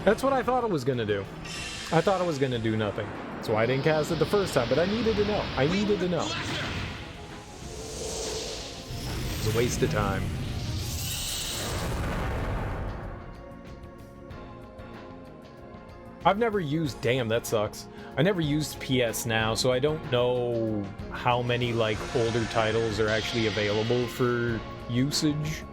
That's what I thought it was gonna do. I thought it was gonna do nothing. That's why I didn't cast it the first time, but I needed to know. I needed to know. It was a waste of time. I've never used, damn, that sucks. I never used PS Now, so I don't know how many, like, older titles are actually available for usage.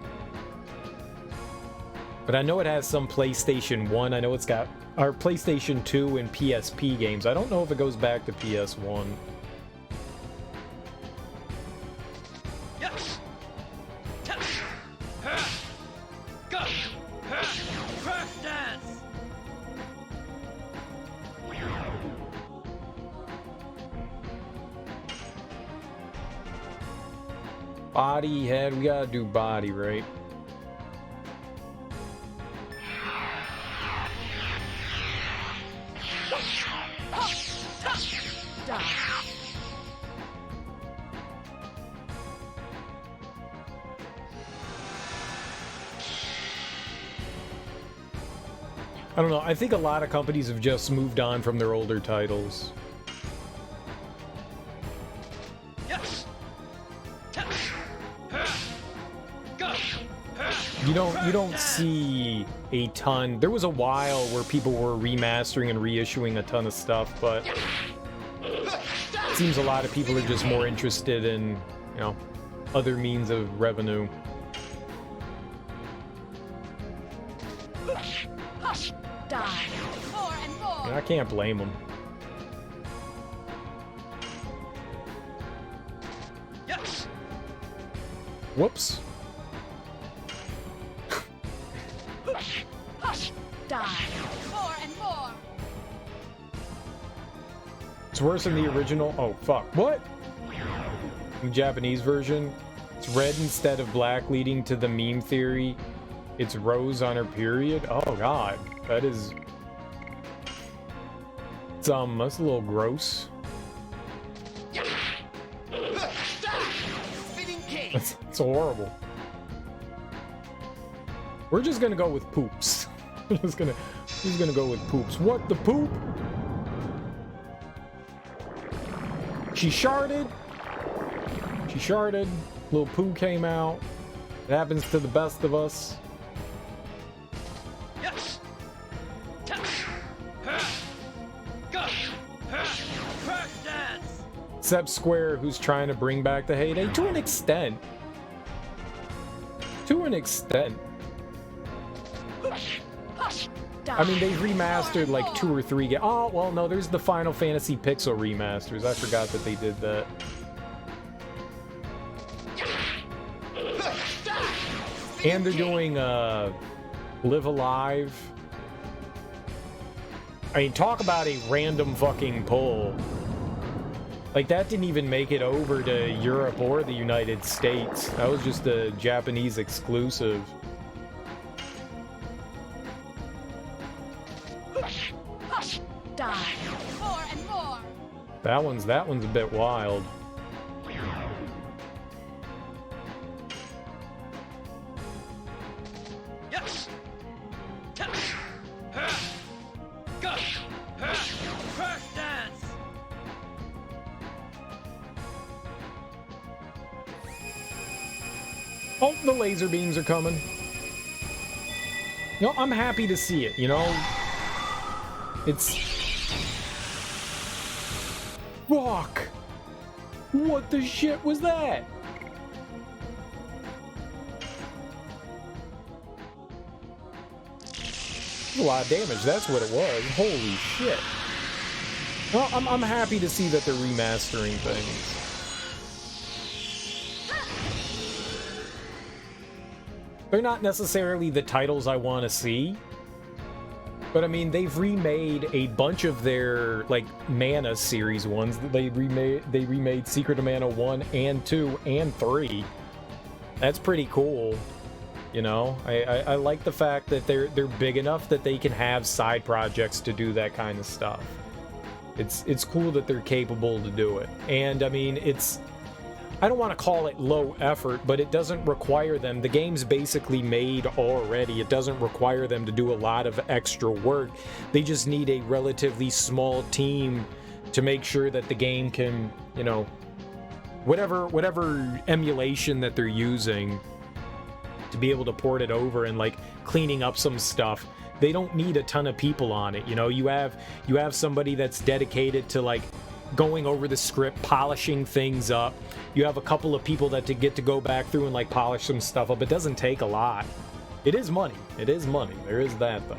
But I know it has some PlayStation 1. I know it's got our PlayStation 2 and PSP games. I don't know if it goes back to PS1. Yes. Go. First dance. Body, head, we gotta do body, right? I don't know, I think a lot of companies have just moved on from their older titles. Yes. You don't see a ton. There was a while where people were remastering and reissuing a ton of stuff, but it seems a lot of people are just more interested in, you know, other means of revenue. Die. More and more. And I can't blame them. Yes. Whoops. Die. More and more. It's worse than the original. Oh, fuck. What? In the Japanese version, it's red instead of black, leading to the meme theory. It's Rose on her period. Oh, God. That is... It's, that's a little gross. It's horrible. We're just gonna go with poops. We're just gonna go with poops. What the poop? She sharded. She sharded. Little poo came out. It happens to the best of us. Yes. Go. First dance. Except Square, who's trying to bring back the heyday to an extent. To an extent. I mean, they've remastered like 2 or 3 games. Oh, well, no, there's the Final Fantasy Pixel remasters. I forgot that they did that. And they're doing Live Alive. I mean, talk about a random fucking pull. Like, that didn't even make it over to Europe or the United States. That was just a Japanese exclusive. Die. More and more. That one's a bit wild. Yes. Go. First dance. Oh, the laser beams are coming. No, I'm happy to see it, you know? It's... Fuck! What the shit was that? A lot of damage, that's what it was. Holy shit. Well, I'm happy to see that they're remastering things. They're not necessarily the titles I want to see, but I mean, they've remade a bunch of their, like, Mana series ones. They remade Secret of Mana 1 and 2 and 3. That's pretty cool. You know, I like the fact that they're big enough that they can have side projects to do that kind of stuff. It's cool that they're capable to do it. And I mean, it's I don't want to call it low effort, but it doesn't require them. The game's basically made already. It doesn't require them to do a lot of extra work. They just need a relatively small team to make sure that the game can, you know, whatever emulation that they're using to be able to port it over and like cleaning up some stuff. They don't need a ton of people on it. You know, you have somebody that's dedicated to like going over the script, polishing things up. You have a couple of people that get to go back through and like polish some stuff up. It doesn't take a lot. It is money. It is money. There is that though.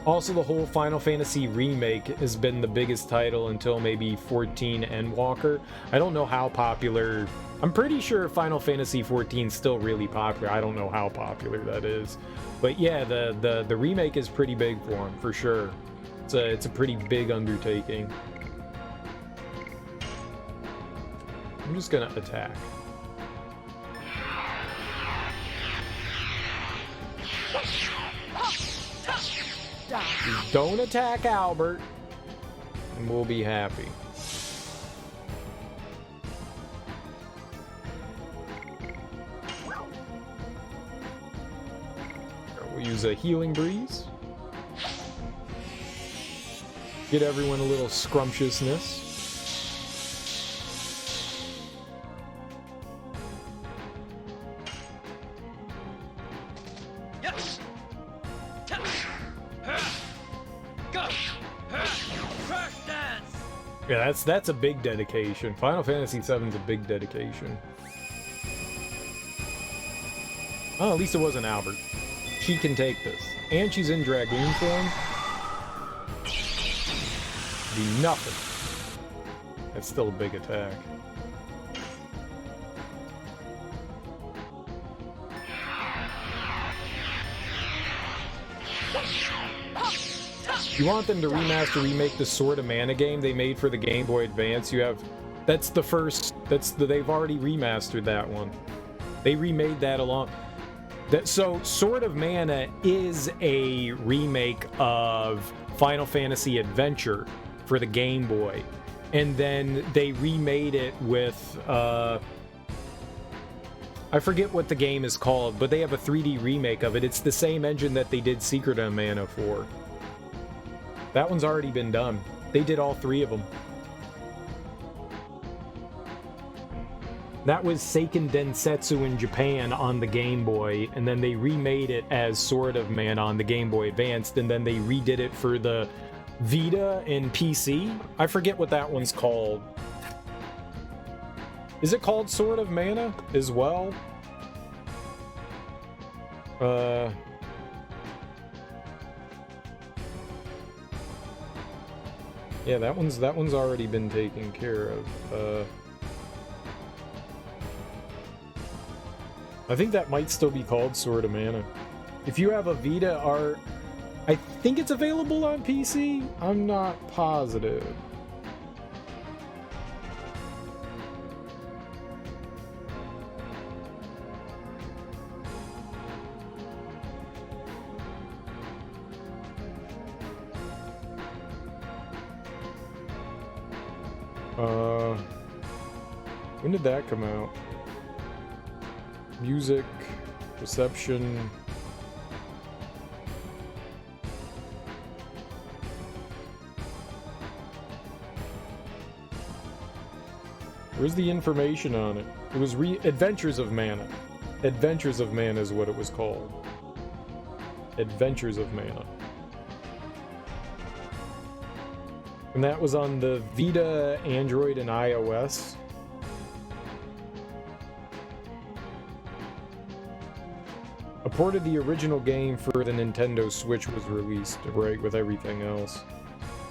Also, the whole Final Fantasy remake has been the biggest title until maybe 14 Endwalker. I don't know how popular. I'm pretty sure Final Fantasy 14 is still really popular. I don't know how popular that is. But yeah, the remake is pretty big for him, for sure. It's a pretty big undertaking. I'm just gonna attack. Don't attack Albert, and we'll be happy. We'll use a healing breeze. Get everyone a little scrumptiousness. Yes. Crash dance. Yeah, that's a big dedication. Final Fantasy VII's a big dedication. Oh, at least it wasn't Albert. She can take this. And she's in Dragoon form. Be nothing. That's still a big attack. You want them to remake the Sword of Mana game they made for the Game Boy Advance? That's the first. They've already remastered that one. They remade that so Sword of Mana is a remake of Final Fantasy Adventure for the Game Boy, and then they remade it with I forget what the game is called, but they have a 3D remake of it. It's the same engine that they did Secret of Mana for. That one's already been done. They did all three of them. That was Seiken Densetsu in Japan on the Game Boy, and then they remade it as Sword of Mana on the Game Boy Advance, and then they redid it for the Vita and PC. I forget what that one's called. Is it called Sword of Mana as well? Yeah, that one's already been taken care of. I think that might still be called Sword of Mana. If you have a Vita, I think it's available on PC? I'm not positive. When did that come out? Music, reception. Where's the information on it? It was Adventures of Mana. Adventures of Mana is what it was called. Adventures of Mana. And that was on the Vita, Android, and iOS. A port of the original game for the Nintendo Switch was released, right, with everything else.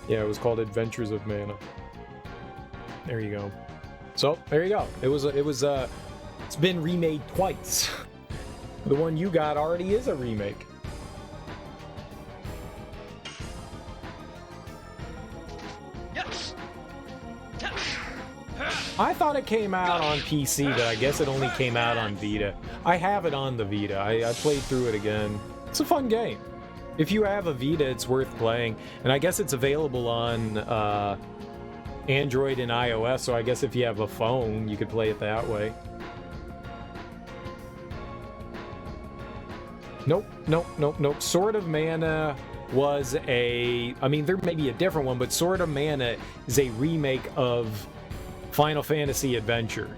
Yeah, it was called Adventures of Mana. There you go. So, there you go. It's been remade twice. The one you got already is a remake. I thought it came out on PC, but I guess it only came out on Vita. I have it on the Vita. I played through it again. It's a fun game. If you have a Vita, it's worth playing. And I guess it's available on Android and iOS, so I guess if you have a phone, you could play it that way. Nope. Sword of Mana was a... I mean, there may be a different one, but Sword of Mana is a remake of Final Fantasy Adventure,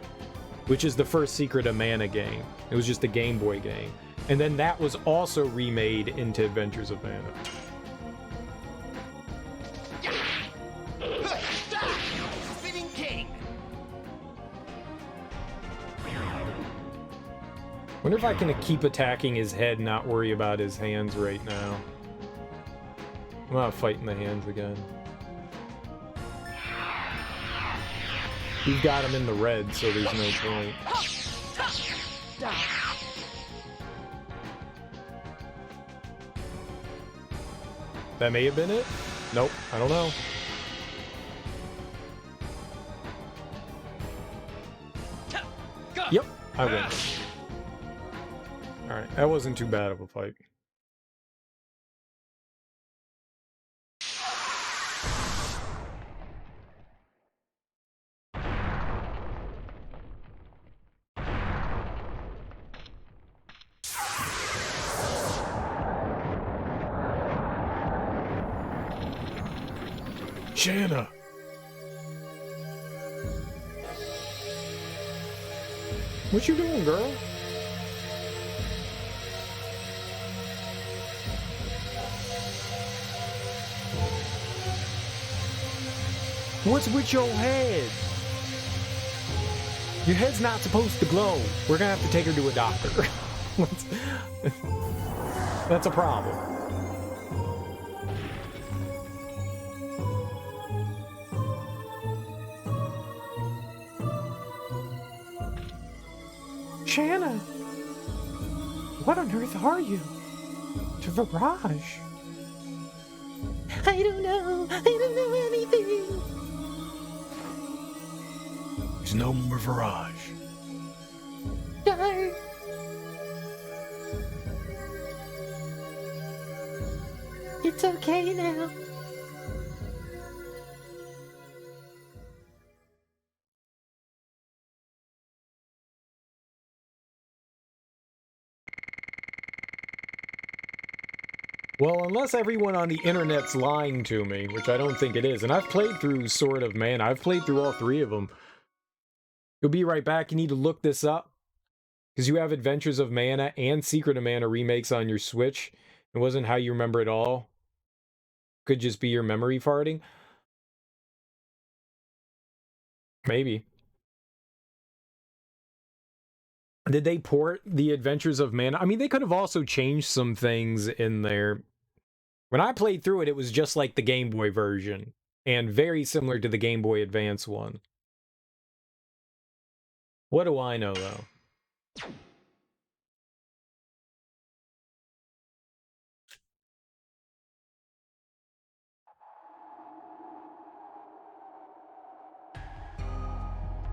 which is the first Secret of Mana game. It was just a Game Boy game. And then that was also remade into Adventures of Mana. Spinning King. Wonder if I can keep attacking his head and not worry about his hands right now. I'm not fighting the hands again. We've got him in the red, so there's no point. Die. That may have been it? Nope, I don't know. Yep, I win. Alright, that wasn't too bad of a fight. Shanna! What you doing, girl? What's with your head? Your head's not supposed to glow. We're gonna have to take her to a doctor. That's a problem. Shanna, what on earth are you? To Virage? I don't know anything. There's no more Virage. Darn. It's okay now. Well, unless everyone on the internet's lying to me, which I don't think it is, and I've played through Sword of Mana. I've played through all three of them. You'll be right back. You need to look this up, because you have Adventures of Mana and Secret of Mana remakes on your Switch. It wasn't how you remember it all. Could just be your memory farting. Maybe. Did they port the Adventures of Mana? I mean, they could have also changed some things in there. When I played through it, it was just like the Game Boy version, and very similar to the Game Boy Advance one. What do I know, though?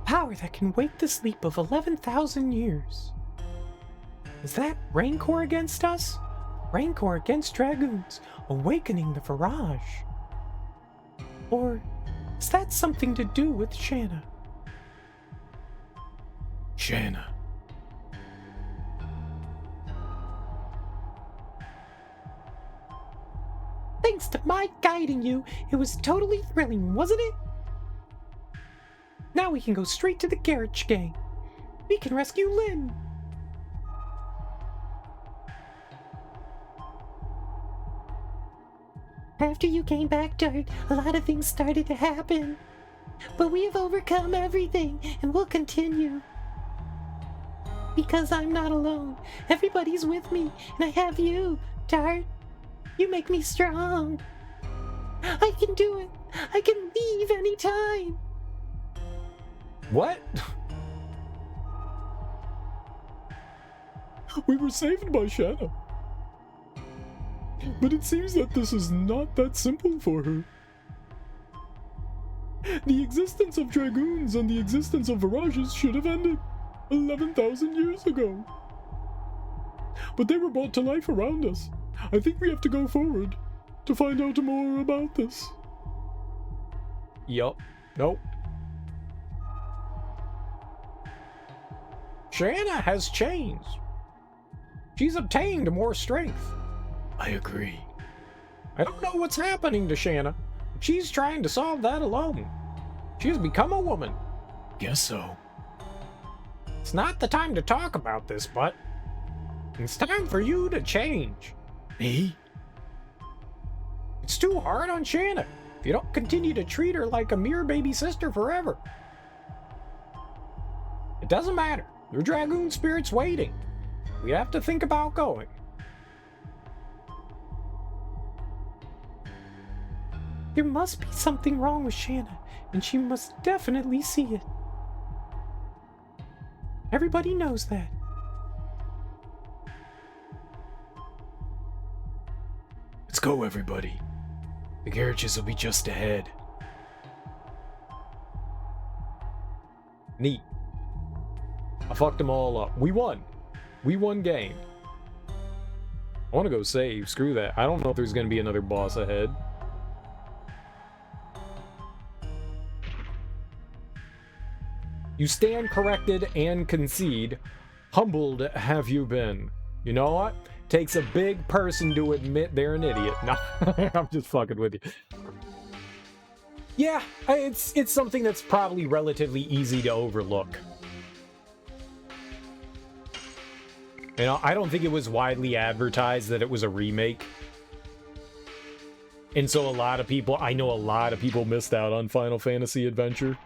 Power that can wake the sleep of 11,000 years. Is that Rancor against us? Rancor against Dragoons, awakening the Virage. Or is that something to do with Shanna? Shanna. Thanks to my guiding you, it was totally thrilling, wasn't it? Now we can go straight to the garage gang. We can rescue Lynn. After you came back, Dart, a lot of things started to happen. But we have overcome everything, and we'll continue. Because I'm not alone. Everybody's with me, and I have you, Dart. You make me strong. I can do it. I can leave anytime. What? We were saved by Shanna. But it seems that this is not that simple for her. The existence of Dragoons and the existence of Virages should have ended 11,000 years ago. But they were brought to life around us. I think we have to go forward to find out more about this. Yup. Nope. Shanna has changed. She's obtained more strength. I agree. I don't know what's happening to Shanna. She's trying to solve that alone. She has become a woman. Guess so. It's not the time to talk about this, but it's time for you to change. Me? It's too hard on Shanna if you don't continue to treat her like a mere baby sister forever. It doesn't matter. Your Dragoon spirit's waiting. We have to think about going. There must be something wrong with Shanna, and she must definitely see it. Everybody knows that. Let's go, everybody. The garages will be just ahead. Neat. I fucked them all up. We won. We won game. I want to go save. Screw that. I don't know if there's going to be another boss ahead. You stand corrected and concede. Humbled have you been. You know what? Takes a big person to admit they're an idiot. No, I'm just fucking with you. Yeah, it's something that's probably relatively easy to overlook. You know, I don't think it was widely advertised that it was a remake. And so I know a lot of people missed out on Final Fantasy Adventure.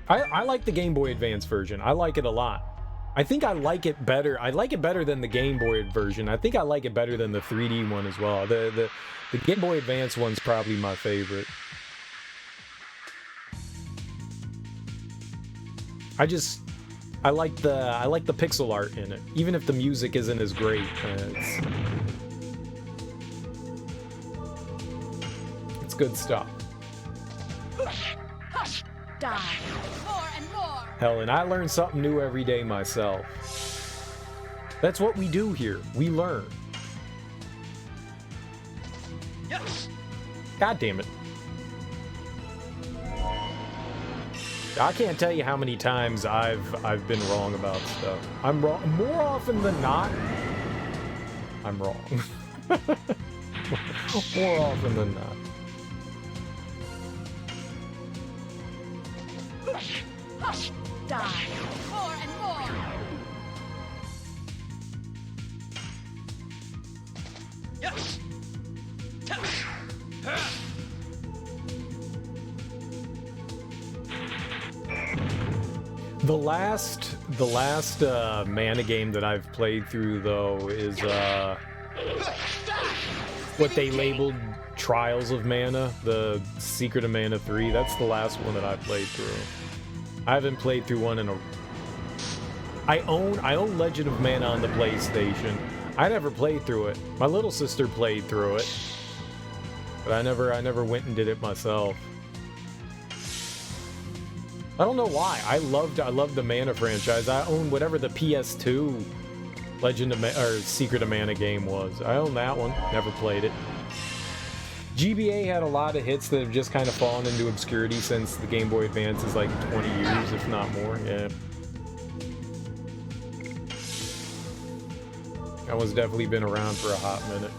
I like the Game Boy Advance version. I like it a lot. I think I like it better. I like it better than the Game Boy version. I think I like it better than the 3D one as well. The Game Boy Advance one's probably my favorite. I like the pixel art in it, even if the music isn't as great. It's good stuff. Die. More and more. Hell, and I learn something new every day myself. That's what we do here. We learn. Yes. God damn it. I can't tell you how many times I've been wrong about stuff. I'm wrong more often than not. I'm wrong. More often than not. Die. More and more. Yes. The last mana game that I've played through though is what they labeled Trials of Mana, the Secret of Mana 3. That's the last one that I played through. I haven't played through one in a... I own Legend of Mana on the PlayStation. I never played through it. My little sister played through it, but I never went and did it myself. I don't know why. I loved the Mana franchise. I own whatever the PS2 Legend of or Secret of Mana game was. I own that one. Never played it. GBA had a lot of hits that have just kind of fallen into obscurity since the Game Boy Advance is like 20 years, if not more. Yeah. That one's definitely been around for a hot minute.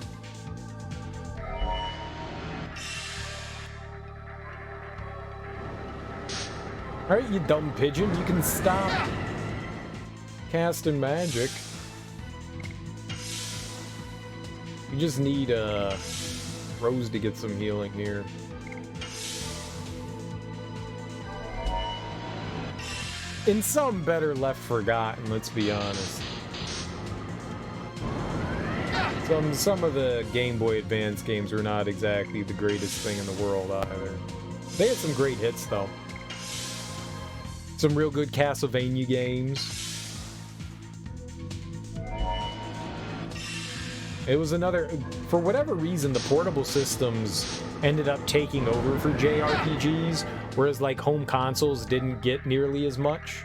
Alright, you dumb pigeon, you can stop casting magic. You just need Rose to get some healing here. And some better left forgotten, let's be honest. Some of the Game Boy Advance games were not exactly the greatest thing in the world either. They had some great hits though. Some real good Castlevania games. It was another... For whatever reason, the portable systems ended up taking over for JRPGs, whereas like home consoles didn't get nearly as much.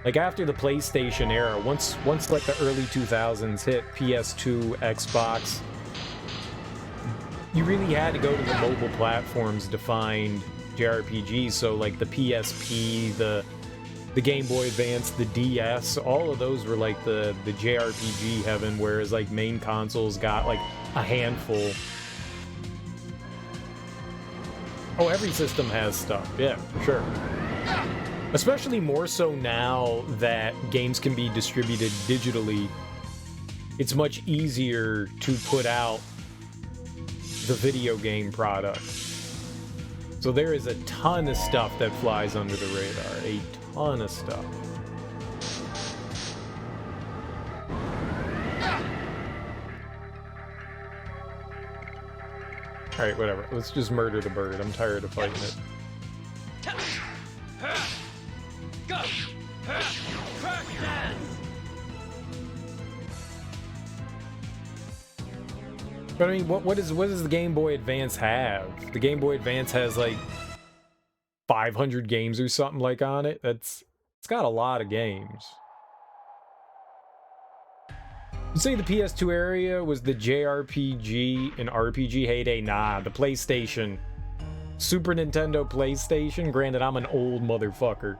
Like after the PlayStation era, once like the early 2000s hit, PS2, Xbox, you really had to go to the mobile platforms to find JRPGs. So like the PSP, the Game Boy Advance, the DS, all of those were like the JRPG heaven, whereas like main consoles got like a handful. Oh, every system has stuff, yeah, for sure. Especially more so now that games can be distributed digitally. It's much easier to put out the video game product. So there is a ton of stuff that flies under the radar. A ton of stuff. Alright, whatever. Let's just murder the bird. I'm tired of fighting it. Go! Crack dance! But I mean, what does the Game Boy Advance have? The Game Boy Advance has like 500 games or something like on it. It's got a lot of games. You say the PS2 area was the JRPG and RPG heyday? Nah, the PlayStation. Super Nintendo, PlayStation. Granted, I'm an old motherfucker.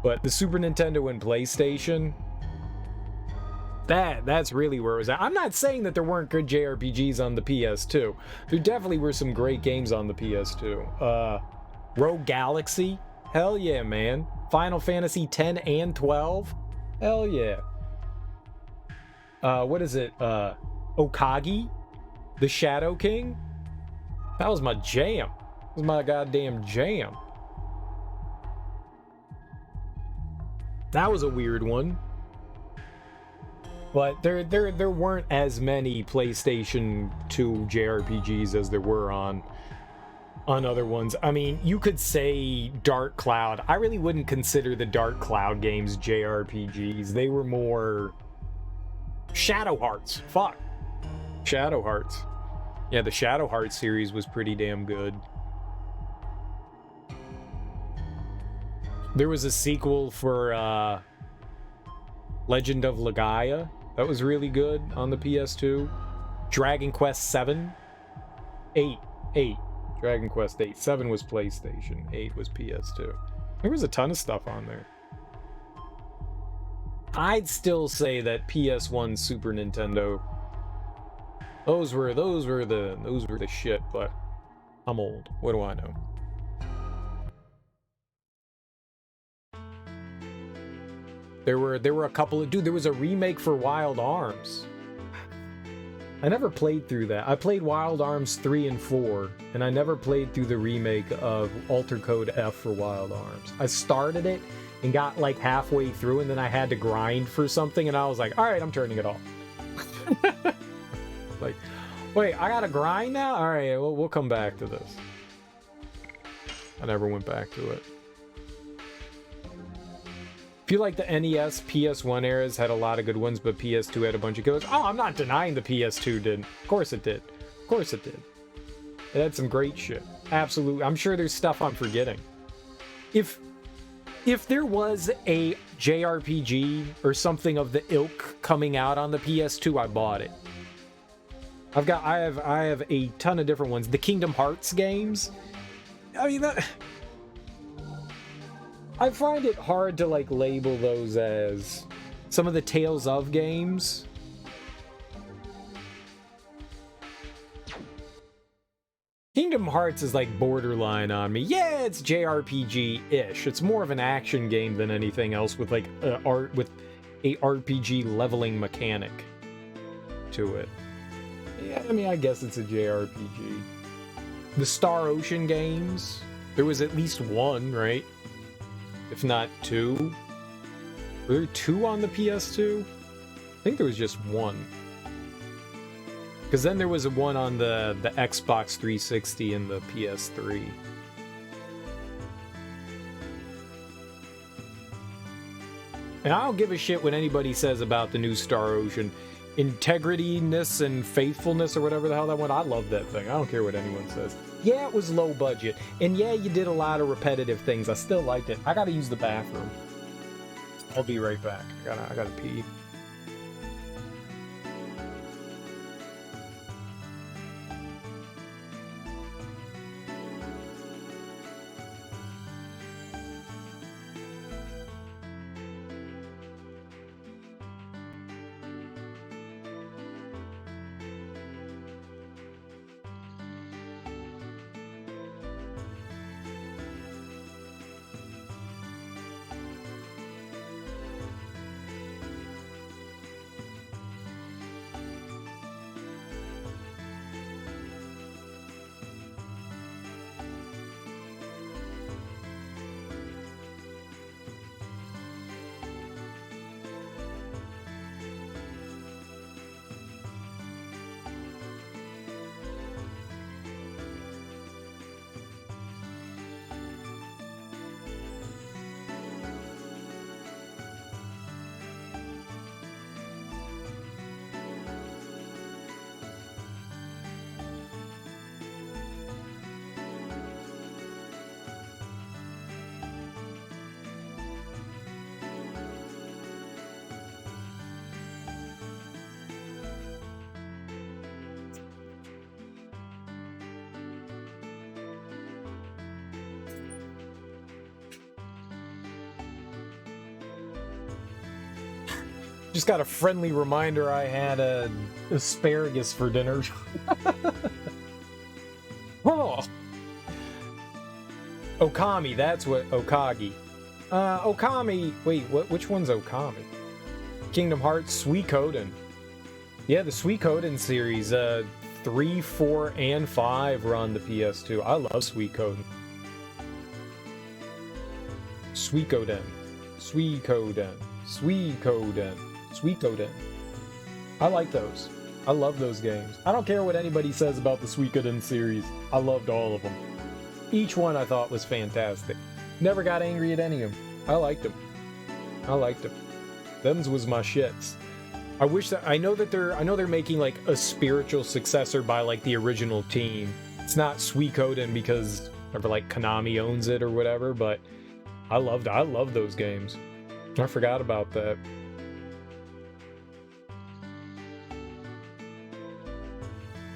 But the Super Nintendo and PlayStation, that's really where it was at. I'm not saying that there weren't good JRPGs on the PS2. There definitely were some great games on the PS2. Rogue Galaxy, hell yeah, man. Final Fantasy 10 and 12, hell yeah. What is it? Okagi, the Shadow King. That was my jam. That was my goddamn jam. That was a weird one. But there weren't as many PlayStation 2 JRPGs as there were on other ones. I mean, you could say Dark Cloud. I really wouldn't consider the Dark Cloud games JRPGs. They were more Shadow Hearts. Fuck. Shadow Hearts. Yeah, the Shadow Hearts series was pretty damn good. There was a sequel for Legend of Legaia. That was really good on the PS2. Dragon Quest 7. 8. Dragon Quest 8. 7 was PlayStation. 8 was PS2. There was a ton of stuff on there. I'd still say that PS1, Super Nintendo, those were the shit, but I'm old. What do I know? There were a couple of... Dude, there was a remake for Wild Arms. I never played through that. I played Wild Arms 3 and 4, and I never played through the remake of Alter Code F for Wild Arms. I started it and got like halfway through, and then I had to grind for something, and I was like, alright, I'm turning it off. Like, wait, I gotta grind now? Alright, we'll come back to this. I never went back to it. I feel like the NES, PS1 eras had a lot of good ones, but PS2 had a bunch of killers. Oh, I'm not denying the PS2 did. Of course it did. Of course it did. It had some great shit. Absolutely. I'm sure there's stuff I'm forgetting. If there was a JRPG or something of the ilk coming out on the PS2, I bought it. I have a ton of different ones. The Kingdom Hearts games. I mean, I find it hard to like label those as some of the Tales of games. Kingdom Hearts is like borderline on me. Yeah, it's JRPG-ish. It's more of an action game than anything else with like with a RPG leveling mechanic to it. Yeah, I mean, I guess it's a JRPG. The Star Ocean games, there was at least one, right? If not two. Were there two on the PS2? I think there was just one. Because then there was a one on the Xbox 360 and the PS3. And I don't give a shit what anybody says about the new Star Ocean. Integrityness and faithfulness or whatever the hell that one. I love that thing. I don't care what anyone says. Yeah, it was low budget. And yeah, you did a lot of repetitive things. I still liked it. I gotta use the bathroom. I'll be right back. I gotta pee. Just got a friendly reminder I had asparagus for dinner. Oh. Okami, that's what Okagi. Okami, wait, which one's Okami? Kingdom Hearts, Suikoden. Yeah, the Suikoden series, 3, 4, and 5 were on the PS2. I love Suikoden. Suikoden. Suikoden. Suikoden. Suikoden. I like those. I love those games. I don't care what anybody says about the Suikoden series. I loved all of them. Each one I thought was fantastic. Never got angry at any of them. I liked them. I liked them. Them's was my shits. I wish that I know they're making like a spiritual successor by like the original team. It's not Suikoden because like Konami owns it or whatever, but I love those games. I forgot about that.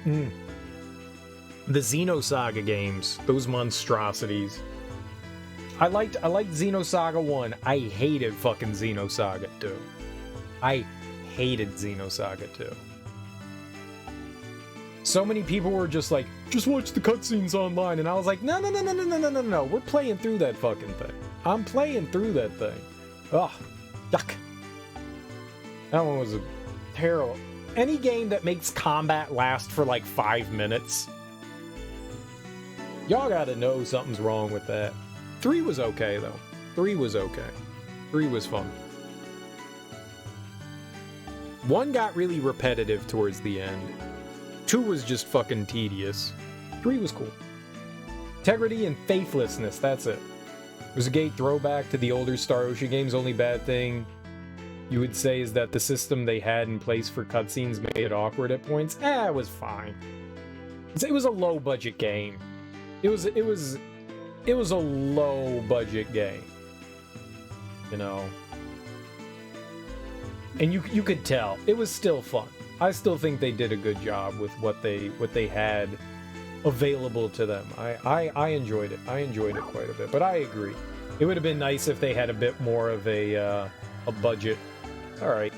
The Xenosaga games, those monstrosities. I liked Xenosaga 1. I hated fucking Xenosaga 2. I hated Xenosaga 2. So many people were just like, just watch the cutscenes online, and I was like, no, we're playing through that fucking thing. I'm playing through that thing. Ugh, yuck. That one was a terrible. Any game that makes combat last for like 5 minutes, y'all gotta know something's wrong with that. 3 was okay though. 3 was okay. 3 was fun. 1 got really repetitive towards the end. 2 was just fucking tedious. 3 was cool. Integrity and faithlessness, that's it. It was a gay throwback to the older Star Ocean games. Only bad thing you would say is that the system they had in place for cutscenes made it awkward at points. It was fine. It was a low budget game. It was a low budget game. You know. And you could tell it was still fun. I still think they did a good job with what they had available to them. I enjoyed it. I enjoyed it quite a bit. But I agree. It would have been nice if they had a bit more of a budget. All right.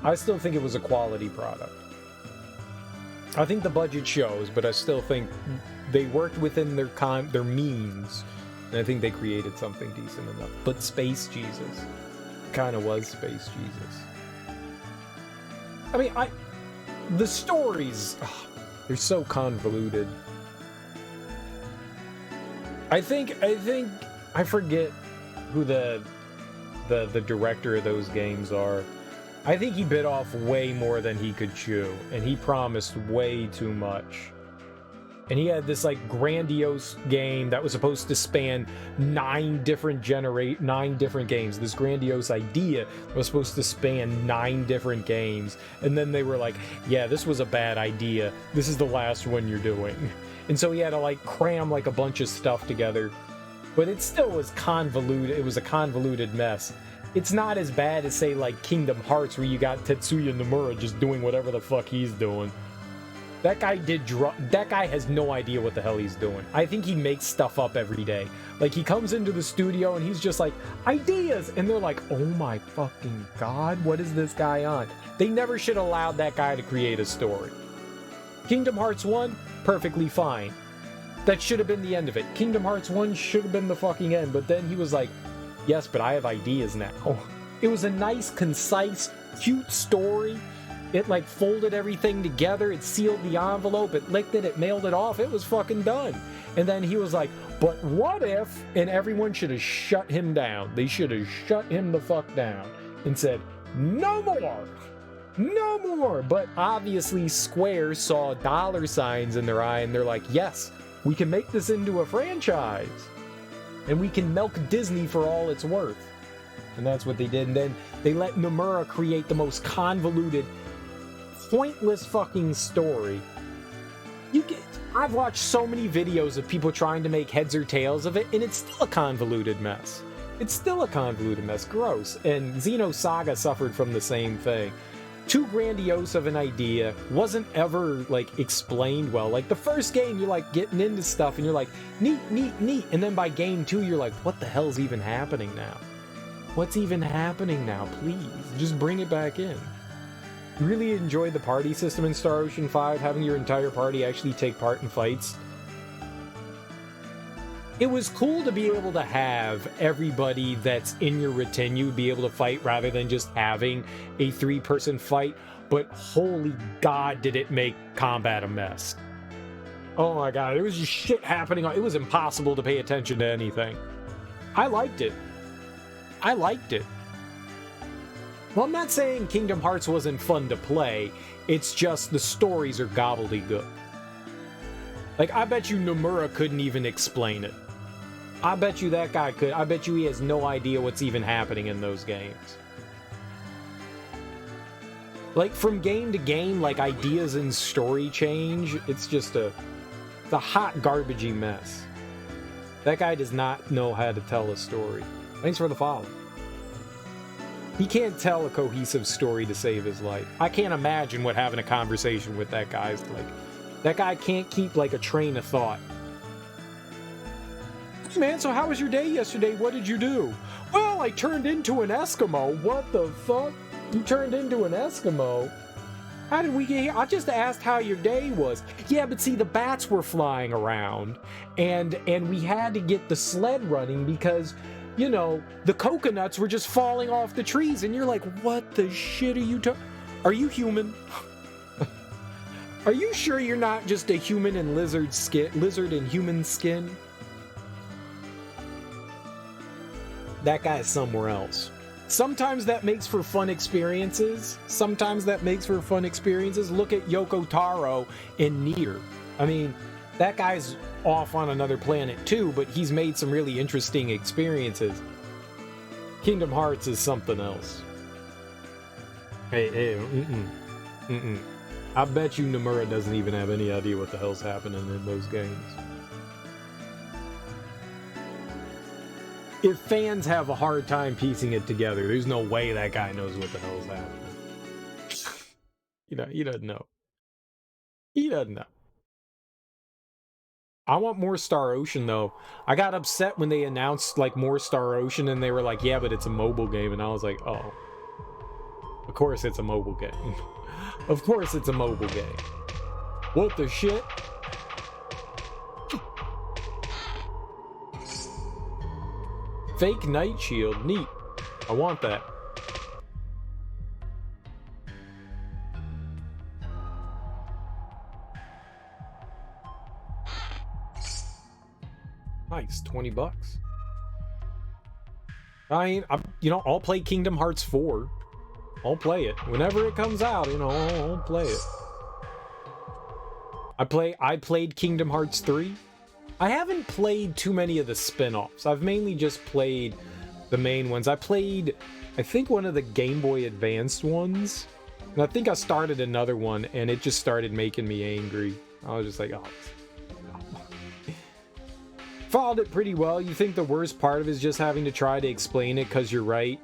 I still think it was a quality product. I think the budget shows, but I still think they worked within their means, and I think they created something decent enough. But Space Jesus kind of was Space Jesus. I mean, the stories, they're so convoluted. I forget who the director of those games are. I think he bit off way more than he could chew, and he promised way too much. And he had this like grandiose game that was supposed to span 9 different games. This grandiose idea was supposed to span 9 different games. And then they were like, yeah, this was a bad idea. This is the last one you're doing. And so he had to like cram like a bunch of stuff together. But it still was convoluted. It was a convoluted mess. it's not as bad as, say, like Kingdom Hearts, where you got Tetsuya Nomura just doing whatever the fuck he's doing. That guy that guy has no idea what the hell he's doing. I think he makes stuff up every day. Like, he comes into the studio and he's just like, ideas! And they're like, oh my fucking god, what is this guy on? They never should have allowed that guy to create a story. Kingdom Hearts 1, perfectly fine. That should have been the end of it. Kingdom Hearts 1 should have been the fucking end, but then he was like, yes, but I have ideas now. It was a nice, concise, cute story. It, like, folded everything together, it sealed the envelope, it licked it, it mailed it off, it was fucking done. And then he was like, but what if? And everyone should have shut him down. They should have shut him the fuck down and said, no more! No more! But obviously Square saw dollar signs in their eye and they're like, yes, we can make this into a franchise. And we can milk Disney for all it's worth. And that's what they did. And then they let Nomura create the most convoluted, pointless fucking story. I've watched so many videos of people trying to make heads or tails of it, and it's still a convoluted mess. It's still a convoluted mess. Gross. And Xenosaga suffered from the same thing. Too grandiose of an idea, wasn't ever, like, explained well. Like, the first game, you're, like, getting into stuff, and you're like, neat, neat, neat. And then by game 2, you're like, what the hell's even happening now? What's even happening now? Please, just bring it back in. Really enjoyed the party system in Star Ocean 5, having your entire party actually take part in fights. It was cool to be able to have everybody that's in your retinue be able to fight rather than just having a 3-person fight, but holy god did it make combat a mess. Oh my god, there was just shit happening. It was impossible to pay attention to anything. I liked it. I liked it. Well, I'm not saying Kingdom Hearts wasn't fun to play, it's just the stories are gobbledygook. Like, I bet you Nomura couldn't even explain it. I bet you that guy could. I bet you he has no idea what's even happening in those games. Like, from game to game, like, ideas and story change, it's just it's a hot, garbagey mess. That guy does not know how to tell a story. Thanks for the follow. He can't tell a cohesive story to save his life. I can't imagine what having a conversation with that guy is like. That guy can't keep, like, a train of thought. Hey man, so how was your day yesterday? What did you do? Well, I turned into an Eskimo. What the fuck? You turned into an Eskimo? How did we get here? I just asked how your day was. Yeah, but see, the bats were flying around, and we had to get the sled running because, you know, the coconuts were just falling off the trees, and you're like, what the shit are you Are you human? Are you sure you're not just a human in lizard and human skin? That guy's somewhere else. Sometimes that makes for fun experiences. Look at Yoko Taro in Nier. I mean, that guy's off on another planet too, but he's made some really interesting experiences. Kingdom Hearts is something else. Hey, I bet you Nomura doesn't even have any idea what the hell's happening in those games. If fans have a hard time piecing it together, there's no way that guy knows what the hell's happening. He doesn't know. He doesn't know. I want more Star Ocean, though. I got upset when they announced, like, more Star Ocean, and they were like, yeah, but it's a mobile game, and I was like, oh. Of course it's a mobile game. Of course it's a mobile game. What the shit? Fake Night Shield, neat. I want that. Nice, $20. I'll play Kingdom Hearts 4. I'll play it whenever it comes out. I'll play it. I played Kingdom Hearts 3. I haven't played too many of the spin-offs. I've mainly just played the main ones. I think one of the Game Boy Advanced ones. And I think I started another one, and it just started making me angry. I was just like, oh. Followed it pretty well. You think the worst part of it is just having to try to explain it because you're right?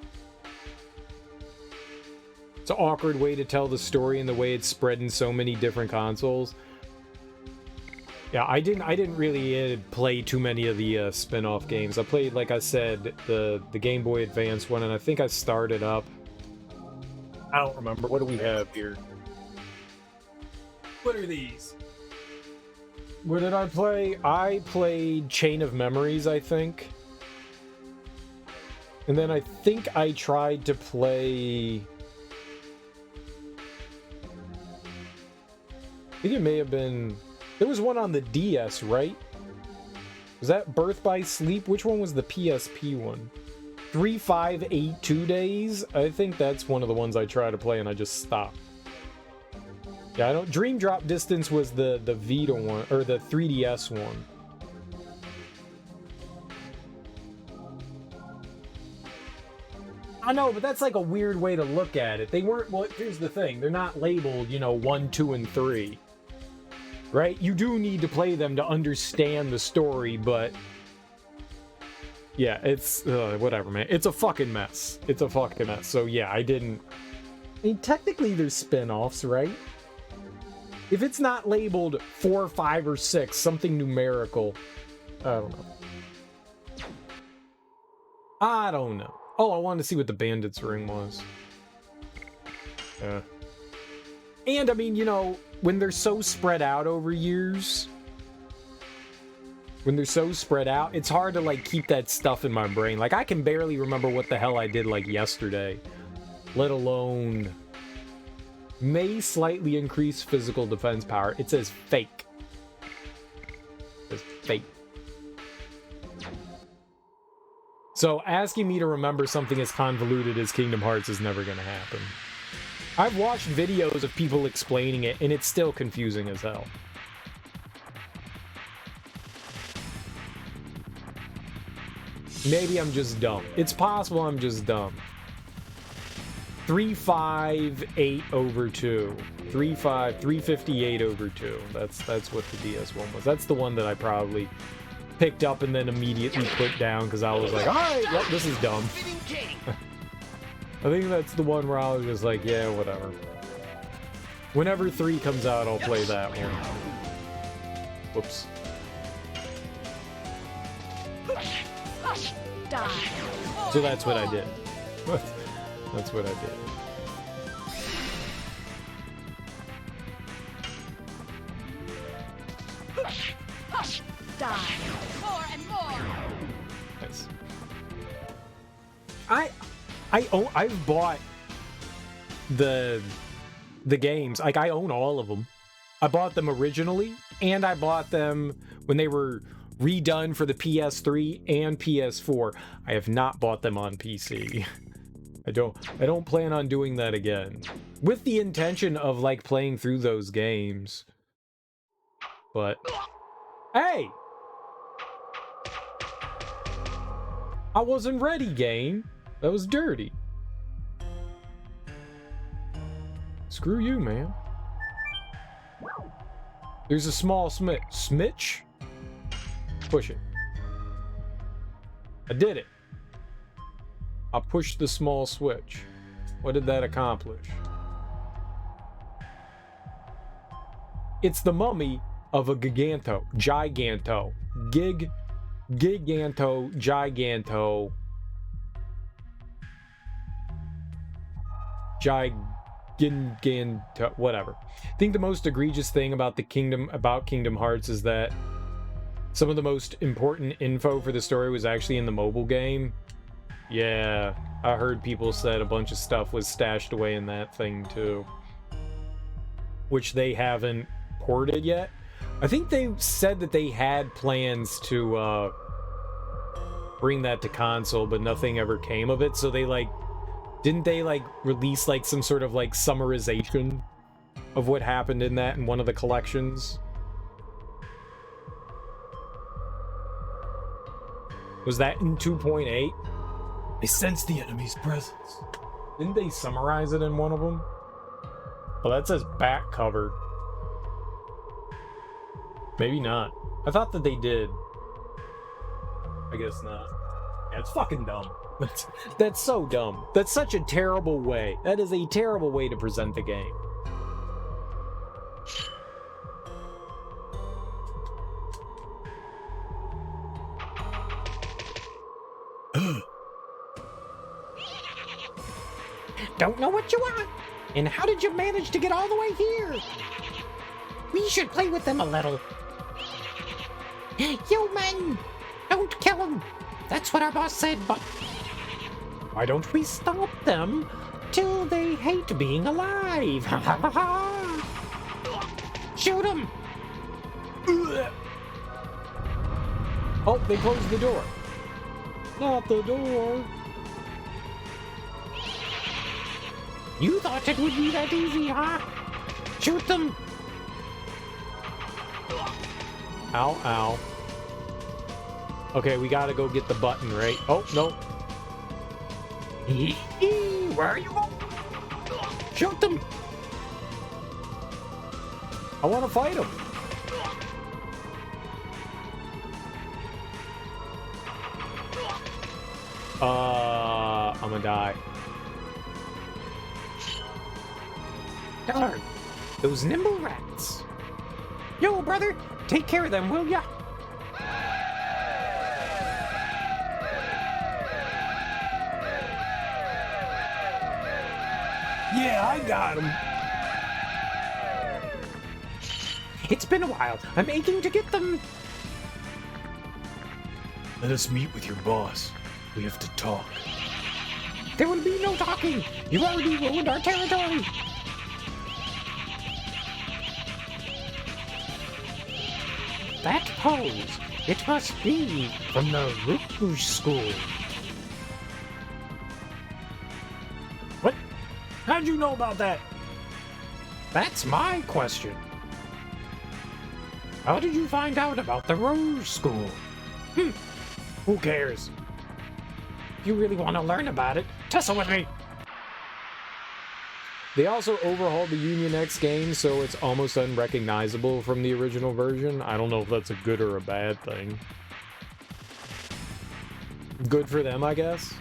an awkward way to tell the story and the way it's spread in so many different consoles. Yeah, I didn't really play too many of the spin-off games. I played, like I said, the Game Boy Advance one, and I think I started up. I don't remember. What do we have here? What are these? What did I play? I played Chain of Memories, I think. And then I think I tried to play... I think it may have been... There was one on the DS, right? Was that Birth by Sleep? Which one was the PSP one? 3582 Days? I think that's one of the ones I tried to play and I just stopped. Yeah, I don't... Dream Drop Distance was the Vita one, or the 3DS one. I know, but that's like a weird way to look at it. They weren't... Well, here's the thing. They're not labeled, you know, 1, 2, and 3. Right? You do need to play them to understand the story, but... Yeah, it's... whatever, man. It's a fucking mess. It's a fucking mess. So, yeah, I didn't... I mean, technically there's spin-offs, right? If it's not labeled 4, 5, or 6, something numerical... I don't know. I don't know. Oh, I wanted to see what the Bandit's Ring was. Yeah. And, I mean, you know... When they're so spread out over years, it's hard to, like, keep that stuff in my brain. Like, I can barely remember what the hell I did, like, yesterday. Let alone... May slightly increase physical defense power. It says fake. It says fake. So, asking me to remember something as convoluted as Kingdom Hearts is never gonna happen. I've watched videos of people explaining it, and it's still confusing as hell. Maybe I'm just dumb. It's possible I'm just dumb. 358 over 2. 358 over 2. That's what the DS one was. That's the one that I probably picked up and then immediately put down because I was like, alright, well, this is dumb. I think that's the one where I was just like, yeah, whatever. Whenever 3 comes out, I'll play that one. Whoops. So that's what I did. That's what I did. Die. More and more. Nice. I've bought the games. Like, I own all of them. I bought them originally, and I bought them when they were redone for the PS3 and PS4. I have not bought them on PC. I don't plan on doing that again. With the intention of, like, playing through those games. But... Hey! I wasn't ready, game. That was dirty. Screw you, man. There's a small Smitch? Push it. I did it. I pushed the small switch. What did that accomplish? It's the mummy of a Giganto. Giganto. Giganto, whatever. I think the most egregious thing about Kingdom Hearts is that some of the most important info for the story was actually in the mobile game. Yeah, I heard people said a bunch of stuff was stashed away in that thing too, which they haven't ported yet. I think they said that they had plans to bring that to console, but nothing ever came of it. So they didn't they release some sort of summarization of what happened in that in one of the collections? Was that in 2.8? I sense the enemy's presence. Didn't they summarize it in one of them? Well, that says back cover. Maybe not. I thought that they did. I guess not. Yeah, it's fucking dumb. That's so dumb. That's such a terrible way. That is a terrible way to present the game. Don't know what you want. And how did you manage to get all the way here? We should play with them a little. You men, don't kill them. That's what our boss said, but why don't we stop them till they hate being alive? Ha ha ha ha! Shoot them! Oh, they closed the door. Not the door. You thought it would be that easy, huh? Shoot them! Ow, ow. Okay, we gotta go get the button, right? Oh, no. Where are you going? Shoot them! I want to fight him. I'm gonna die. Darn, those nimble rats. Yo, brother, take care of them, will ya? Yeah, I got him. It's been a while. I'm aching to get them. Let us meet with your boss. We have to talk. There will be no talking. You've already ruined our territory. That pose. It must be from the Rouge School. What? How'd you know about that? That's my question. How did you find out about the Rouge School? Who cares? If you really want to learn about it, tussle with me. They also overhauled the Union X game, so it's almost unrecognizable from the original version. I don't know if that's a good or a bad thing. Good for them, I guess.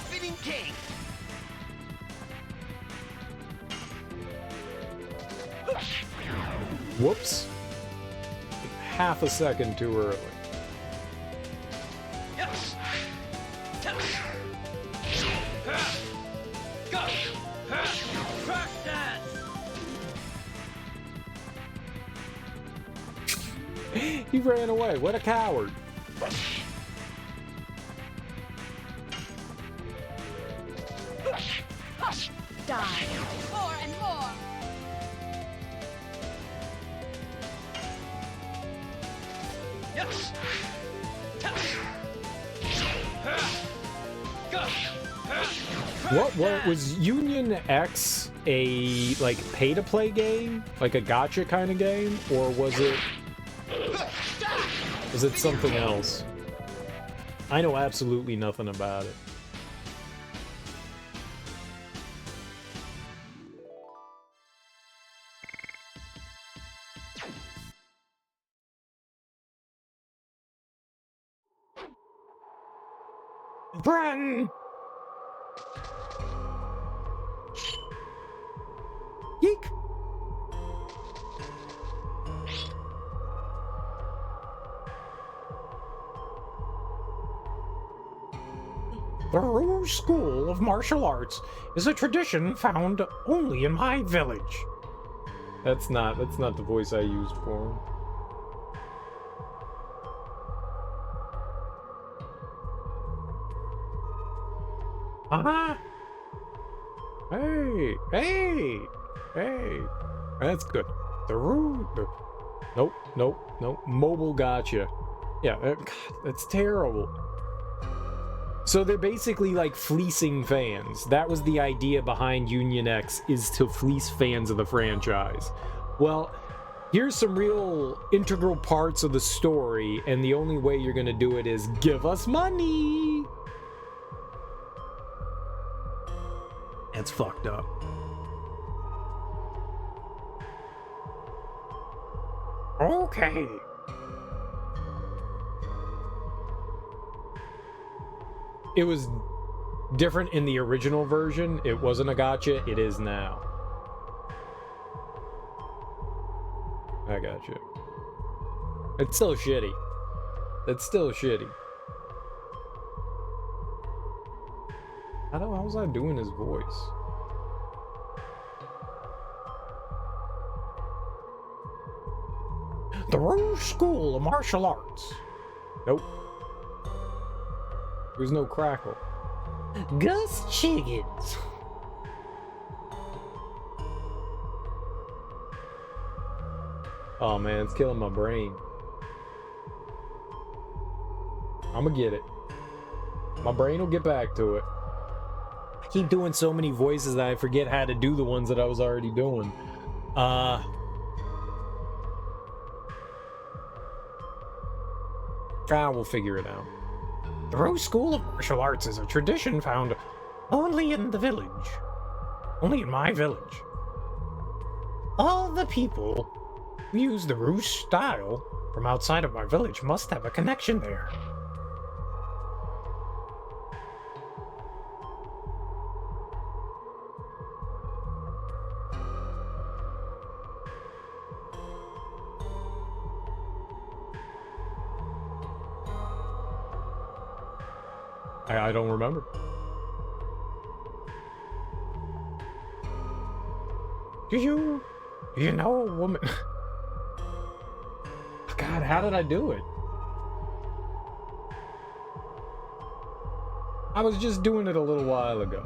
Spinning king. Whoops. Half a second too early. Yes. Go. Crack dance. He ran away. What a coward. Die. More and more. Yes. Go. What was Union X a like pay to play game? Like a gotcha kind of game? Or was it something else? I know absolutely nothing about it. Run! Yeek! The Rouge School of Martial Arts is a tradition found only in my village. That's not the voice I used for him. Uh-huh. Hey! That's good. The Rouge... Nope. Mobile gotcha. Yeah, God, that's terrible. So they're basically like fleecing fans. That was the idea behind Union X, is to fleece fans of the franchise. Well, here's some real integral parts of the story, and the only way you're gonna do it is give us money! That's fucked up. Okay. It was different in the original version. It wasn't a gotcha. It is now. I got you. It's still shitty. It's still shitty. How was I doing his voice? The Rouge School of Martial Arts. Nope. There's no crackle. Gus Chiggins. Oh man, it's killing my brain. I'm gonna get it. My brain will get back to it. I keep doing so many voices that I forget how to do the ones that I was already doing. We'll figure it out. The Rouge School of Martial Arts is a tradition found only in the village. Only in my village. All the people who use the Rouge style from outside of my village must have a connection there. I don't remember. Do you know a woman? God, how did I do it? I was just doing it a little while ago.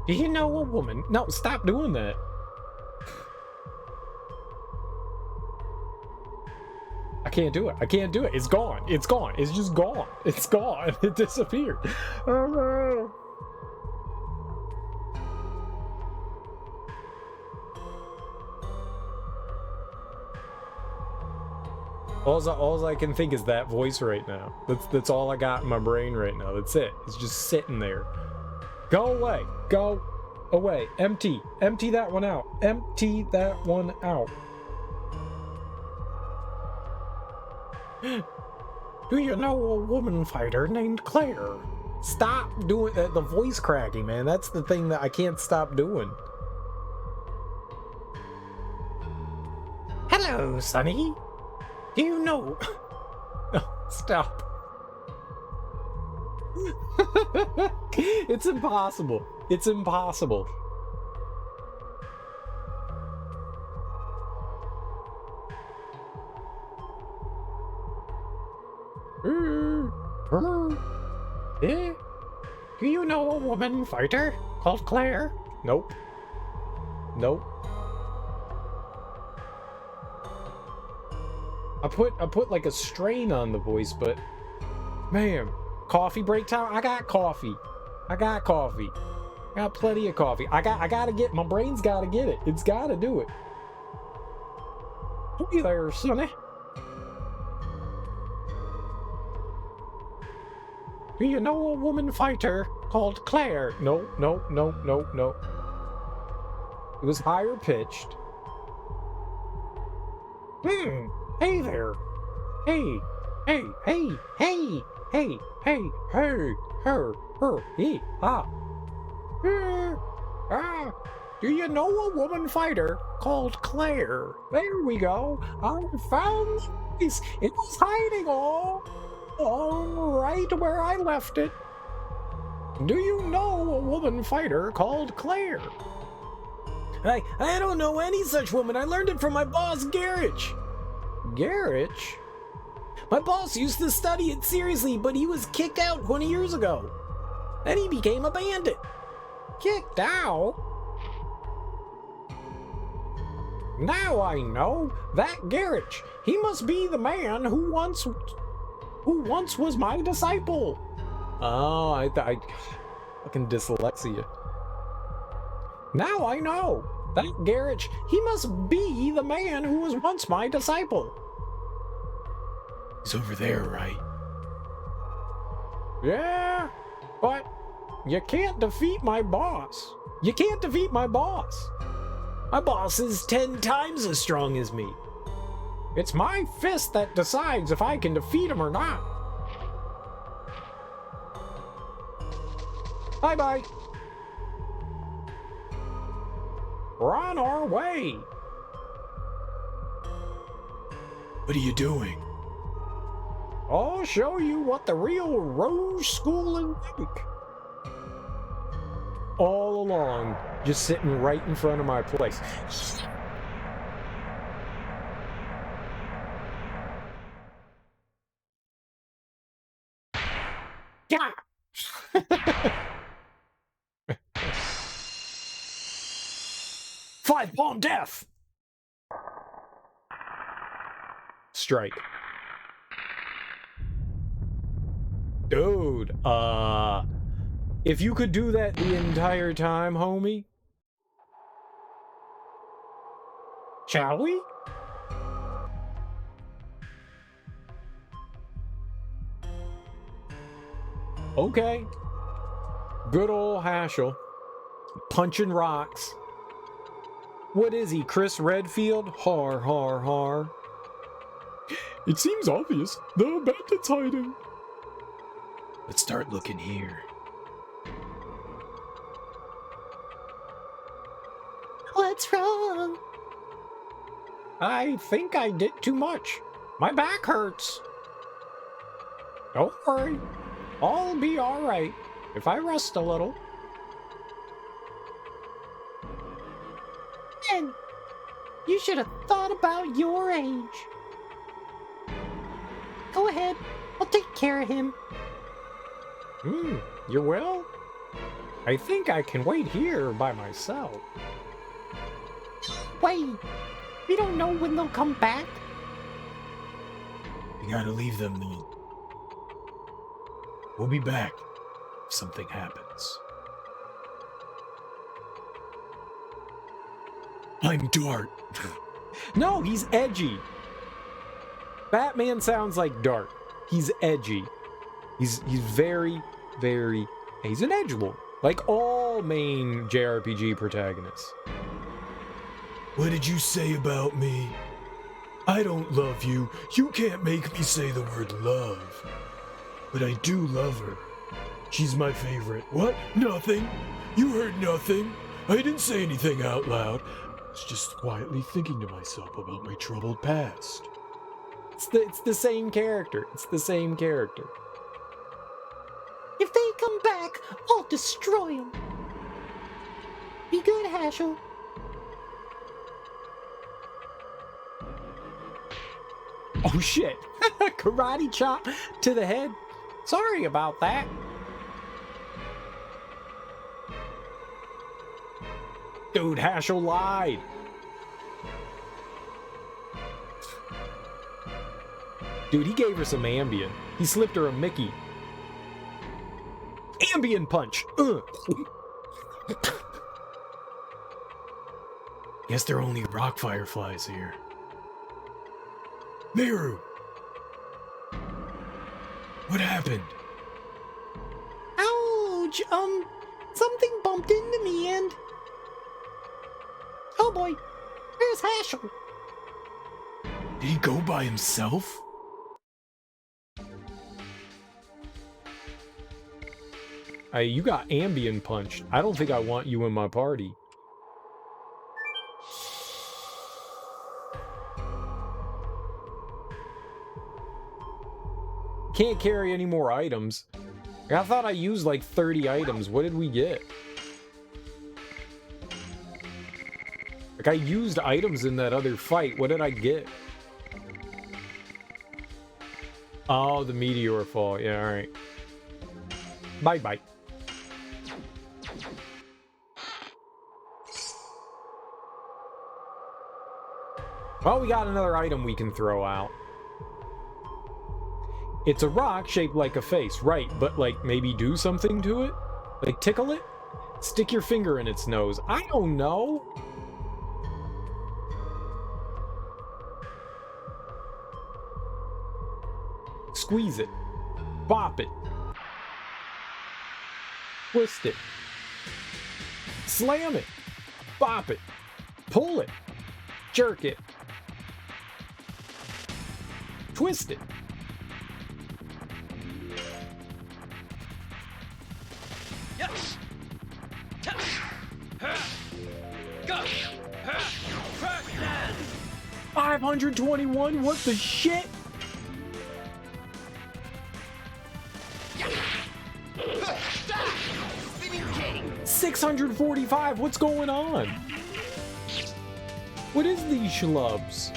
Do you know a woman? No, stop doing that. I can't do it. I can't do it. It's gone. It's gone. It's just gone. It's gone. It disappeared. Oh no. All I can think is that voice right now. That's all I got in my brain right now. That's it. It's just sitting there. Go away. Go away. Empty. Empty that one out. Empty that one out. Do you know a woman fighter named Claire? Stop doing the voice cracking, man. That's the thing that I can't stop doing. Hello, Sonny. Do you know... Stop. It's impossible. It's impossible. Yeah? Do you know a woman fighter called Claire? Nope. Nope. I put like a strain on the voice, but man, coffee break time. I got coffee. I got coffee. I got plenty of coffee. I gotta get, my brain's gotta get it. It's gotta do it. Hey there, Sonny. Do you know a woman fighter called Claire? No. It was higher pitched. Hey there. Hey, her, he, ah. Do you know a woman fighter called Claire? There we go. I found this. It was hiding all right where I left it. Do you know a woman fighter called Claire? I don't know any such woman. I learned it from my boss, Garage. Garage? My boss used to study it seriously, but he was kicked out 20 years ago. Then he became a bandit. Kicked out? Now I know. That Garage. He must be the man who once was my disciple. Oh, I fucking dyslexia. Now I know. That Garrett, he must be the man who was once my disciple. He's over there, right? Yeah, but you can't defeat my boss. You can't defeat my boss. My boss is 10 times as strong as me. It's my fist that decides if I can defeat him or not. Bye-bye. We're on our way. What are you doing? I'll show you what the real Rouge School is like. All along, just sitting right in front of my place. Yeah. Five palm death. Strike. Dude, if you could do that the entire time, homie, shall we? Okay. Good old Haschel. Punching rocks. What is he, Chris Redfield? Har, har, har. It seems obvious. The bandit's hiding. Let's start looking here. What's wrong? I think I did too much. My back hurts. Don't worry. I'll be alright if I rest a little. Ben, you should have thought about your age. Go ahead. I'll take care of him. You will? I think I can wait here by myself. Wait. We don't know when they'll come back. We gotta leave them then. We'll be back if something happens. I'm Dart. No, he's edgy. Batman sounds like Dart. He's edgy. He's very, very... He's an edgelord. Like all main JRPG protagonists. What did you say about me? I don't love you. You can't make me say the word love. But I do love her. She's my favorite. What? Nothing? You heard nothing? I didn't say anything out loud. I was just quietly thinking to myself about my troubled past. It's the same character. It's the same character. If they come back, I'll destroy them. Be good, Haschel. Oh shit! Karate chop to the head. Sorry about that. Dude, Haschel lied. Dude, he gave her some Ambien. He slipped her a Mickey. Ambien punch. Ugh. Guess they're only rock fireflies here. Meru! What happened? Ouch! Something bumped into me and... Oh boy, where's Haschel? Did he go by himself? Hey, you got Ambien punched. I don't think I want you in my party. Can't carry any more items. I thought I used like 30 items. What did we get? Like, I used items in that other fight. What did I get? Oh, the meteor fall. Yeah, alright. Bye-bye. Well, we got another item we can throw out. It's a rock shaped like a face, right, but like maybe do something to it? Like tickle it? Stick your finger in its nose. I don't know. squeeze it. Bop it. Twist it. Slam it. Bop it. Pull it. Jerk it. Twist it. Yes. Go. Crash that. 521? What the shit? Spinning king. 645? What's going on? What is these schlubs?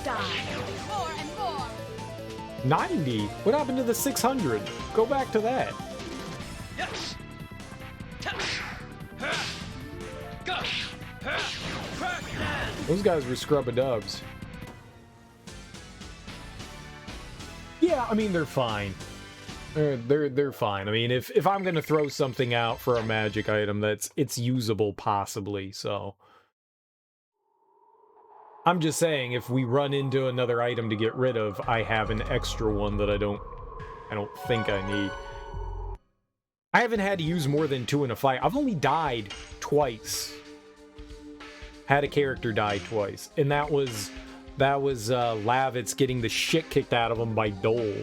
Die. More and more. 90? What happened to the 600? Go back to that. Yes. Go. Crash that. Those guys were scrub-a-dubs. Yeah, I mean, they're fine. They're fine. I mean, if I'm gonna throw something out for a magic item, it's usable possibly, so. I'm just saying, if we run into another item to get rid of, I have an extra one that I don't think I need. I haven't had to use more than 2 in a fight. I've only died twice. Had a character die twice, and that was Lavitz getting the shit kicked out of him by Dole.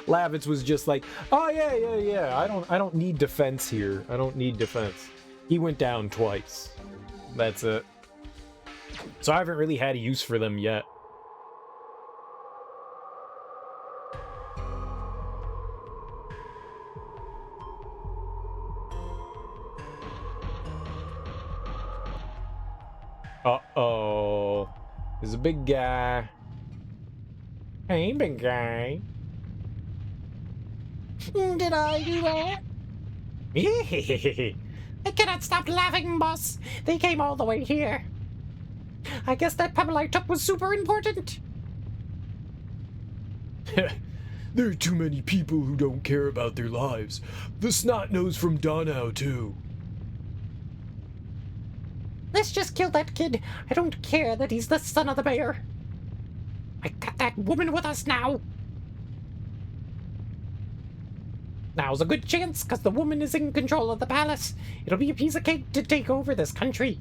Lavitz was just like, oh yeah, I don't need defense here. I don't need defense. He went down twice. That's it. So I haven't really had a use for them yet. Uh-oh. There's a big guy. Hey, big guy. Did I do that? I cannot stop laughing, boss. They came all the way here. I guess that pebble I took was super important. There are too many people who don't care about their lives. The snot-nose from Donau, too. Let's just kill that kid. I don't care that he's the son of the mayor. I got that woman with us now. Now's a good chance, because the woman is in control of the palace. It'll be a piece of cake to take over this country.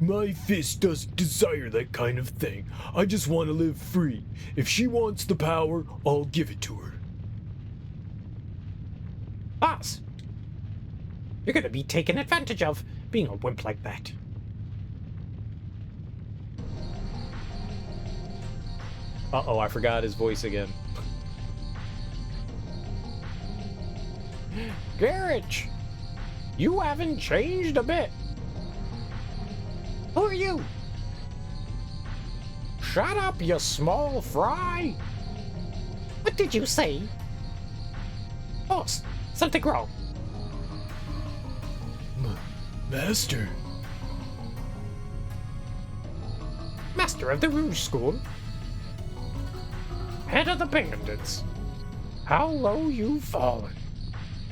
My fist doesn't desire that kind of thing. I just want to live free. If she wants the power, I'll give it to her. Boss, you're gonna be taken advantage of, being a wimp like that. Uh-oh, I forgot his voice again. Garrett, you haven't changed a bit. Who are you? Shut up, you small fry. What did you say? Boss, something wrong. Master. Master of the Rouge School. Head of the bandits. How low you've fallen.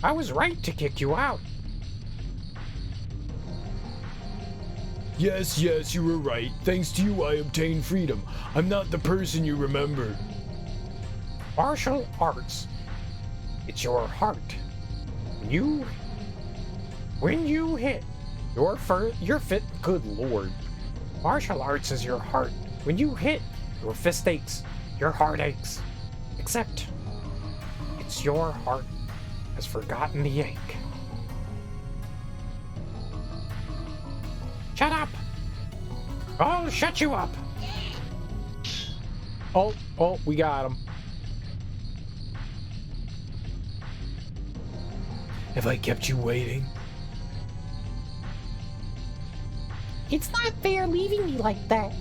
I was right to kick you out. Yes, you were right. Thanks to you, I obtained freedom. I'm not the person you remember. Martial arts. It's your heart. When you hit, your fit. Good lord. Martial arts is your heart. When you hit, your fist aches, your heart aches. Except, it's your heart has forgotten the ache. Shut up! I'll shut you up! Oh, we got him. Have I kept you waiting? It's not fair leaving me like that.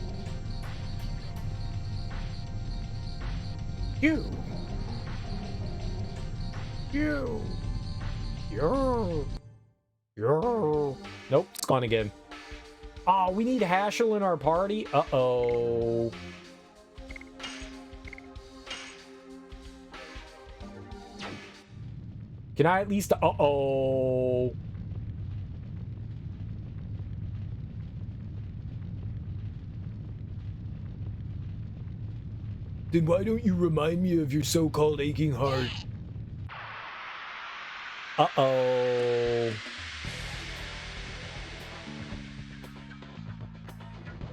You. Nope, it's gone again. Oh, we need Hashel in our party? Uh-oh. Can I at least... Uh-oh. Then why don't you remind me of your so-called aching heart? Uh-oh.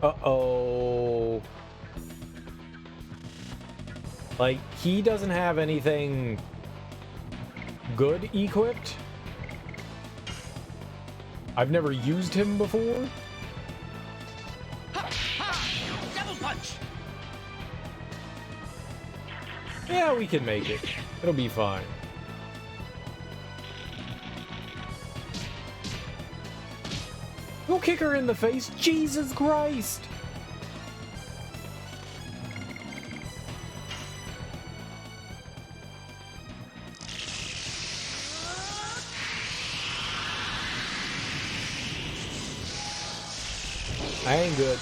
Uh-oh. Like, he doesn't have anything good equipped. I've never used him before. Ha! Ha! Double punch! Yeah, we can make it. It'll be fine. Don't kick her in the face. Jesus Christ. I ain't good.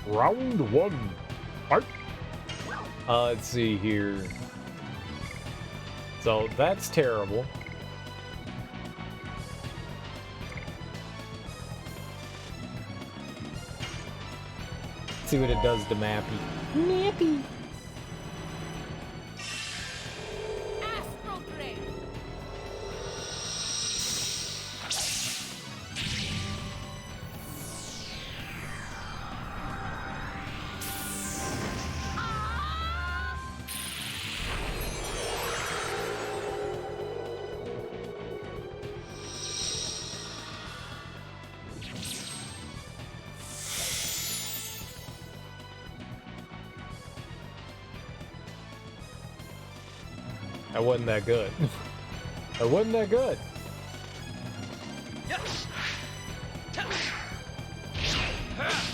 Round one. Fight. Let's see here. So that's terrible. Let's see what it does to Mappy. Nappy. Astral Grade. That wasn't that good. That wasn't that good. Yes! Tap! Ha!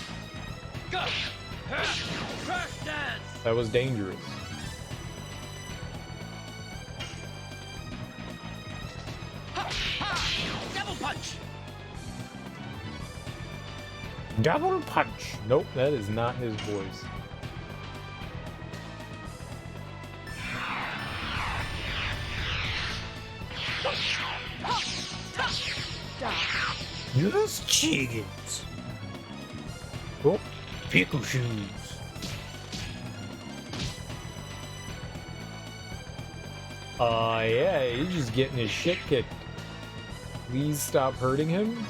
Go! Ha! Crash dance! That was dangerous. Ha! Ha! Double punch! Double punch. Nope, that is not his voice. Yes, chickens. Oh, Pickle shoes. yeah, he's just getting his shit kicked. Please stop hurting him.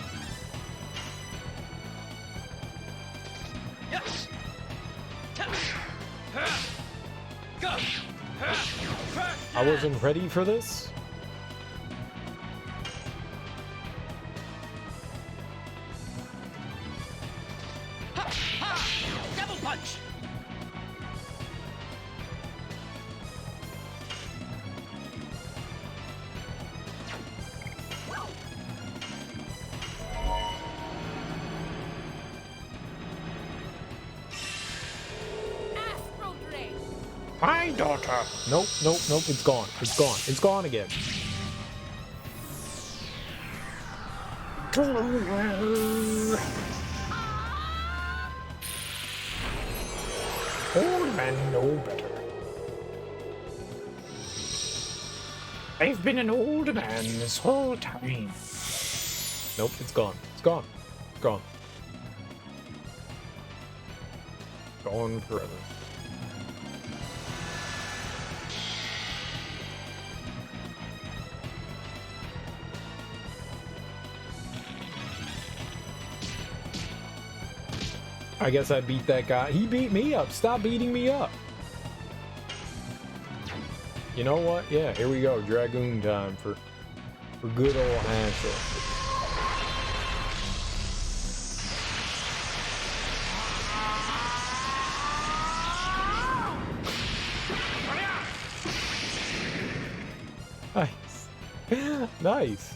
Yes! Tap! Ha! Go! Ha! Crash I wasn't ready for this. Ha! Ha! Double punch! Astral Grade. My daughter. Nope, nope, nope. It's gone. It's gone. It's gone again. Old men know better. I've been an old man this whole time. Nope, it's gone. It's gone. It's gone. Gone forever. I guess I beat that guy. He beat me up. Stop beating me up. You know what? Yeah, here we go. Dragoon time for good old Hansel. Nice. Nice.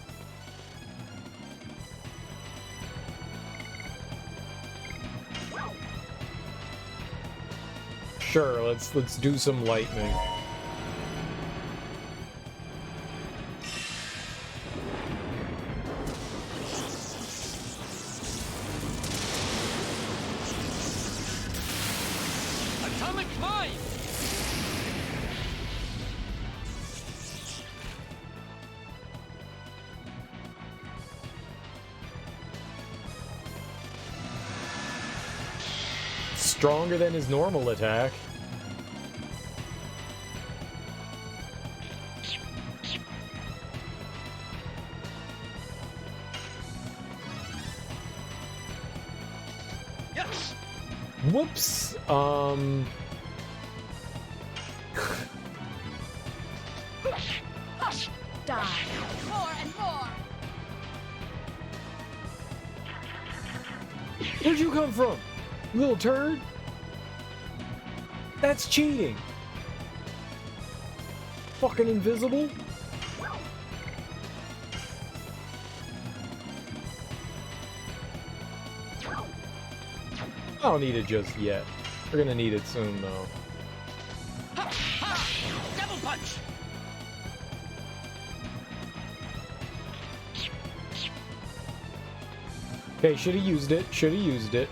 Sure, let's do some lightning. Atomic mine! stronger than his normal attack. Yes. Whoops. Die. More and more. Where'd you come from, little turd? That's cheating. Fucking invisible. I don't need it just yet. We're gonna need it soon, though. Ha! Ha! Double punch. Okay, should have used it. Should have used it.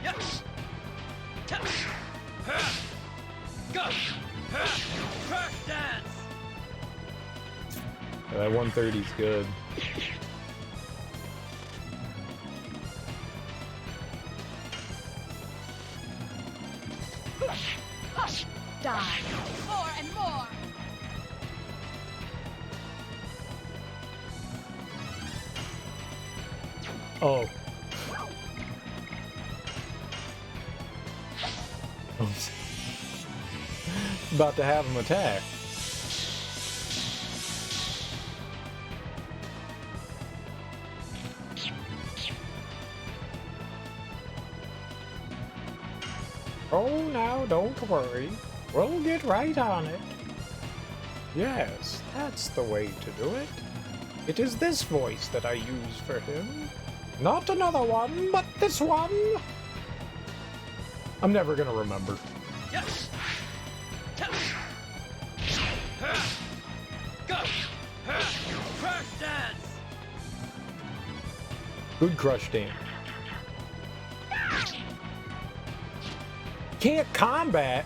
Yes. Tap. Ha! Go. Ha! Crash dance. That 130's good. Die. More and more. Oh. About to have him attack. Oh, now don't worry. We'll get right on it. Yes, that's the way to do it. It is this voice that I use for him. Not another one, but this one. I'm never gonna remember. Yes. Tap. Ha! Go. Ha! Crash dance. Good crush dance. Can't combat.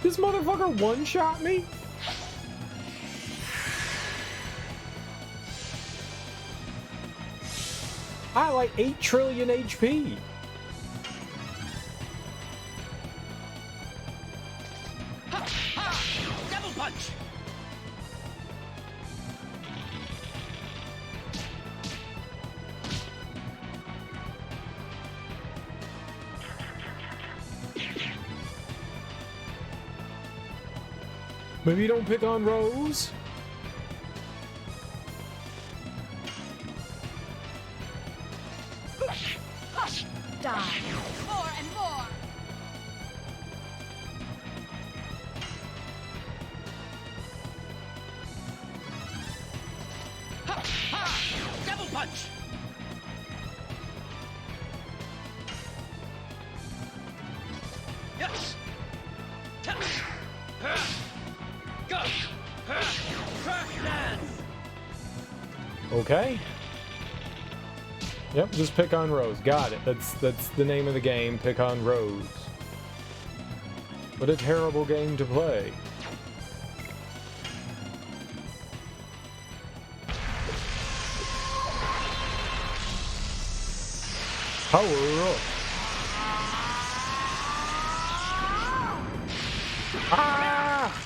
This motherfucker one-shot me? I have like 8 trillion HP. Ha! Ha! Double punch. Maybe don't pick on Rose. Die. More and more. Ha! Ha! Double punch. Yes. Tap. Ha! Go. Ha! Crash dance. Okay. Yep, just pick on Rose. Got it. That's the name of the game. Pick on Rose. What a terrible game to play. Power up. Ah!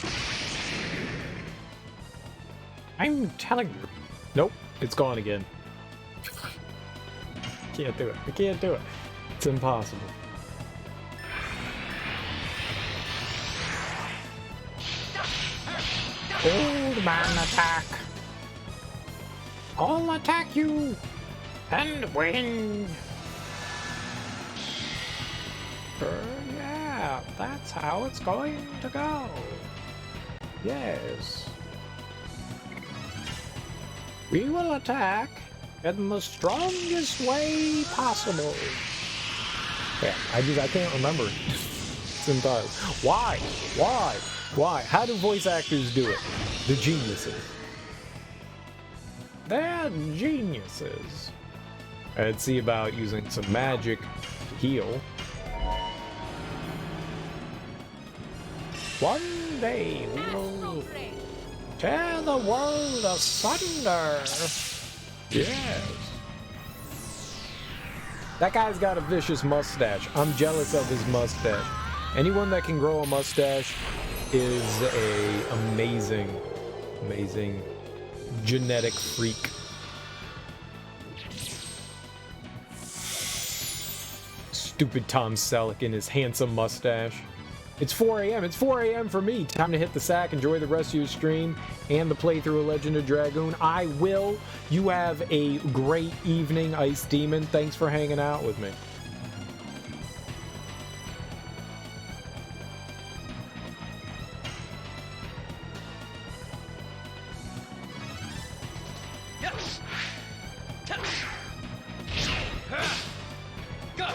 I'm telling you. Nope, it's gone again. Can't do it. I can't do it. It's impossible. Old man attack. I'll attack you and win. Yeah, that's how it's going to go. Yes. We will attack in the strongest way possible. Yeah, I can't remember it. It's entirely. Why? Why? Why? How do voice actors do it? They're geniuses. They're geniuses. I'd see about using some magic to heal. One day we will tear the world asunder. Yes. That guy's got a vicious mustache. I'm jealous of his mustache. Anyone that can grow a mustache is a amazing genetic freak. Stupid Tom Selleck and his handsome mustache. It's 4 a.m. It's 4 a.m. for me. Time to hit the sack, enjoy the rest of your stream, and the playthrough of Legend of Dragoon. I will. You have a great evening, Ice Demon. Thanks for hanging out with me. Yes. Go.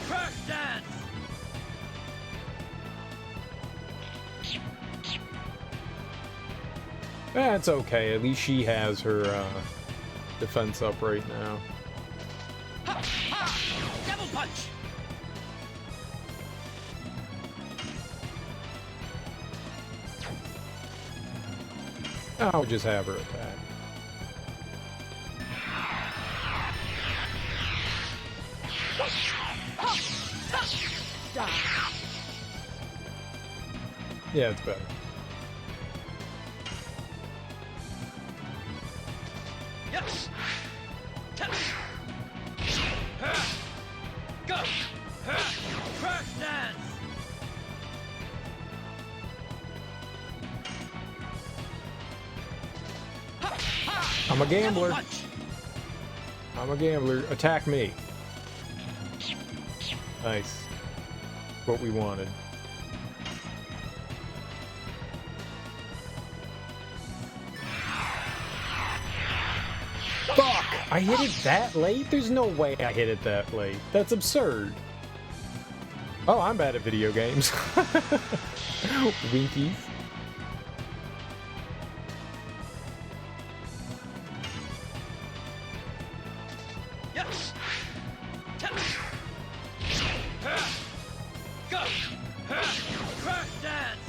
Crash dance. That's okay. At least she has her defense up right now. Ha, ha. Double punch. I'll just have her attack. Die. Yeah, it's better. Yes. Go. Crash dance. I'm a gambler. Double punch. I'm a gambler. Attack me. Nice. What we wanted. Fuck! I hit it that late? There's no way I hit it that late. That's absurd. Oh, I'm bad at video games. Winkies. Yes. Go. Crash dance.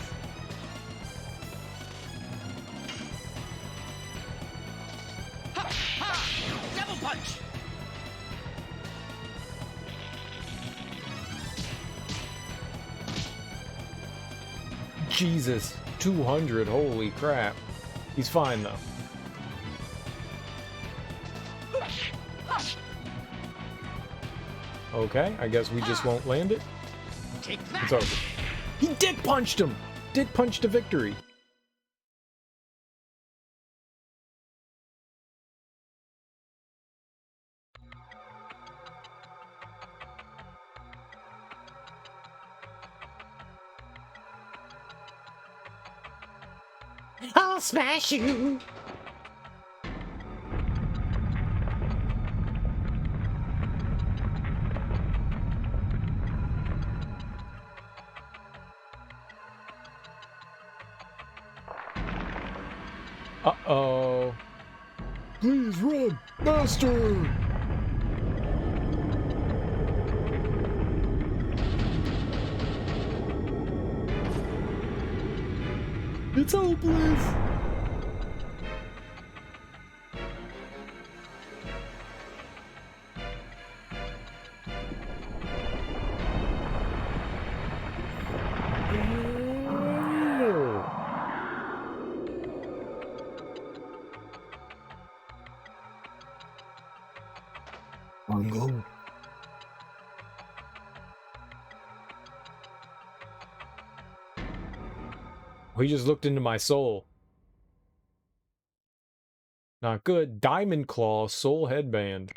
Ha, ha. Double punch. Jesus. 200. Holy crap. He's fine, though. Okay, I guess we just won't land it. Take that. It's over. He dick punched him! Dick punched to victory. I'll smash you. Uh-oh. Please run, master! It's hopeless! Mongo. He just looked into my soul. Not good. Diamond Claw Soul Headband.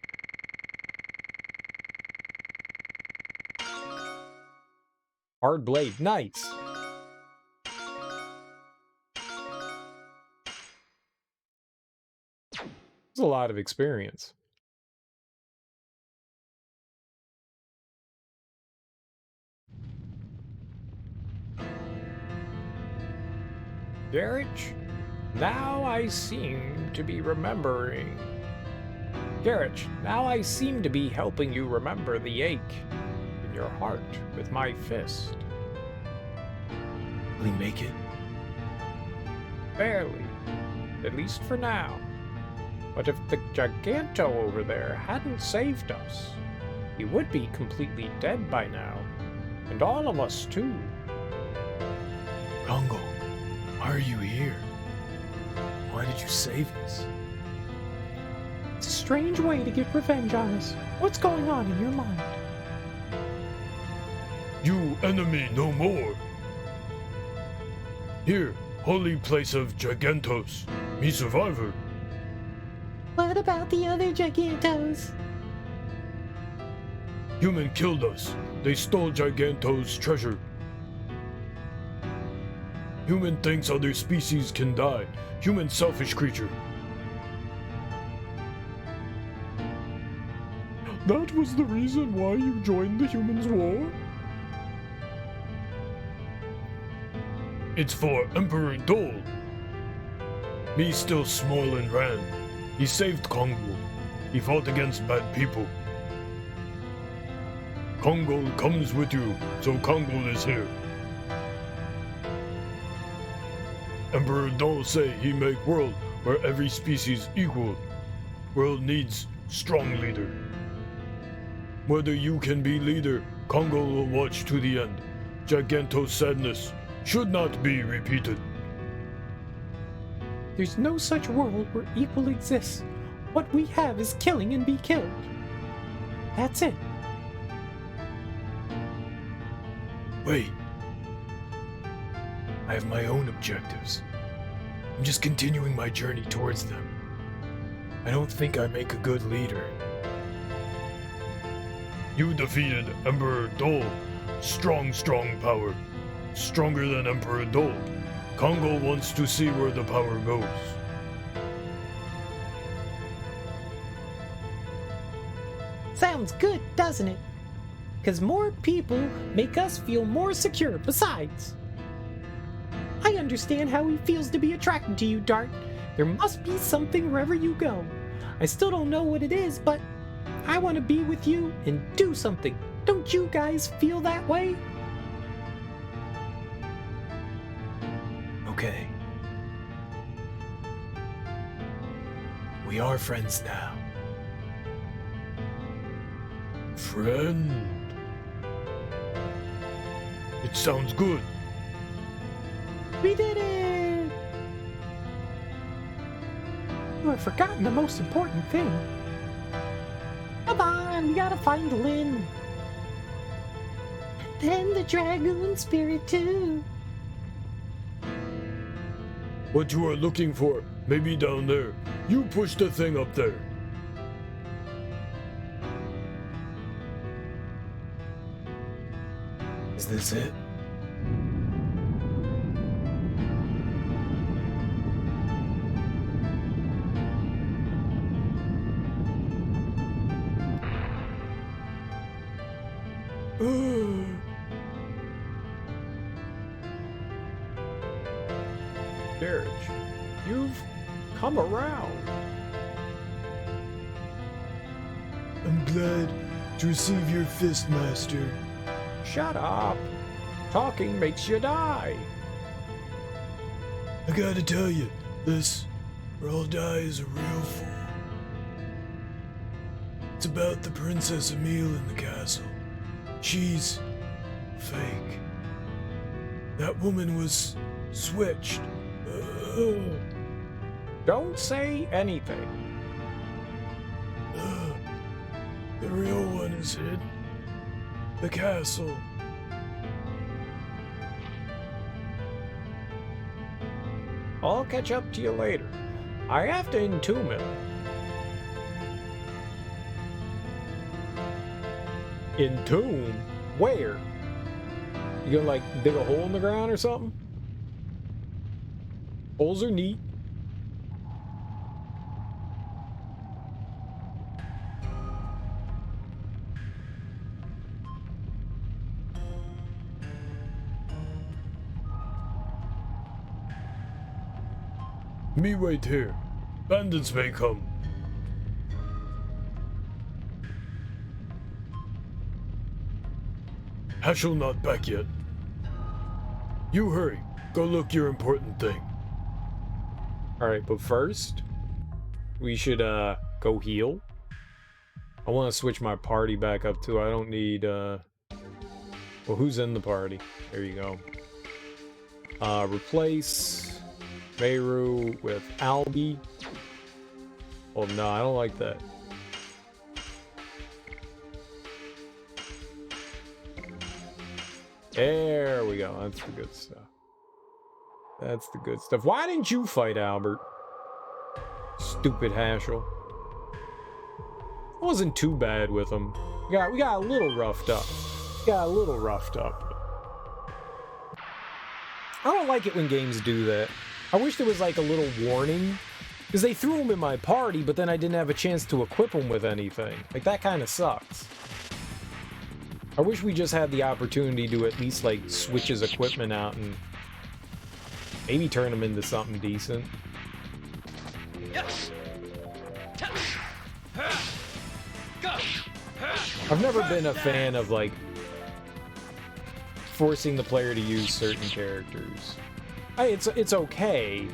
Hard Blade. Nice. That's a lot of experience. Garrett, now I seem to be remembering. Garrett, now I seem to be helping you remember the ache in your heart with my fist. Will he make it? Barely. At least for now. But if the Giganto over there hadn't saved us, he would be completely dead by now. And all of us too. Congo, why are you here? Why did you save us? It's a strange way to get revenge on us. What's going on in your mind? You enemy no more. Here, holy place of Gigantos, me survivor. What about the other Gigantos? Human killed us. They stole Gigantos' treasure. Human thinks other species can die. Human selfish creature. That was the reason why you joined the humans' war? It's for Emperor Dole. Me still small and ran. He saved Congo. He fought against bad people. Congo comes with you, so Congo is here. Emperor Dole say he make world where every species equal. World needs strong leader. Whether you can be leader, Congo will watch to the end. Giganto's sadness should not be repeated. There's no such world where equal exists. What we have is killing and be killed. That's it. Wait. I have my own objectives. I'm just continuing my journey towards them. I don't think I make a good leader. You defeated Emperor Dole. Strong power. Stronger than Emperor Dole. Congo wants to see where the power goes. Sounds good, doesn't it? Because more people make us feel more secure besides. I understand how he feels to be attracted to you, Dart. There must be something wherever you go. I still don't know what it is, but I want to be with you and do something. Don't you guys feel that way? Okay. We are friends now. Friend. It sounds good. We did it! You have forgotten the most important thing. Come on, we gotta find Lynn. And then the Dragoon spirit too. What you are looking for may be down there. You push the thing up there. Is this it? Garage, you've come around. I'm glad to receive your fist, Master. Shut up. Talking makes you die. I gotta tell you, this Roll Die is a real fool. It's about the Princess Emile in the castle. She's fake. That woman was switched. Don't say anything. The real one is hid. The castle. I'll catch up to you later. I have to entomb him. Entomb? Where? You gonna like dig a hole in the ground or something? Holes are neat. Me wait here. Bandits may come. Hashel not back yet. You hurry. Go look your important thing. Alright, but first, we should, go heal. I want to switch my party back up, too. I don't need, well, who's in the party? There you go. Replace Meru with Albi. Oh, no, I don't like that. There we go. That's the good stuff. That's the good stuff. Why didn't you fight Albert? Stupid Haschel. It wasn't too bad with him. We got a little roughed up. I don't like it when games do that. I wish there was like a little warning. Because they threw him in my party, but then I didn't have a chance to equip him with anything. Like, that kind of sucks. I wish we just had the opportunity to at least, like, switch his equipment out and maybe turn him into something decent. I've never been a fan of, like, forcing the player to use certain characters. It's okay.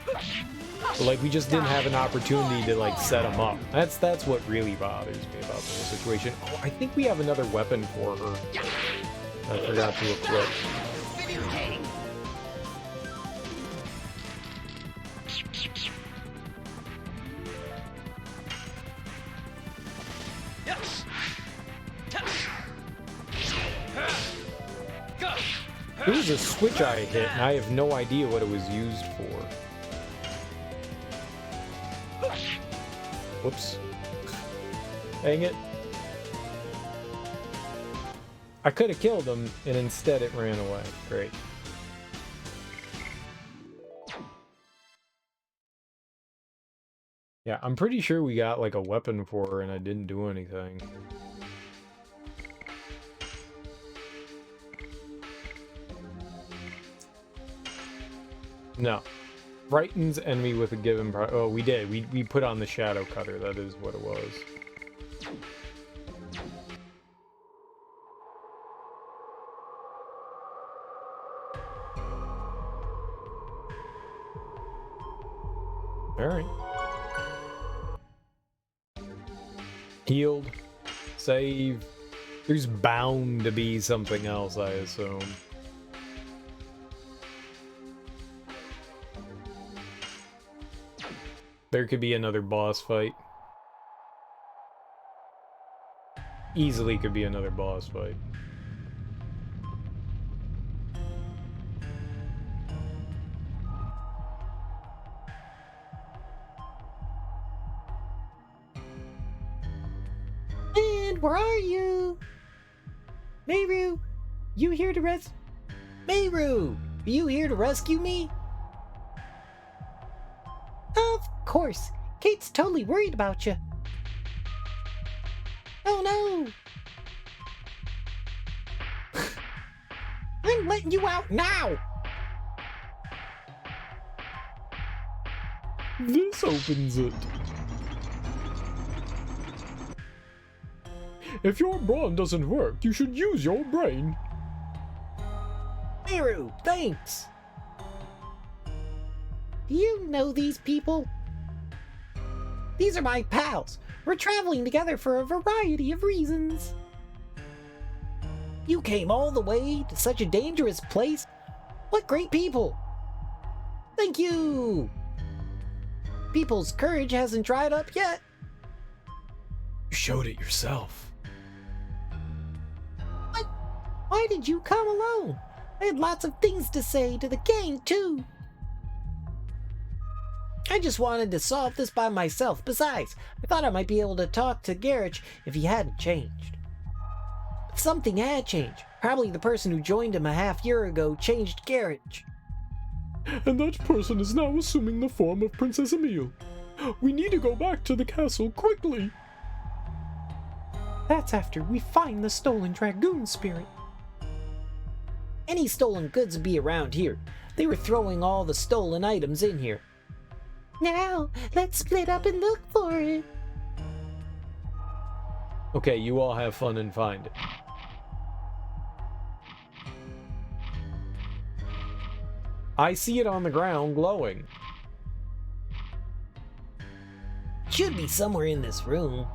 But, like, we just didn't have an opportunity to, like, set him up. That's what really bothers me about the whole situation. Oh, I think we have another weapon for her. I forgot to equip. There was a switch I hit, and I have no idea what it was used for. Whoops. Dang it. I could have killed him, and instead it ran away. Great. Yeah, I'm pretty sure we got like a weapon for her, and I didn't do anything. No. Frightens enemy with a given price. Oh, we did. We put on the shadow cutter. That is what it was. Alright. Healed. Save. There's bound to be something else, I assume. There could be another boss fight. Easily could be another boss fight. And where are you? Meru, you here to Meru, are you here to rescue me? Of course. Kate's totally worried about you. Oh no! I'm letting you out now! This opens it. If your brawn doesn't work, you should use your brain. Meru, thanks! Do you know these people? These are my pals. We're traveling together for a variety of reasons. You came all the way to such a dangerous place. What great people! Thank you! People's courage hasn't dried up yet. You showed it yourself. What? Why did you come alone? I had lots of things to say to the gang, too. I just wanted to solve this by myself. Besides, I thought I might be able to talk to Garrett if he hadn't changed. But something had changed. Probably the person who joined him a half-year ago changed Garrett. And that person is now assuming the form of Princess Emile. We need to go back to the castle quickly. That's after we find the stolen Dragoon spirit. Any stolen goods would be around here. They were throwing all the stolen items in here. Now, let's split up and look for it. Okay, you all have fun and find it. I see it on the ground glowing. Should be somewhere in this room.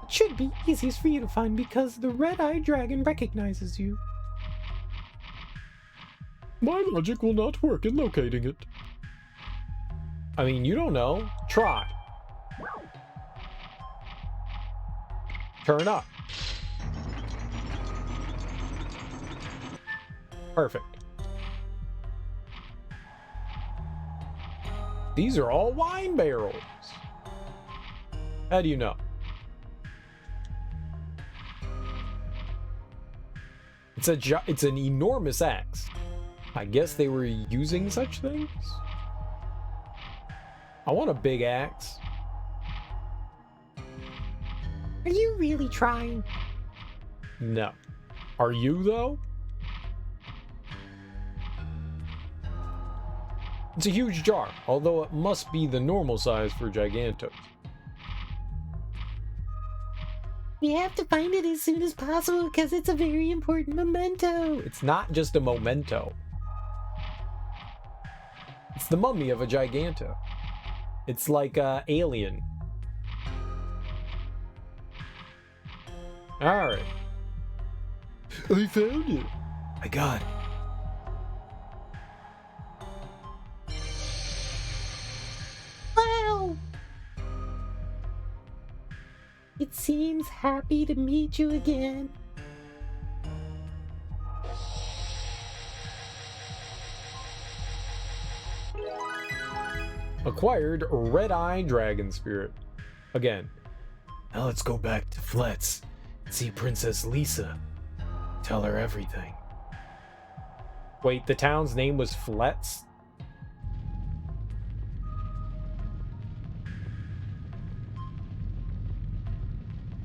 It should be easiest for you to find because the red-eyed dragon recognizes you. My logic will not work in locating it. I mean, you don't know. Try. Turn up. Perfect. These are all wine barrels. How do you know? It's an enormous axe. I guess they were using such things? I want a big axe. Are you really trying? No. Are you, though? It's a huge jar, although it must be the normal size for Gigantos. We have to find it as soon as possible because it's a very important memento. It's not just a memento. It's the mummy of a Giganto. It's like Alien. Alright. I found it. I got it. Wow! It seems happy to meet you again. Acquired red-eye dragon spirit. Again. Now let's go back to Flets and see Princess Lisa. Tell her everything. Wait, the town's name was Flets?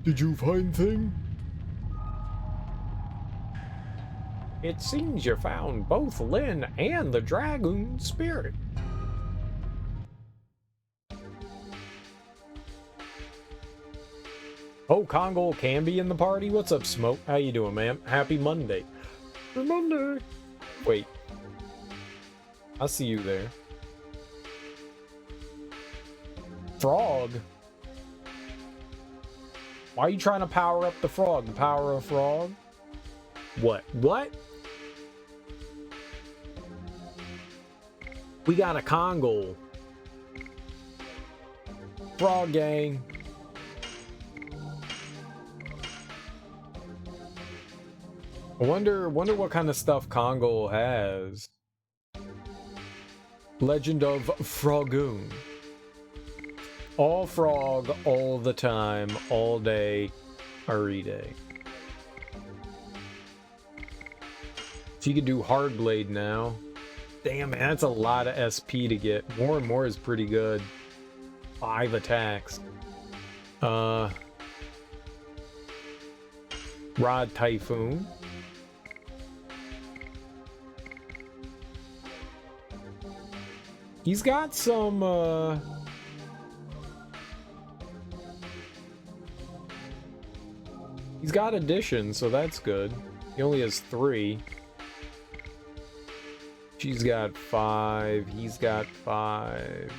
Did you find thing? It seems you found both Lynn and the dragoon spirit. Oh, Congo can be in the party? What's up, Smoke? How you doing, man? Happy Monday. For Monday. Wait. I see you there. Frog? Why are you trying to power up the frog? The power of frog? What? What? We got a Congo. Frog gang. I wonder what kind of stuff Congo has. Legend of Dragoon. All frog, all the time, all day, every day. So you can do hard blade now. Damn, man, that's a lot of SP to get. More and more is pretty good. 5 attacks. Rod Typhoon. He's got some, he's got addition, so that's good. He only has 3. She's got 5. He's got 5.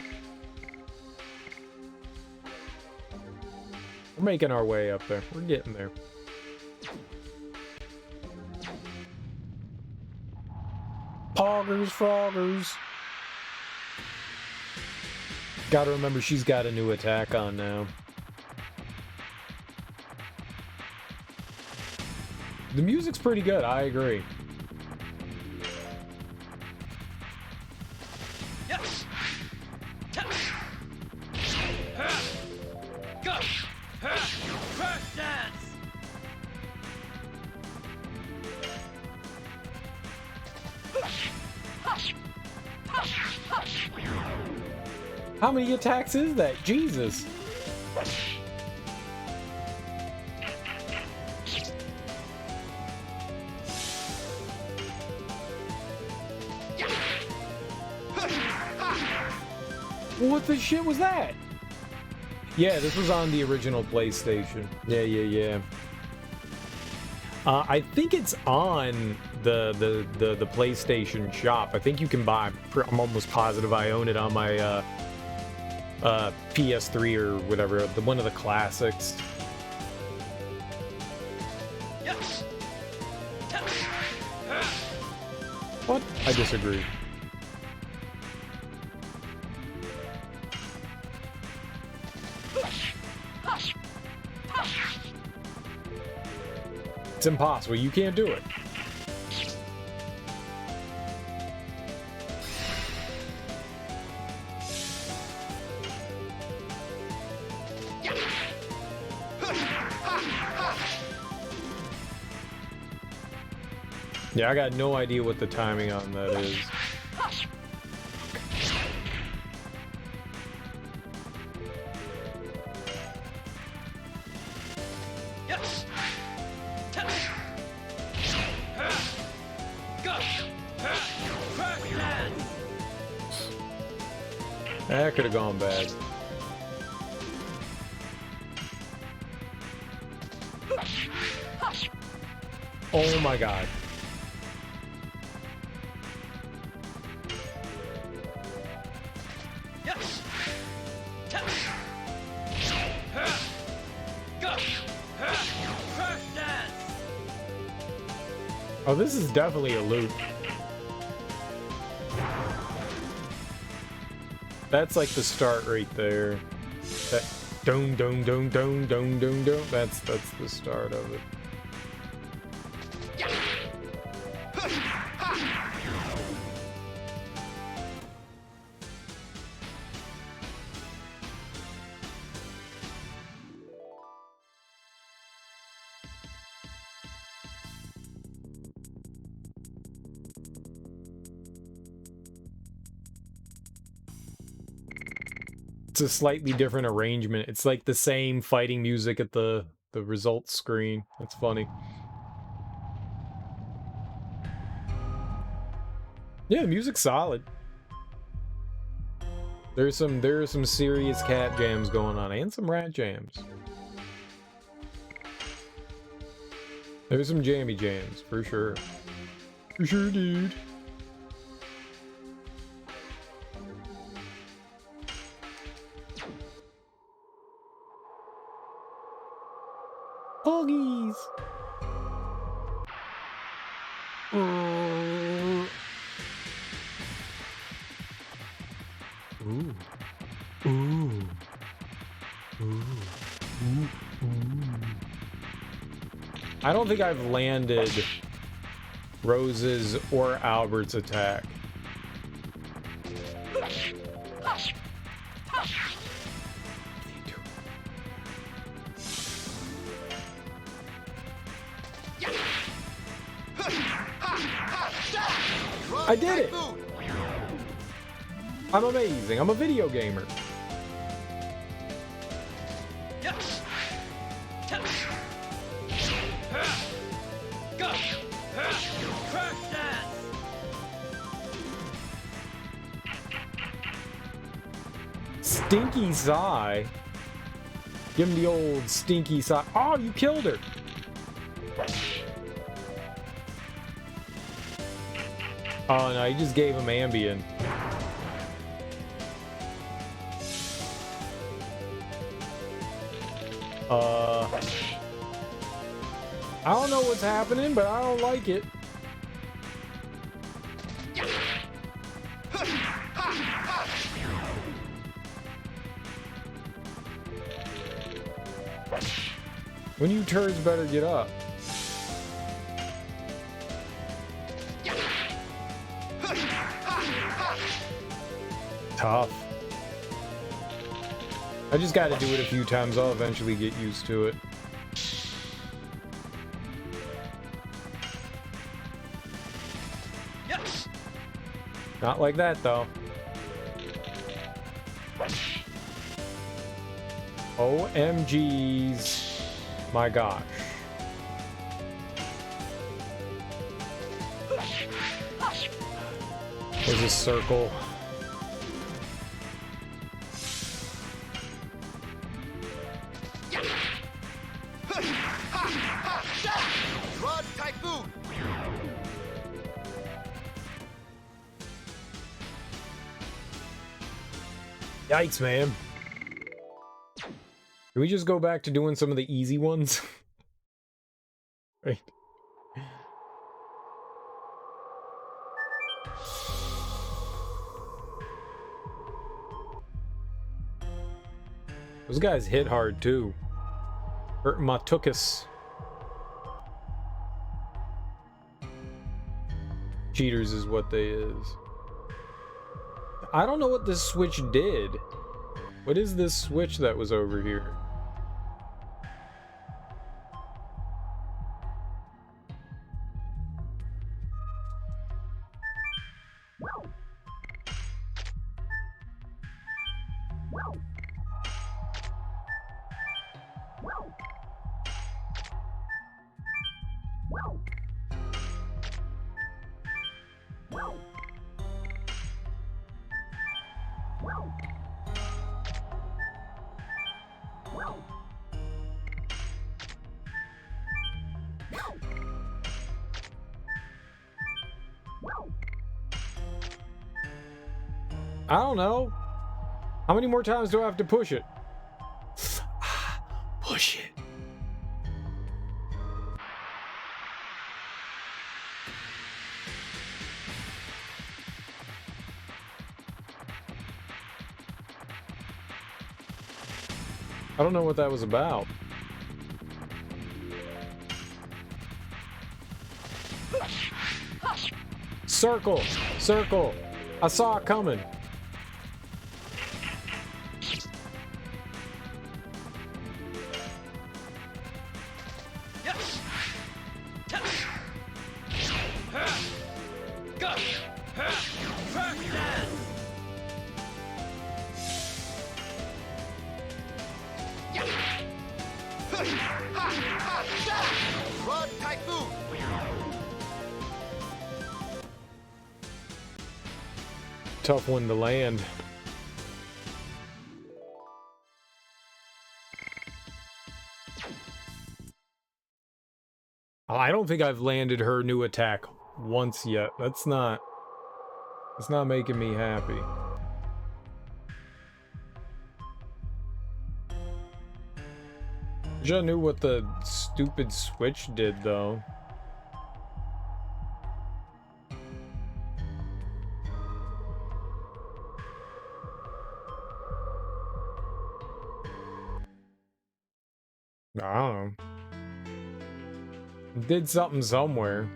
We're making our way up there. We're getting there. Poggers, froggers. Gotta remember she's got a new attack on now. The music's pretty good, I agree. Yes. Go. First dance. How many attacks is that? Jesus. What the shit was that? Yeah, this was on the original PlayStation. Yeah. I think it's on the PlayStation shop. I think you can buy. I'm almost positive I own it on my PS3 or whatever, one of the classics. Yes. What? I disagree. It's impossible. You can't do it. Yeah, I got no idea what the timing on that is. Yes. That could have gone bad. Oh my god. Yes. Oh, this is definitely a loop. That's like the start right there. That dong dong dong dong dong dong dong. That's the start of it. It's a slightly different arrangement. It's like the same fighting music at the results screen. That's funny. Yeah, the music's solid. There are some serious cat jams going on and some rat jams. There's some jammy jams for sure. For sure, dude. Oggies! Ooh. Ooh. Ooh. Ooh. I don't think I've landed Rose's or Albert's attack. I did it! I'm amazing. I'm a video gamer. Yes. Stinky sigh. Give him the old stinky sigh. Oh, you killed her. Oh no, you just gave him Ambien. I don't know what's happening, but I don't like it. When you turds better get up. Tough. I just gotta do it a few times. I'll eventually get used to it. Yes. Not like that, though. OMGs. My gosh. There's a circle. Yikes, man. Can we just go back to doing some of the easy ones? Right. Those guys hit hard too. Hurting my tuchus. Cheaters is what they is. I don't know what this switch did. What is this switch that was over here? I don't know. How many more times do I have to push it? Push it. I don't know what that was about. Circle! Circle! I saw it coming. Tough one to land. I don't think I've landed her new attack once yet. That's not making me happy. Wish I knew what the stupid switch did though. I don't know. Did something somewhere.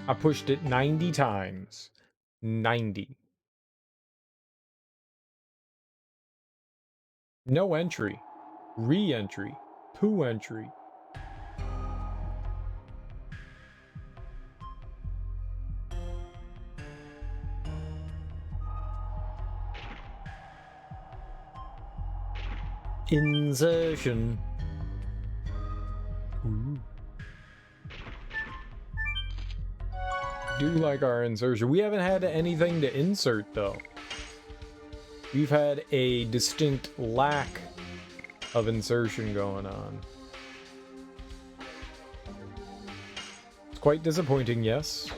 I pushed it 90 times. 90. No entry. Re-entry. Poo entry. Insertion. Ooh. Do like our insertion. We haven't had anything to insert though. We've had a distinct lack of insertion going on. It's quite disappointing, yes.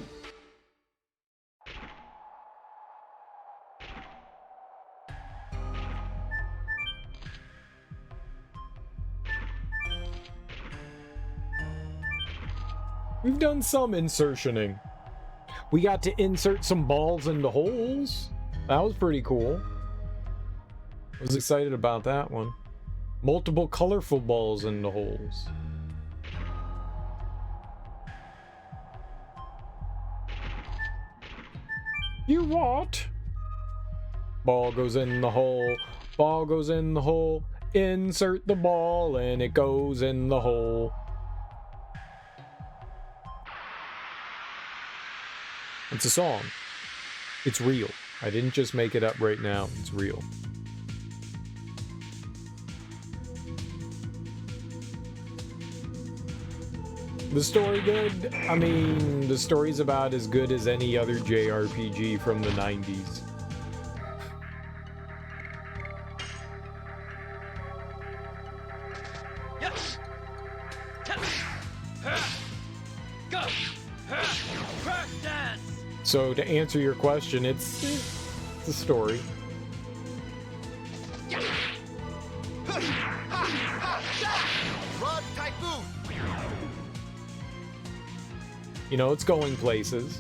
We've done some insertioning. We got to insert some balls into holes. That was pretty cool. I was excited about that one. Multiple colorful balls into holes. You what? Ball goes in the hole. Ball goes in the hole. Insert the ball and it goes in the hole. It's a song. It's real. I didn't just make it up right now. It's real. The story good? I mean, the story's about as good as any other JRPG from the 90s. Yes. So to answer your question, it's a story. You know, it's going places.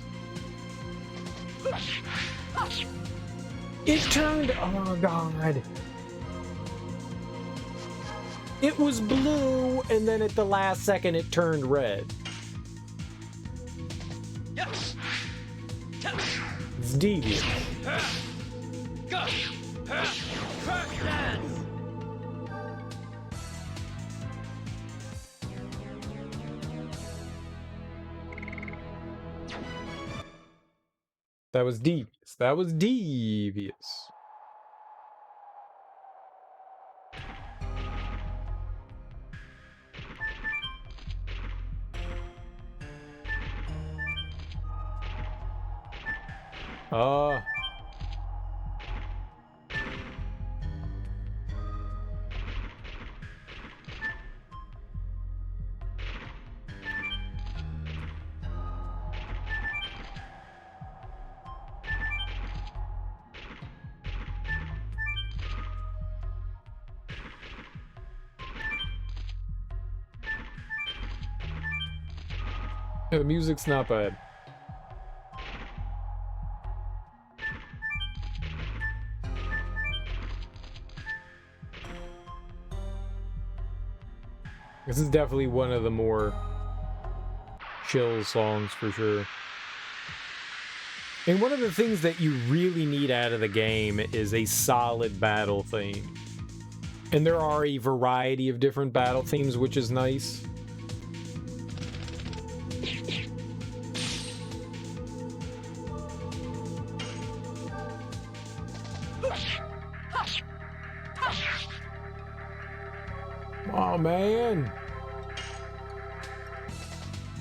It turned, oh god. It was blue, and then at the last second it turned red. It's devious. That was devious. That was devious. The music's not bad. This is definitely one of the more chill songs for sure. And one of the things that you really need out of the game is a solid battle theme. And there are a variety of different battle themes, which is nice. Oh man.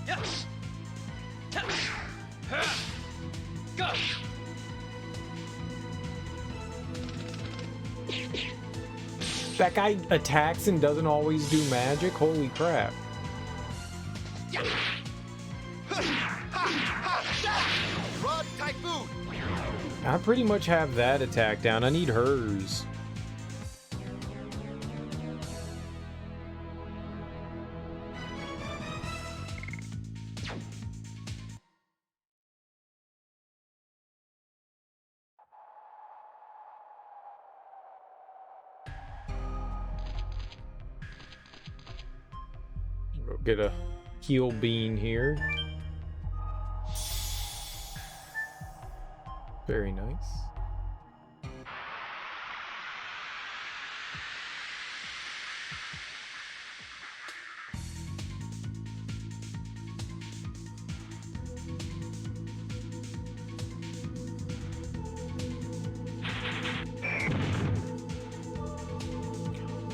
Yes. Go. That guy attacks and doesn't always do magic? Holy crap. I pretty much have that attack down. I need hers. Go get a heal bean here. Very nice.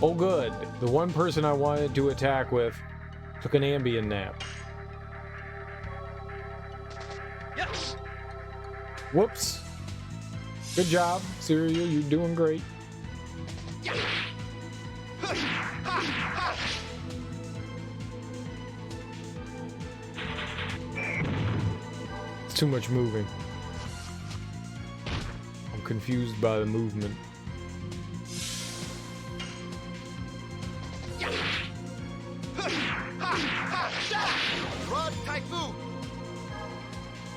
Oh good, the one person I wanted to attack with took an ambient nap. Yes. Whoops. Good job, Cereal, you're doing great. It's too much moving. I'm confused by the movement.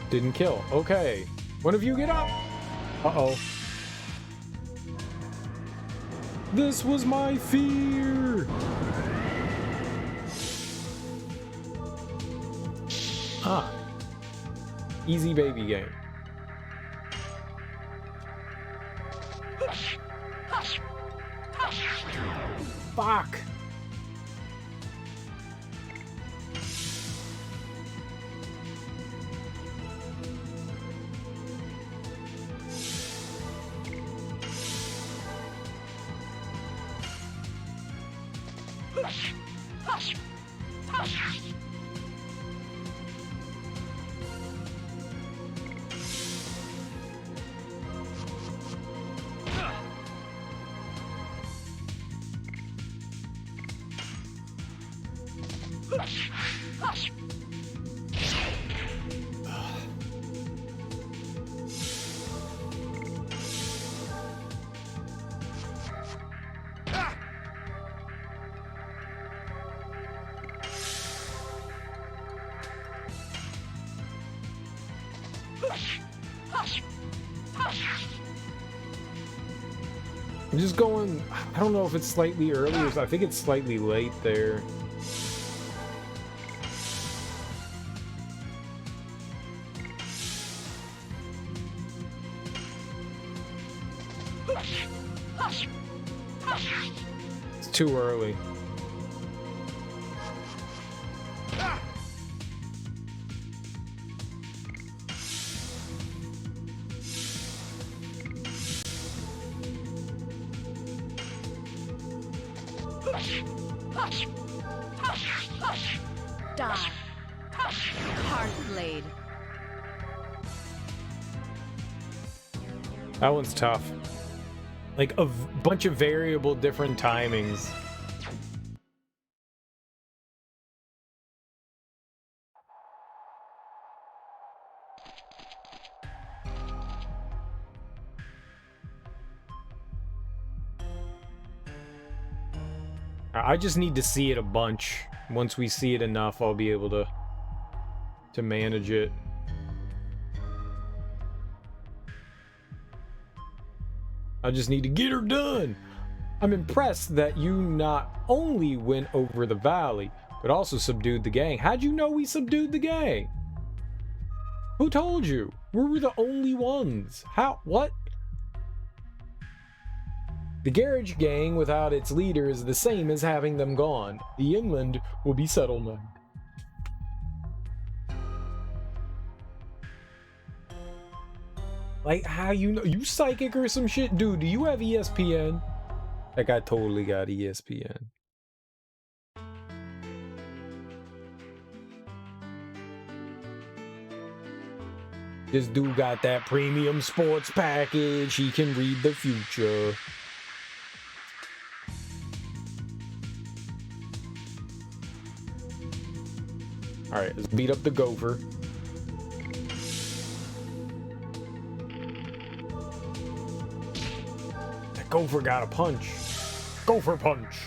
Didn't kill. Okay. One of you get up. Uh-oh. This was my fear. Ah. Easy baby game. Fuck. I'm just going, I don't know if it's slightly early or I think it's slightly late there. It's too early. Die. Hard blade. That one's tough. Like a bunch of variable different timings. I just need to see it a bunch. Once we see it enough, I'll be able to manage it. I just need to get her done. I'm impressed that you not only went over the valley, but also subdued the gang. How'd you know we subdued the gang? Who told you? We were the only ones. How? What? The garage gang without its leader is the same as having them gone. The inland will be settled now. Like, how you know? You psychic or some shit? Dude, do you have ESPN? That guy totally got ESPN. This dude got that premium sports package. He can read the future. Alright, let's beat up the gopher. That gopher got a punch. Gopher punch.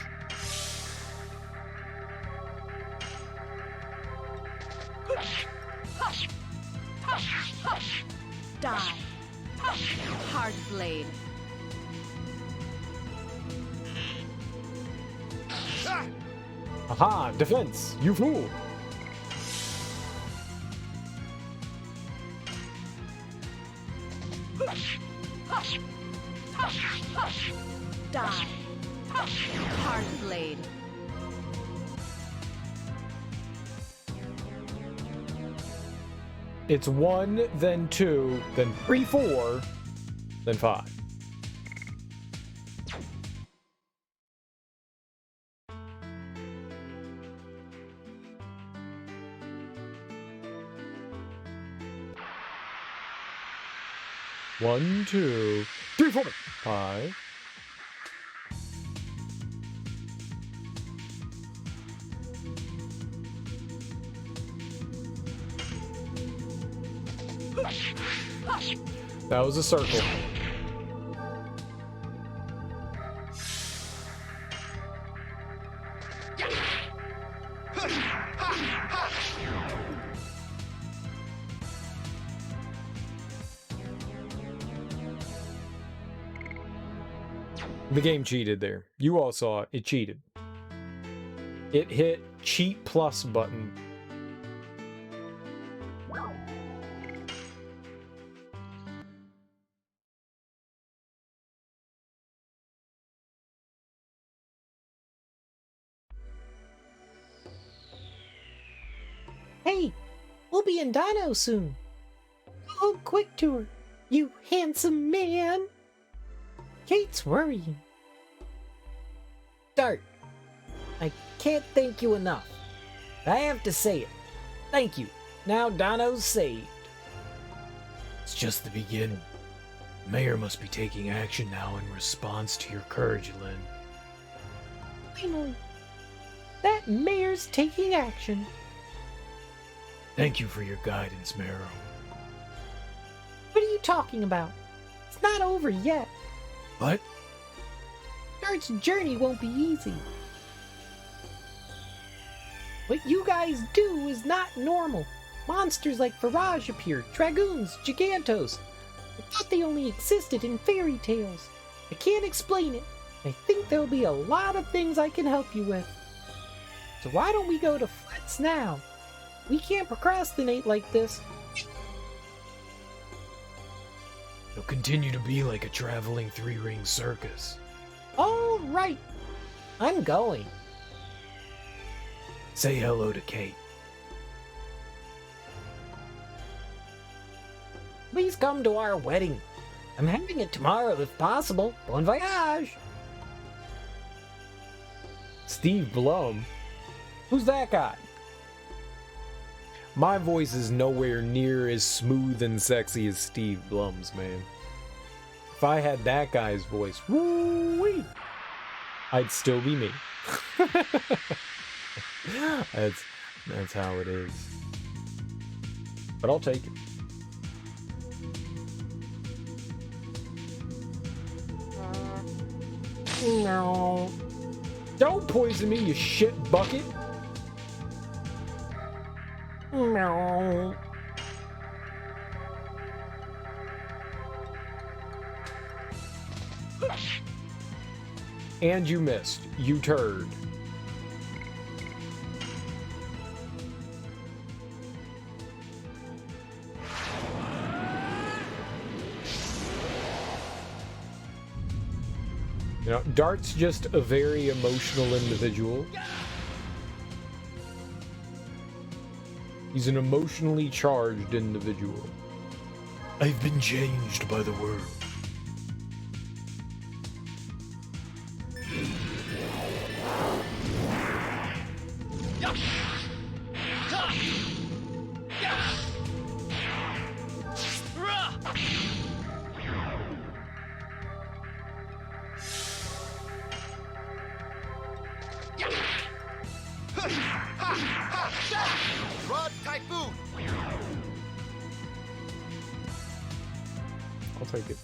Die. Hard blade. Aha, defense, you fool. Die. Hard blade. It's 1, then 2, then 3, 4, then 5. One, 2, 3, 4, 5. That was a circle. The game cheated there. You all saw it. It cheated. It hit cheat plus button. Hey, we'll be in Dino soon. Go home quick to her, you handsome man. Kate's worrying. Start. I can't thank you enough. I have to say it. Thank you. Now Dino's saved. It's just the beginning. The mayor must be taking action now in response to your courage, Lynn. Finally, that mayor's taking action. Thank you for your guidance, Marrow. What are you talking about? It's not over yet. What? Dart's journey won't be easy. What you guys do is not normal. Monsters like Farage appear, Dragoons, Gigantos. I thought they only existed in fairy tales. I can't explain it. I think there'll be a lot of things I can help you with. So why don't we go to Flats now? We can't procrastinate like this. It'll continue to be like a traveling three-ring circus. All right. I'm going. Say hello to Kate. Please come to our wedding. I'm having it tomorrow if possible. Bon voyage. Steve Blum? Who's that guy? My voice is nowhere near as smooth and sexy as Steve Blum's, man. If I had that guy's voice, woo-wee, I'd still be me. That's how it is. But I'll take it. No. Don't poison me, you shit bucket. No. And you missed, you turd. You know, Dart's just a very emotional individual. He's an emotionally charged individual. I've been changed by the world. I'll take it.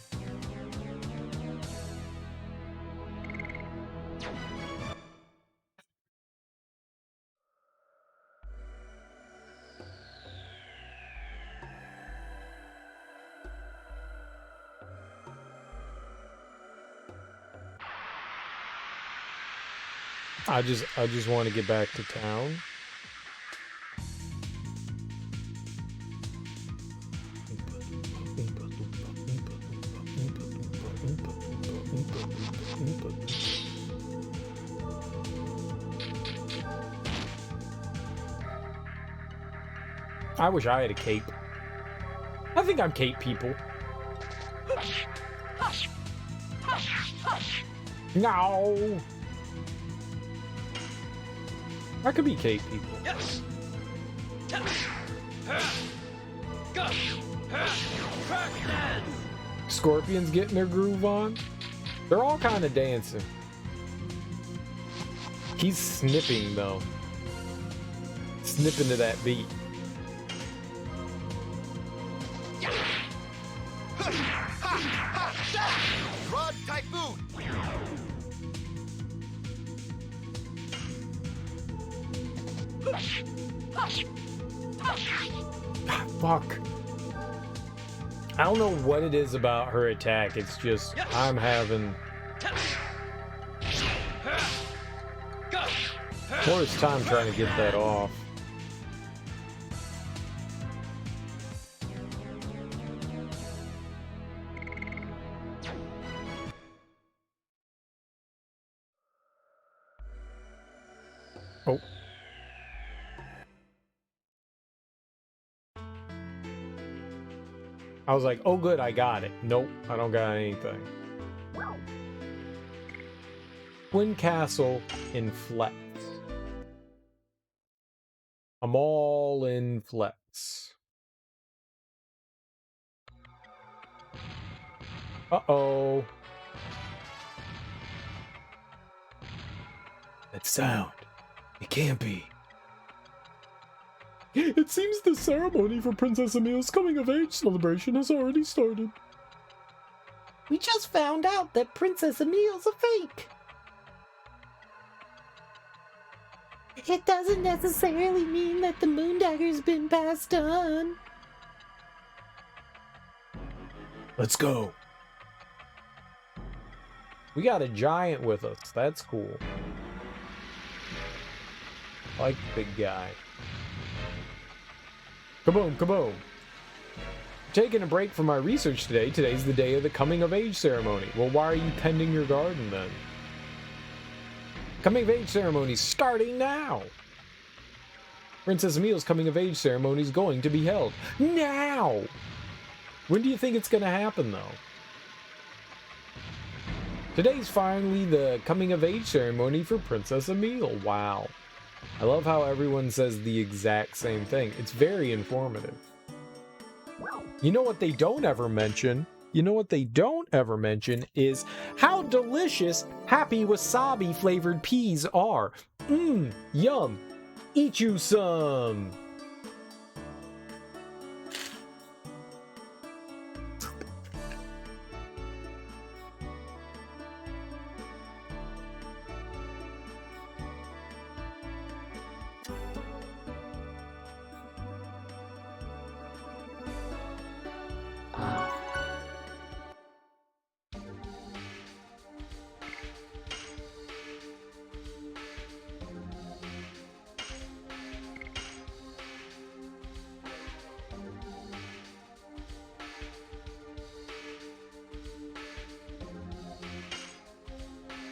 I just want to get back to town. I wish I had a cape. I think I'm cape people. No. I could be cape people. Yes. Scorpions getting their groove on. They're all kind of dancing. He's snipping though. Snipping to that beat. Rod Typhoon. Ah, fuck. I don't know what it is about her attack. It's just I'm having worst time trying to get that off. Oh. I was like, oh good, I got it. Nope, I don't got anything. Twin Castle in Flex. I'm all in Flex. Uh-oh. That sound. It can't be. It seems the ceremony for Princess Emile's coming-of-age celebration has already started. We just found out that Princess Emile's a fake. It doesn't necessarily mean that the Moondagger's been passed on. Let's go. We got a giant with us. That's cool. I like the big guy. Kaboom, kaboom. Taking a break from my research today. Today's the day of the coming of age ceremony. Well, why are you tending your garden then? Coming of age ceremony starting now. Princess Emil's coming of age ceremony is going to be held now. When do you think it's going to happen, though? Today's finally the coming of age ceremony for Princess Emil. Wow. I love how everyone says the exact same thing. It's very informative. You know what they don't ever mention? You know what they don't ever mention is how delicious happy wasabi flavored peas are. Mmm, yum. Eat you some.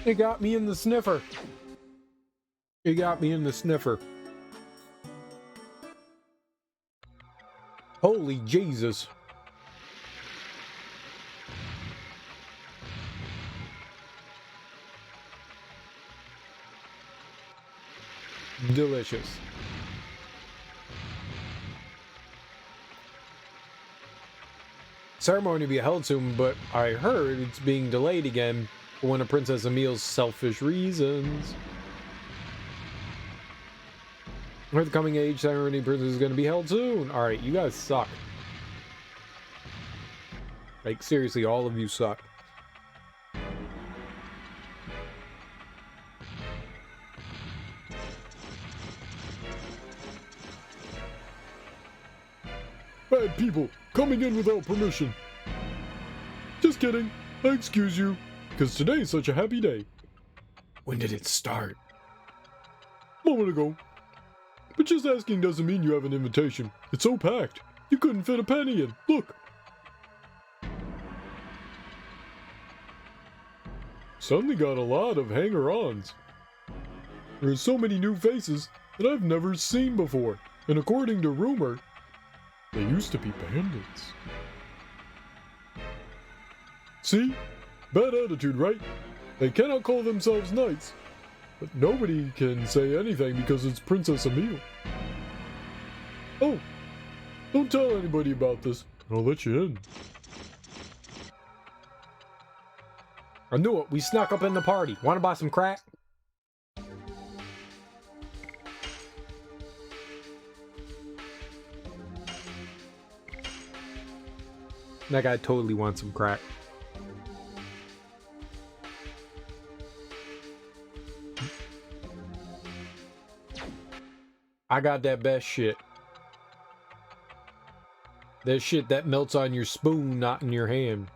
It got me in the sniffer. It got me in the sniffer. Holy Jesus. Delicious. Ceremony to be held soon, but I heard it's being delayed again for one of Princess Emil's selfish reasons. I heard the coming age ceremony princess is going to be held soon. Alright, you guys suck. Like, seriously, all of you suck. Bad people, coming in without permission. Just kidding, I excuse you, because today's such a happy day. When did it start? Moment ago. But just asking doesn't mean you have an invitation. It's so packed, you couldn't fit a penny in. Look. Suddenly got a lot of hanger-ons. There's so many new faces that I've never seen before, and according to rumor, they used to be bandits. See? Bad attitude, right? They cannot call themselves knights, but nobody can say anything because it's Princess Emil. Oh, don't tell anybody about this, and I'll let you in. I knew it. We snuck up in the party. Want to buy some crack? That guy totally wants some crack. I got that best shit. That shit that melts on your spoon, not in your hand.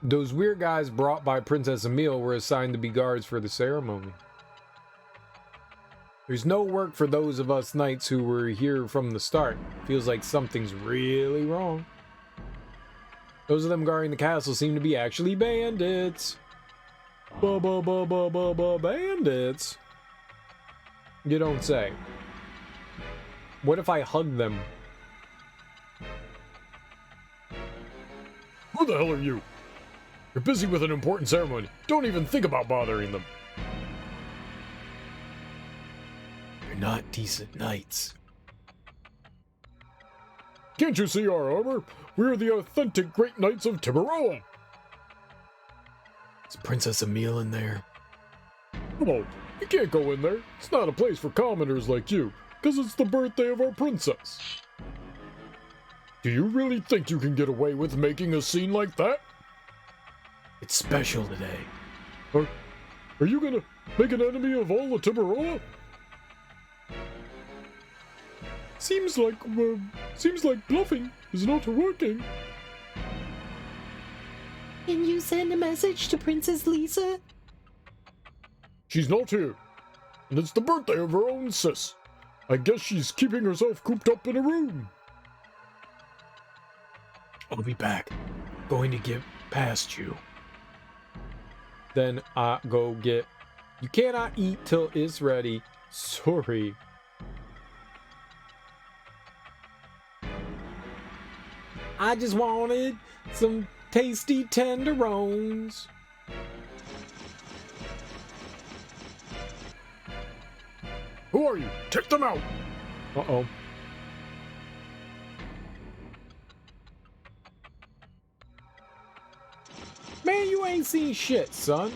Those weird guys brought by Princess Emil were assigned to be guards for the ceremony. There's no work for those of us knights who were here from the start. Feels like something's really wrong. Those of them guarding the castle seem to be actually bandits. Bandits? You don't say. What if I hug them? Who the hell are you? You're busy with an important ceremony. Don't even think about bothering them. You're not decent knights. Can't you see our armor? We're the authentic great knights of Tiburoa. Is Princess Emil in there? Oh, you can't go in there. It's not a place for commoners like you, because it's the birthday of our princess. Do you really think you can get away with making a scene like that? It's special today. Are you gonna make an enemy of all the Tiburoa? Seems like bluffing is not working. Can you send a message to Princess Lisa? She's not here. And it's the birthday of her own sis. I guess she's keeping herself cooped up in a room. I'll be back. Going to get past you. Then I go get... You cannot eat till it's ready. Sorry. I just wanted some tasty tenderons. Who are you? Take them out! Uh-oh. Man, you ain't seen shit, son.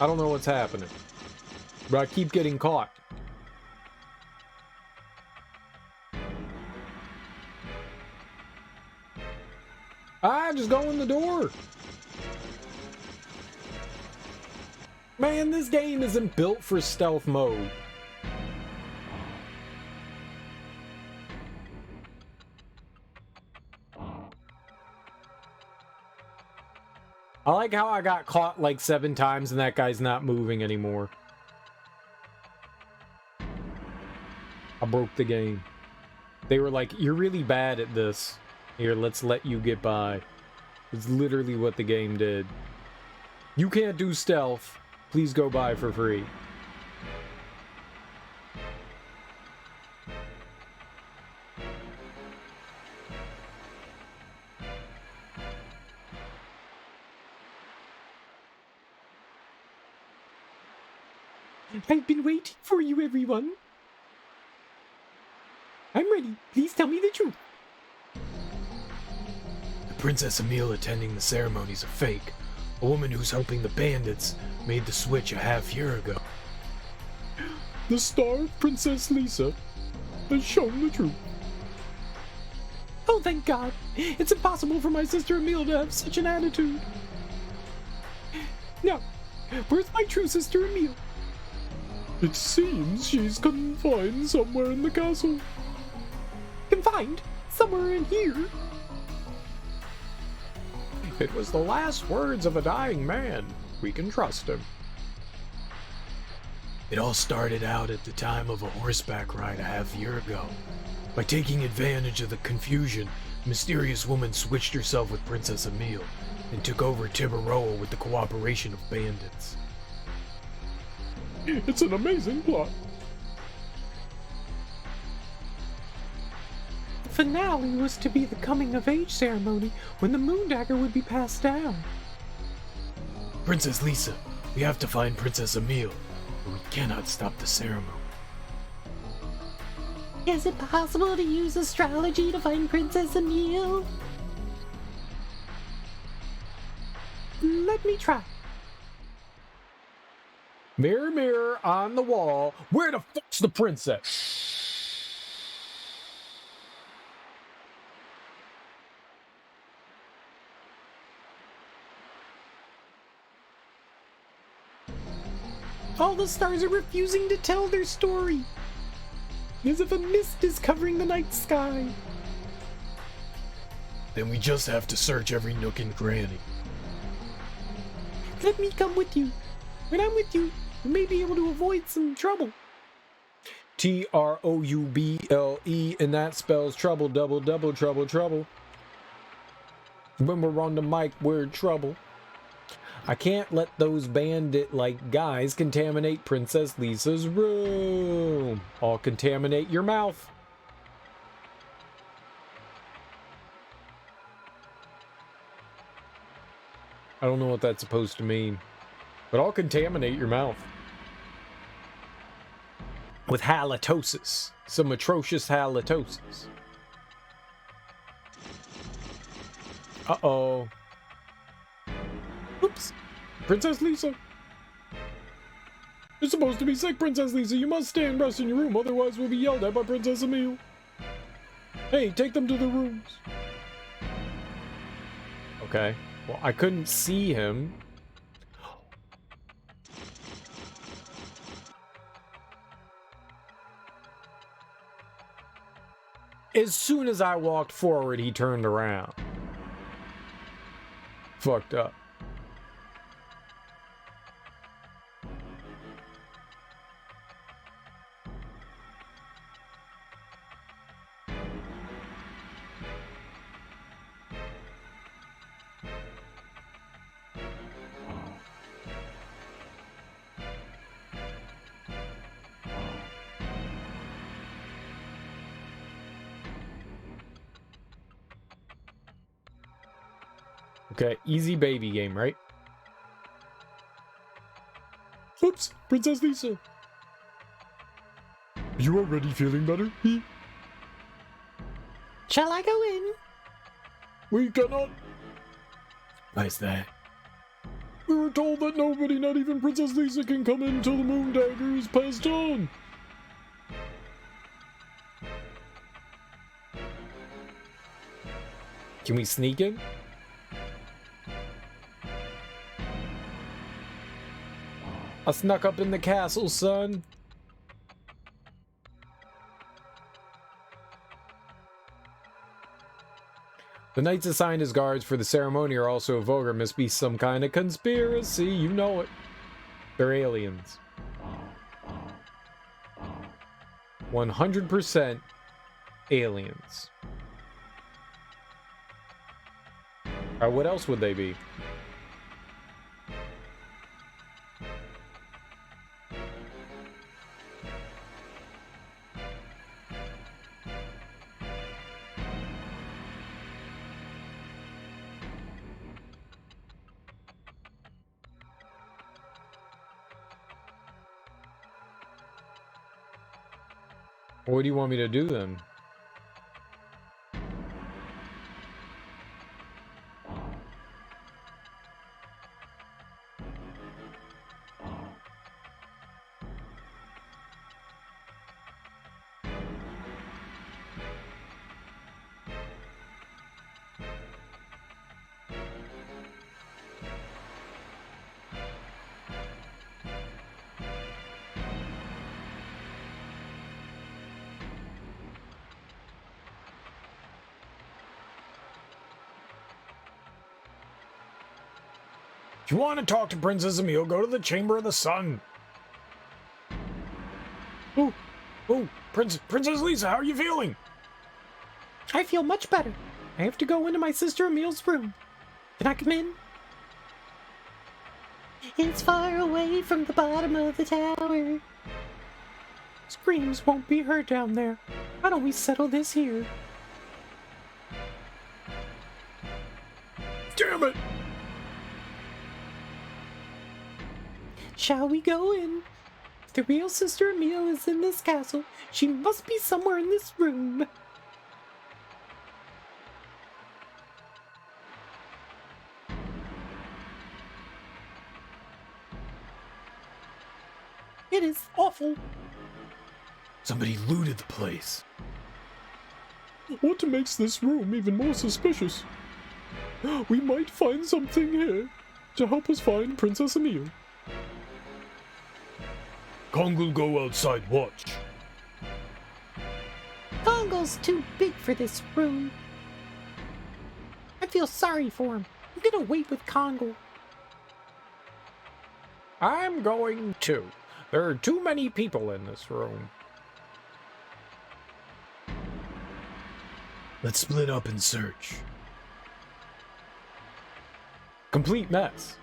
I don't know what's happening, but I keep getting caught. Just go in the door. Man, this game isn't built for stealth mode. I like how I got caught like 7 times and that guy's not moving anymore. I broke the game. They were like, you're really bad at this. Here, let's let you get by. It's literally what the game did. You can't do stealth. Please go by for free. I've been waiting for you, everyone. I'm ready. Please tell me the truth. The Princess Emile attending the ceremony's a fake. A woman who's helping the bandits made the switch a half-year ago. The star, Princess Lisa, has shown the truth. Oh, thank God. It's impossible for my sister Emile to have such an attitude. Now, where's my true sister Emile? It seems she's confined somewhere in the castle. Confined? Somewhere in here? It was the last words of a dying man. We can trust him. It all started out at the time of a horseback ride a half-year ago. By taking advantage of the confusion, a mysterious woman switched herself with Princess Emile and took over Tiburoa with the cooperation of bandits. It's an amazing plot. The finale was to be the coming-of-age ceremony when the moon dagger would be passed down. Princess Lisa, we have to find Princess Emile, or we cannot stop the ceremony. Is it possible to use astrology to find Princess Emile? Let me try. Mirror, mirror on the wall, where the fuck's the princess? All the stars are refusing to tell their story, as if a mist is covering the night sky. Then we just have to search every nook and cranny. Let me come with you. When I'm with you, we may be able to avoid some trouble. Trouble, and that spells trouble, double, double, trouble, trouble. When we're on the mic, we're in trouble. I can't let those bandit-like guys contaminate Princess Lisa's room. I'll contaminate your mouth. I don't know what that's supposed to mean, but I'll contaminate your mouth. With halitosis. Some atrocious halitosis. Uh-oh. Oops. Princess Lisa. You're supposed to be sick, Princess Lisa. You must stay and rest in your room, otherwise we'll be yelled at by Princess Emile. Hey, take them to the rooms. Okay. Well, I couldn't see him. As soon as I walked forward, he turned around. Fucked up. Okay, easy baby game, right? Oops, Princess Lisa. You already feeling better? Shall I go in? We cannot. Why's that? We were told that nobody, not even Princess Lisa, can come in till the moon dagger is passed on. Can we sneak in? I snuck up in the castle, son. The knights assigned as guards for the ceremony are also vulgar. Must be some kind of conspiracy. You know it. They're aliens. 100% aliens. Alright, what else would they be? What do you want me to do then? If you want to talk to Princess Emile, go to the Chamber of the Sun. Oh, Princess Lisa, how are you feeling? I feel much better. I have to go into my sister Emile's room. Can I come in? It's far away from the bottom of the tower. Screams won't be heard down there. Why don't we settle this here? Damn it! Shall we go in? If the real Sister Emile is in this castle, she must be somewhere in this room. It is awful. Somebody looted the place. What makes this room even more suspicious? We might find something here to help us find Princess Emile. Kong'll go outside watch. Congo's too big for this room. I feel sorry for him. I'm gonna wait with Congo. I'm going to. There are too many people in this room. Let's split up and search. Complete mess.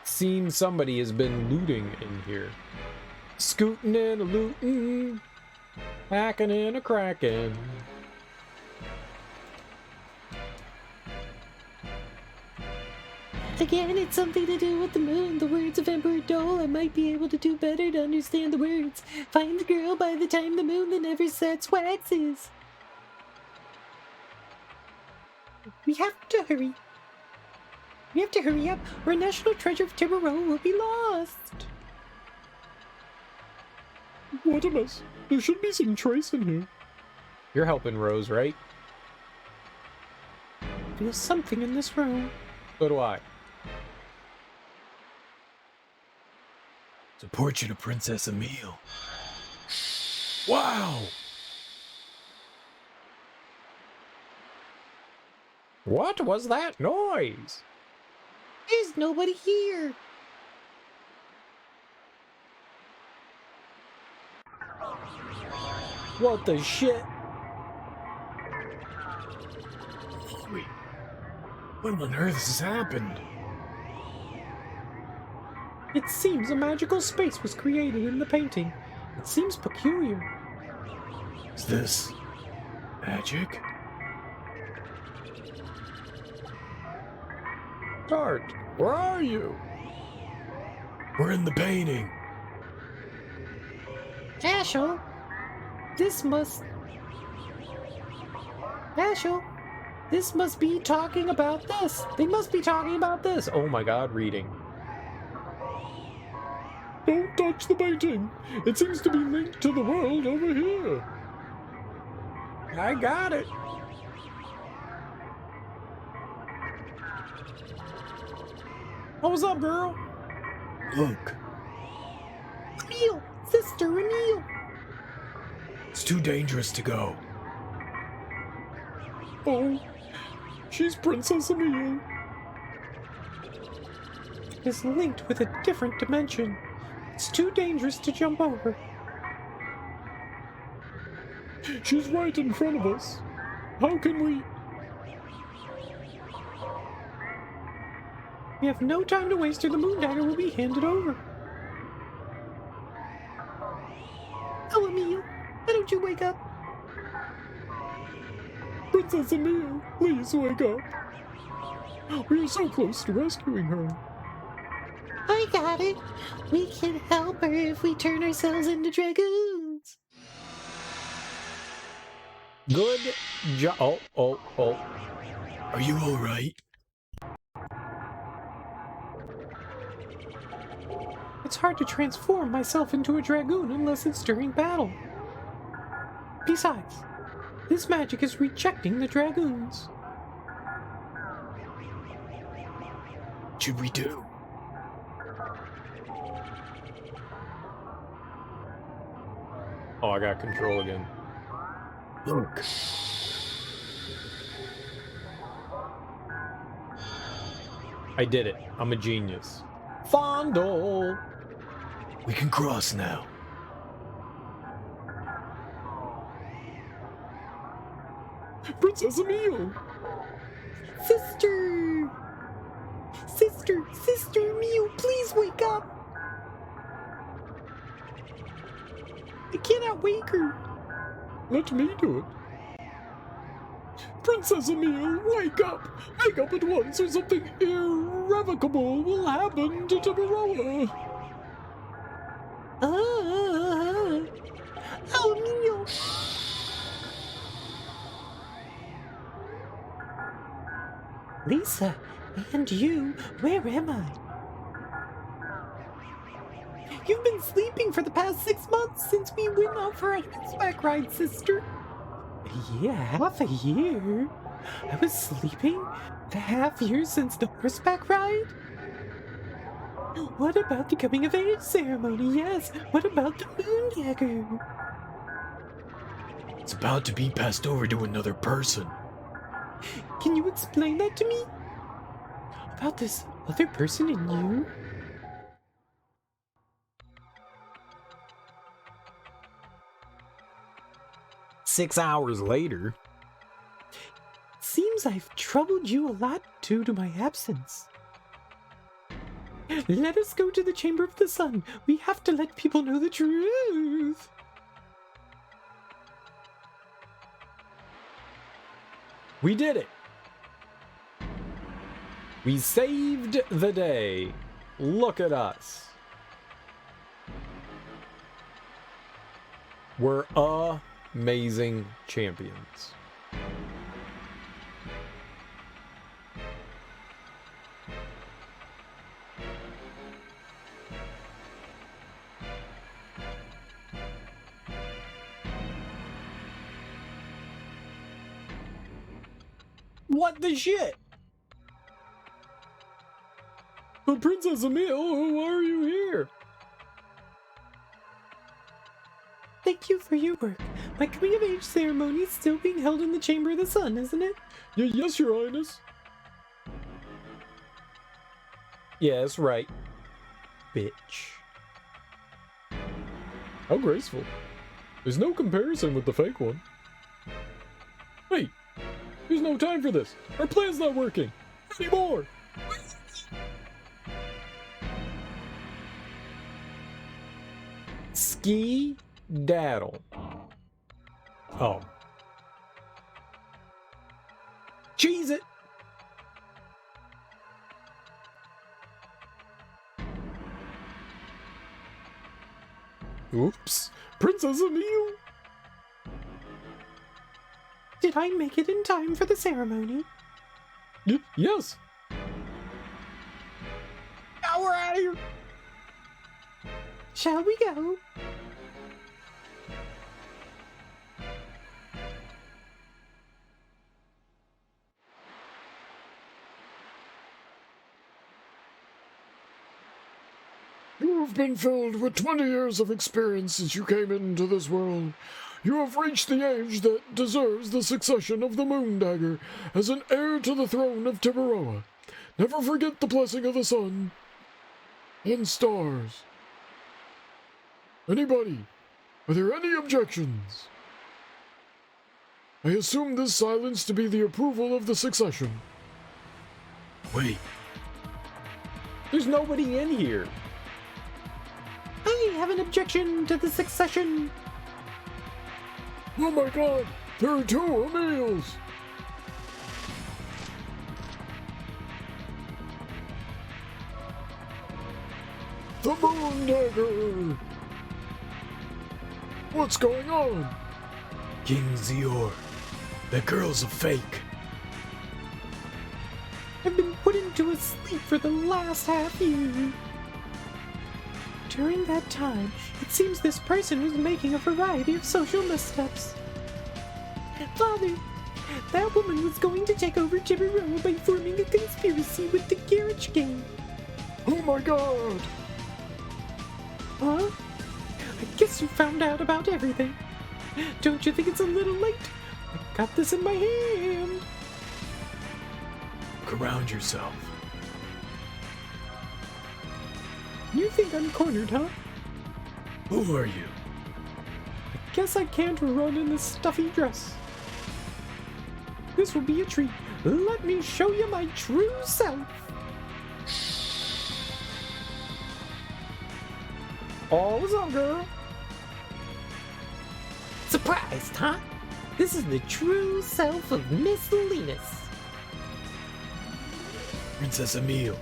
Seems somebody has been looting in here. Scooting and a looting. Hacking and a cracking. Again, it's something to do with the moon. The words of Emperor Dole. I might be able to do better to understand the words. Find the girl by the time the moon that never sets waxes. We have to hurry. We have to hurry up, or National Treasure of Tiburon will be lost. What a mess. There should be some trace in here. You're helping Rose, right? feel something in this room. So do I. It's a portrait of Princess Emile. Wow! What was that noise? There's nobody here. What the shit? Wait, what on earth has happened? It seems a magical space was created in the painting. It seems peculiar. Is this magic? Dart, where are you? We're in the painting. Ashel, this must be talking about this. They must be talking about this. Oh my god, reading. Don't touch the painting. It seems to be linked to the world over here. I got it. Oh, what's up, girl? Look, Emile, sister Emile. it's too dangerous to go. Oh, she's Princess Emile. It is linked with a different dimension. It's too dangerous to jump over. She's right in front of us. How can we... We have no time to waste or the moon dagger will be handed over. Oh, Emile, why don't you wake up? Princess Emile, please wake up. We are so close to rescuing her. I got it. We can help her if we turn ourselves into dragoons. Good job. Oh. Are you alright? It's hard to transform myself into a dragoon unless it's during battle. Besides, this magic is rejecting the dragoons. What should we do? Oh, I got control again. Look, I did it. I'm a genius. Fondle! we can cross now. Princess Emile! Sister! Sister Emile, please wake up! I cannot wake her. Let me do it. Princess Emile, wake up! Wake up at once or something irrevocable will happen to Tiburoa! Oh, Emile! Lisa, and you, where am I? You've been sleeping for the past 6 months since we went out for a horseback ride, sister. Yeah, half a year. I was sleeping the half year since the horseback ride? What about the coming of age ceremony? Yes, what about the moon dagger? It's about to be passed over to another person. Can you explain that to me? About this other person in you? Six hours later. Seems I've troubled you a lot due to my absence. Let us go to the Chamber of the Sun. We have to let people know the truth. We did it! We saved the day. Look at us. We're amazing champions. What the shit? But Princess Emile, why are you here? Thank you for your work. My coming of age ceremony is still being held in the Chamber of the Sun, isn't it? Yes, Your Highness. Yeah, that's right. Bitch. How graceful. There's no comparison with the fake one. Wait, there's no time for this. Our plan's not working anymore. Ski daddle. Oh. Cheese it! Oops. Princess Emile. Did I make it in time for the ceremony? Yes. Now we're out of here! Shall we go? You've been filled with 20 years of experience since you came into this world. You have reached the age that deserves the succession of the Moon Dagger as an heir to the throne of Tiburoa. Never forget the blessing of the sun and stars. Anybody? Are there any objections? I assume this silence to be the approval of the succession. Wait, There's nobody in here. I have an objection to the succession. Oh my god, there are 2 Emiles! The Moon Dagger! What's going on? King Zior, that girl's a fake. I've been put into a sleep for the last half year. During that time, it seems this person was making a variety of social missteps. Father, that woman was going to take over Tiburoa by forming a conspiracy with the Garage Gang. Oh my god! Huh? I guess you found out about everything. Don't you think it's a little late? I got this in my hand. Look around yourself. You think I'm cornered, huh? Who are you? I guess I can't run in this stuffy dress. This will be a treat. Let me show you my true self. Oh, what's up, girl? Surprised, huh? This is the true self of Miss Linus. Princess Emile,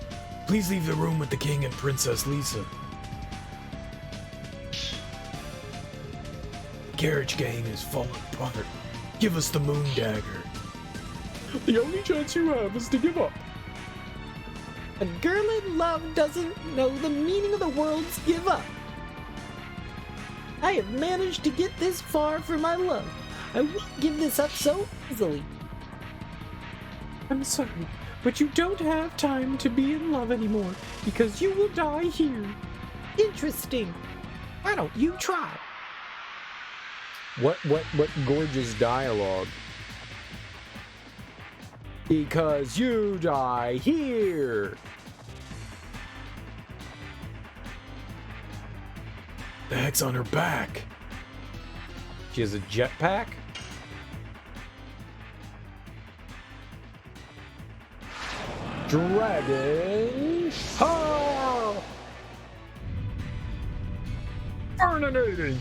please leave the room with the king and Princess Lisa. The Carriage Gang is falling apart. Give us the Moon Dagger. The only chance you have is to give up. A girl in love doesn't know the meaning of the words give up. I have managed to get this far for my love. I won't give this up so easily. I'm sorry, but you don't have time to be in love anymore because you will die here. Interesting. Why don't you try? What gorgeous dialogue. Because you die here. The heck's on her back. She has a jetpack? Dragon. Ha! Burning!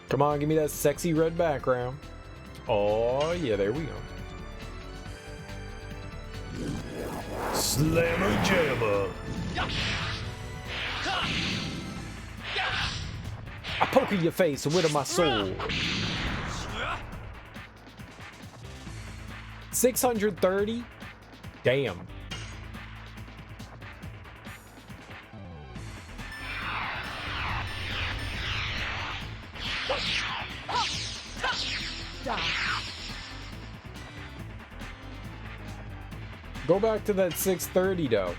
Come on, give me that sexy red background. Oh, yeah, there we go. Slammer Jammer. I poke in your face with my sword. 630? Damn. Die. Go back to that 630 though.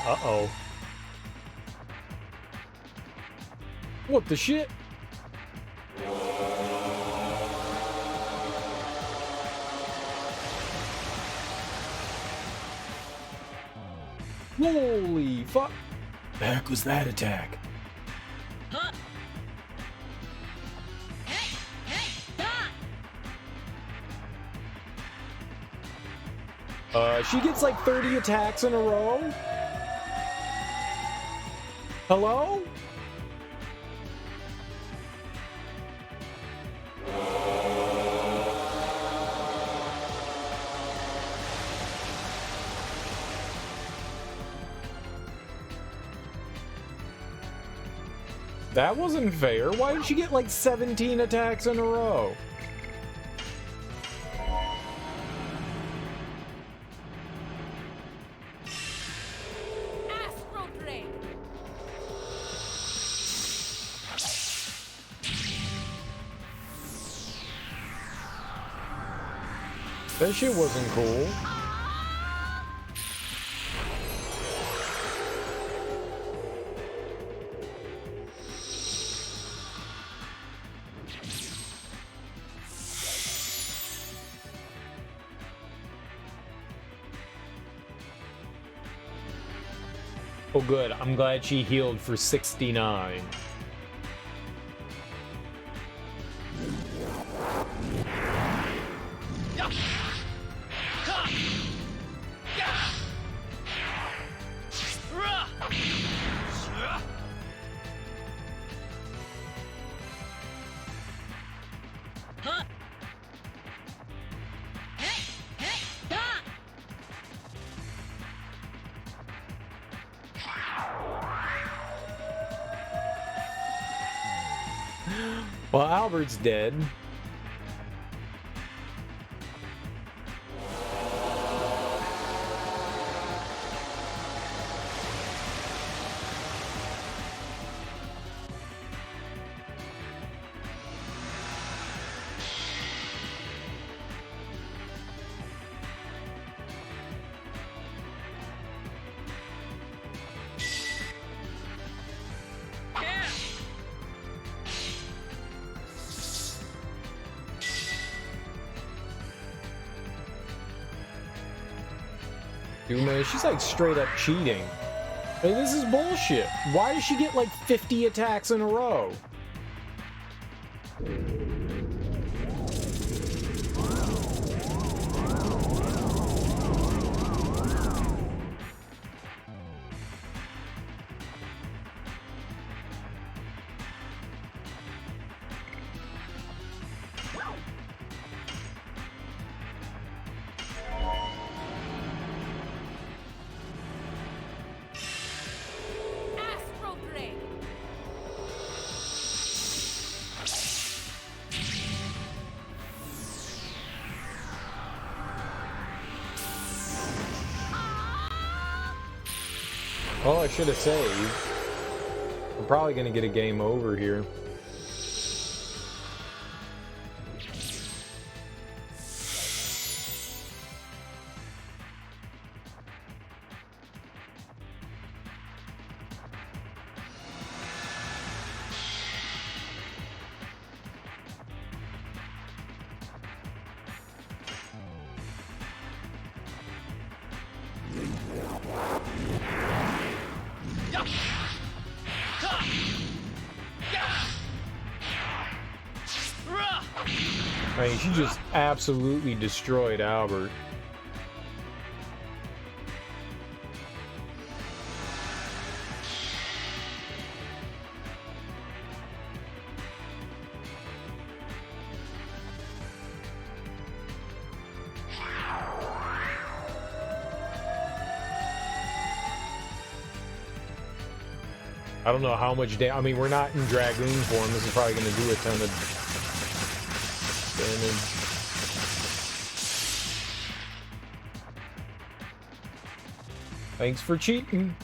Uh-oh. What the shit? Holy fuck. The heck was that attack? She gets like 30 attacks in a row? Hello? That wasn't fair. Why did she get like 17 attacks in a row? That shit wasn't cool. Oh good, I'm glad she healed for 69. Well, Albert's dead. Dude, man, she's like straight up cheating. Like, this is bullshit. Why does she get like 50 attacks in a row? Oh, I should have saved. We're probably gonna get a game over here. I mean, she just absolutely destroyed Albert. I don't know how much damage. I mean, we're not in Dragoon form. This is probably going to do a ton of damage. Thanks for cheating.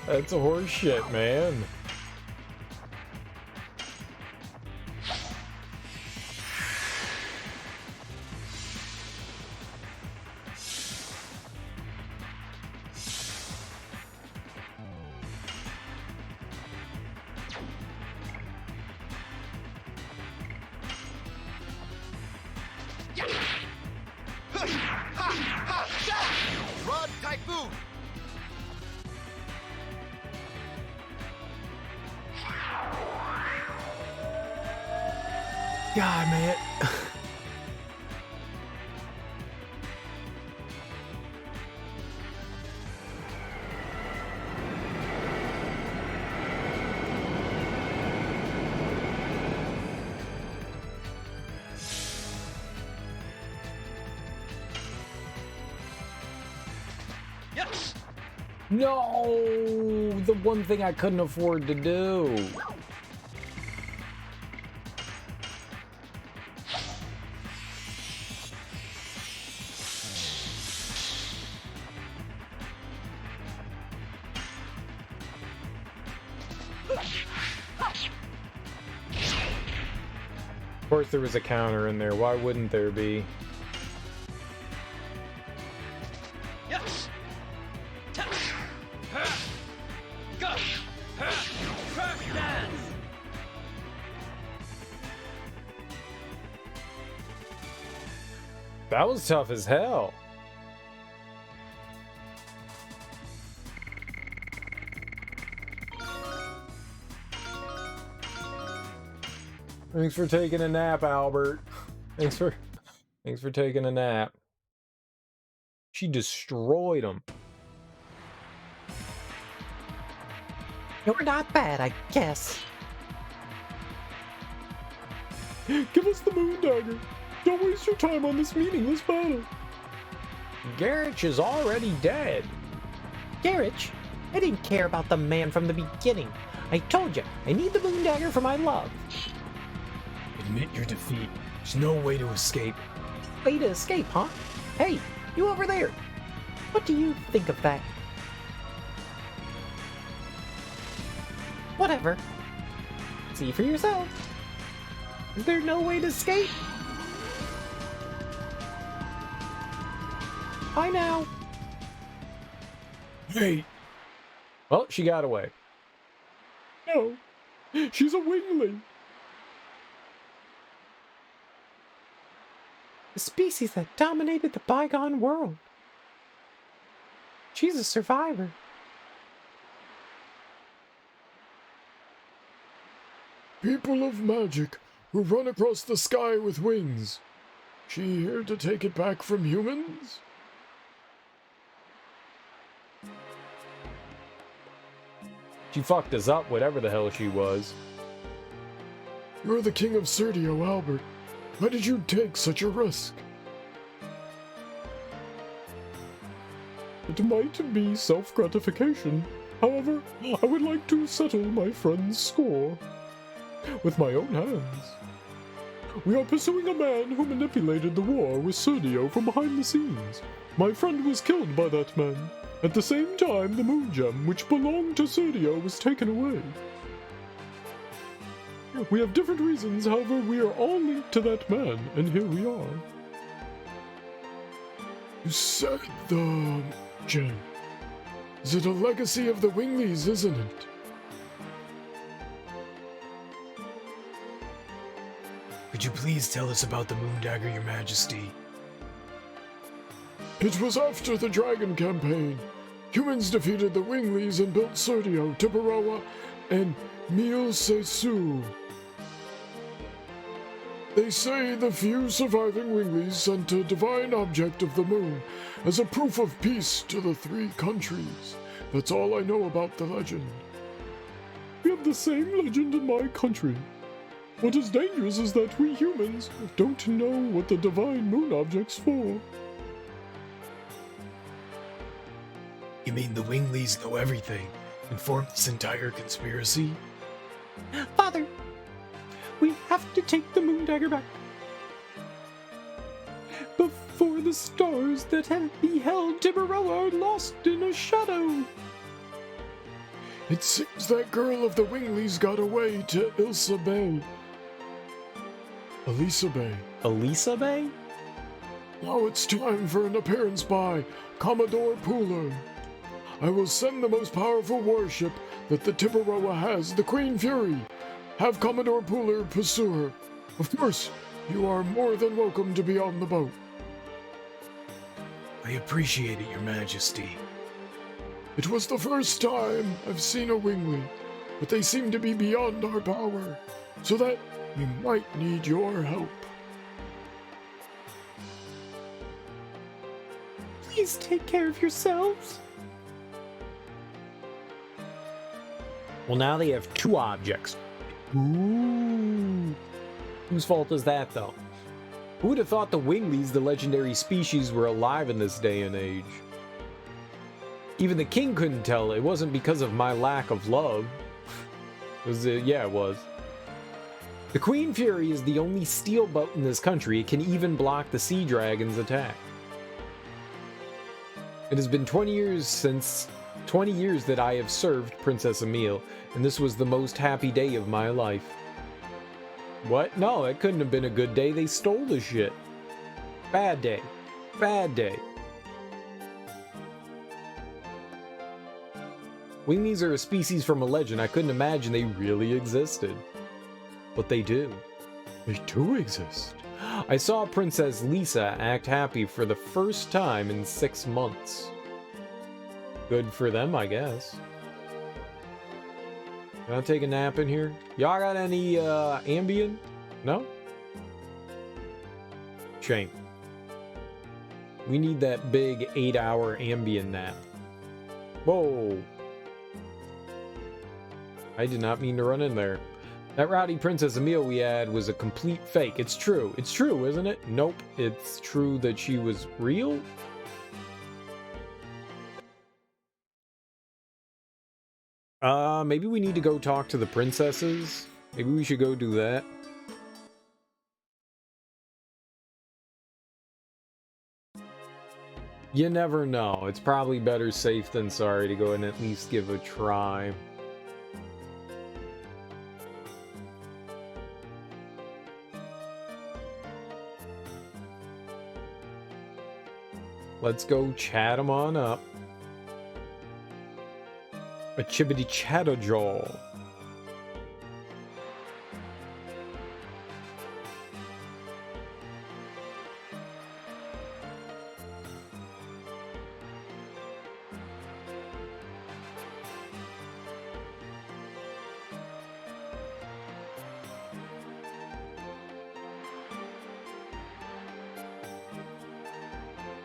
That's a horse shit, man. Rod Typhoon! God, man. No, the one thing I couldn't afford to do. Of course there was a counter in there. Why wouldn't there be? That was tough as hell. Thanks for taking a nap, Albert. Thanks for taking a nap. She destroyed him. You're not bad, I guess. Give us the moon dagger. Don't waste your time on this meaningless battle. Garrich is already dead. Garrich, I didn't care about the man from the beginning. I told you, I need the moon dagger for my love. Admit your defeat. There's no way to escape. Way to escape, huh? Hey, you over there. What do you think of that? Whatever. See for yourself. Is there no way to escape? Bye now. Hey, Well, she got away. No, she's a wingling. The species that dominated the bygone world. She's a survivor. People of magic, who run across the sky with wings. She here to take it back from humans? She fucked us up, whatever the hell she was. You're the king of Serdio, Albert. Why did you take such a risk? It might be self-gratification. However, I would like to settle my friend's score with my own hands. We are pursuing a man who manipulated the war with Serdio from behind the scenes. My friend was killed by that man. At the same time, the moon gem, which belonged to Serdio, was taken away. We have different reasons, however, we are all linked to that man, and here we are. You said the gem. Is it a legacy of the Winglies, isn't it? Could you please tell us about the moon dagger, Your Majesty? It was after the Dragon campaign. Humans defeated the Winglies and built Serdio, Tibaroa, and Mil Sesu. They say the few surviving Winglies sent a divine object of the moon as a proof of peace to the three countries. That's all I know about the legend. We have the same legend in my country. What is dangerous is that we humans don't know what the divine moon object's for. You mean the Winglies know everything and form this entire conspiracy? Father, we have to take the moon dagger back. Before the stars that have beheld Tibaroa are lost in a shadow. It seems that girl of the Winglies got away to Ilsa Bay. Elisa Bay. Elisa Bay? Now it's time for an appearance by Commodore Pooler. I will send the most powerful warship that the Tibaroa has, the Queen Fury. Have Commodore Pooler pursue her. Of course, you are more than welcome to be on the boat. I appreciate it, Your Majesty. It was the first time I've seen a Wingly, but they seem to be beyond our power, so that we might need your help. Please take care of yourselves. Well, now they have two objects. Ooh. Whose fault is that, though? Who would have thought the Winglies, the legendary species, were alive in this day and age? Even the king couldn't tell. It wasn't because of my lack of love. Yeah, it was. The Queen Fury is the only steel boat in this country. It can even block the Sea Dragon's attack. It has been 20 years that I have served Princess Emile, and this was the most happy day of my life. What? No, it couldn't have been a good day. They stole the shit. Bad day. Bad day. Winglies are a species from a legend. I couldn't imagine they really existed. But they do. They do exist. I saw Princess Lisa act happy for the first time in 6 months. Good for them, I guess. Can I take a nap in here? Y'all got any Ambien? No? Shame. We need that big 8-hour Ambien nap. Whoa. I did not mean to run in there. That rowdy Princess Emile we had was a complete fake. It's true. It's true, isn't it? Nope. It's true that she was real? Maybe we need to go talk to the princesses. Maybe we should go do that. You never know. It's probably better safe than sorry to go and at least give a try. Let's go chat them on up. A chibbity chatterjaw.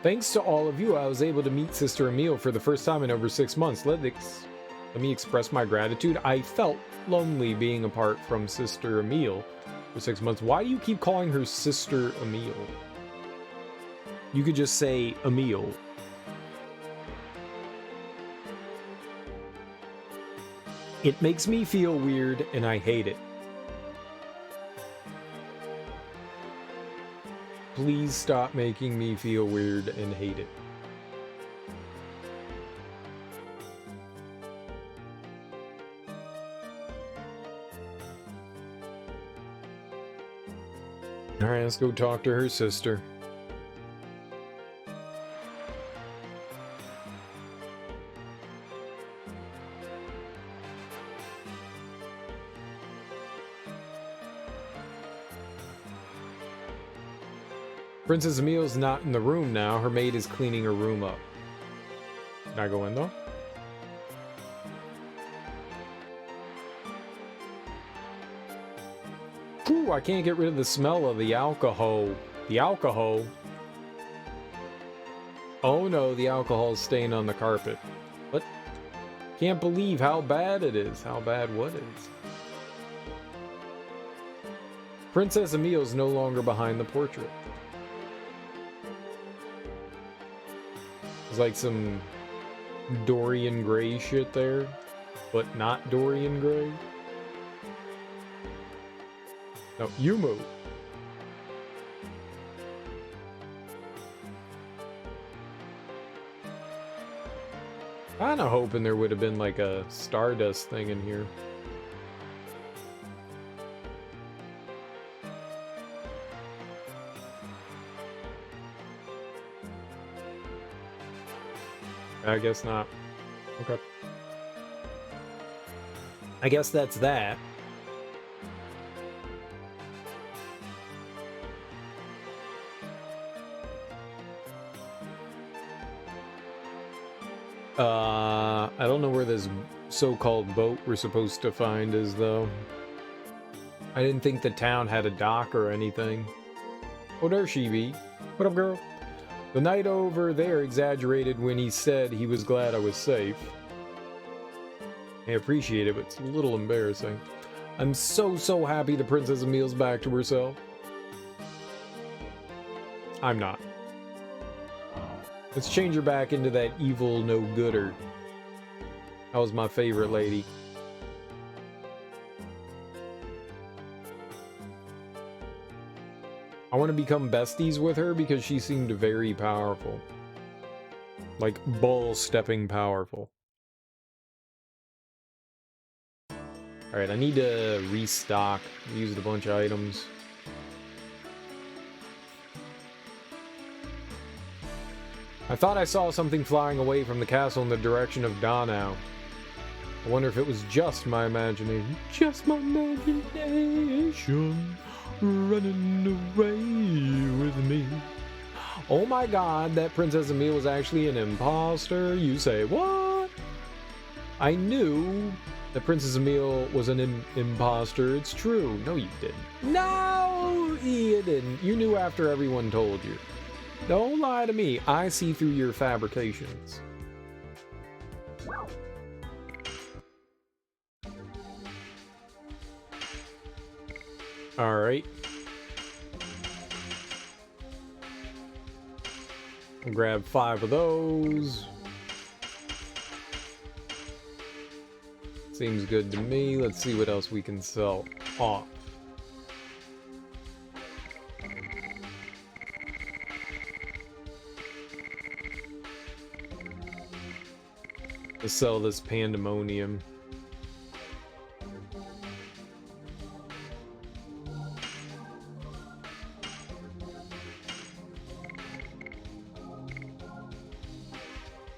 Thanks to all of you, I was able to meet Sister Emile for the first time in over 6 months. Let me express my gratitude. I felt lonely being apart from Sister Emile for 6 months. Why do you keep calling her Sister Emile? You could just say Emile. It makes me feel weird and I hate it. Please stop making me feel weird and hate it. Alright, let's go talk to her sister. Princess Emile's not in the room now. Her maid is cleaning her room up. Can I go in though? Ooh, I can't get rid of the smell of the alcohol. The alcohol. Oh no, the alcohol's staying on the carpet. What? Can't believe how bad it is. How bad what is? Princess Emile's no longer behind the portrait. There's like some Dorian Gray shit there, but not Dorian Gray. No, you move. Kinda hoping there would have been like a Stardust thing in here. I guess not. Okay. I guess that's that. I don't know where this so-called boat we're supposed to find is, though. I didn't think the town had a dock or anything. Oh, there she be. What up, girl? The knight over there exaggerated when he said he was glad I was safe. I appreciate it, but it's a little embarrassing. I'm so happy the Princess Emile's back to herself. I'm not. Let's change her back into that evil no-gooder. That was my favorite lady. I want to become besties with her because she seemed very powerful. Like, ball-stepping powerful. Alright, I need to restock. I used a bunch of items. I thought I saw something flying away from the castle in the direction of Donau. I wonder if it was just my imagination. Just my imagination running away with me. Oh my god, that Princess Emile was actually an imposter? You say, what? I knew that Princess Emile was an imposter. It's true. No, you didn't. No, you didn't. You knew after everyone told you. Don't lie to me. I see through your fabrications. Alright. I'll grab 5 of those. Seems good to me. Let's see what else we can sell off. Let's sell this pandemonium.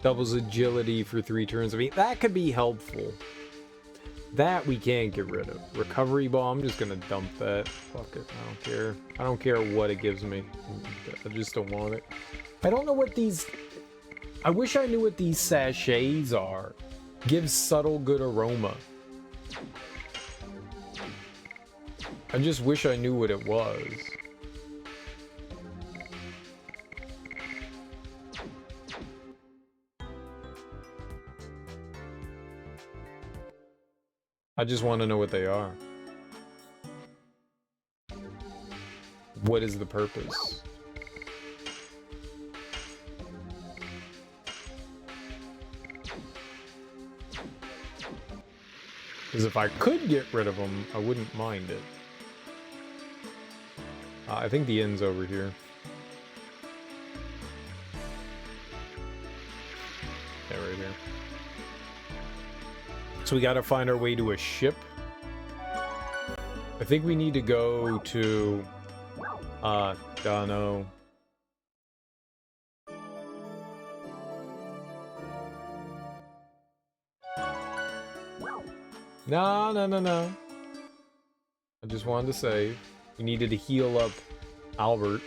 Doubles agility for 3 turns. I mean, that could be helpful. That we can't get rid of. Recovery ball, I'm just gonna dump that. Fuck it, I don't care. I don't care what it gives me. I just don't want it. I don't know what these... I wish I knew what these sachets are. Gives subtle good aroma. I just wish I knew what it was. I just want to know what they are. What is the purpose? Because if I could get rid of them, I wouldn't mind it. I think the end's over here. Yeah, right here. So we gotta find our way to a ship. I think we need to go to... Dano. No. I just wanted to save. We needed to heal up Albert.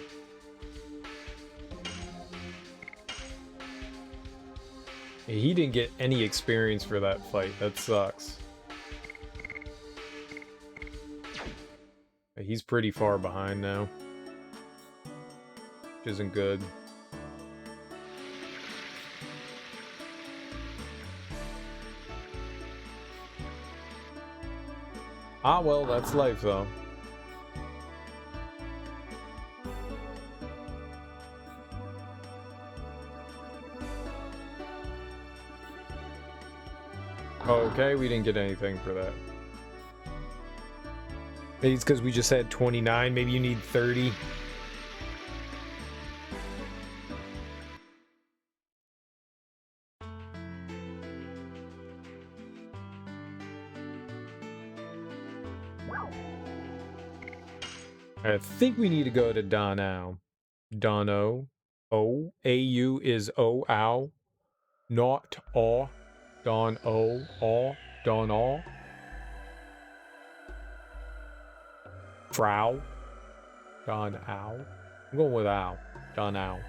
He didn't get any experience for that fight. That sucks. He's pretty far behind now. Which isn't good. Ah, well, that's life, though. Okay, we didn't get anything for that. Maybe it's because we just had 29. Maybe you need 30. I think we need to go to Dano. Dano. O. A-U is O-ow. Not aw. Don O. Aw. Don aw. Frau. Don ow. I'm going with ow. Don ow.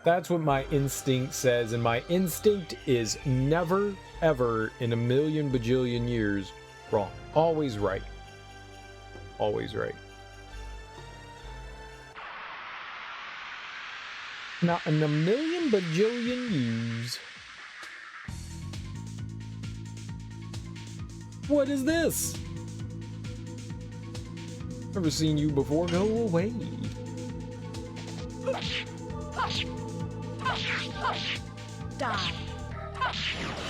That's what my instinct says, and my instinct is never, ever in a million bajillion years wrong. Always right. Always right. Not in a million bajillion years. What is this? Never seen you before. Go away. Die.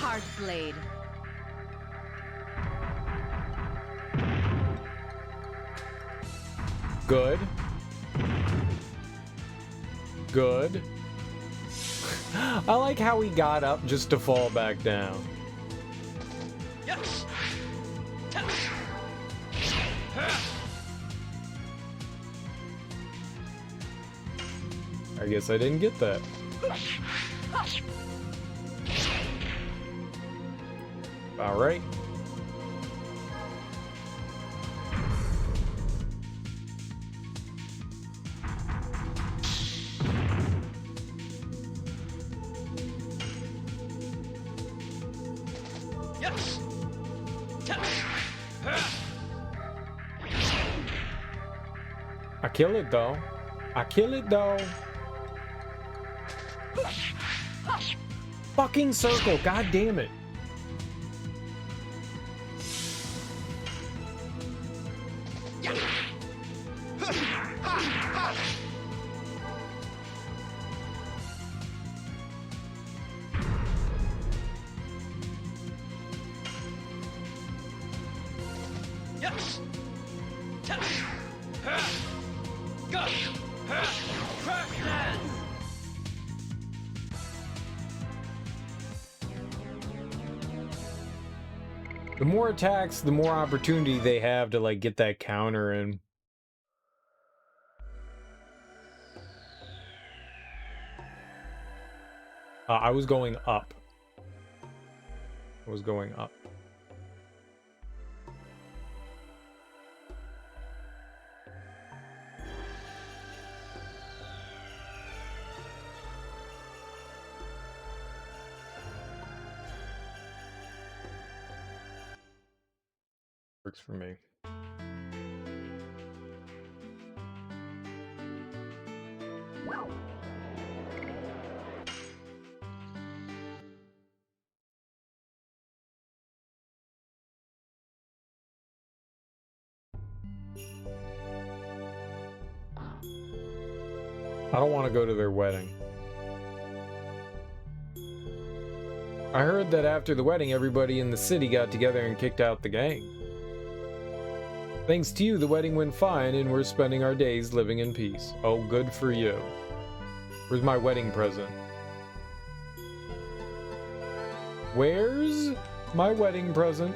Hard blade. Good. Good. I like how he got up just to fall back down. Yes. I guess I didn't get that. All right. Yes. I kill it though. I kill it though. Fucking circle, god damn it. Yes. Go. The more attacks, the more opportunity they have to like get that counter in. I was going up. I was going up. Works for me. I don't want to go to their wedding. I heard that after the wedding, everybody in the city got together and kicked out the gang. Thanks to you, the wedding went fine, and we're spending our days living in peace. Oh, good for you. Where's my wedding present? Where's my wedding present?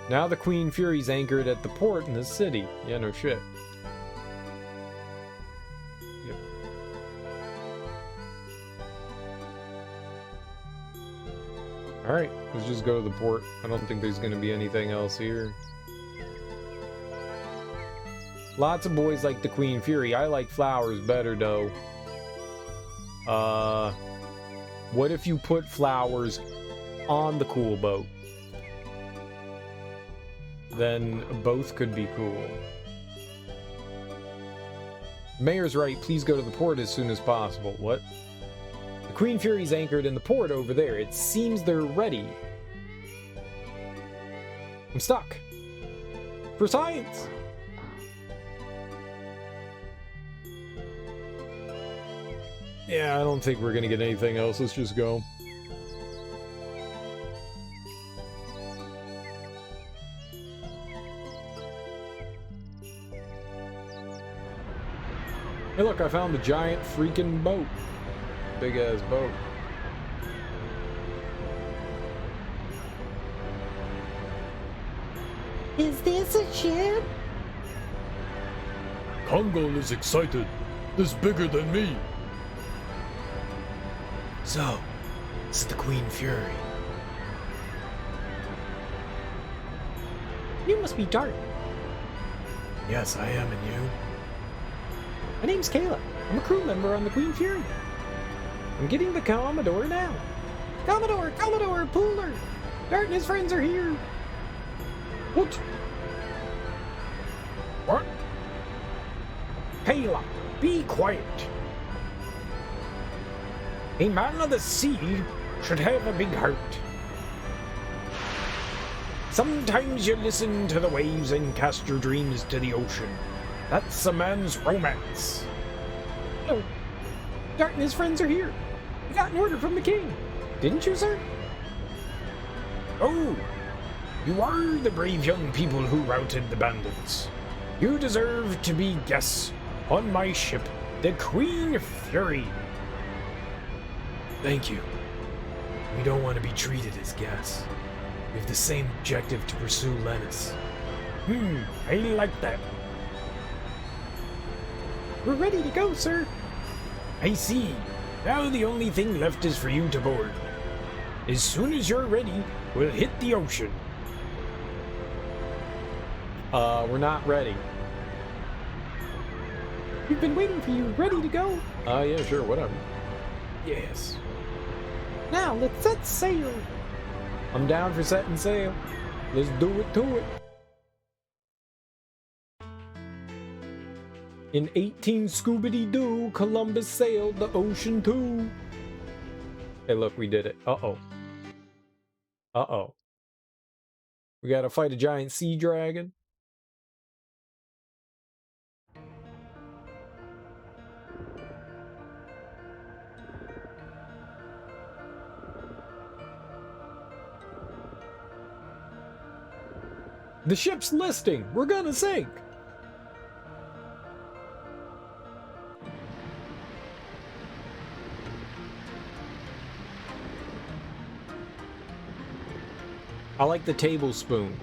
Now the Queen Fury's anchored at the port in the city. Yeah, no shit. Yep. Alright, let's just go to the port. I don't think there's gonna be anything else here. Lots of boys like the Queen Fury. I like flowers better, though. What if you put flowers on the cool boat? Then both could be cool. Mayor's right, please go to the port as soon as possible. What? The Queen Fury's anchored in the port over there. It seems they're ready. I'm stuck. For science! Yeah, I don't think we're gonna get anything else. Let's just go. Hey look, I found the giant freaking boat. Big ass boat. Is this a ship? Kongol is excited. This bigger than me. So, it's the Queen Fury. You must be Dart. Yes, I am, and you? My name's Kayla. I'm a crew member on the Queen Fury. I'm getting the Commodore now. Commodore! Commodore! Pooler! Dart and his friends are here. What? What? Kayla, be quiet. A man of the sea should have a big heart. Sometimes you listen to the waves and cast your dreams to the ocean. That's a man's romance. Oh, Dart and his friends are here. We got an order from the king. Didn't you, sir? Oh, you are the brave young people who routed the bandits. You deserve to be guests on my ship, the Queen Fury. Thank you. We don't want to be treated as guests. We have the same objective to pursue Lennis. I like that. We're ready to go, sir. I see. Now the only thing left is for you to board. As soon as you're ready, we'll hit the ocean. We're not ready. We've been waiting for you, ready to go. Yeah, sure, whatever. Yes. Now, let's set sail. I'm down for setting sail. Let's do it to it. In 18 Scooby-Doo, Columbus sailed the ocean too. Hey, look, we did it. Uh-oh. Uh-oh. We gotta fight a giant sea dragon. The ship's listing. We're gonna sink. I like the tablespoon.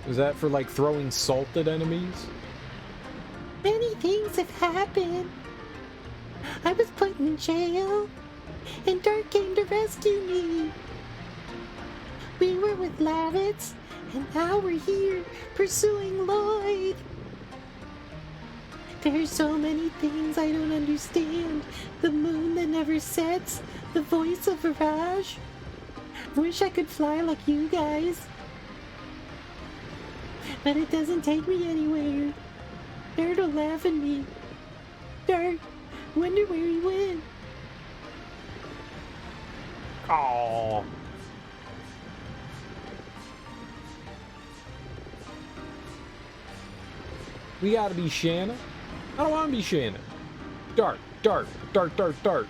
Is that for like throwing salt at enemies? Many things have happened. I was put in jail, and Dart came to rescue me. We were with Lavitz, and now we're here pursuing Lloyd. There's so many things I don't understand. The moon that never sets, the voice of Virage. Wish I could fly like you guys. But it doesn't take me anywhere. Dart will laugh at me. Dart, Wonder where he went. Oh. We gotta be Shanna. I don't wanna be Shanna. Dart, dart, dart, dart, dart.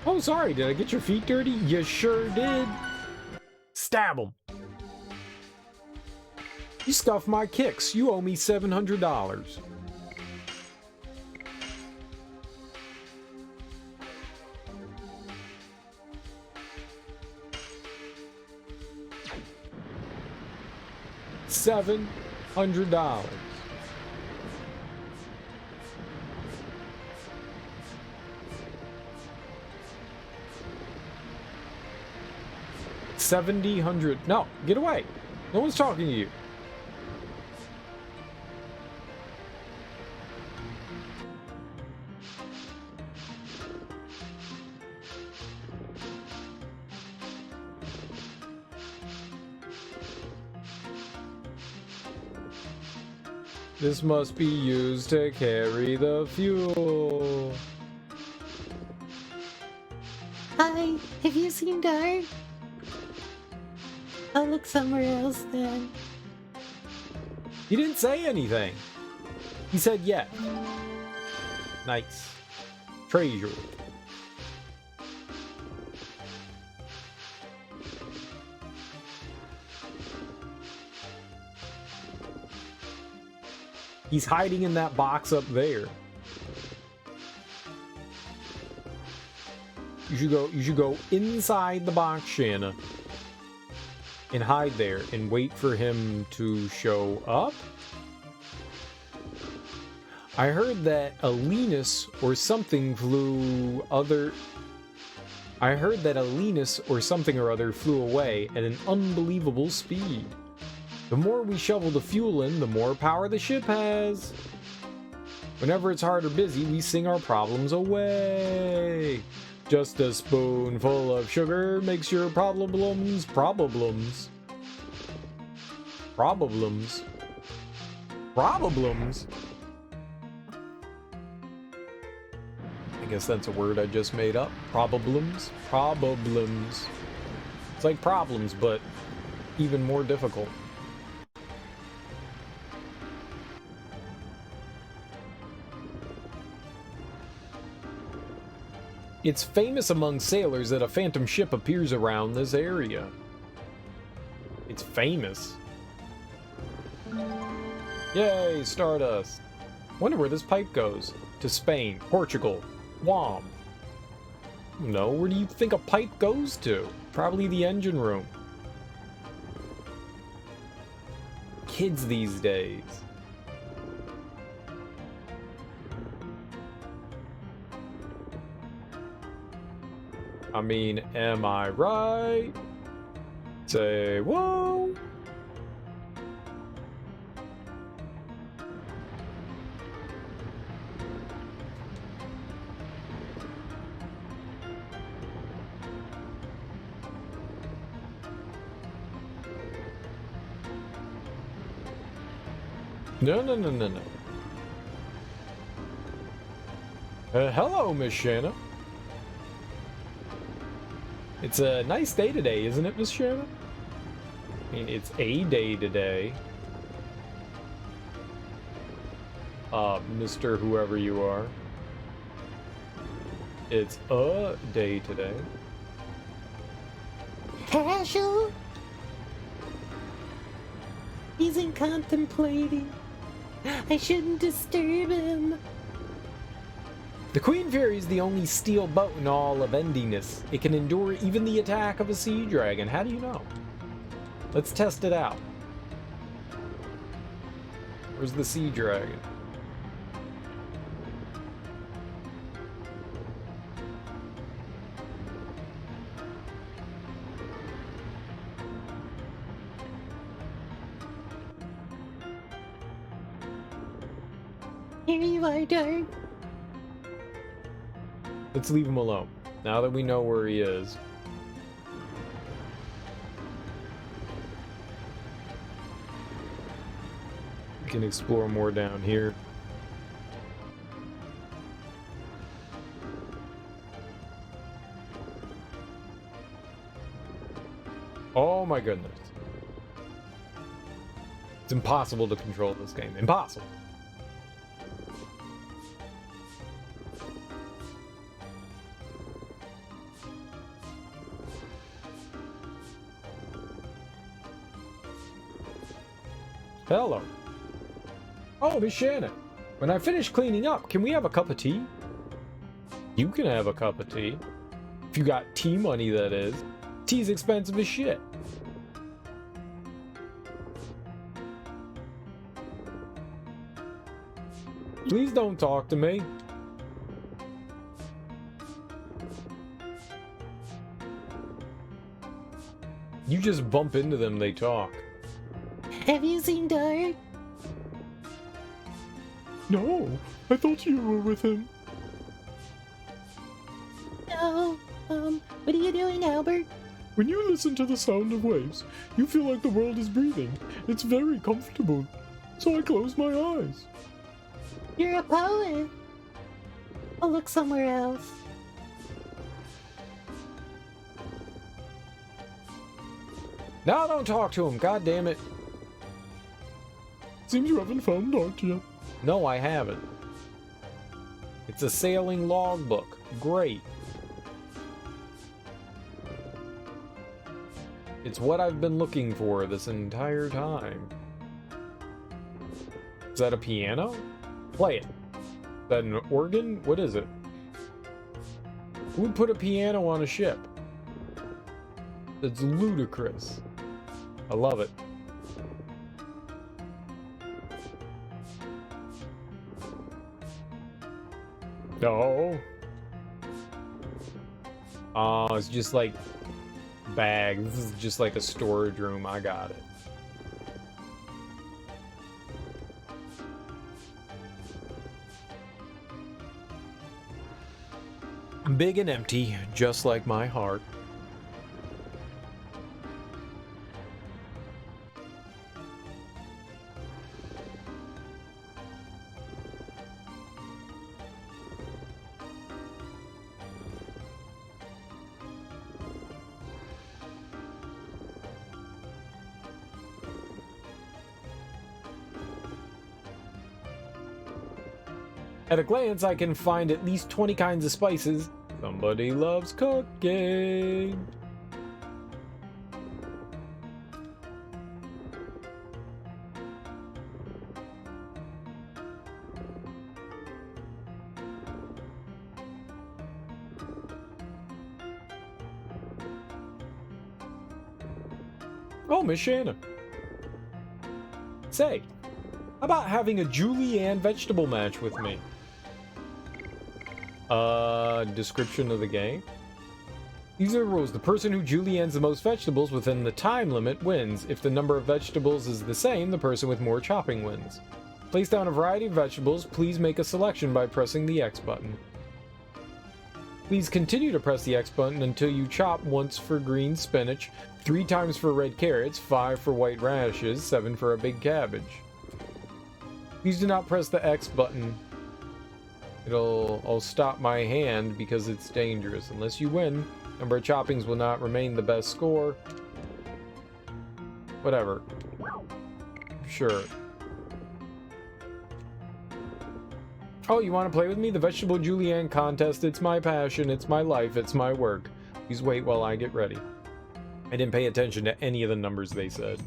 Oh, sorry, did I get your feet dirty? You sure did. Stab him. You scuffed my kicks. You owe me $700. $700. $700. No, get away. No one's talking to you. This must be used to carry the fuel. Hi, have you seen Dart? I'll look somewhere else then. He didn't say anything. He said yeah. Nice. Treasure. He's hiding in that box up there. You should go inside the box, Shanna. And hide there and wait for him to show up. I heard that a Linus or something flew other. I heard that a Linus or something or other flew away at an unbelievable speed. The more we shovel the fuel in, the more power the ship has. Whenever it's hard or busy, we sing our problems away. Just a spoonful of sugar makes your problems. Problems. I guess that's a word I just made up. Problems. It's like problems, but even more difficult. It's famous among sailors that a phantom ship appears around this area. It's famous. Yay, Stardust. Wonder where this pipe goes. To Spain, Portugal, Guam. No, where do you think a pipe goes to? Probably the engine room. Kids these days. I mean, am I right? Say whoa. No. Hello, Miss Shanna. It's a nice day today, isn't it, Miss Shanna? I mean, it's a day today. Mr. Whoever you are. It's a day today. Casual? Isn't contemplating. I shouldn't disturb him. The Queen Fairy is the only steel boat in all of Endiness. It can endure even the attack of a sea dragon. How do you know? Let's test it out. Where's the sea dragon? Here you are, Dart. Let's leave him alone. Now that we know where he is. We can explore more down here. Oh my goodness. It's impossible to control this game. Impossible. Hello. Oh, Miss Shannon. When I finish cleaning up, can we have a cup of tea? You can have a cup of tea. If you got tea money, that is. Tea's expensive as shit. Please don't talk to me. You just bump into them, they talk. Have you seen Dark? No, I thought you were with him. No. What are you doing, Albert? When you listen to the sound of waves, you feel like the world is breathing. It's very comfortable. So I close my eyes. You're a poet. I'll look somewhere else. Now don't talk to him, god damn it. Seems you haven't found art yet. No, I haven't. It's a sailing logbook. Great. It's what I've been looking for this entire time. Is that a piano? Play it. Is that an organ? What is it? Who would put a piano on a ship? It's ludicrous. I love it. No. Oh, it's just like bag. This is just like a storage room. I got it. Big and empty, just like my heart. At a glance, I can find at least 20 kinds of spices. Somebody loves cooking. Oh, Miss Shannon. Say, how about having a julienne vegetable match with me? Description of the game. These are the rules. The person who juliennes the most vegetables within the time limit wins. If the number of vegetables is the same, the person with more chopping wins. Place down a variety of vegetables. Please make a selection by pressing the X button. Please continue to press the X button until you chop once for green spinach, 3 times for red carrots, 5 for white radishes, 7 for a big cabbage. Please do not press the X button. I'll stop my hand because it's dangerous. Unless you win, number of choppings will not remain the best score. Whatever. Sure. Oh, you want to play with me? The Vegetable Julienne contest. It's my passion. It's my life. It's my work. Please wait while I get ready. I didn't pay attention to any of the numbers they said.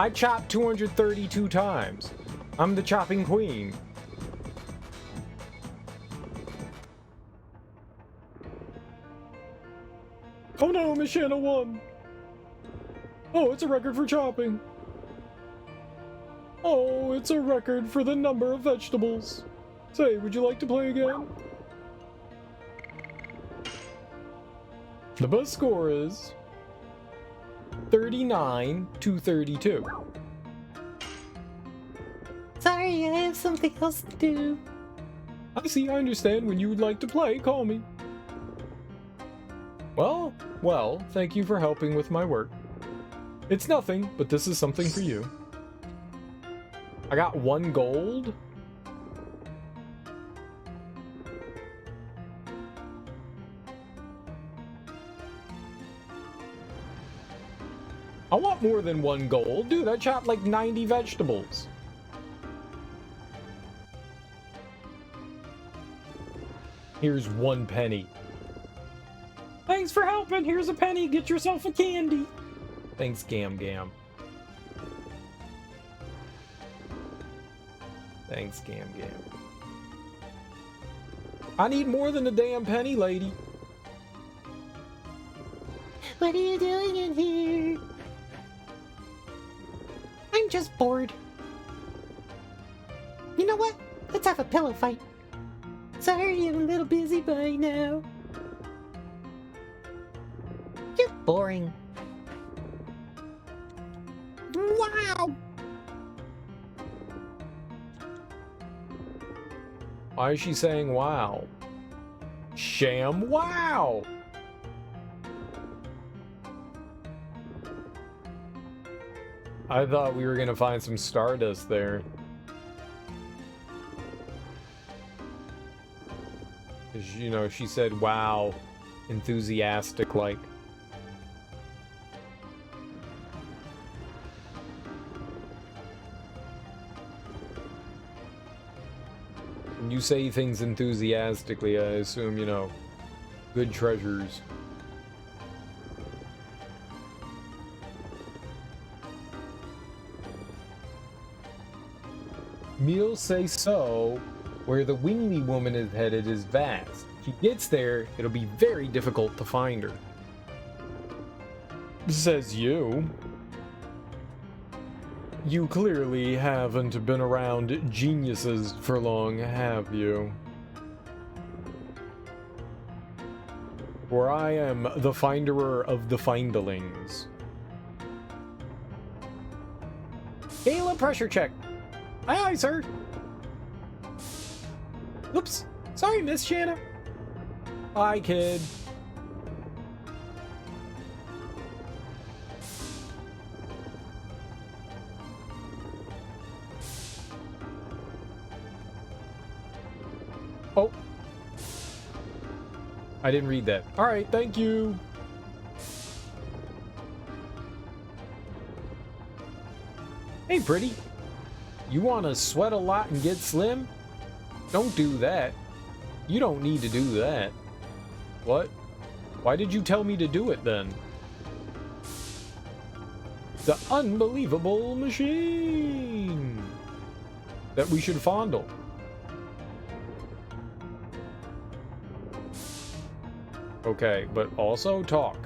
I chopped 232 times. I'm the chopping queen. Oh no, Miss Shanna won. Oh, it's a record for chopping. Oh, it's a record for the number of vegetables. Say, would you like to play again? The best score is 39 to 32. Sorry, I have something else to do. I see, I understand. When you would like to play, call me. Well, thank you for helping with my work. It's nothing, but this is something for you. I got 1 gold. I want more than 1 gold. Dude, I chopped like 90 vegetables. Here's 1 penny. Thanks for helping. Here's a penny. Get yourself a candy. Thanks, Gam Gam. Thanks, Gam Gam. I need more than a damn penny, lady. What are you doing in here? I'm just bored. You know what? Let's have a pillow fight. Sorry, I'm a little busy by now. You're boring. Wow! Why is she saying wow? Sham wow! I thought we were gonna find some Stardust there. 'Cause, you know, she said wow, enthusiastic like. When you say things enthusiastically, I assume, you know, good treasures. Meals say so. Where the wingly woman is headed is vast. She gets there, it'll be very difficult to find her. Says you. You clearly haven't been around geniuses for long, have you? For I am the finderer of the finderlings. Gala pressure check. Aye, aye, sir. Oops. Sorry, Miss Shanna. Hi, kid. Oh. I didn't read that. All right, thank you. Hey, pretty. You want to sweat a lot and get slim? Don't do that. You don't need to do that. What? Why did you tell me to do it then? The unbelievable machine that we should fondle. Okay, but also talk.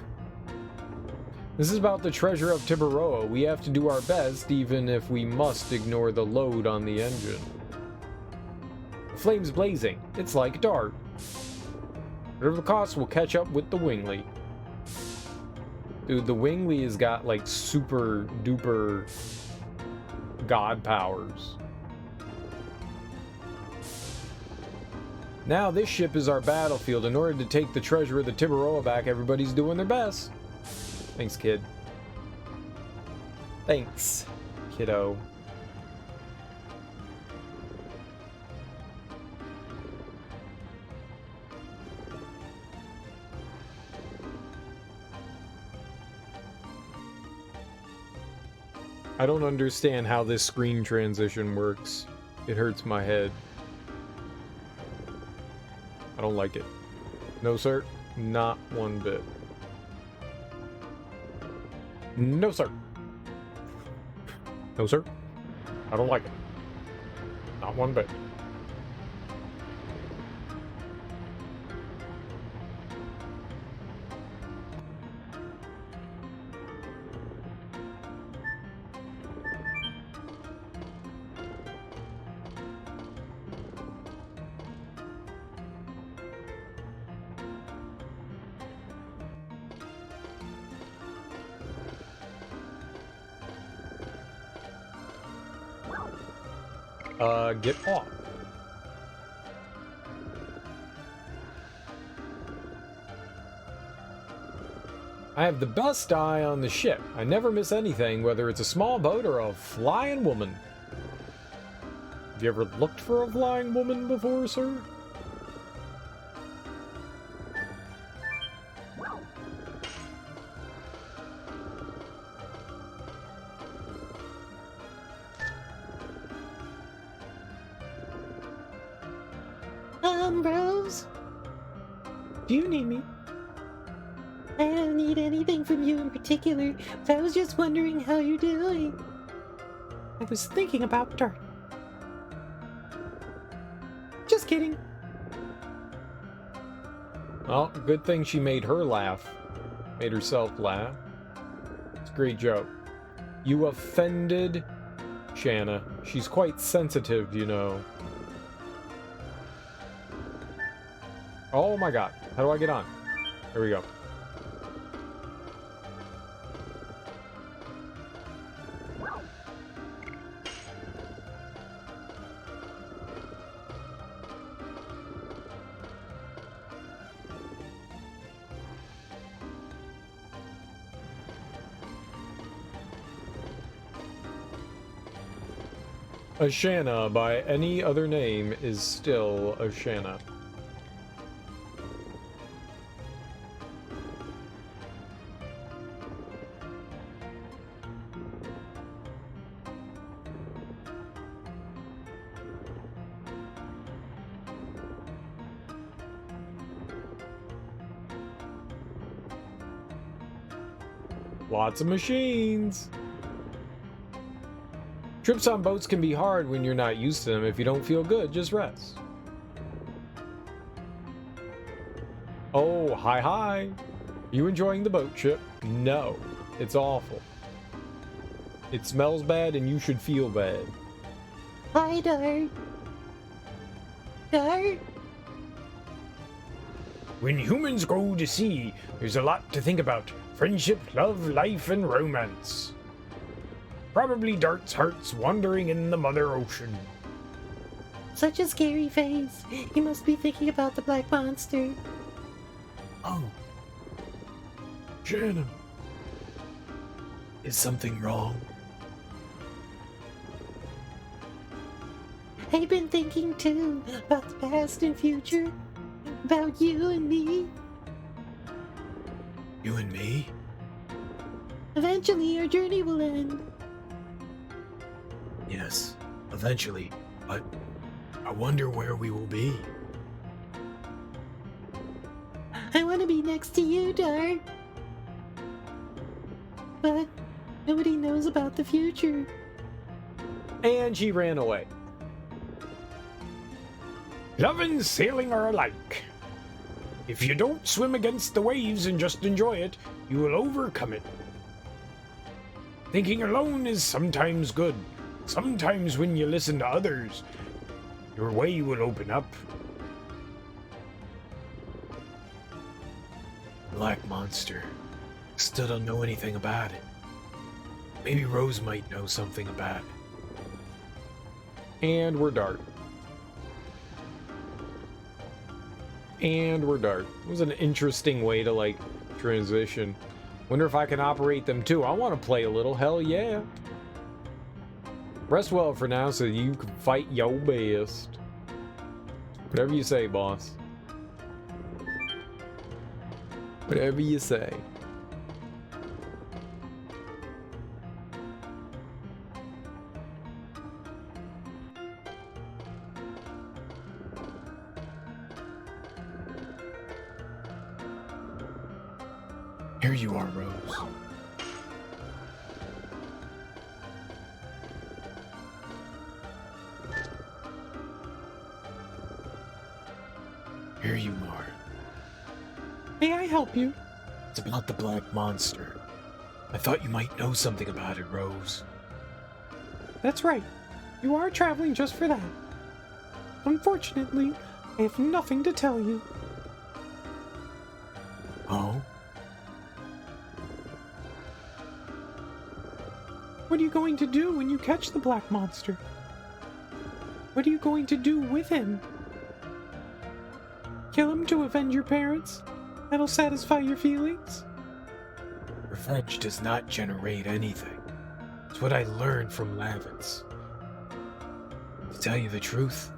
This is about the treasure of Tiburoa. We have to do our best, even if we must ignore the load on the engine. The flame's blazing. It's like dark. Whatever the cost, will catch up with the Wingly. Dude, the Wingly has got like super duper god powers. Now this ship is our battlefield. In order to take the treasure of the Tiburoa back, everybody's doing their best. Thanks, kid. Thanks, kiddo. I don't understand how this screen transition works. It hurts my head. I don't like it. No, sir. Not one bit. No, sir. No, sir. I don't like it. Not one bit. Get off. I have the best eye on the ship. I never miss anything, whether it's a small boat or a flying woman. Have you ever looked for a flying woman before, sir? Rose? Do you need me? I don't need anything from you in particular, but I was just wondering how you're doing. I was thinking about Dart. Just kidding. Well, good thing she made her laugh. Made herself laugh. It's a great joke. You offended Shanna. She's quite sensitive, you know. Oh my god. How do I get on? There we go. A Shanna by any other name is still a Shanna. Lots of machines. Trips on boats can be hard when you're not used to them. If you don't feel good, just rest. Oh, hi, hi. You enjoying the boat trip? No, it's awful. It smells bad and you should feel bad. Hi, Dart. Dart? When humans go to sea, there's a lot to think about. Friendship, love, life, and romance. Probably Dart's heart's wandering in the mother ocean. Such a scary face. He must be thinking about the black monster. Oh. Shannon. Is something wrong? I've been thinking too about the past and future. About you and me. You and me? Eventually our journey will end. Yes, eventually. But I wonder where we will be. I want to be next to you, Dart. But nobody knows about the future. And she ran away. Love and sailing are alike. If you don't swim against the waves and just enjoy it, you will overcome it. Thinking alone is sometimes good. Sometimes when you listen to others, your way will open up. Black monster. Still don't know anything about it. Maybe Rose might know something about it. And we're Dart. And we're Dart. It was an interesting way to, like, transition. Wonder if I can operate them too. I want to play a little. Hell yeah. Rest well for now so you can fight your best. Whatever you say, boss. Whatever you say. Here you are, Rose. May I help you? It's about the black monster. I thought you might know something about it, Rose. That's right. You are traveling just for that. Unfortunately, I have nothing to tell you. Oh? What are you going to do when you catch the black monster? What are you going to do with him? Kill him to avenge your parents? That'll satisfy your feelings? Revenge does not generate anything. It's what I learned from Lavitz. To tell you the truth,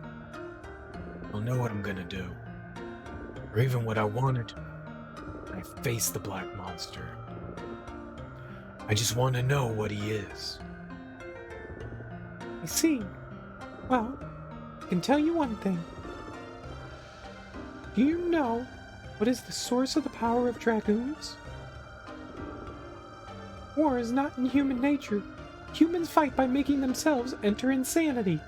I'll know what I'm gonna do. Or even what I wanted when I face the black monster. I just want to know what he is. I see. Well, I can tell you one thing. Do you know what is the source of the power of dragoons? War is not in human nature. Humans fight by making themselves enter insanity.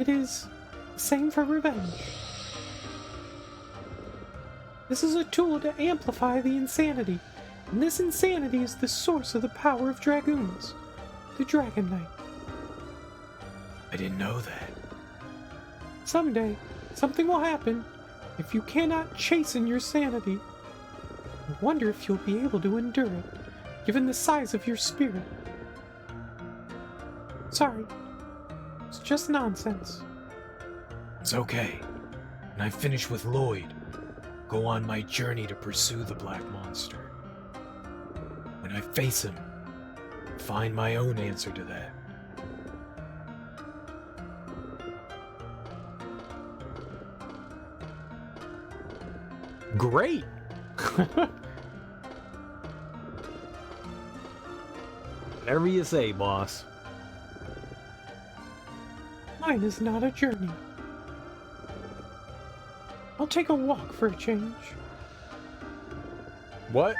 It is the same for revenge. This is a tool to amplify the insanity, and this insanity is the source of the power of dragoons, the Dragon Knight. I didn't know that. Someday, something will happen if you cannot chasten your sanity. I wonder if you'll be able to endure it, given the size of your spirit. Sorry, it's just nonsense. It's okay. When I finish with Lloyd, go on my journey to pursue the black monster. When I face him, find my own answer to that. Great! Whatever you say, boss. Mine is not a journey. I'll take a walk for a change. What?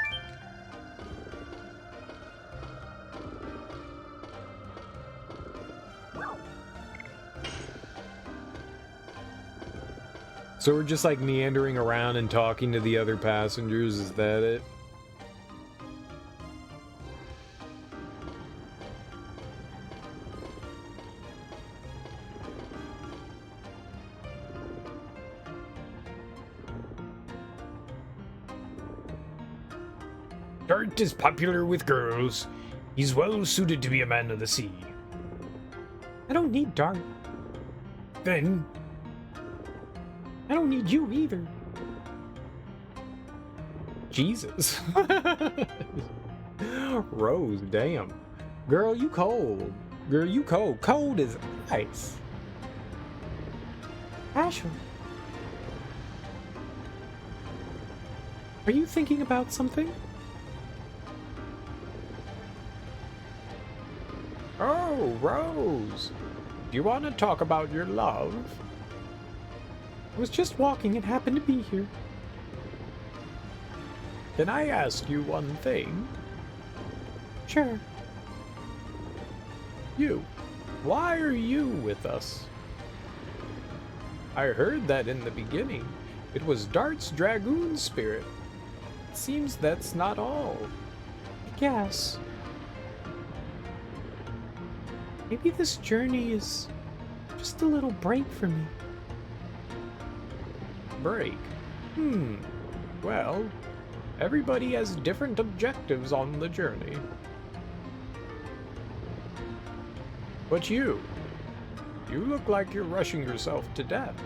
So we're just like meandering around and talking to the other passengers, is that it? Dart is popular with girls. He's well suited to be a man of the sea. I don't need Dart. Then, I don't need you either. Jesus. Rose, damn. Girl, you cold. Girl, you cold. Cold as ice. Asher. Are you thinking about something? Oh, Rose. Do you want to talk about your love? I was just walking and happened to be here. Can I ask you one thing? Sure. You. Why are you with us? I heard that in the beginning. It was Dart's dragoon spirit. It seems that's not all. I guess. Maybe this journey is just a little break for me. Break. Well, everybody has different objectives on the journey. But you look like you're rushing yourself to death,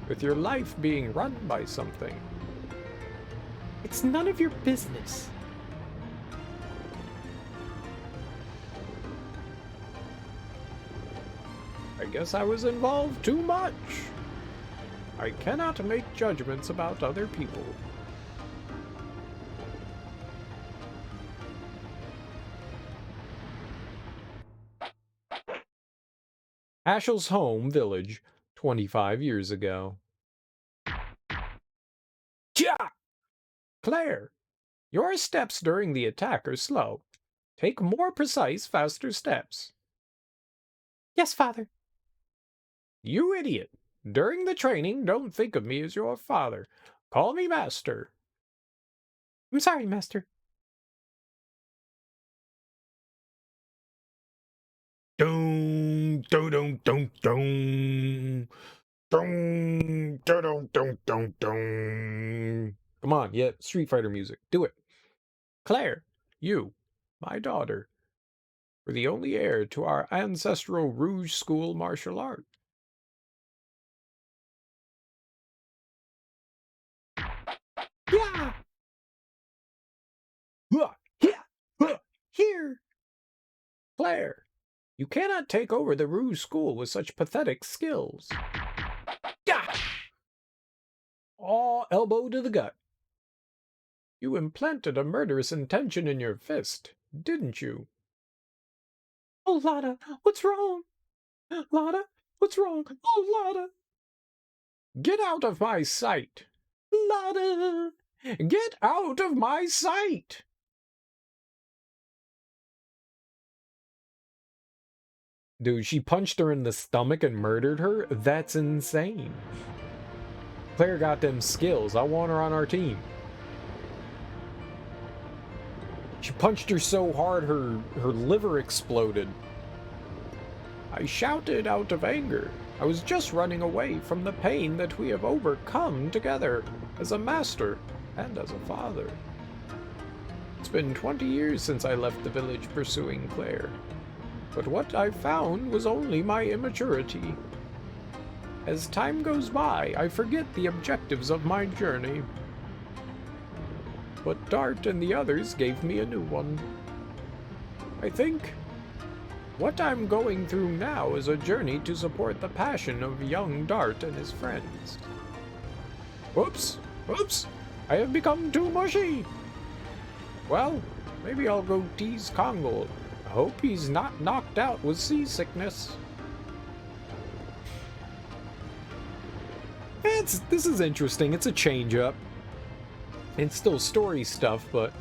with your life being run by something. It's none of your business. I guess I was involved too much. I cannot make judgments about other people. Ashel's home village, 25 years ago. Ja! Claire, your steps during the attack are slow. Take more precise, faster steps. Yes, Father. You idiot. During the training, don't think of me as your father. Call me Master. I'm sorry, Master. Dong, dong, dong, dong, dong. Dong, dong, dong, dong, dong, dong. Come on, yeah, Street Fighter music. Do it. Claire, you, my daughter, were the only heir to our ancestral Rouge School martial art. Yeah! Here! Claire, you cannot take over the Rouge School with such pathetic skills. Gah! Oh, elbow to the gut. You implanted a murderous intention in your fist, didn't you? Oh, Lada, what's wrong? Lada, what's wrong? Oh, Lada! Get out of my sight! Lada! Get out of my sight! Dude, she punched her in the stomach and murdered her? That's insane. Claire got them skills. I want her on our team. She punched her so hard her liver exploded. I shouted out of anger. I was just running away from the pain that we have overcome together as a master and as a father. It's been 20 years since I left the village pursuing Claire. But what I found was only my immaturity. As time goes by, I forget the objectives of my journey. But Dart and the others gave me a new one. I think what I'm going through now is a journey to support the passion of young Dart and his friends. Whoops! Whoops! I have become too mushy! Well, maybe I'll go tease Kongol. I hope he's not knocked out with seasickness. This is interesting. It's a change-up. It's still story stuff, but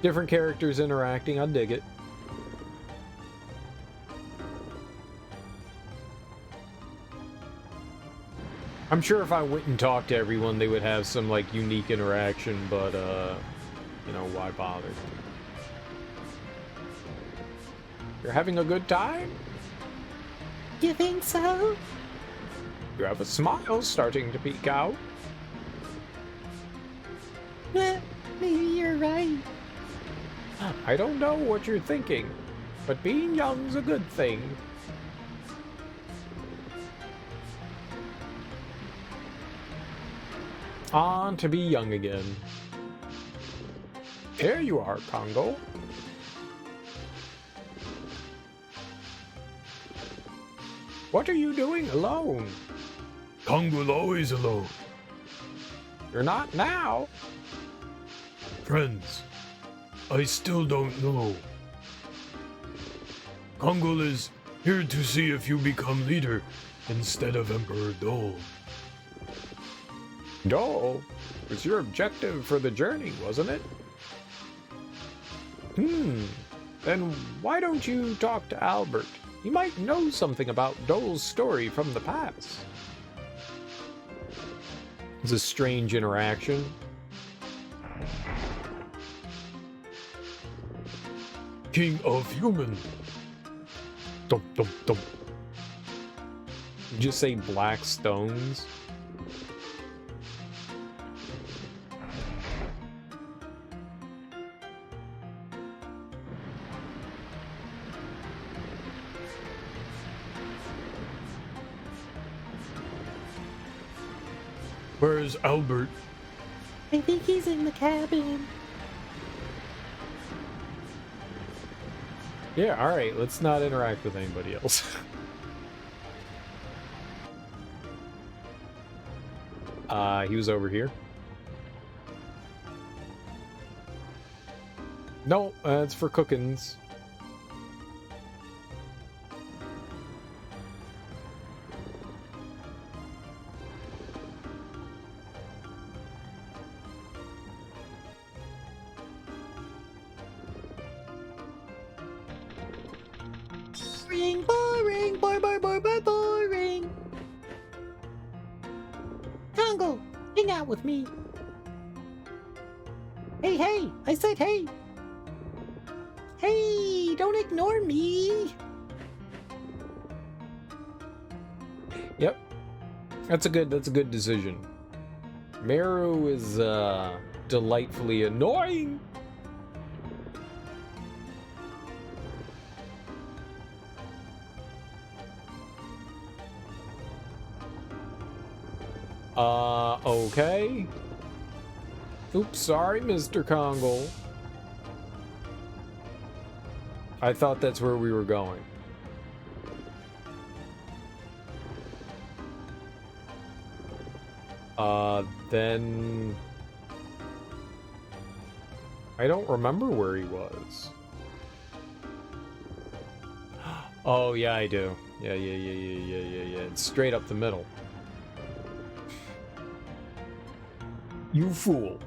different characters interacting. I dig it. I'm sure if I went and talked to everyone, they would have some, like, unique interaction, but, you know, why bother? You're having a good time? You think so? You have a smile starting to peek out. Maybe you're right. I don't know what you're thinking, but being young's a good thing. On to be young again. There you are, Congo. What are you doing alone? Kongol always alone. You're not now. Friends, I still don't know. Kongol is here to see if you become leader instead of Emperor Dole. Dole was your objective for the journey, wasn't it? Then why don't you talk to Albert? He might know something about Dole's story from the past. It's a strange interaction. King of Human. Dum dum dum. You just say black stones. Where's Albert? I think he's in the cabin. Yeah, alright, let's not interact with anybody else. He was over here. No, it's for cookins. Boring. Congo, hang out with me. Hey, hey! I said hey! Hey, don't ignore me! Yep. That's a good decision. Meru is delightfully annoying. Okay. Oops, sorry, Mr. Kongol. I thought that's where we were going. Then... I don't remember where he was. Oh, yeah, I do. Yeah. It's straight up the middle. You fool.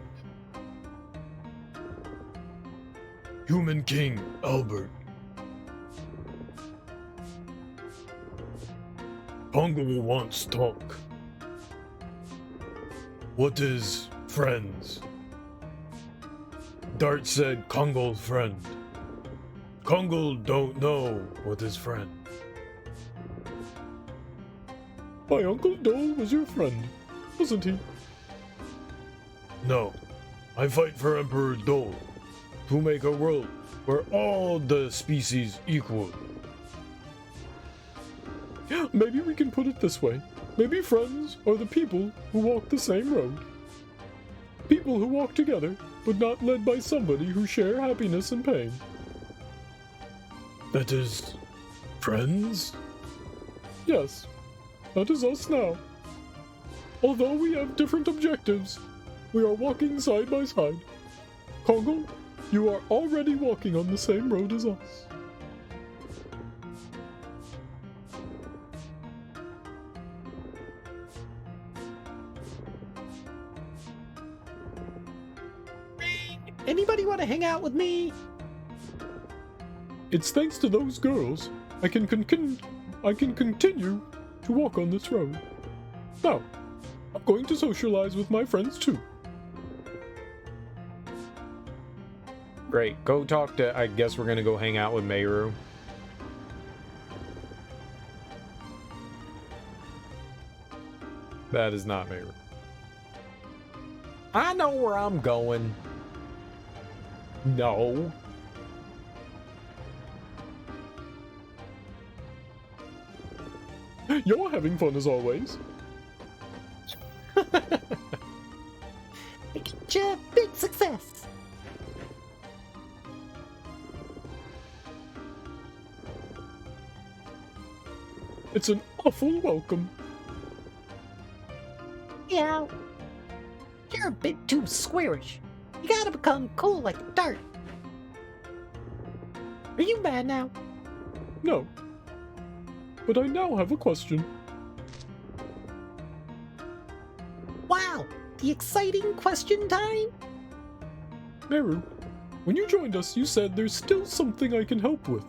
Human King Albert. Pongo wants talk. What is friends? Dart said Kongol friend. Kongol don't know what is friend. My Uncle Dole was your friend, wasn't he? No, I fight for Emperor Dole to make a world where all the species equal. Maybe we can put it this way. Maybe friends are the people who walk the same road. People who walk together, but not led by somebody who share happiness and pain. That is... friends? Yes, that is us now. Although we have different objectives, we are walking side by side. Kongo, you are already walking on the same road as us. Anybody want to hang out with me? It's thanks to those girls I can continue to walk on this road. Now, I'm going to socialize with my friends too. Great. Go talk to... I guess we're gonna go hang out with Meru. That is not Meru. I know where I'm going. No. You're having fun as always. Gotcha, big success. It's an awful welcome. Yeah. You're a bit too squarish. You gotta become cool like a dart. Are you mad now? No. But I now have a question. Wow, the exciting question time? Meru, when you joined us, you said there's still something I can help with.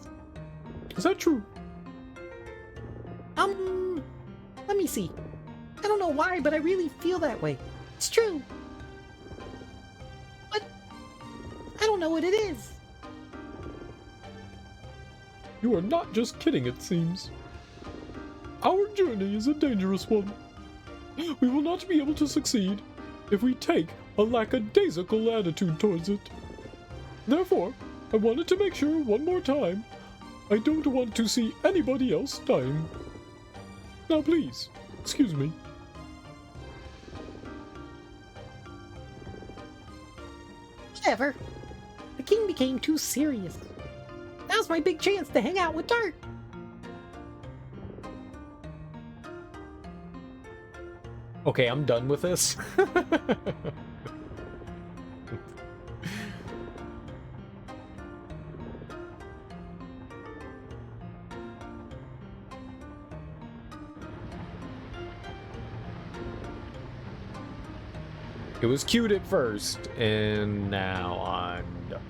Is that true? Let me see. I don't know why, but I really feel that way. It's true. But I don't know what it is. You are not just kidding, it seems. Our journey is a dangerous one. We will not be able to succeed if we take a lackadaisical attitude towards it. Therefore, I wanted to make sure one more time I don't want to see anybody else dying. Now please, excuse me. Whatever. The king became too serious. Now's my big chance to hang out with Dart. Okay, I'm done with this. It was cute at first, and now I'm done.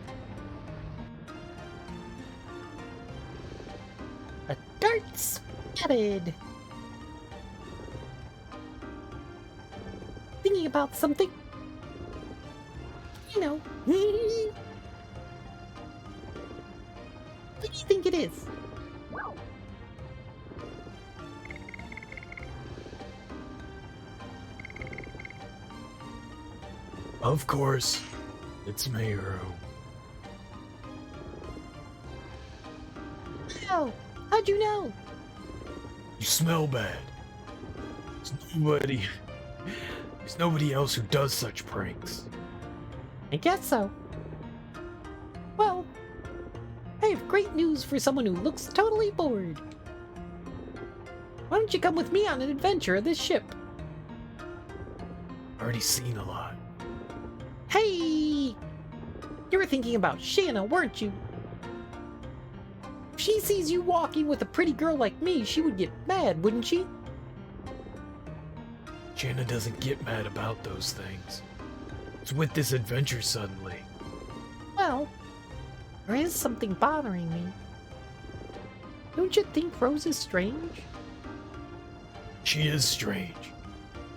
A Dart spotted. Thinking about something. I know. What do you think it is? Of course, it's Mayro. Oh, how'd you know? You smell bad. There's nobody else who does such pranks. I guess so. Well, I have great news for someone who looks totally bored. Why don't you come with me on an adventure of this ship? Already seen a lot. Hey! You were thinking about Shanna, weren't you? If she sees you walking with a pretty girl like me, she would get mad, wouldn't she? Shanna doesn't get mad about those things. It's with this adventure suddenly. Well, there is something bothering me. Don't you think Rose is strange? She is strange.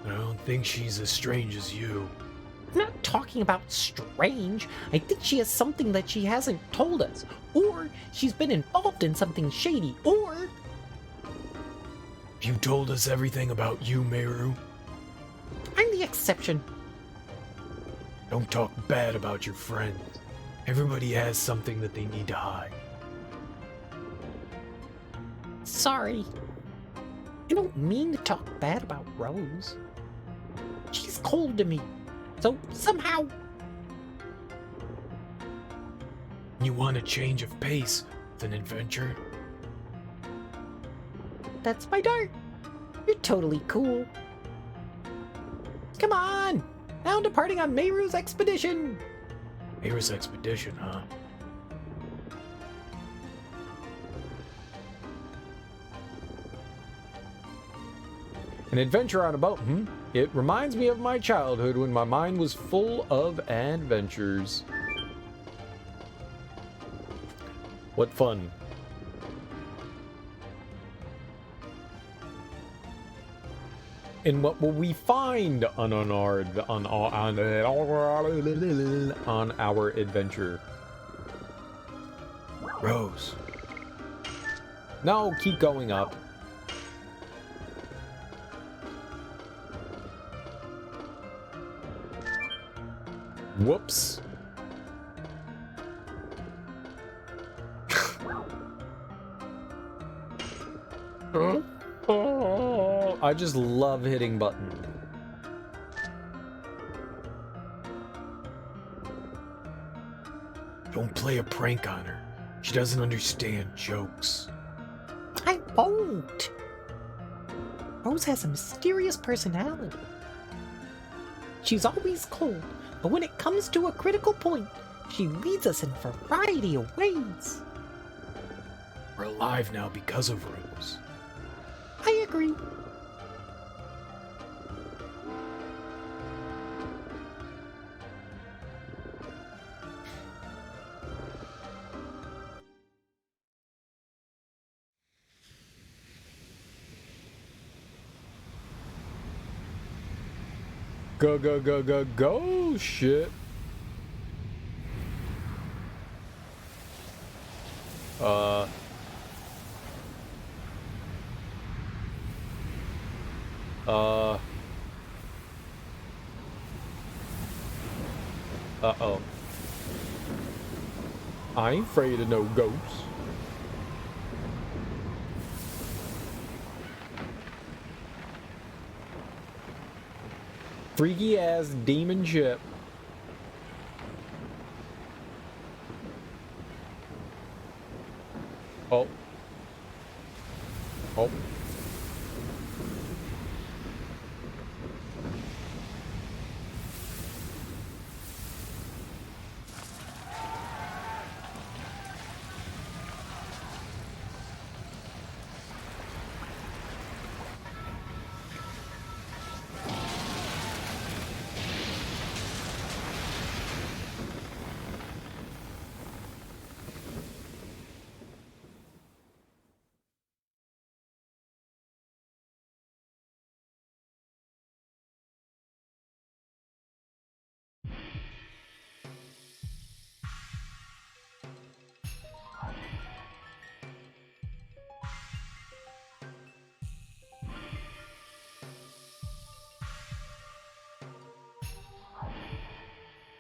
But I don't think she's as strange as you. I'm not talking about strange. I think she has something that she hasn't told us. Or she's been involved in something shady. Or... You told us everything about you, Meru. I'm the exception. Don't talk bad about your friends. Everybody has something that they need to hide. Sorry. I don't mean to talk bad about Rose. She's cold to me. So somehow... You want a change of pace with an adventure? That's my dart. You're totally cool. Come on! Now departing on Meiru's expedition! Meru's expedition, huh? An adventure on a boat, It reminds me of my childhood when my mind was full of adventures. What fun. And what will we find on our adventure? Rose. No, keep going up. Whoops. Oh, I just love hitting buttons. Don't play a prank on her. She doesn't understand jokes. I won't! Rose has a mysterious personality. She's always cold, but when it comes to a critical point, she leads us in a variety of ways. We're alive now because of Rose. I agree. Go, go, go, go, go, shit. Uh-oh. I ain't afraid of no ghosts. Freaky ass demon ship. Oh. Oh.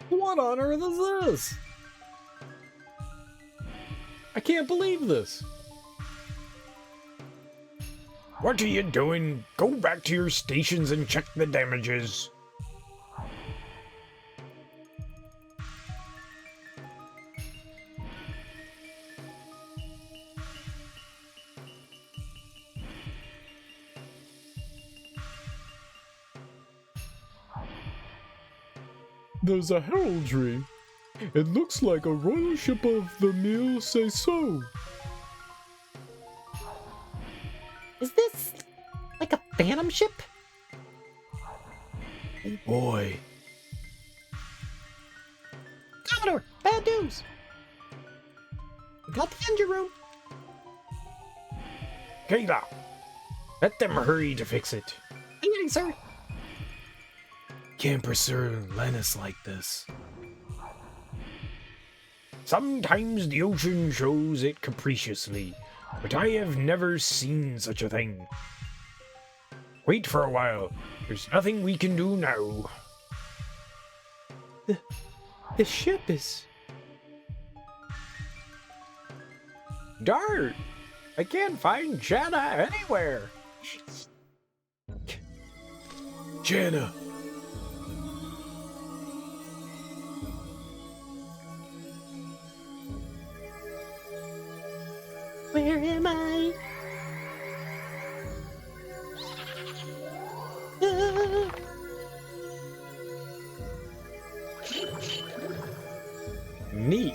What on earth is this? I can't believe this. What are you doing? Go back to your stations and check the damages. There's a heraldry. It looks like a royal ship of the Mille say so. Is this like a phantom ship? Oh boy. Commodore, bad news. We got the engine room. Kayla, let them hurry to fix it. Aye, sir. Can't pursue Lennis like this. Sometimes the ocean shows it capriciously, but I have never seen such a thing. Wait for a while. There's nothing we can do now. The ship is... Dart! I can't find Jana anywhere. Jana! Where am I? Ah. Neat.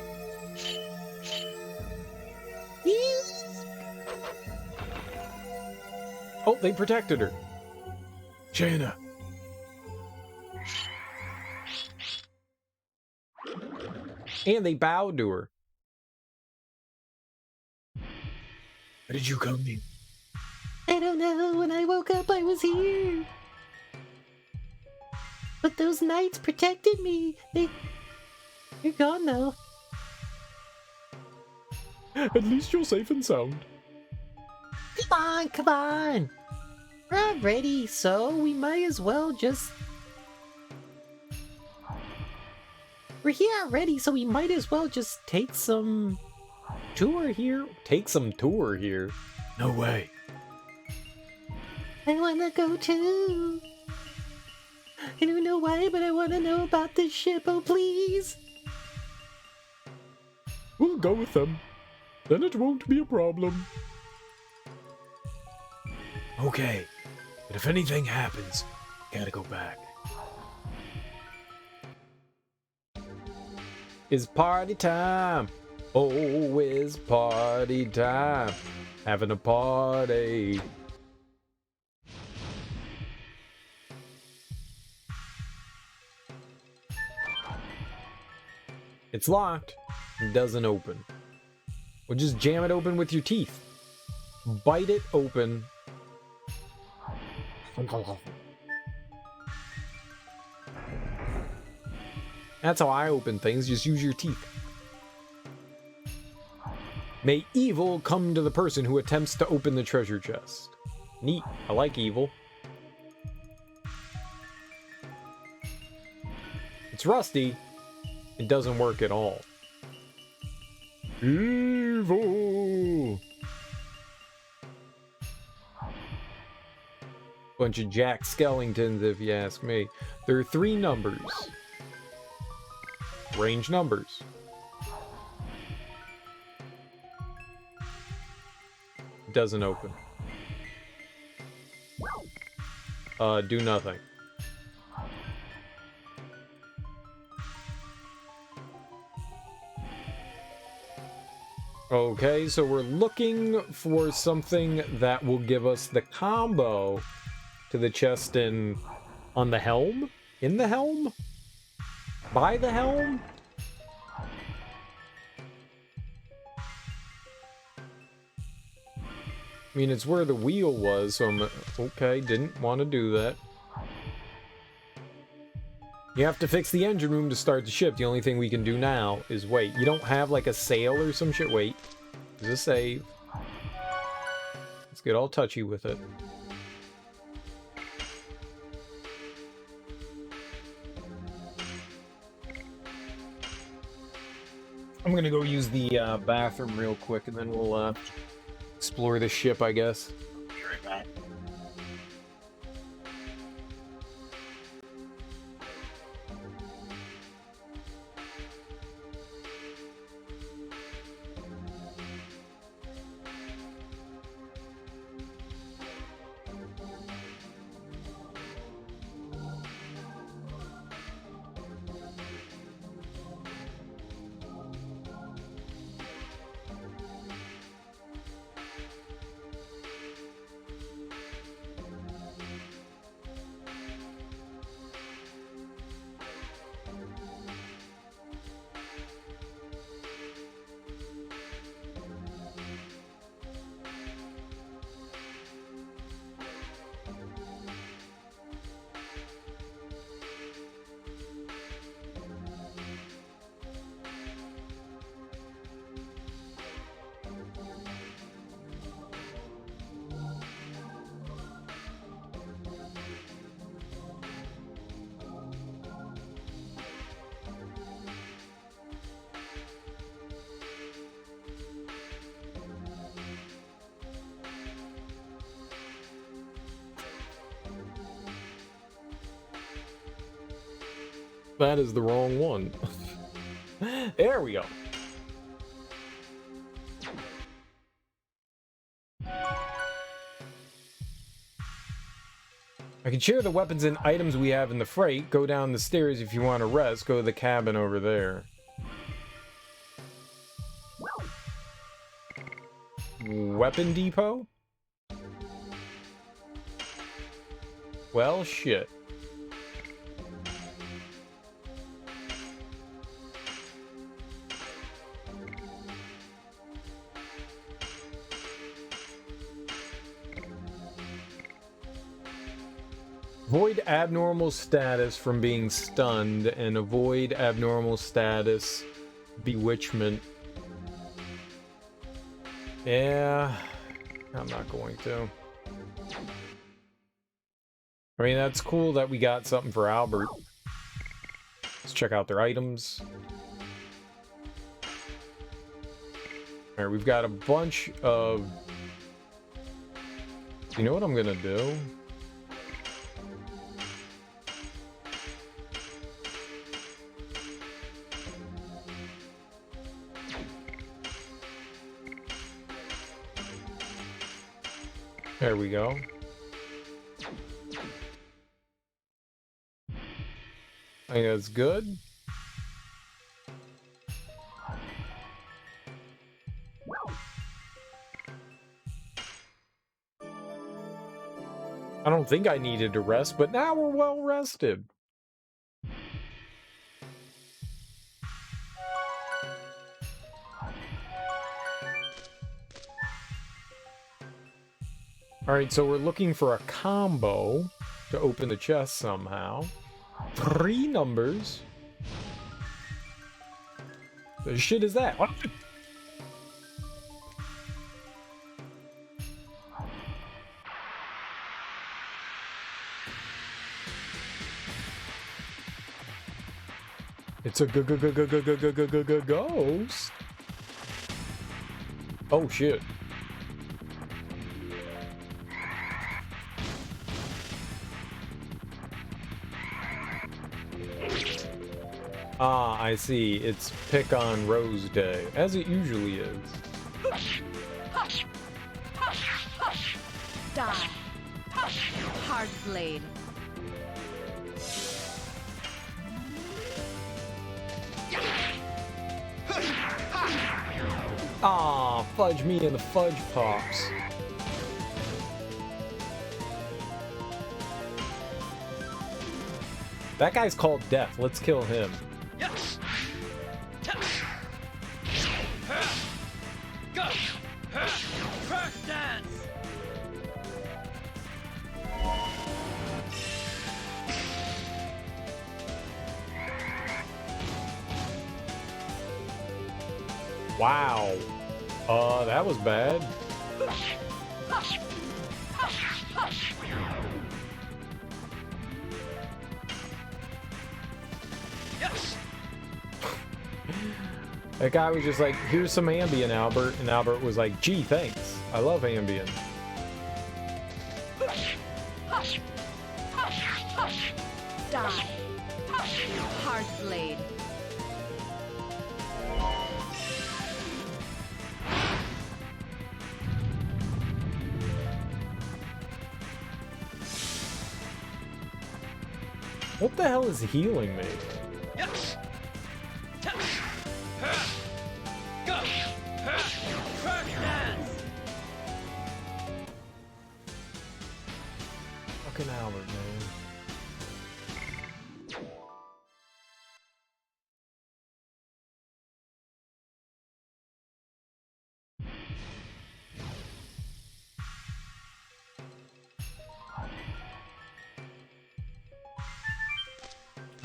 Oh, they protected her. Jana! And they bowed to her. How did you come here? I don't know. When I woke up, I was here. But those knights protected me. You're gone now. At least you're safe and sound. Come on, come on. We're not ready, so we might as well just... We're here already, so we might as well just take some tour here. Take some tour here. No way. I wanna go too. I don't know why, but I wanna know about this ship, oh please. We'll go with them. Then it won't be a problem. Okay. But if anything happens, gotta go back. It's party time. Oh, it's party time. Having a party. It's locked. It doesn't open. Well, just jam it open with your teeth. Bite it open. That's how I open things. Just use your teeth. May evil come to the person who attempts to open the treasure chest. Neat. I like evil. It's rusty. It doesn't work at all. Evil! Bunch of Jack Skellingtons, if you ask me. There are 3 numbers. Range numbers. It doesn't open. Do nothing. Okay, so we're looking for something that will give us the combo to the chest on the helm? In the helm? By the helm? I mean, it's where the wheel was, so I'm... Okay, didn't want to do that. You have to fix the engine room to start the ship. The only thing we can do now is wait. You don't have, like, a sail or some shit? Wait. There's a save. Let's get all touchy with it. I'm gonna go use the bathroom real quick, and then we'll explore the ship, I guess. Be right back. That is the wrong one. There we go. I can share the weapons and items we have in the freight. Go down the stairs if you want to rest. Go to the cabin over there. Weapon depot? Well, shit. Avoid abnormal status from being stunned, and avoid abnormal status bewitchment. Yeah, I'm not going to. I mean, that's cool that we got something for Albert. Let's check out their items. Alright, we've got a bunch of... You know what I'm gonna do? There we go. I think that's good. I don't think I needed to rest, but now we're well rested. Alright, so we're looking for a combo to open the chest somehow. 3 numbers. The shit is that? What? It's a ghost. Oh shit. Ah, I see. It's Pick on Rose Day, as it usually is. Die. Hard blade. Ah, fudge me in the fudge pops. That guy's called Death. Let's kill him. Yes. Go. Crash dance. Wow. That was bad. Yes. That guy was just like, here's some Ambien, Albert. And Albert was like, gee, thanks. I love Ambien. Die. Hard blade. What the hell is healing me? Yes. Go. Crash dance. Fucking Albert, man.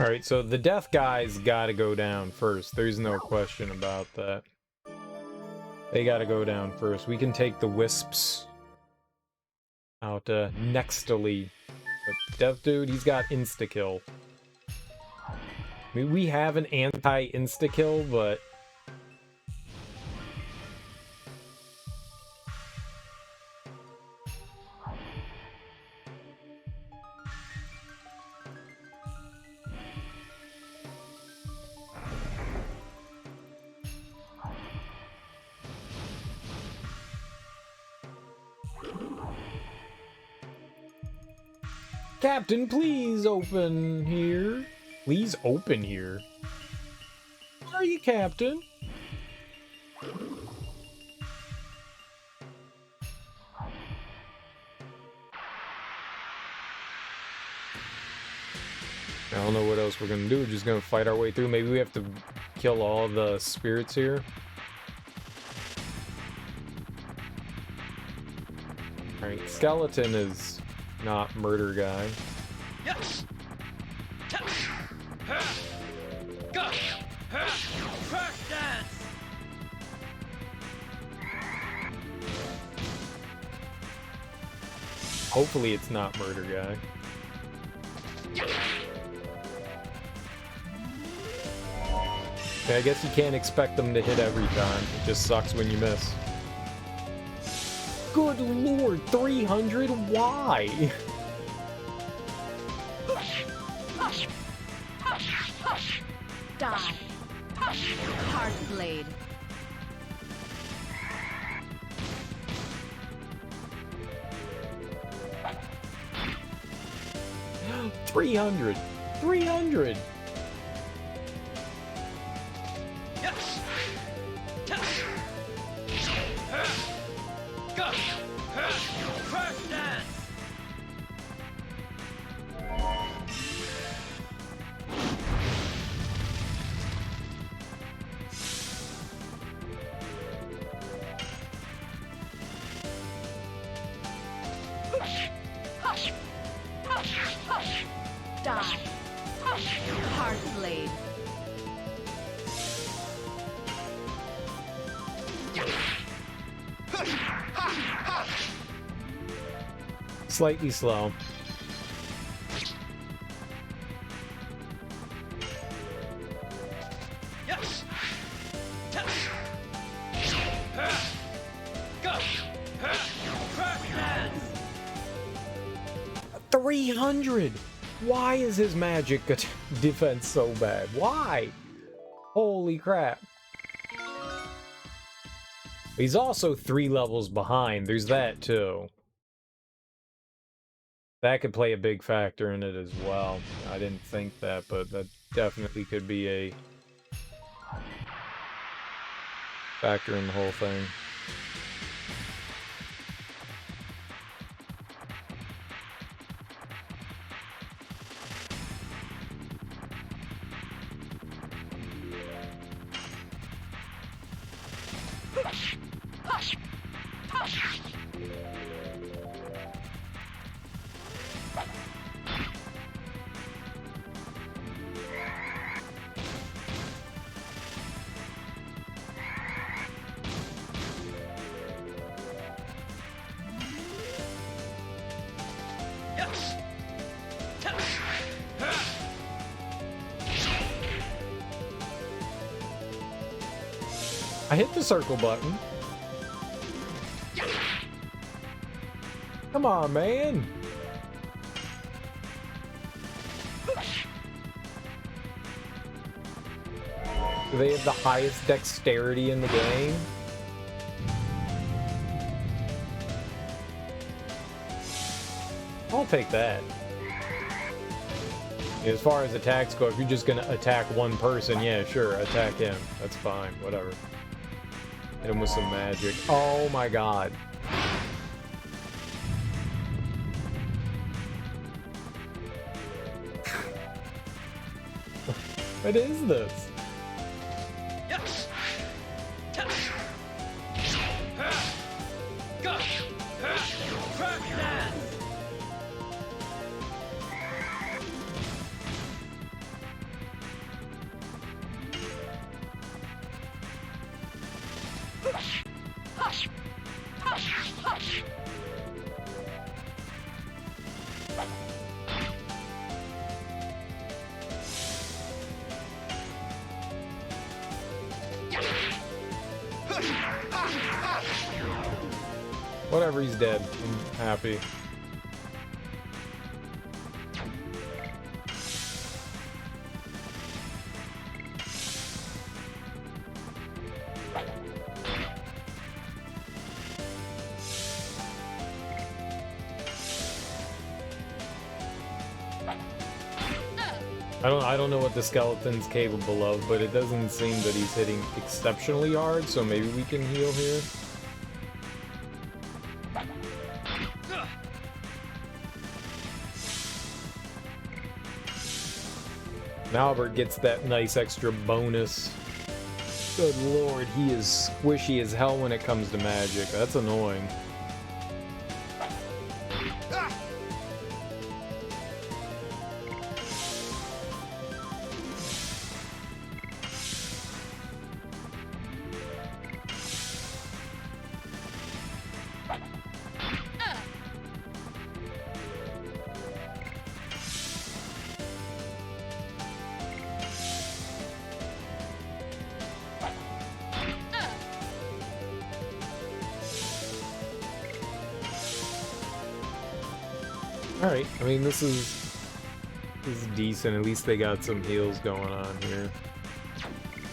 Alright, so the death guy's gotta go down first. There's no question about that. They gotta go down first. We can take the wisps out nextly. But Death Dude, he's got insta-kill. I mean, we have an anti-insta-kill, but... Captain, please open here. Please open here. Where are you, Captain? I don't know what else we're gonna do. We're just gonna fight our way through. Maybe we have to kill all the spirits here. Alright, Skeleton is not murder guy. Yes. Go. Crash dance. Hopefully it's not murder guy. Okay, I guess you can't expect them to hit every time. It just sucks when you miss. Good lord, 300? Why? Die. Hard blade. $300. $300. Yes. Go. Crash dance. Die. Hard blade. Slightly slow. Yes. Go. Crash dance. 300! Why is his magic defense so bad? Why? Holy crap. He's also 3 levels behind. There's that too. That could play a big factor in it as well. I didn't think that, but that definitely could be a factor in the whole thing. I hit the circle button. Come on, man. Do they have the highest dexterity in the game? I'll take that. As far as attacks go, if you're just gonna attack one person, yeah, sure, attack him. That's fine, whatever. Hit him with some magic. Oh my god. What is this? Whatever, he's dead. I'm happy. I don't know what the skeleton's capable of, but it doesn't seem that he's hitting exceptionally hard, so maybe we can heal here. Now Albert gets that nice extra bonus. Good lord, he is squishy as hell when it comes to magic. That's annoying. Alright, I mean, this is decent. At least they got some heals going on here.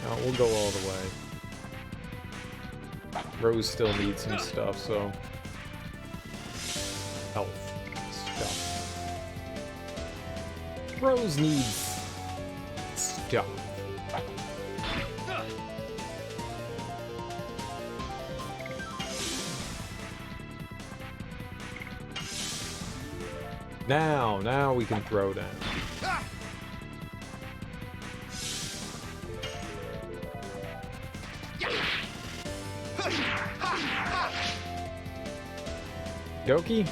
Now, we'll go all the way. Rose still needs some stuff, so... Health stuff. Rose needs... stuff. Now we can throw down. Doki?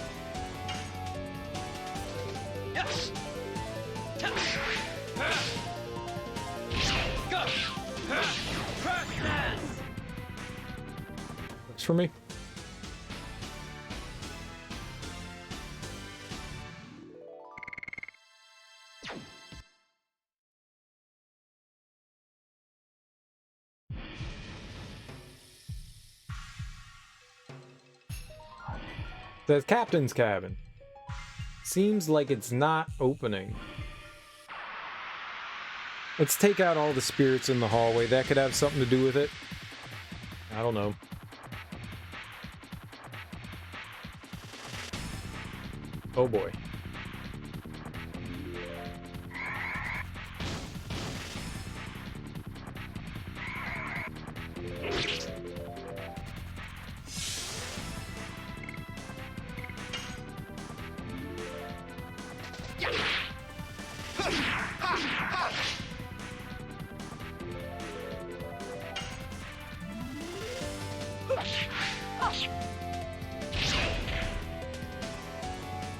Works for me. Says Captain's Cabin. Seems like it's not opening. Let's take out all the spirits in the hallway. That could have something to do with it. I don't know. Oh boy.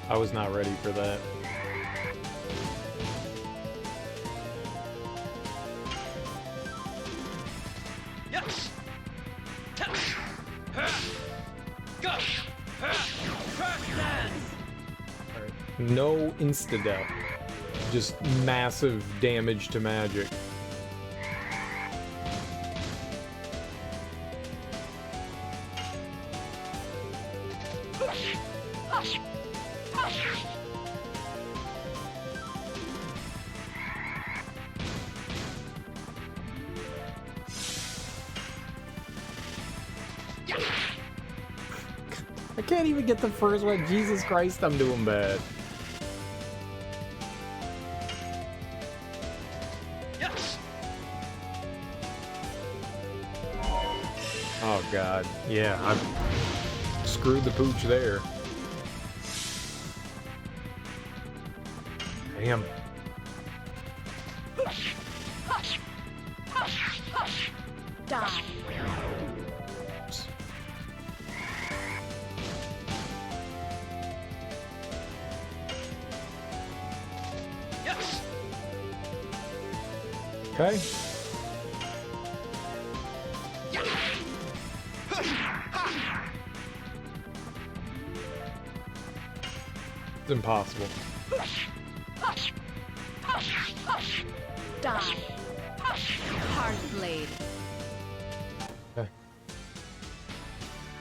I was not ready for that. Yes. Alright. No insta-death. Just massive damage to magic. I can't even get the first one. Jesus Christ, I'm doing bad. Yes. Oh god. Yeah, I screwed the pooch there. Damn. Die. Yes. Okay. It's impossible. Die. Hard blade. Okay.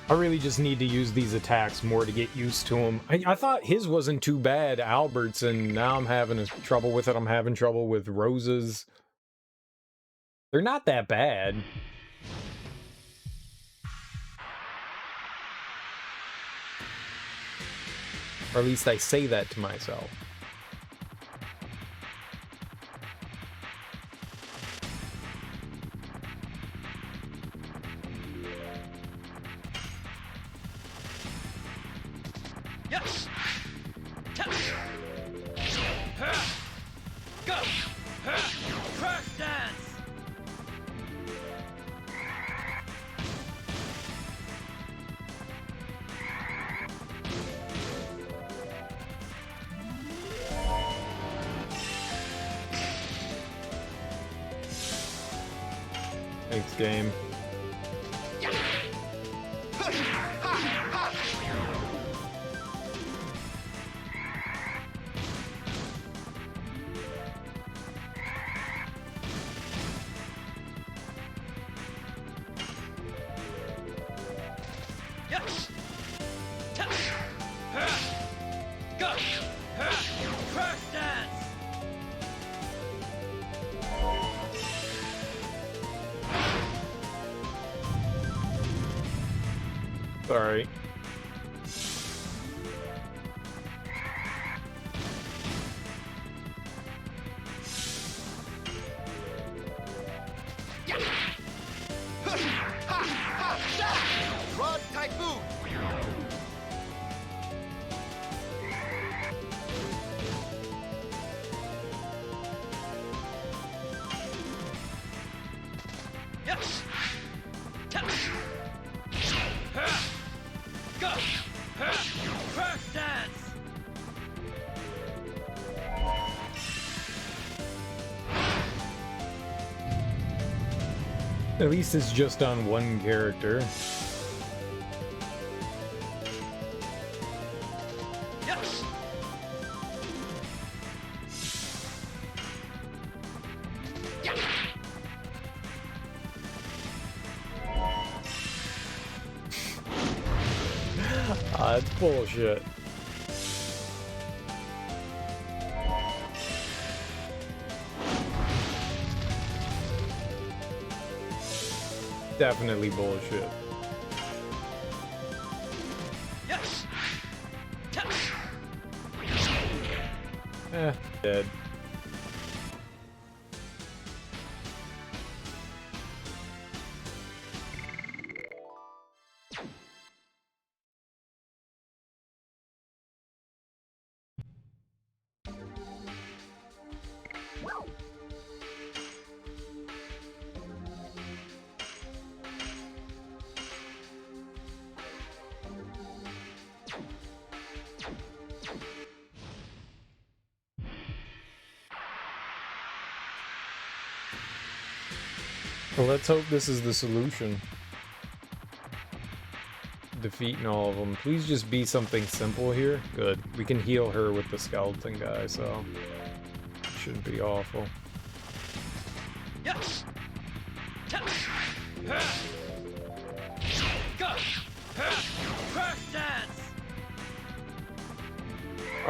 I really just need to use these attacks more to get used to them. I thought his wasn't too bad, Albert's, and now I'm having trouble with it. I'm having trouble with Rose's. They're not that bad. Or at least I say that to myself. Yes. Touch. Go. Crash dance. Thanks, game. Yes. Touch. Go. Crash dance. Sorry. Rod typhoon. Yes. Touch. Go. Crash dance. At least it's just on one character. Yes. Ah, that's bullshit. Definitely bullshit. Yes. Touch. Dead. Well, let's hope this is the solution. Defeating all of them. Please just be something simple here. Good. We can heal her with the skeleton guy, so shouldn't be awful. Yes. Touch. Go. Crash dance.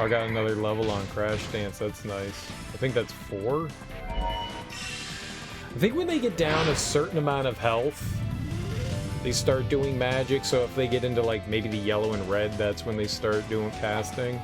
I got another level on Crash Dance. That's nice. I think that's 4. I think when they get down a certain amount of health, they start doing magic. So if they get into like maybe the yellow and red, that's when they start doing casting.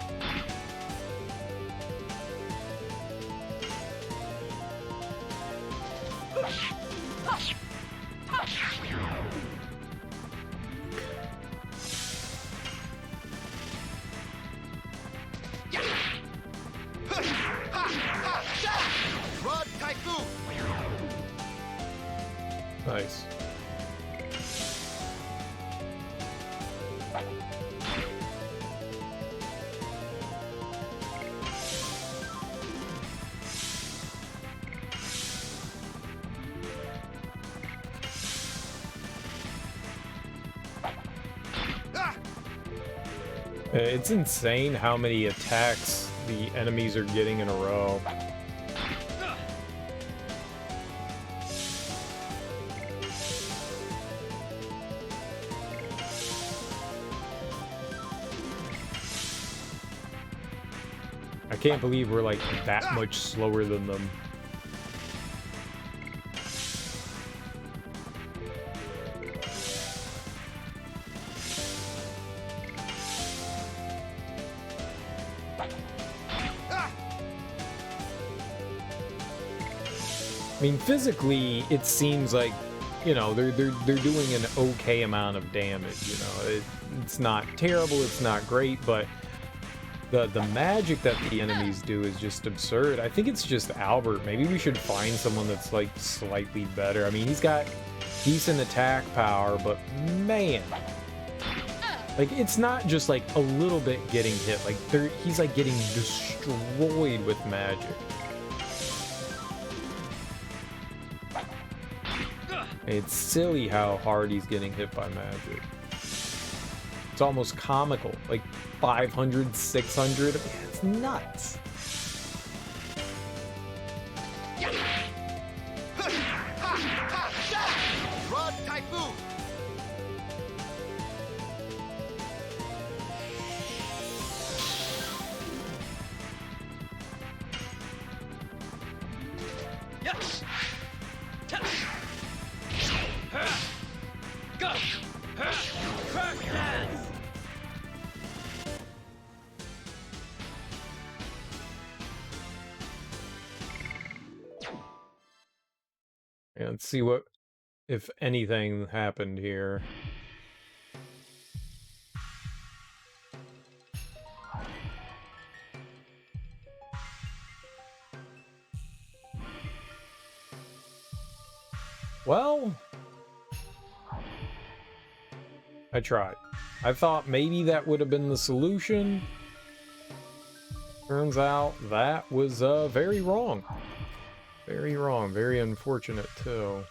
Nice. It's insane how many attacks the enemies are getting in a row. I can't believe we're like that much slower than them. I mean, physically, it seems like, you know, they're doing an okay amount of damage. You know, it's not terrible, it's not great, but the magic that the enemies do is just absurd. I think it's just Albert. Maybe we should find someone that's like slightly better. I mean, he's got decent attack power, but man, like it's not just like a little bit getting hit. Like he's like getting destroyed with magic. It's silly how hard he's getting hit by magic. It's almost comical. Like 500, 600. It's nuts. Yeah, let's see what, if anything, happened here. Well, I tried. I thought maybe that would have been the solution. Turns out that was very wrong. Very wrong. Very unfortunate, too.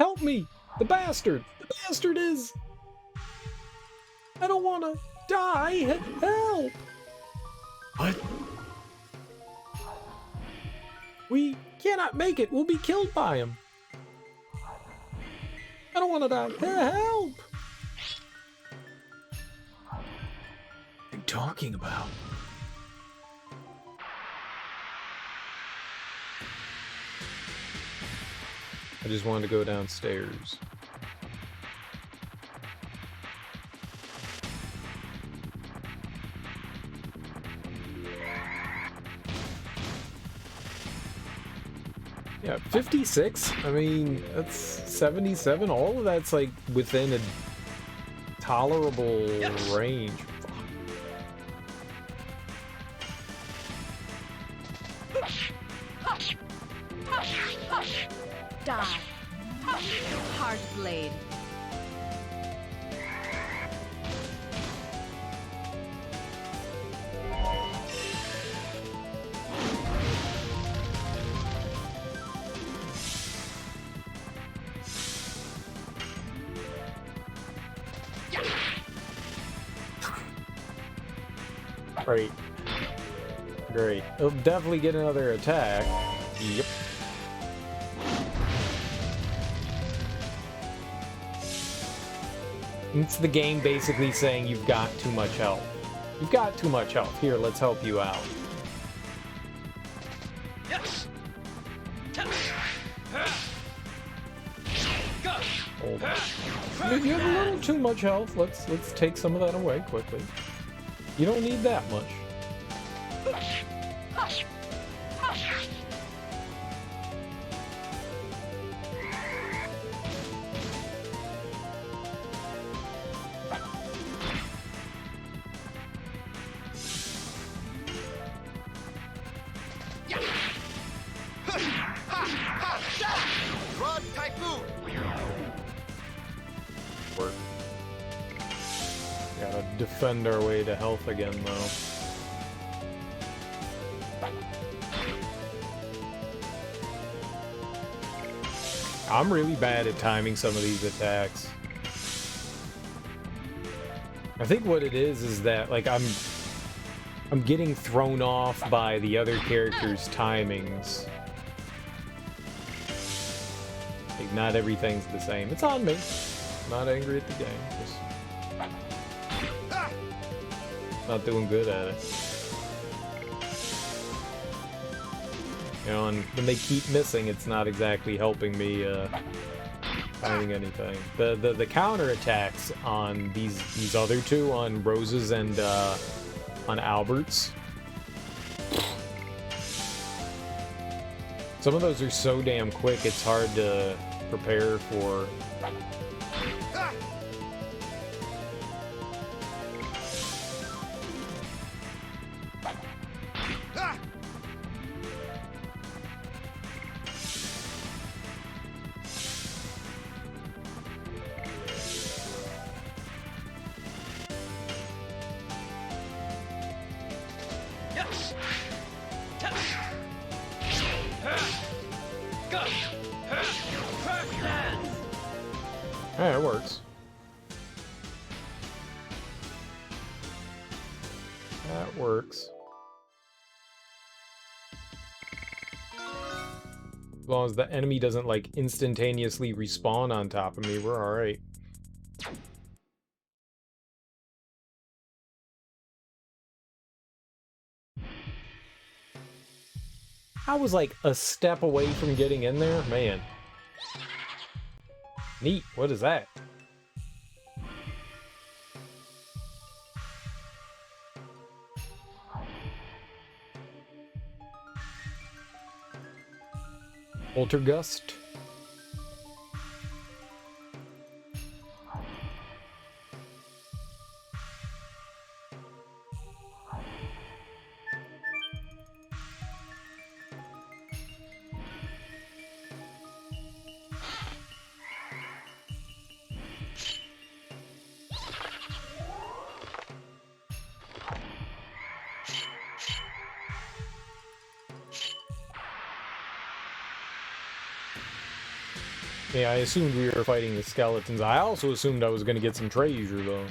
Help me! The bastard! The bastard is... I don't want to die! Help! What? We cannot make it. We'll be killed by him. I don't want to die. Help! What are you talking about? I just wanted to go downstairs. Yeah, 56? I mean, that's 77. All of that's like within a tolerable range. Die. Hard blade. Right. Great. He'll definitely get another attack. Yep. It's the game basically saying you've got too much health. You've got too much health. Here, let's help you out. Yes. Hold on. You have a little too much health. Let's take some of that away quickly. You don't need that much. Rod Typhoon. Work. Gotta defend our way to health again, though. I'm really bad at timing some of these attacks. I think what it is that, like, I'm getting thrown off by the other characters' timings. Like, not everything's the same. It's on me. Not angry at the game. Just not doing good at it. You know, and when they keep missing, it's not exactly helping me finding anything. The counter attacks on these other two, on Roses and on Alberts. Some of those are so damn quick, it's hard to prepare for. Yes. Go. Dance. Yeah, it works. That works. As long as the enemy doesn't, like, instantaneously respawn on top of me, we're alright. I was, like, a step away from getting in there? Man. Neat. What is that? Poltergust. Yeah, I assumed we were fighting the skeletons. I also assumed I was going to get some treasure, though.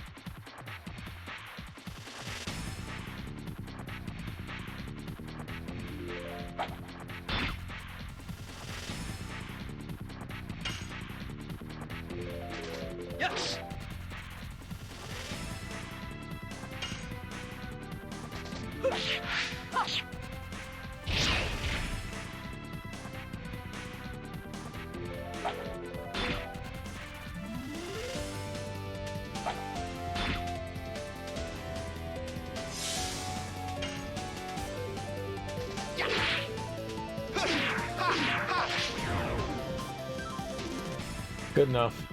Yes. Good enough.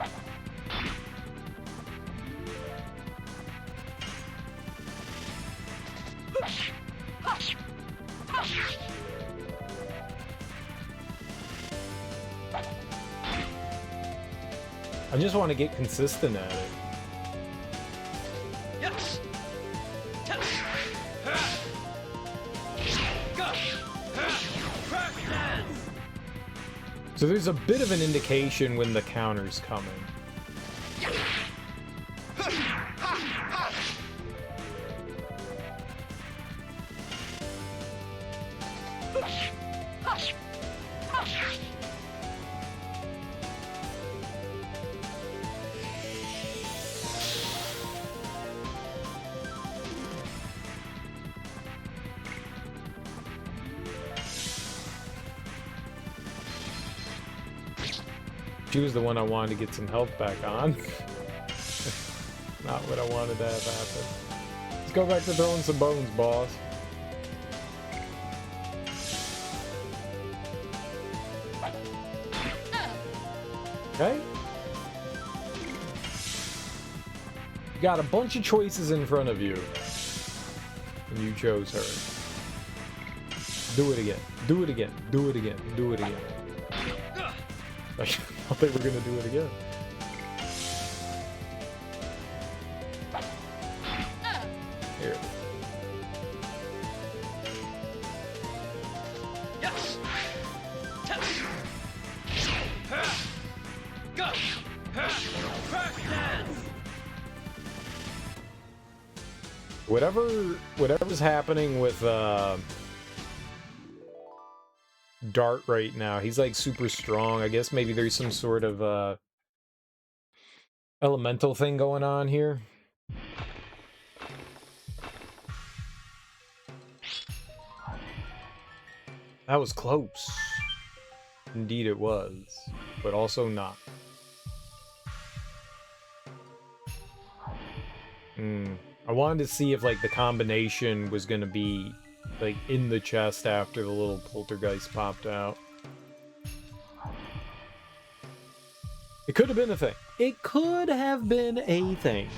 I just want to get consistent at it. Yes. Go. Dance. So there's a bit of an indication when the counter's coming. She was the one I wanted to get some health back on. Not what I wanted to have happen. Let's go back to throwing some bones, boss. Okay. You got a bunch of choices in front of you. And you chose her. Do it again. Do it again. Do it again. Do it again. I thought they were gonna do it again. Here. Yes. Go. Whatever's happening with Dart right now, he's like super strong. I guess maybe there's some sort of elemental thing going on here. That was close. Indeed it was, but also not. I wanted to see if like the combination was gonna be like in the chest after the little poltergeist popped out. It could have been a thing. It could have been a thing.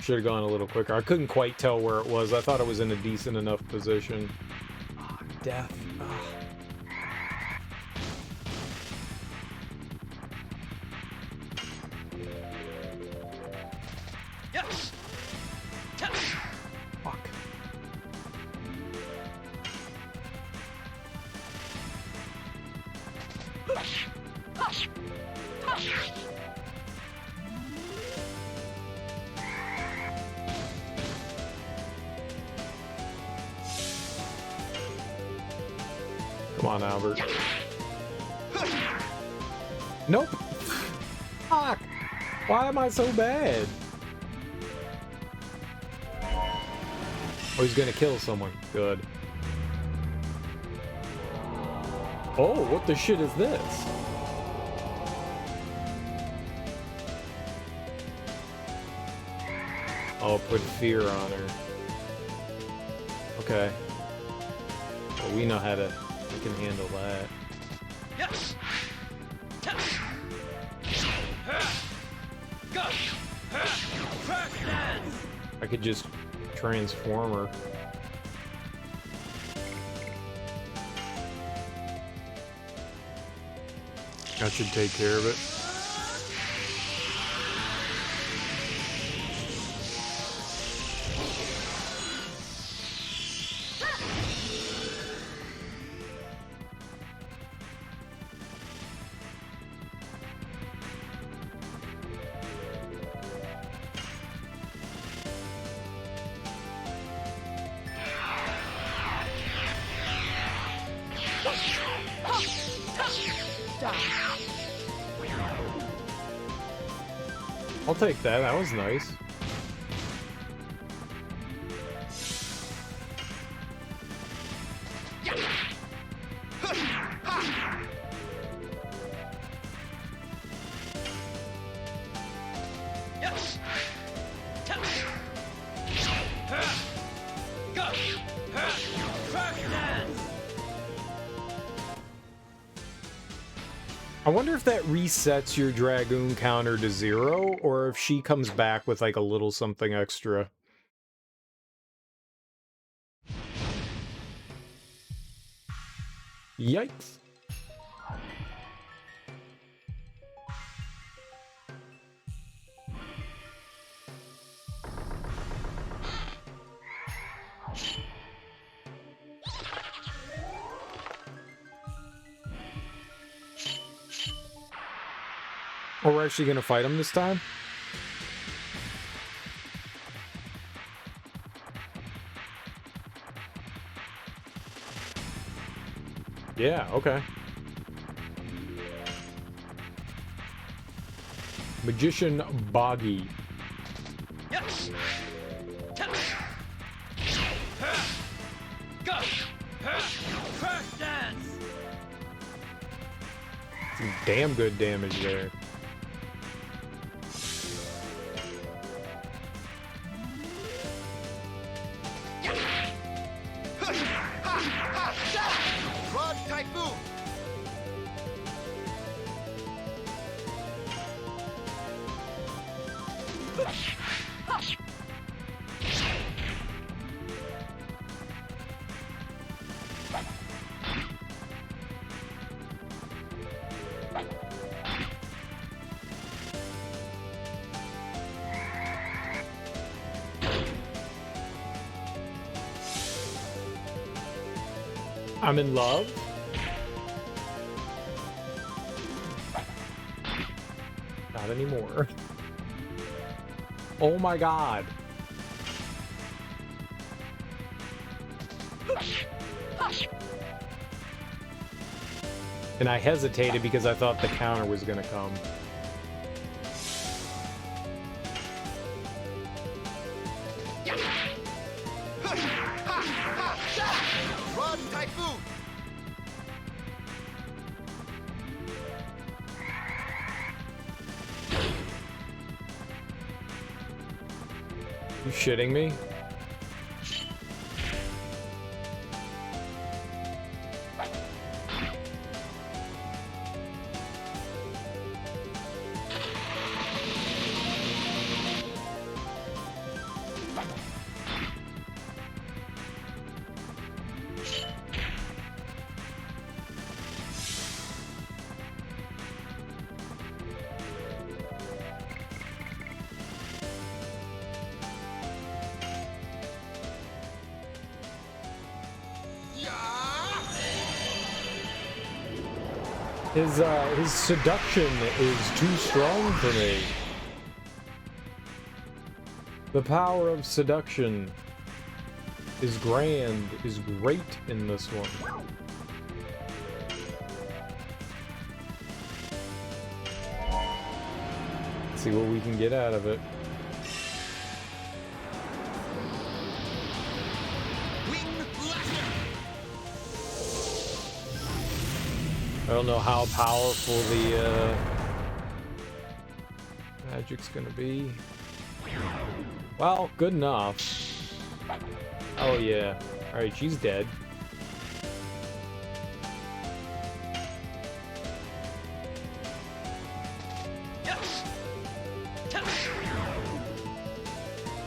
Should have gone a little quicker. I couldn't quite tell where it was. I thought it was in a decent enough position. Oh, death. Oh. Yes. Fuck. Come on, Albert. Nope. Fuck. Why am I so bad? Oh, he's gonna kill someone. Good. Oh, what the shit is this? Oh, put fear on her. Okay. Well, we know how to... We can handle that. Yes. Go. I could just transform her. That should take care of it. I'll take that. That was nice. I wonder if that resets your Dragoon counter to 0, or if she comes back with like a little something extra. Yikes. Oh, we're actually gonna fight him this time? Yeah, okay. Magician Boggy. Yes. Go. First dance. Some damn good damage there. Rod typhoon. I'm in love. Not anymore. Oh my god. And I hesitated because I thought the counter was gonna come. Rod typhoon. You shitting me? His seduction is too strong for me. The power of seduction is grand, is great in this one. Let's see what we can get out of it. I don't know how powerful the magic's gonna be. Well, good enough. Oh yeah. Alright, she's dead.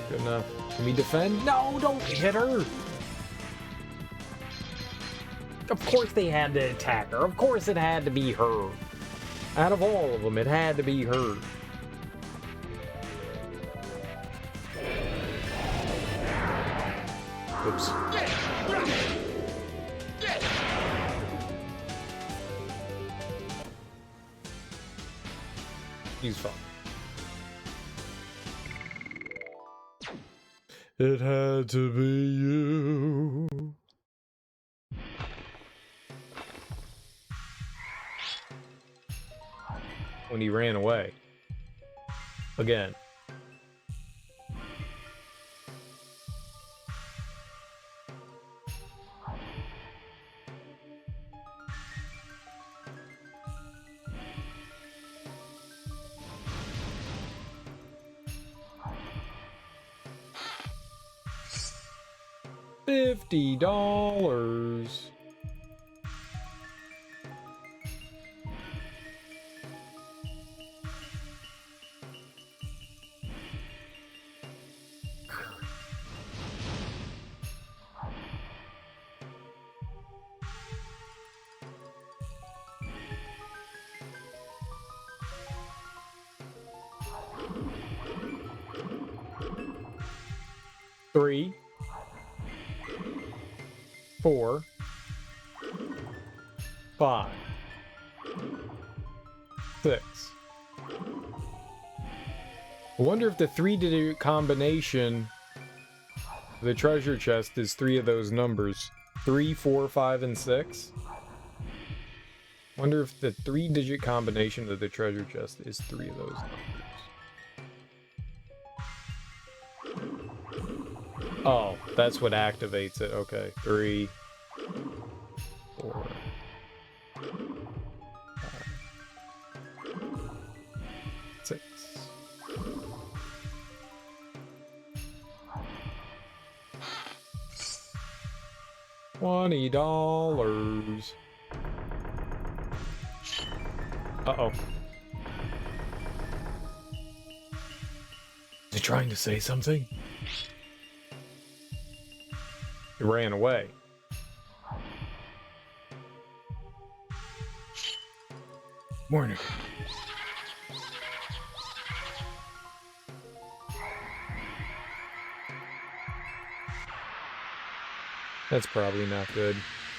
Good enough. Can we defend? No, don't hit her! Of course they had to attack her. Of course it had to be her. Out of all of them, it had to be her. Oops. He's fine. It had to be you. When he ran away. Again. $50. Three, 4, 5, 6. I wonder if the 3-digit combination of the treasure chest is 3 of those numbers. 3, 4, 5, and 6. Wonder if the 3-digit combination of the treasure chest is 3 of those numbers. Oh, that's what activates it. Okay, 3, 4, 5, 6. $20. Uh-oh. Is it trying to say something? It ran away. Morning. That's probably not good.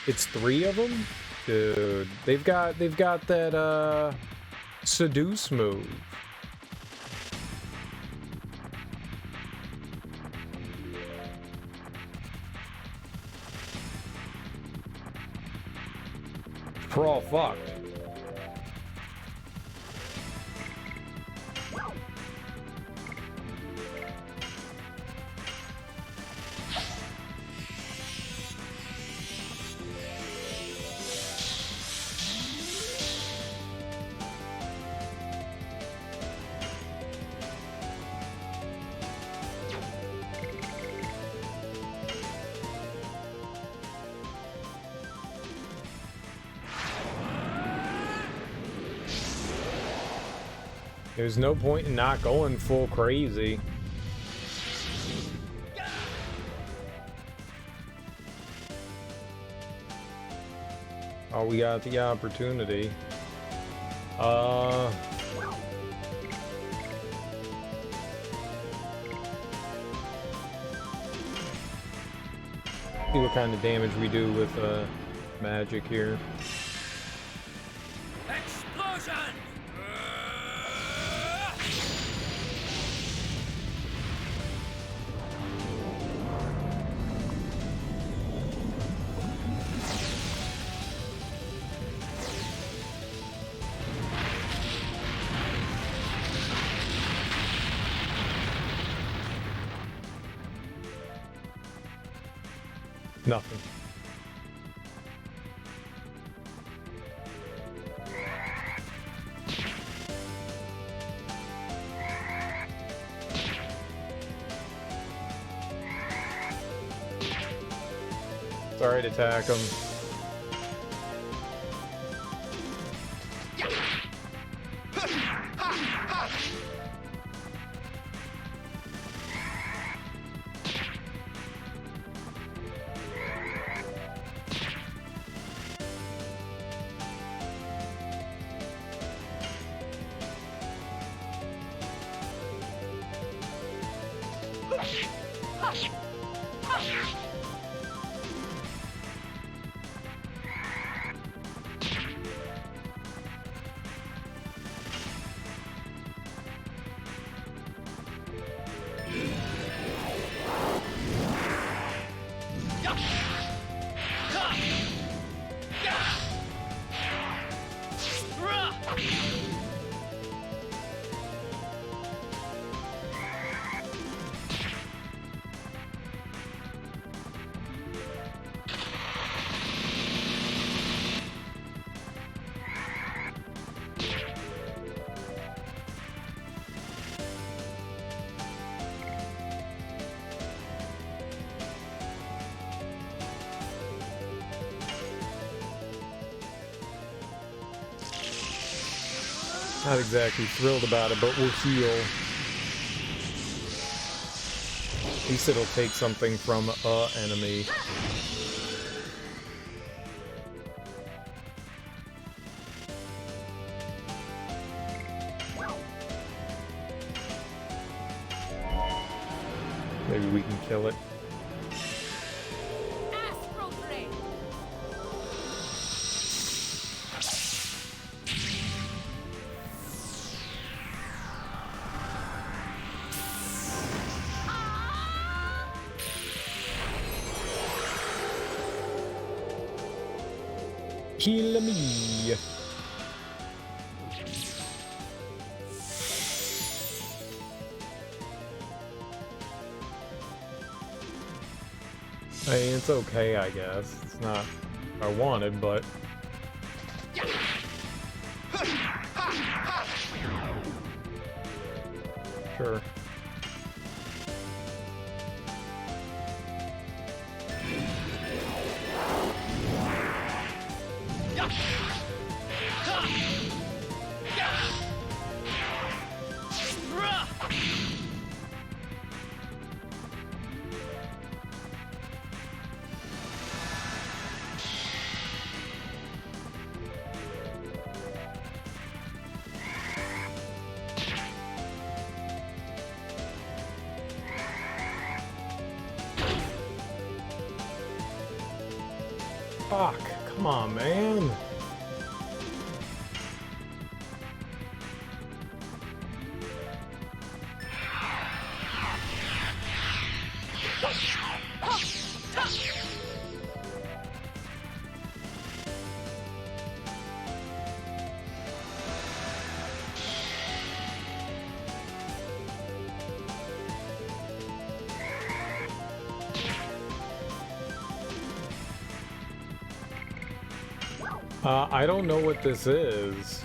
It's 3 of them? Dude, they've got that seduce move. We're all fucked. There's no point in not going full crazy. Oh, we got the opportunity. See what kind of damage we do with magic here. Explosion! Nothing. Sorry to attack him. Not exactly thrilled about it, but we'll heal. At least it'll take something from a enemy. Maybe we can kill it. Astral Ray. Kill me. I mean, it's okay, I guess. It's not what I wanted, but... Sure. Fuck, come on, man. I don't know what this is.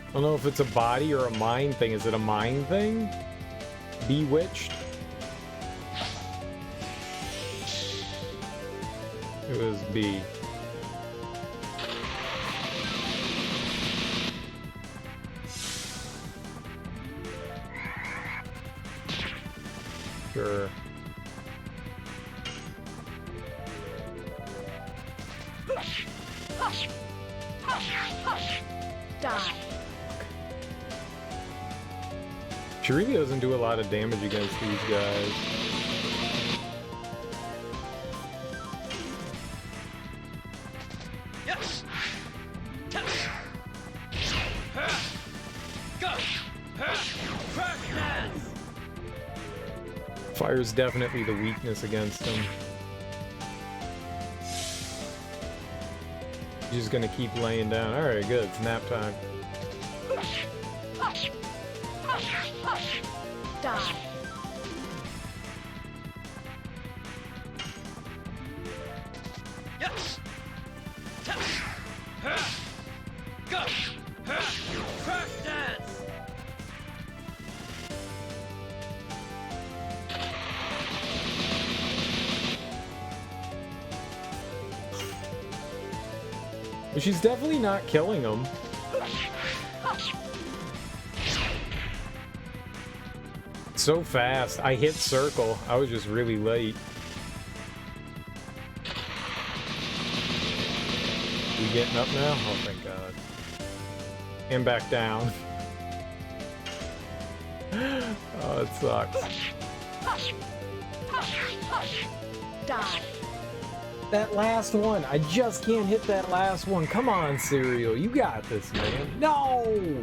I don't know if it's a body or a mind thing. Is it a mind thing? Bewitched? It was B. Sure. Die. She really doesn't do a lot of damage against these guys. Yes. Fire's definitely the weakness against him. He's just gonna keep laying down. Alright, good. It's nap time. Die. Yes. Go. Crash dance. But she's definitely not killing him. So fast. I hit circle. I was just really late. You getting up now? Oh, thank God. And back down. Oh, it sucks. Die. That last one. I just can't hit that last one. Come on, Cereal. You got this, man. No!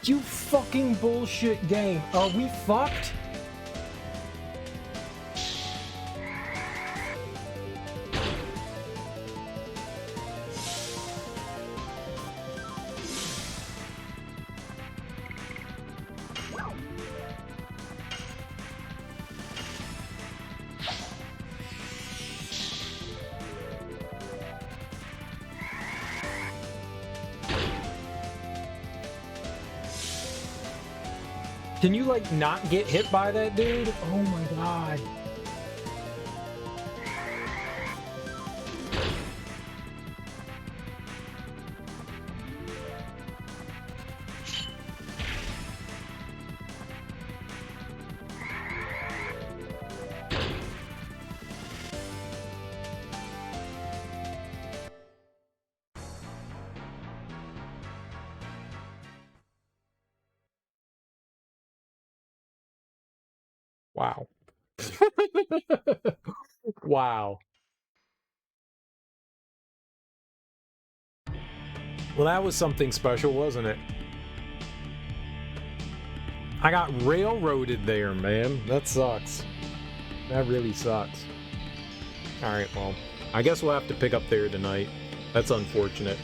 You fucking bullshit game. Are we fucked? Can you, like, not get hit by that dude? Oh my God. Wow. Wow. Well, that was something special, wasn't it? I got railroaded there, man. That sucks. That really sucks. Alright, well, I guess we'll have to pick up there tonight. That's unfortunate.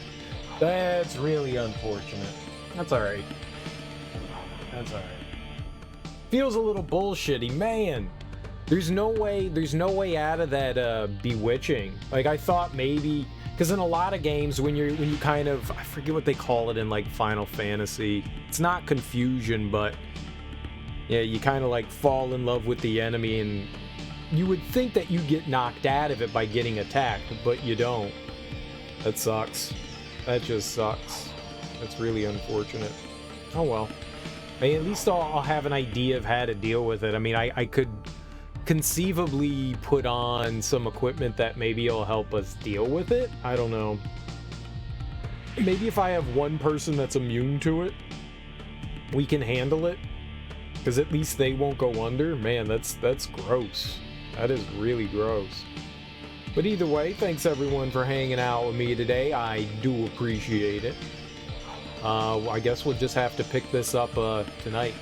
That's really unfortunate. That's alright. That's alright. Feels a little bullshitty, man. There's no way out of that bewitching. Like, I thought maybe, because in a lot of games when you kind of, I forget what they call it in like Final Fantasy, it's not confusion, but yeah, you kind of like fall in love with the enemy, and you would think that you get knocked out of it by getting attacked, but you don't. That sucks. That just sucks. That's really unfortunate. Oh well. I mean, at least I'll have an idea of how to deal with it. I mean, I could conceivably put on some equipment that maybe will help us deal with it. I don't know. Maybe if I have one person that's immune to it, we can handle it. Because at least they won't go under. Man, that's gross. That is really gross. But either way, thanks everyone for hanging out with me today. I do appreciate it. I guess we'll just have to pick this up tonight.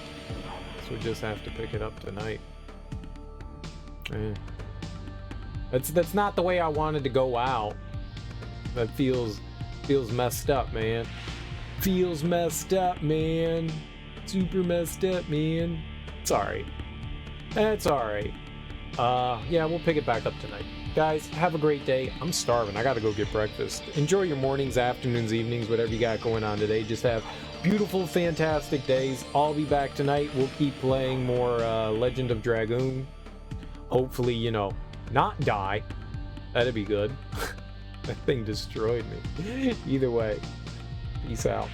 So we'll just have to pick it up tonight. That's not the way I wanted to go out. That feels messed up, man. Feels messed up, man. Super messed up, man. It's alright. That's alright. Yeah, we'll pick it back up tonight. Guys, have a great day. I'm starving. I gotta go get breakfast. Enjoy your mornings, afternoons, evenings, whatever you got going on today. Just have beautiful, fantastic days. I'll be back tonight. We'll keep playing more Legend of Dragoon. Hopefully, you know, not die. That'd be good. That thing destroyed me. Either way, peace out.